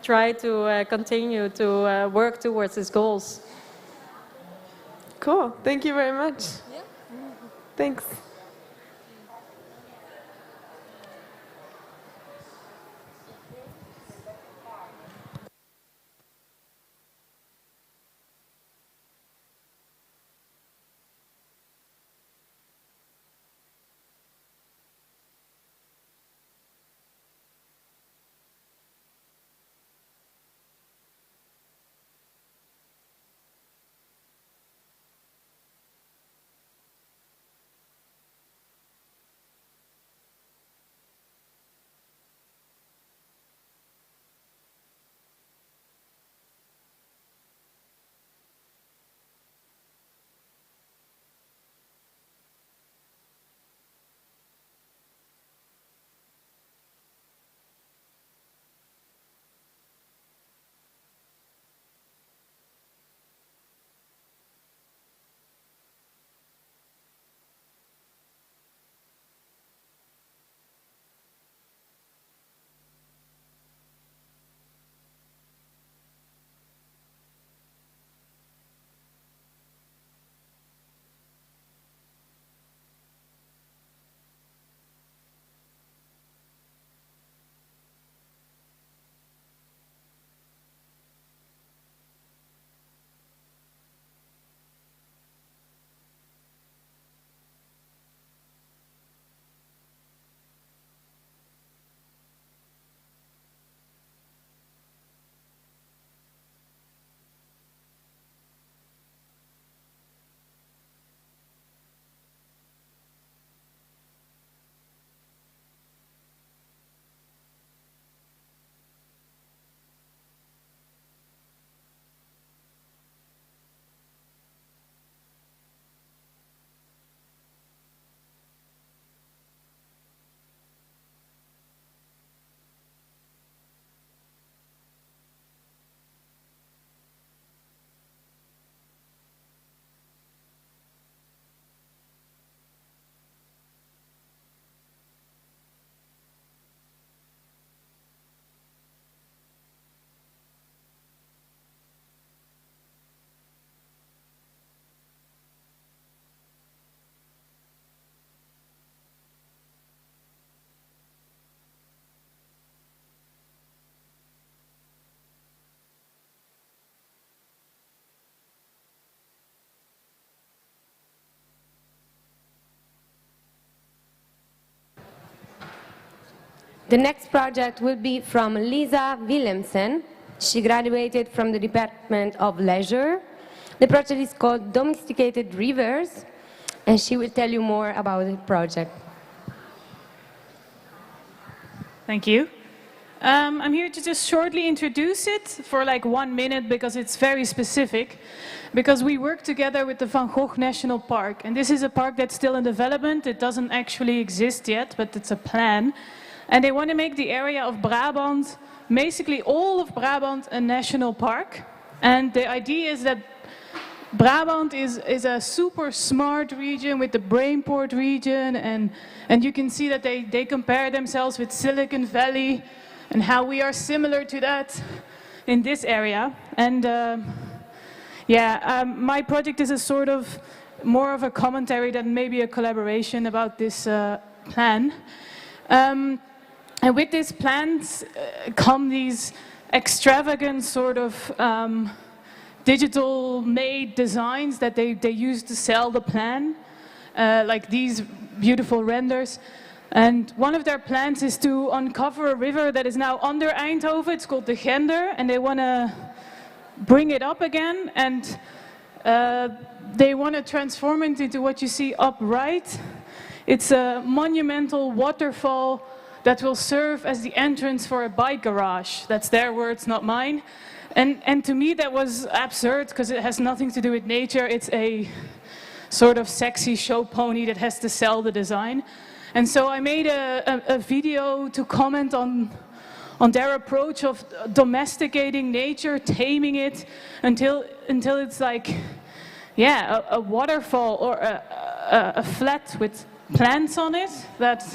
try to continue to work towards these goals. Cool, thank you very much. Yeah. Thanks. The next project will be from Lisa Willemsen. She graduated from the Department of Leisure. The project is called Domesticated Rivers, and she will tell you more about the project. Thank you. I'm here to just shortly introduce it for like 1 minute because it's very specific. Because we work together with the Van Gogh National Park. And this is a park that's still in development. It doesn't actually exist yet, but it's a plan. And they want to make the area of Brabant, basically all of Brabant, a national park. And the idea is that Brabant is a super smart region with the Brainport region, and you can see that they compare themselves with Silicon Valley and how we are similar to that in this area. And my project is a sort of more of a commentary than maybe a collaboration about this plan. And with these plans come these extravagant sort of digital made designs that they use to sell the plan, like these beautiful renders. And one of their plans is to uncover a river that is now under Eindhoven. It's called the Gender, and they want to bring it up again, and they want to transform it into what you see up right. It's a monumental waterfall that will serve as the entrance for a bike garage. That's their words, not mine. And to me that was absurd because it has nothing to do with nature. It's a sort of sexy show pony that has to sell the design. And so I made a video to comment on their approach of domesticating nature, taming it until it's like, yeah, a waterfall or a flat with plants on it that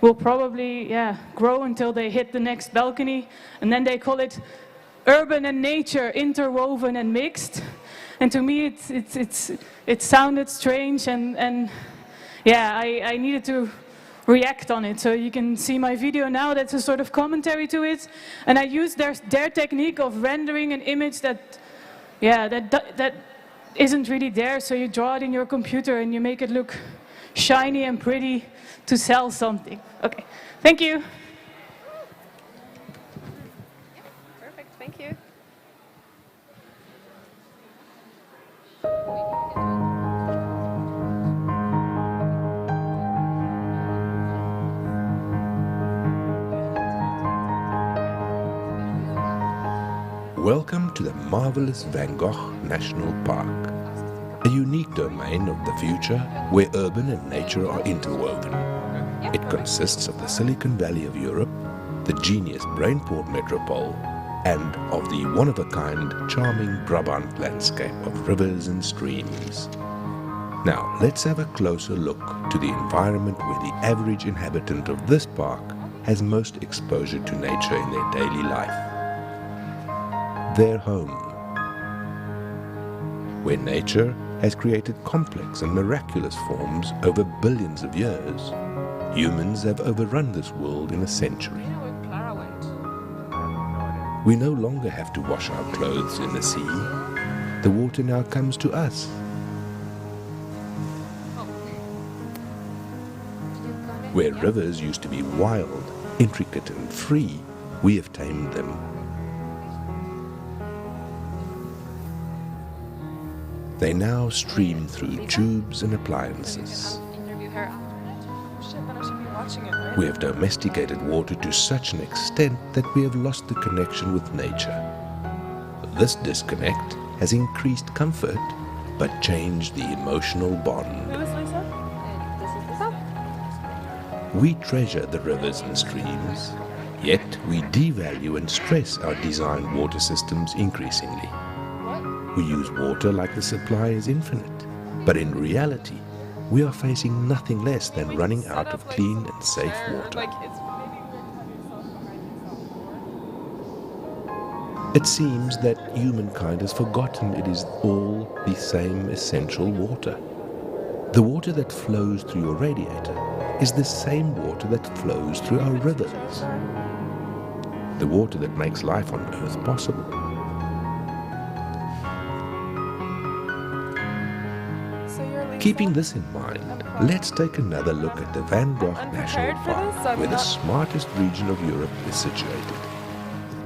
will probably, yeah, grow until they hit the next balcony. And then they call it urban and nature interwoven and mixed. And to me it sounded strange, and yeah, I needed to react on it. So you can see my video now, that's a sort of commentary to it. And I used their technique of rendering an image that, yeah, that isn't really there. So you draw it in your computer and you make it look shiny and pretty to sell something. Okay, thank you. Perfect, thank you. Welcome to the marvelous Van Gogh National Park, a unique domain of the future where urban and nature are interwoven. It consists of the Silicon Valley of Europe, the genius Brainport metropole, and of the one-of-a-kind, charming Brabant landscape of rivers and streams. Now, let's have a closer look to the environment where the average inhabitant of this park has most exposure to nature in their daily life. Their home, where nature has created complex and miraculous forms over billions of years. Humans have overrun this world in a century. We no longer have to wash our clothes in the sea. The water now comes to us. Where rivers used to be wild, intricate and free, we have tamed them. They now stream through tubes and appliances. We have domesticated water to such an extent that we have lost the connection with nature. This disconnect has increased comfort, but changed the emotional bond. We treasure the rivers and streams, yet we devalue and stress our designed water systems increasingly. We use water like the supply is infinite, but in reality, we are facing nothing less than running out of clean and safe water. It seems that humankind has forgotten it is all the same essential water. The water that flows through your radiator is the same water that flows through our rivers. The water that makes life on Earth possible. Keeping this in mind, let's take another look at the Van Gogh National Park, where the smartest region of Europe is situated.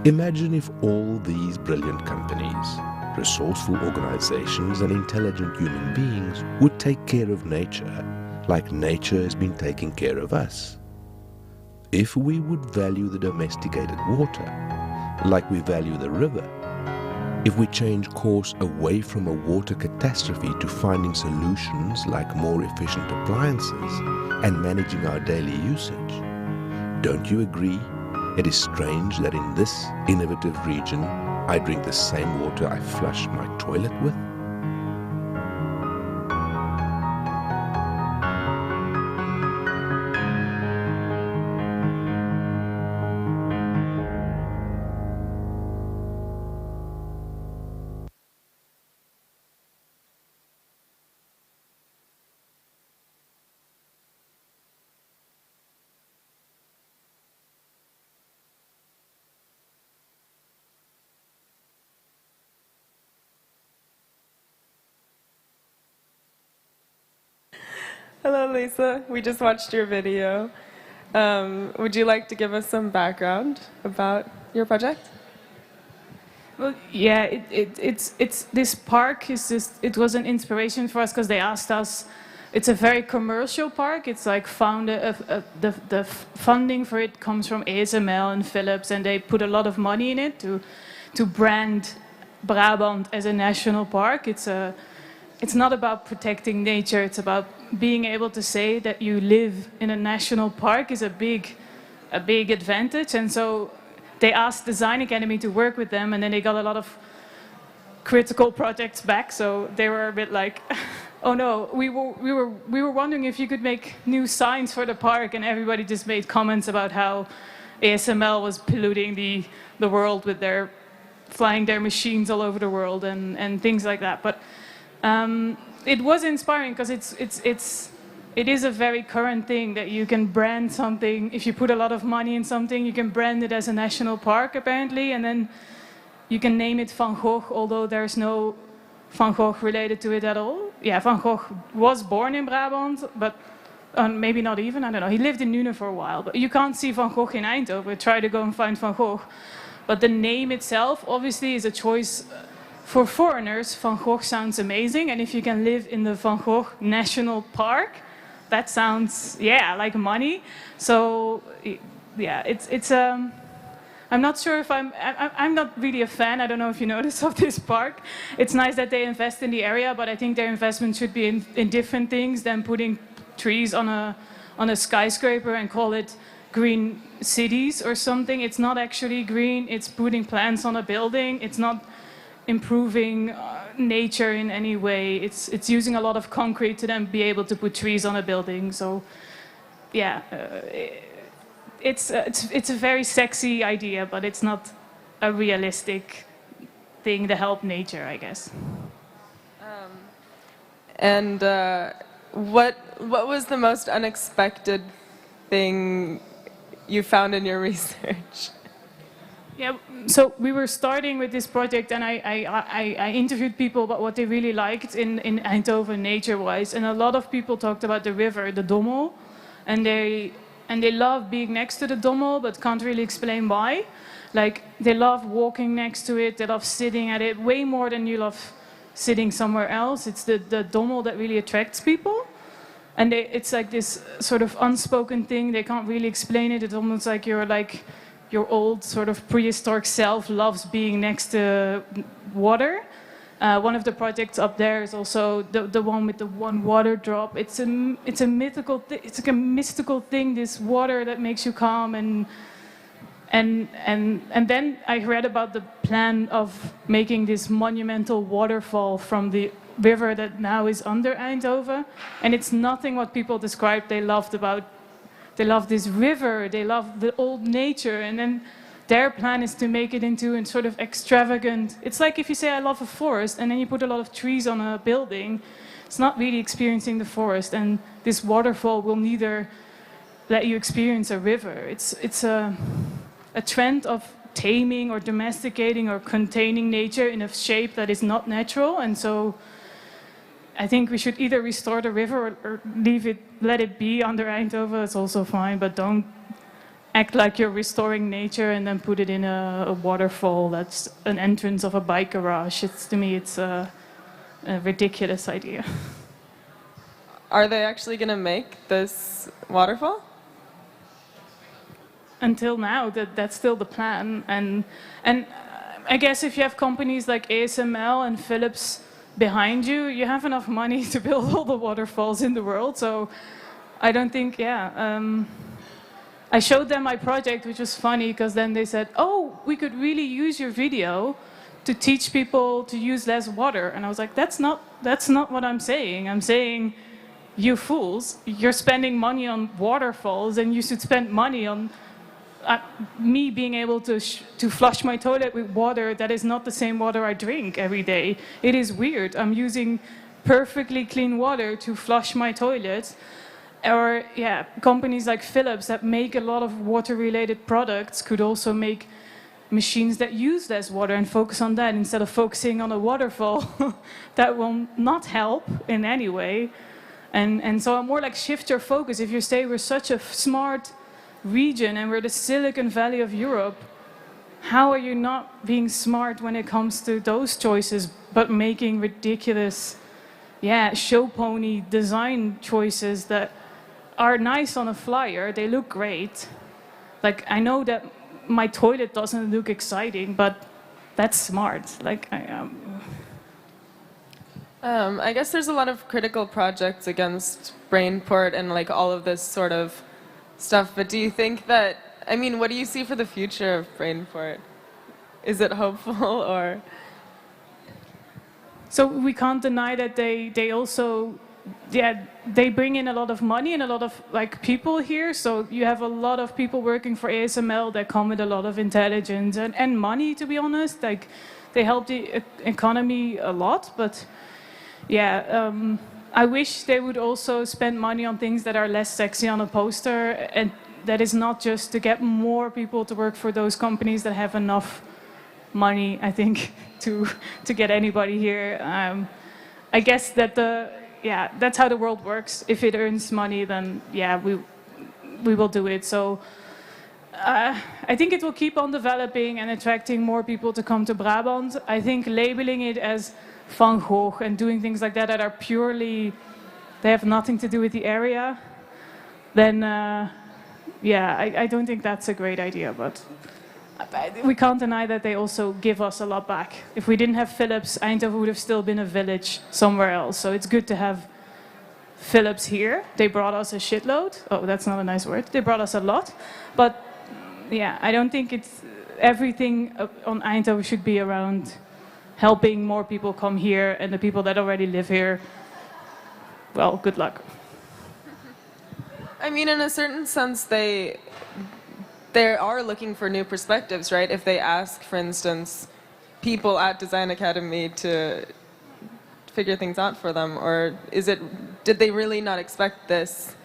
Imagine if all these brilliant companies, resourceful organizations and intelligent human beings would take care of nature like nature has been taking care of us. If we would value the domesticated water like we value the river, if we change course away from a water catastrophe to finding solutions like more efficient appliances and managing our daily usage, don't you agree it is strange that in this innovative region I drink the same water I flush my toilet with? Hello, Lisa. We just watched your video. Would you like to give us some background about your project? Well, yeah, it's this park is just, it was an inspiration for us because they asked us. It's a very commercial park. It's like the funding for it comes from ASML and Philips, and they put a lot of money in it to brand Brabant as a national park. It's not about protecting nature. It's about being able to say that you live in a national park is a big advantage. And so they asked Design Academy to work with them, and then they got a lot of critical projects back. So they were a bit like, oh no, we were wondering if you could make new signs for the park, and everybody just made comments about how ASML was polluting the world with their flying their machines all over the world and things like that. But it was inspiring because it is a very current thing that you can brand something. If you put a lot of money in something, you can brand it as a national park apparently, and then you can name it Van Gogh, although there's no Van Gogh related to it at all. Yeah, Van Gogh was born in Brabant, but maybe not even, I don't know. He lived in Nune for a while, but you can't see Van Gogh in Eindhoven. Try to go and find Van Gogh. But the name itself obviously is a choice. For foreigners, Van Gogh sounds amazing, and if you can live in the Van Gogh National Park, that sounds, yeah, like money. So, yeah, it's I'm not sure if I'm not really a fan, I don't know if you noticed, of this park. It's nice that they invest in the area, but I think their investment should be in different things than putting trees on a skyscraper and call it green cities or something. It's not actually green, it's putting plants on a building, it's not improving nature in any way. It's using a lot of concrete to then be able to put trees on a building. So, yeah, it's a very sexy idea, but it's not a realistic thing to help nature, I guess. And what was the most unexpected thing you found in your research? Yeah, so we were starting with this project, and I interviewed people about what they really liked in Eindhoven nature-wise, and a lot of people talked about the river, the Dommel, and they love being next to the Dommel, but can't really explain why. Like, they love walking next to it, they love sitting at it, way more than you love sitting somewhere else. It's the Dommel that really attracts people. And it's like this sort of unspoken thing, they can't really explain it. It's almost like your old sort of prehistoric self loves being next to water. One of the projects up there is also the one with the one water drop. It's a mythical it's like a mystical thing, this water that makes you calm, and then I read about the plan of making this monumental waterfall from the river that now is under Eindhoven, and it's nothing what people described they loved about. They love this river, they love the old nature, and then their plan is to make it into a sort of extravagant. It's like if you say I love a forest and then you put a lot of trees on a building, it's not really experiencing the forest, and this waterfall will neither let you experience a river. It's a trend of taming or domesticating or containing nature in a shape that is not natural, and so I think we should either restore the river or let it be under Eindhoven. It's also fine, but don't act like you're restoring nature and then put it in a waterfall that's an entrance of a bike garage. To me, it's a ridiculous idea. Are they actually going to make this waterfall? Until now, that's still the plan. And I guess if you have companies like ASML and Philips behind you, you have enough money to build all the waterfalls in the world. So I don't think, I showed them my project, which was funny, because then they said, oh, we could really use your video to teach people to use less water. And I was like, that's not what I'm saying. I'm saying, you fools, you're spending money on waterfalls, and you should spend money on me being able to flush my toilet with water that is not the same water I drink every day. It is weird. I'm using perfectly clean water to flush my toilet. Or, companies like Philips that make a lot of water-related products could also make machines that use less water and focus on that instead of focusing on a waterfall that will not help in any way. And so I'm more like shift your focus. If you say we're such a smart region and we're the Silicon Valley of Europe, how are you not being smart when it comes to those choices, but making ridiculous, show pony design choices that are nice on a flyer, they look great. Like, I know that my toilet doesn't look exciting, but that's smart. Like, I guess there's a lot of critical projects against Brainport and like all of this sort of stuff, but do you think that, I mean, what do you see for the future of Brainport? Is it hopeful or? So we can't deny that they also, they bring in a lot of money and a lot of like people here. So you have a lot of people working for ASML that come with a lot of intelligence and money, to be honest. Like, they help the economy a lot, but I wish they would also spend money on things that are less sexy on a poster, and that is not just to get more people to work for those companies that have enough money, I think, to get anybody here. I guess that that's how the world works. If it earns money, then we will do it. So I think it will keep on developing and attracting more people to come to Brabant. I think labeling it as Van Gogh and doing things like that are purely, they have nothing to do with the area, then I don't think that's a great idea. But we can't deny that they also give us a lot back. If we didn't have Philips, Eindhoven would have still been a village somewhere else. So it's good to have Philips here. They brought us a shitload. Oh, that's not a nice word. They brought us a lot. But I don't think it's everything on Eindhoven should be around helping more people come here, and the people that already live here, well, good luck. I mean, in a certain sense, they are looking for new perspectives, right? If they ask, for instance, people at Design Academy to figure things out for them, or did they really not expect this?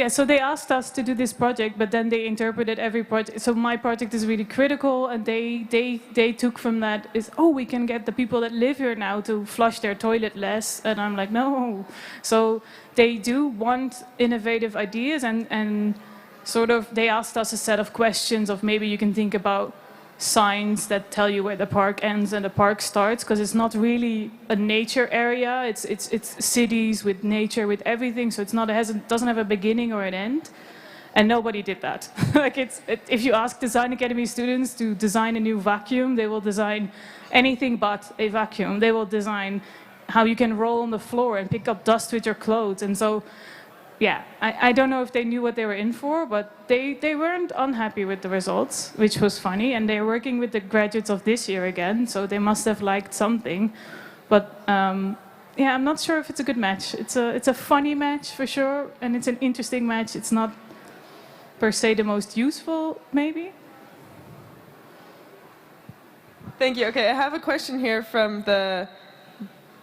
So they asked us to do this project, but then they interpreted every project. So my project is really critical, and they took from that is, we can get the people that live here now to flush their toilet less. And I'm like, no. So they do want innovative ideas, and sort of they asked us a set of questions of maybe you can think about signs that tell you where the park ends and the park starts, because it's not really a nature area. It's cities with nature, with everything. So it's not, doesn't have a beginning or an end, and nobody did that. Like if you ask Design Academy students to design a new vacuum, they will design anything but a vacuum. They will design how you can roll on the floor and pick up dust with your clothes. And so I don't know if they knew what they were in for, but they weren't unhappy with the results, which was funny. And they're working with the graduates of this year again, so they must have liked something. But I'm not sure if it's a good match. It's a funny match for sure, and it's an interesting match. It's not per se the most useful, maybe. Thank you. Okay, I have a question here from the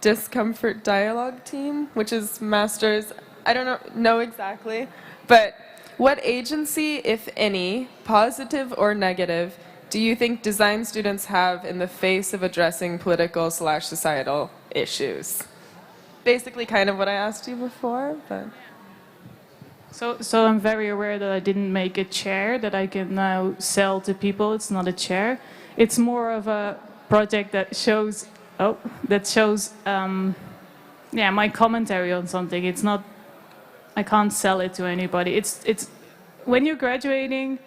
Discomfort Dialogue team, which is masters. I don't know exactly, but what agency, if any, positive or negative, do you think design students have in the face of addressing political/societal issues. Basically kind of what I asked you before, but... So I'm very aware that I didn't make a chair that I can now sell to people. It's not a chair. It's more of a project that shows, my commentary on something. It's not, I can't sell it to anybody. It's when you're graduating,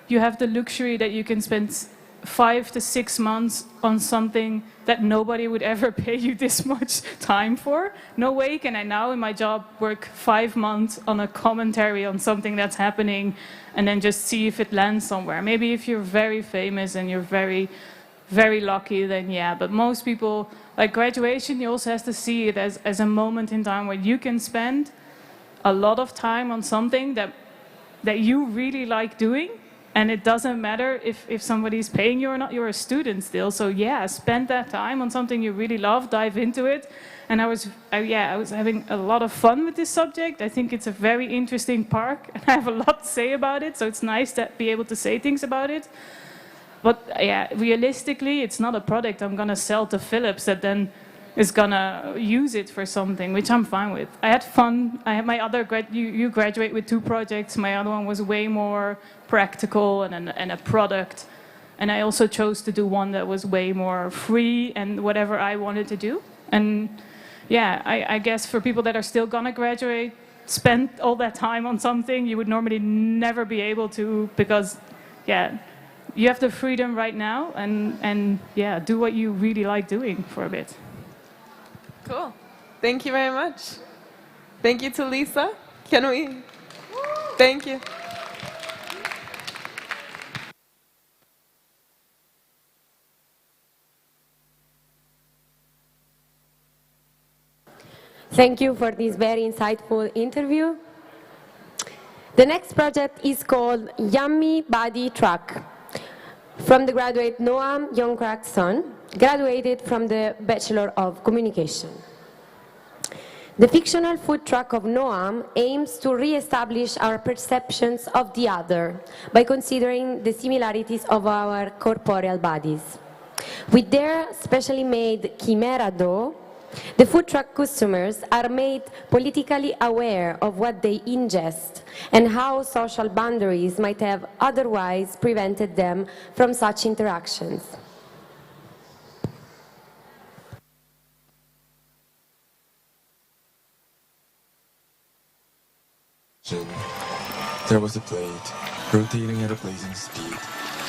you have the luxury that you can spend 5 to 6 months on something that nobody would ever pay you this much time for. No way can I now in my job work 5 months on a commentary on something that's happening and then just see if it lands somewhere. Maybe if you're very famous and you're very, very lucky, then yeah. But most people, like graduation, you also have to see it as a moment in time where you can spend a lot of time on something that you really like doing. And it doesn't matter if somebody's paying you or not, you're a student still. So yeah, spend that time on something you really love, dive into it. And I was having a lot of fun with this subject. I think it's a very interesting park and I have a lot to say about it. So it's nice to be able to say things about it. But yeah, realistically, it's not a product I'm gonna sell to Philips that then is gonna use it for something, which I'm fine with. I had fun. I had my other you graduate with 2 projects. My other one was way more practical and a product. And I also chose to do one that was way more free and whatever I wanted to do. And yeah, I guess for people that are still gonna graduate, spend all that time on something you would normally never be able to, because yeah, you have the freedom right now and yeah, do what you really like doing for a bit. Cool. Thank you very much. Thank you to Lisa. Can we? Thank you. Thank you for this very insightful interview. The next project is called Yummy Body Truck, from the graduate Noam Yonkrakson, graduated from the Bachelor of Communication. The fictional food truck of Noam aims to re-establish our perceptions of the other by considering the similarities of our corporeal bodies. With their specially made chimera dough, the food truck customers are made politically aware of what they ingest and how social boundaries might have otherwise prevented them from such interactions. There was a blade, rotating at a blazing speed,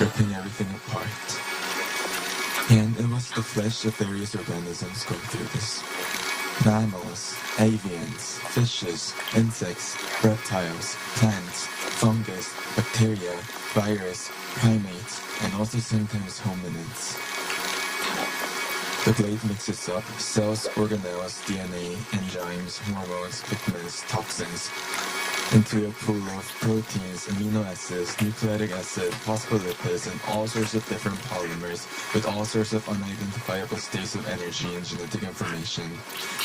ripping everything apart. And it was the flesh of various organisms going through this. Mammals, avians, fishes, insects, reptiles, plants, fungus, bacteria, virus, primates, and also sometimes hominids. The blade mixes up cells, organelles, DNA, enzymes, hormones, pigments, toxins, into a pool of proteins, amino acids, nucleic acid, phospholipids, and all sorts of different polymers with all sorts of unidentifiable states of energy and genetic information.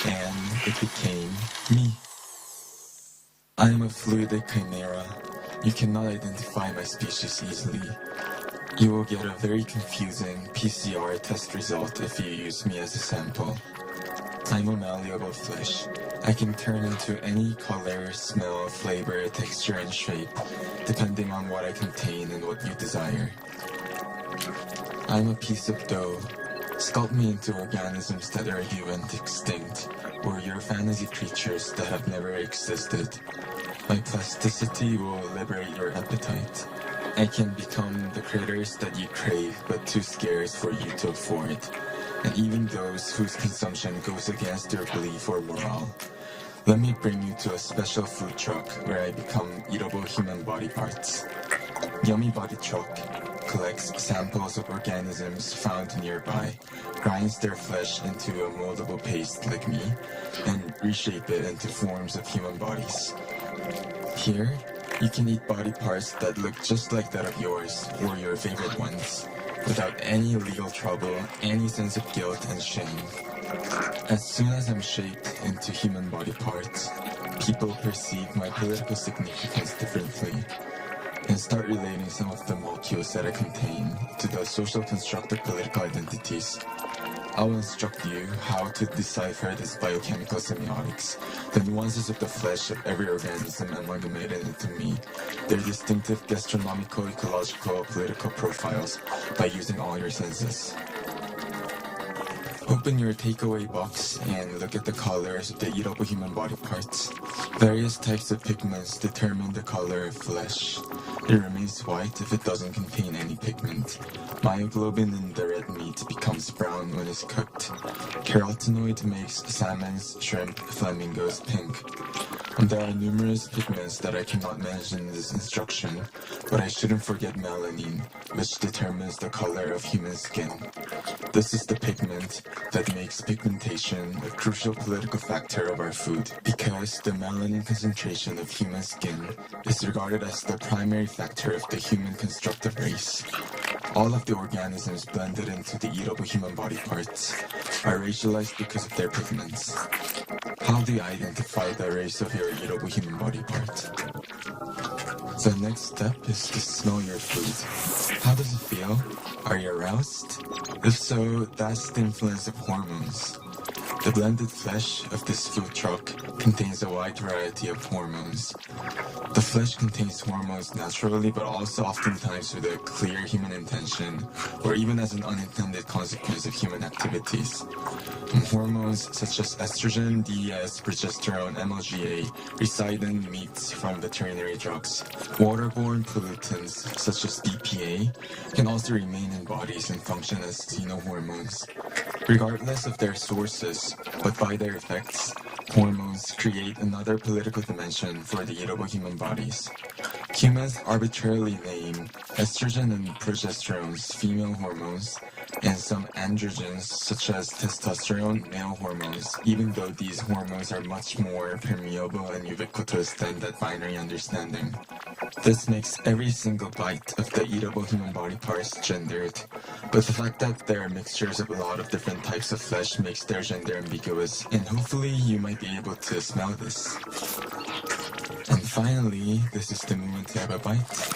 And it became me. I am a fluidic chimera. You cannot identify my species easily. You will get a very confusing PCR test result if you use me as a sample. I'm a malleable flesh. I can turn into any color, smell, flavor, texture, and shape, depending on what I contain and what you desire. I'm a piece of dough. Sculpt me into organisms that already went extinct, or your fantasy creatures that have never existed. My plasticity will liberate your appetite. I can become the critters that you crave, but too scarce for you to afford. And even those whose consumption goes against your belief or morale. Let me bring you to a special food truck where I become eatable human body parts. Yummy Body Truck collects samples of organisms found nearby, grinds their flesh into a moldable paste like me, and reshape it into forms of human bodies. Here, you can eat body parts that look just like that of yours or your favorite ones, without any legal trouble, any sense of guilt and shame. As soon as I'm shaped into human body parts, people perceive my political significance differently and start relating some of the molecules that I contain to the social construct of political identities. I will instruct you how to decipher this biochemical semiotics, the nuances of the flesh of every organism amalgamated into meat, their distinctive gastronomical, ecological, political profiles, by using all your senses. Open your takeaway box and look at the colors of the eatable human body parts. Various types of pigments determine the color of flesh. It remains white if it doesn't contain any pigment. Myoglobin in the red meat becomes brown when it's cooked. Carotenoid makes salmons, shrimp, flamingos pink. There are numerous pigments that I cannot mention in this instruction, but I shouldn't forget melanin, which determines the color of human skin. This is the pigment that makes pigmentation a crucial political factor of our food, because the melanin concentration of human skin is regarded as the primary factor of the human constructive race. All of the organisms blended into the eatable human body parts are racialized because of their pigments. How do you identify the race of your eatable human body part? The next step is to smell your food. How does it feel? Are you aroused? If so, that's the influence of hormones. The blended flesh of this food truck contains a wide variety of hormones. The flesh contains hormones naturally, but also oftentimes with a clear human intention, or even as an unintended consequence of human activities. Hormones such as estrogen, DES, progesterone, MLGA reside in meats from veterinary drugs. Waterborne pollutants such as BPA can also remain in bodies and function as xenohormones. Regardless of their sources, but by their effects, hormones create another political dimension for the eatable human bodies. Humans arbitrarily name estrogen and progesterones female hormones, and some androgens such as testosterone male hormones, even though these hormones are much more permeable and ubiquitous than that binary understanding. This makes every single bite of the eatable human body parts gendered, but the fact that there are mixtures of a lot of different types of flesh makes their gender ambiguous, and hopefully you might be able to smell this. And finally, this is the moment to have a bite.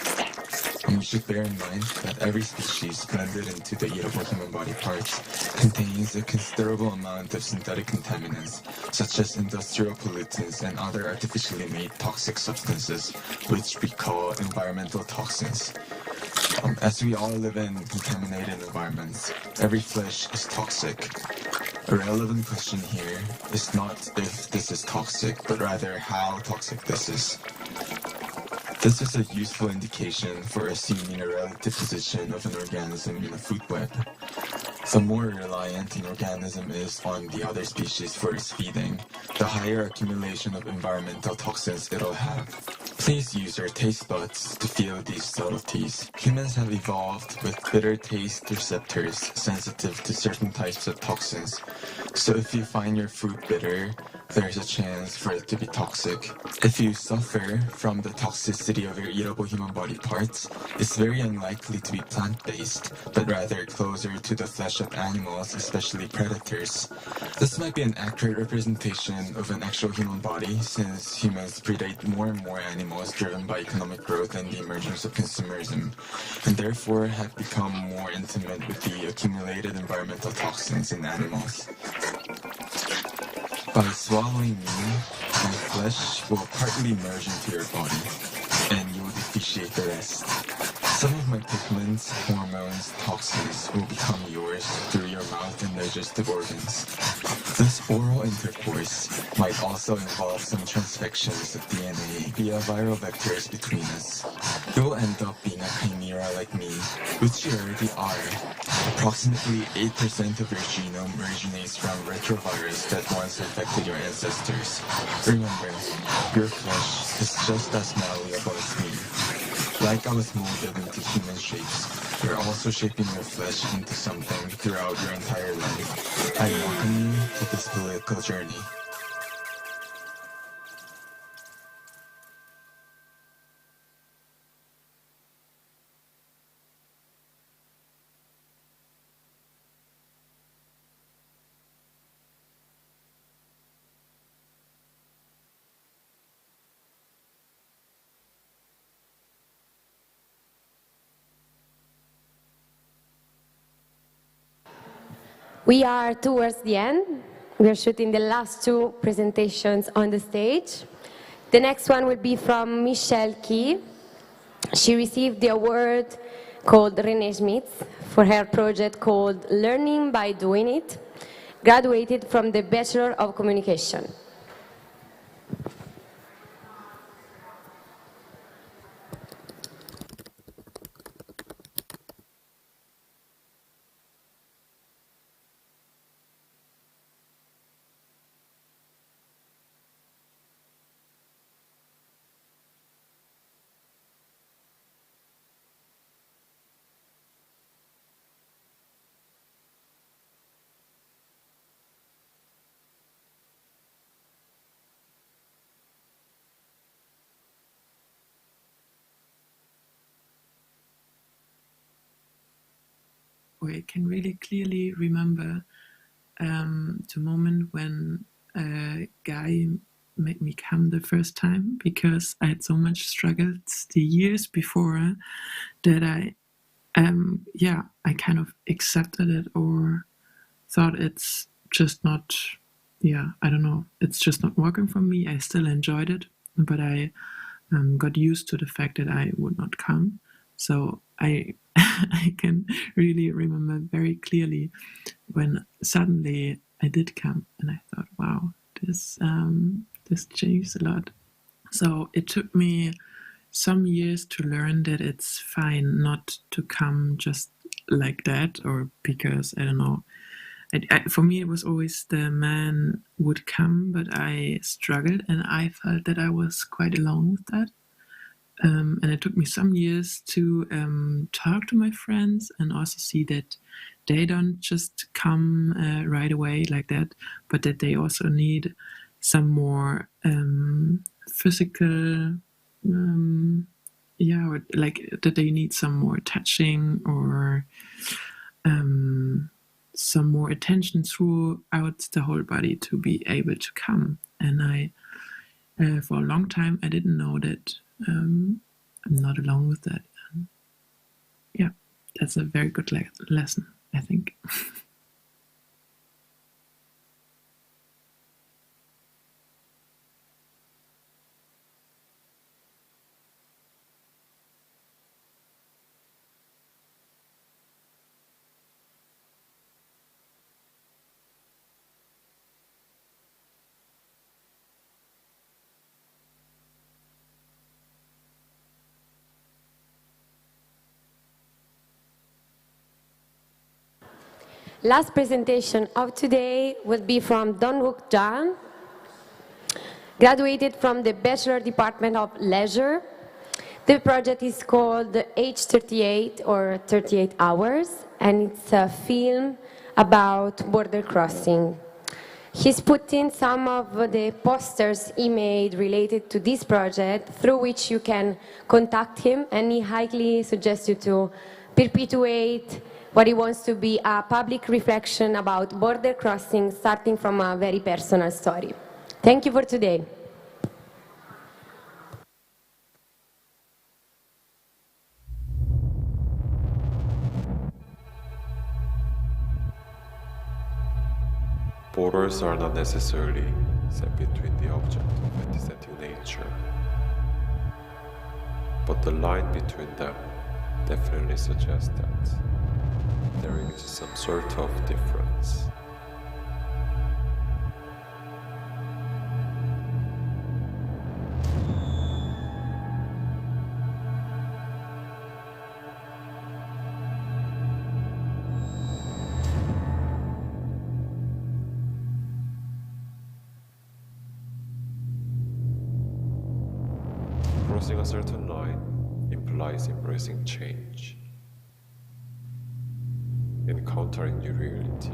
And you should bear in mind that every species blended into the eatable human body parts contains a considerable amount of synthetic contaminants, such as industrial pollutants and other artificially made toxic substances, which we call environmental toxins. As we all live in contaminated environments, every flesh is toxic. A relevant question here is not if this is toxic, but rather how toxic this is. This is a useful indication for assuming a relative position of an organism in a food web. The more reliant an organism is on the other species for its feeding, the higher accumulation of environmental toxins it'll have. Please use your taste buds to feel these subtleties. Humans have evolved with bitter taste receptors sensitive to certain types of toxins. So if you find your food bitter, there's a chance for it to be toxic. If you suffer from the toxicity of your eatable human body parts, it's very unlikely to be plant-based, but rather closer to the flesh of animals, especially predators. This might be an accurate representation of an actual human body, since humans predate more and more animals driven by economic growth and the emergence of consumerism, and therefore have become more intimate with the accumulated environmental toxins in animals. By swallowing me, my flesh will partly merge into your body, and you will depreciate the rest. Some of my pigments, hormones, toxins will become yours through your mouth and digestive organs. This oral intercourse might also involve some transfections of DNA via viral vectors between us. You'll end up being a chimera like me, which you already are. Approximately 8% of your genome originates from retrovirus that once infected your ancestors. Remember, your flesh is just as malleable as me. Like I was molded into human shapes, you're also shaping your flesh into something throughout your entire life. I welcome you to this political journey. We are towards the end. We are shooting the last two presentations on the stage. The next one will be from Michelle Key. She received the award called René Schmitz for her project called Learning by Doing It, graduated from the Bachelor of Communication. I can really clearly remember the moment when a guy made me come the first time, because I had so much struggled the years before that I kind of accepted it, or thought it's just not, I don't know, it's just not working for me. I still enjoyed it, but I got used to the fact that I would not come. So I can really remember very clearly when suddenly I did come, and I thought, wow, this changed a lot. So it took me some years to learn that it's fine not to come just like that, or because, I don't know, for me it was always the man would come, but I struggled, and I felt that I was quite alone with that. And it took me some years to talk to my friends and also see that they don't just come right away like that, but that they also need some more physical, or like that they need some more touching, or some more attention throughout the whole body to be able to come. And I, for a long time, I didn't know that I'm not alone with that. That's a very good lesson, I think. Last presentation of today will be from Donwook Jan, graduated from the Bachelor Department of Leisure. The project is called H38, or 38 Hours, and it's a film about border crossing. He's put in some of the posters he made related to this project, through which you can contact him, and he highly suggests you to perpetuate what he wants to be a public reflection about border crossing, starting from a very personal story. Thank you for today. Borders are not necessarily set between the object of antisocial nature, but the line between them definitely suggests that there is some sort of difference. Crossing a certain line implies embracing change, encountering new reality.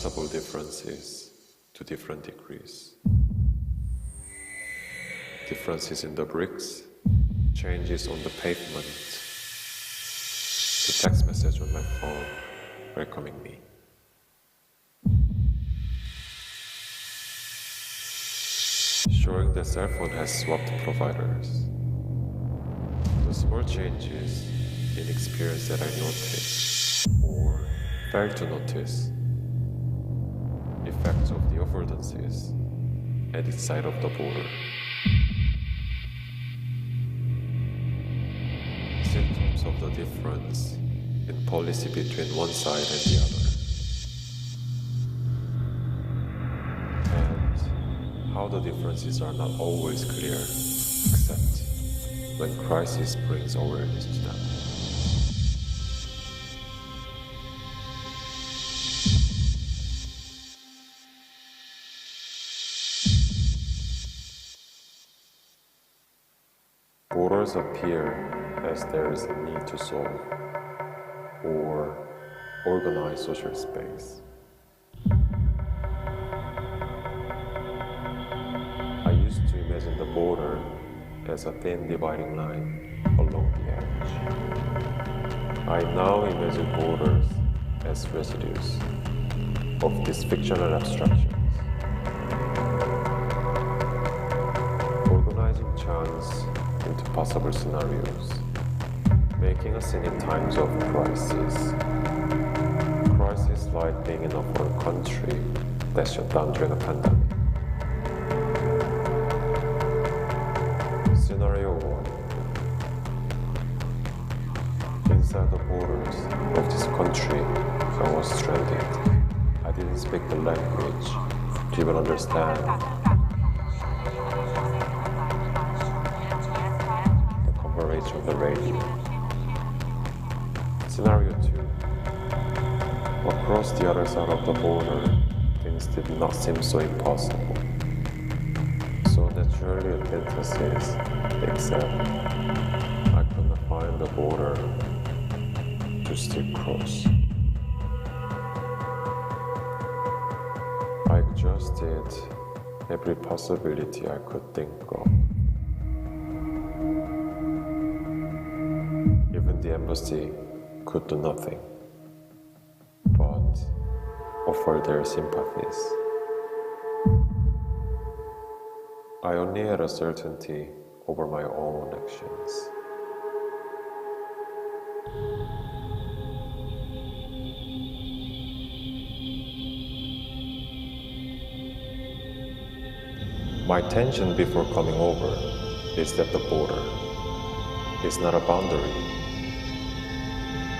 possible differences to different degrees. Differences in the bricks, changes on the pavement, the text message on my phone welcoming me. Showing the cell phone has swapped providers. The small changes in experience that I noticed or failed to notice. Effects of the affordances at each side of the border. Symptoms of the difference in policy between one side and the other. And how the differences are not always clear, except when crisis brings awareness to them. Borders appear as there is a need to solve or organize social space. I used to imagine the border as a thin dividing line along the edge. I now imagine borders as residues of these fictional abstractions. Organizing chance into possible scenarios, making a scene in times of crisis. Crisis like being in a foreign country that shut down during a pandemic. Scenario 1. Inside the borders of this country, I was stranded. I didn't speak the language to even understand of the radio. Scenario 2. Across the other side of the border, things did not seem so impossible. So naturally a fantasy, except I could not find the border to still cross. I adjusted every possibility I could think of. The embassy could do nothing but offer their sympathies. I only had a certainty over my own actions. My tension before coming over is that the border is not a boundary,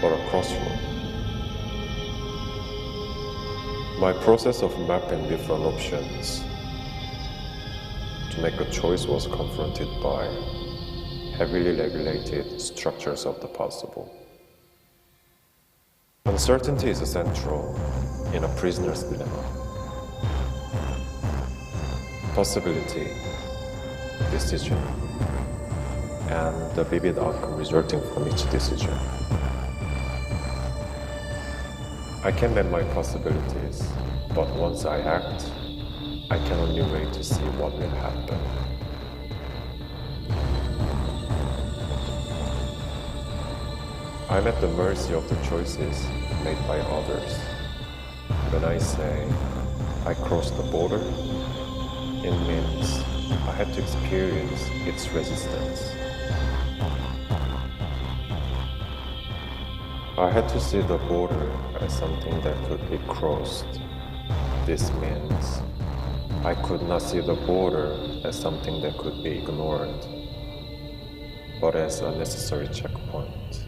or a crossroad. My process of mapping different options to make a choice was confronted by heavily regulated structures of the possible. Uncertainty is central in a prisoner's dilemma. Possibility, decision, and the vivid outcome resulting from each decision. I can map my possibilities, but once I act, I can only wait to see what will happen. I'm at the mercy of the choices made by others. When I say I crossed the border, it means I had to experience its resistance. I had to see the border as something that could be crossed. This means I could not see the border as something that could be ignored, but as a necessary checkpoint.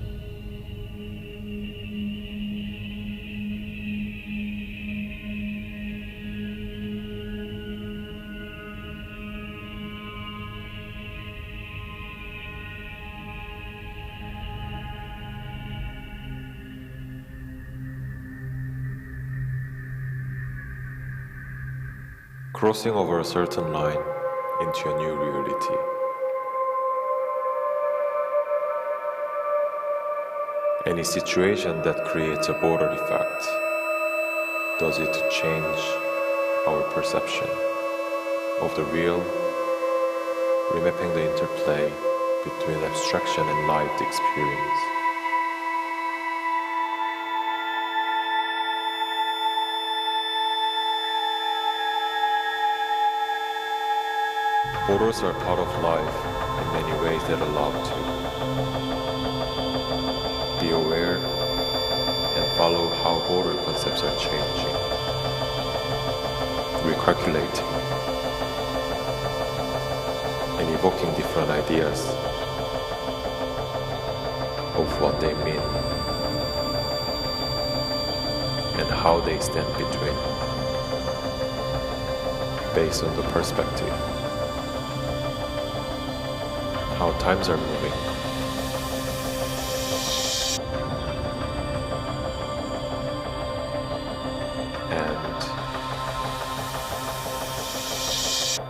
Crossing over a certain line into a new reality. Any situation that creates a border effect Does it change our perception of the real, remapping the interplay between abstraction and lived experience? Borders are part of life in many ways that allow to be aware and follow how border concepts are changing, recalculating, and evoking different ideas of what they mean and how they stand between, based on the perspective, how times are moving. And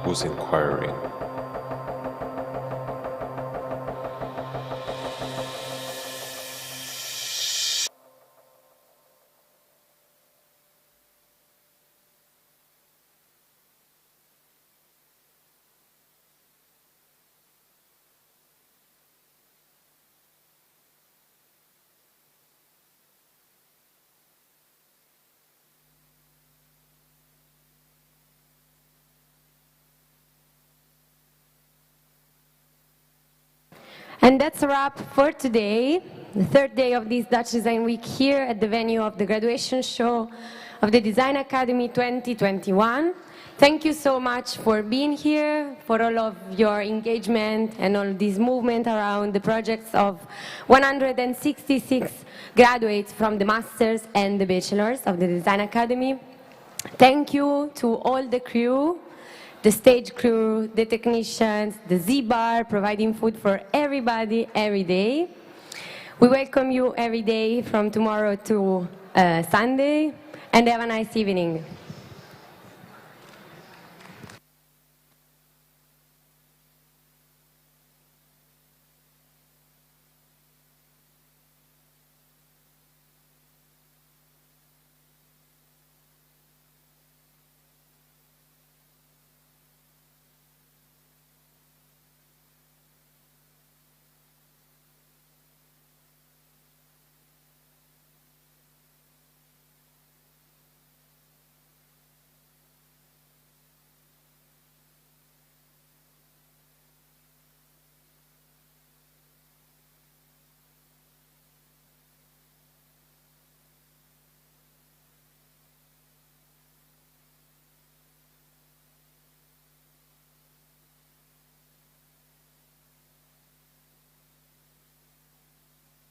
who's inquiring? And that's a wrap for today, the third day of this Dutch Design Week here at the venue of the graduation show of the Design Academy 2021. Thank you so much for being here, for all of your engagement and all this movement around the projects of 166 graduates from the Masters and the Bachelors of the Design Academy. Thank you to all the crew, the stage crew, the technicians, the Z-Bar, providing food for everybody every day. We welcome you every day from tomorrow to Sunday, and have a nice evening.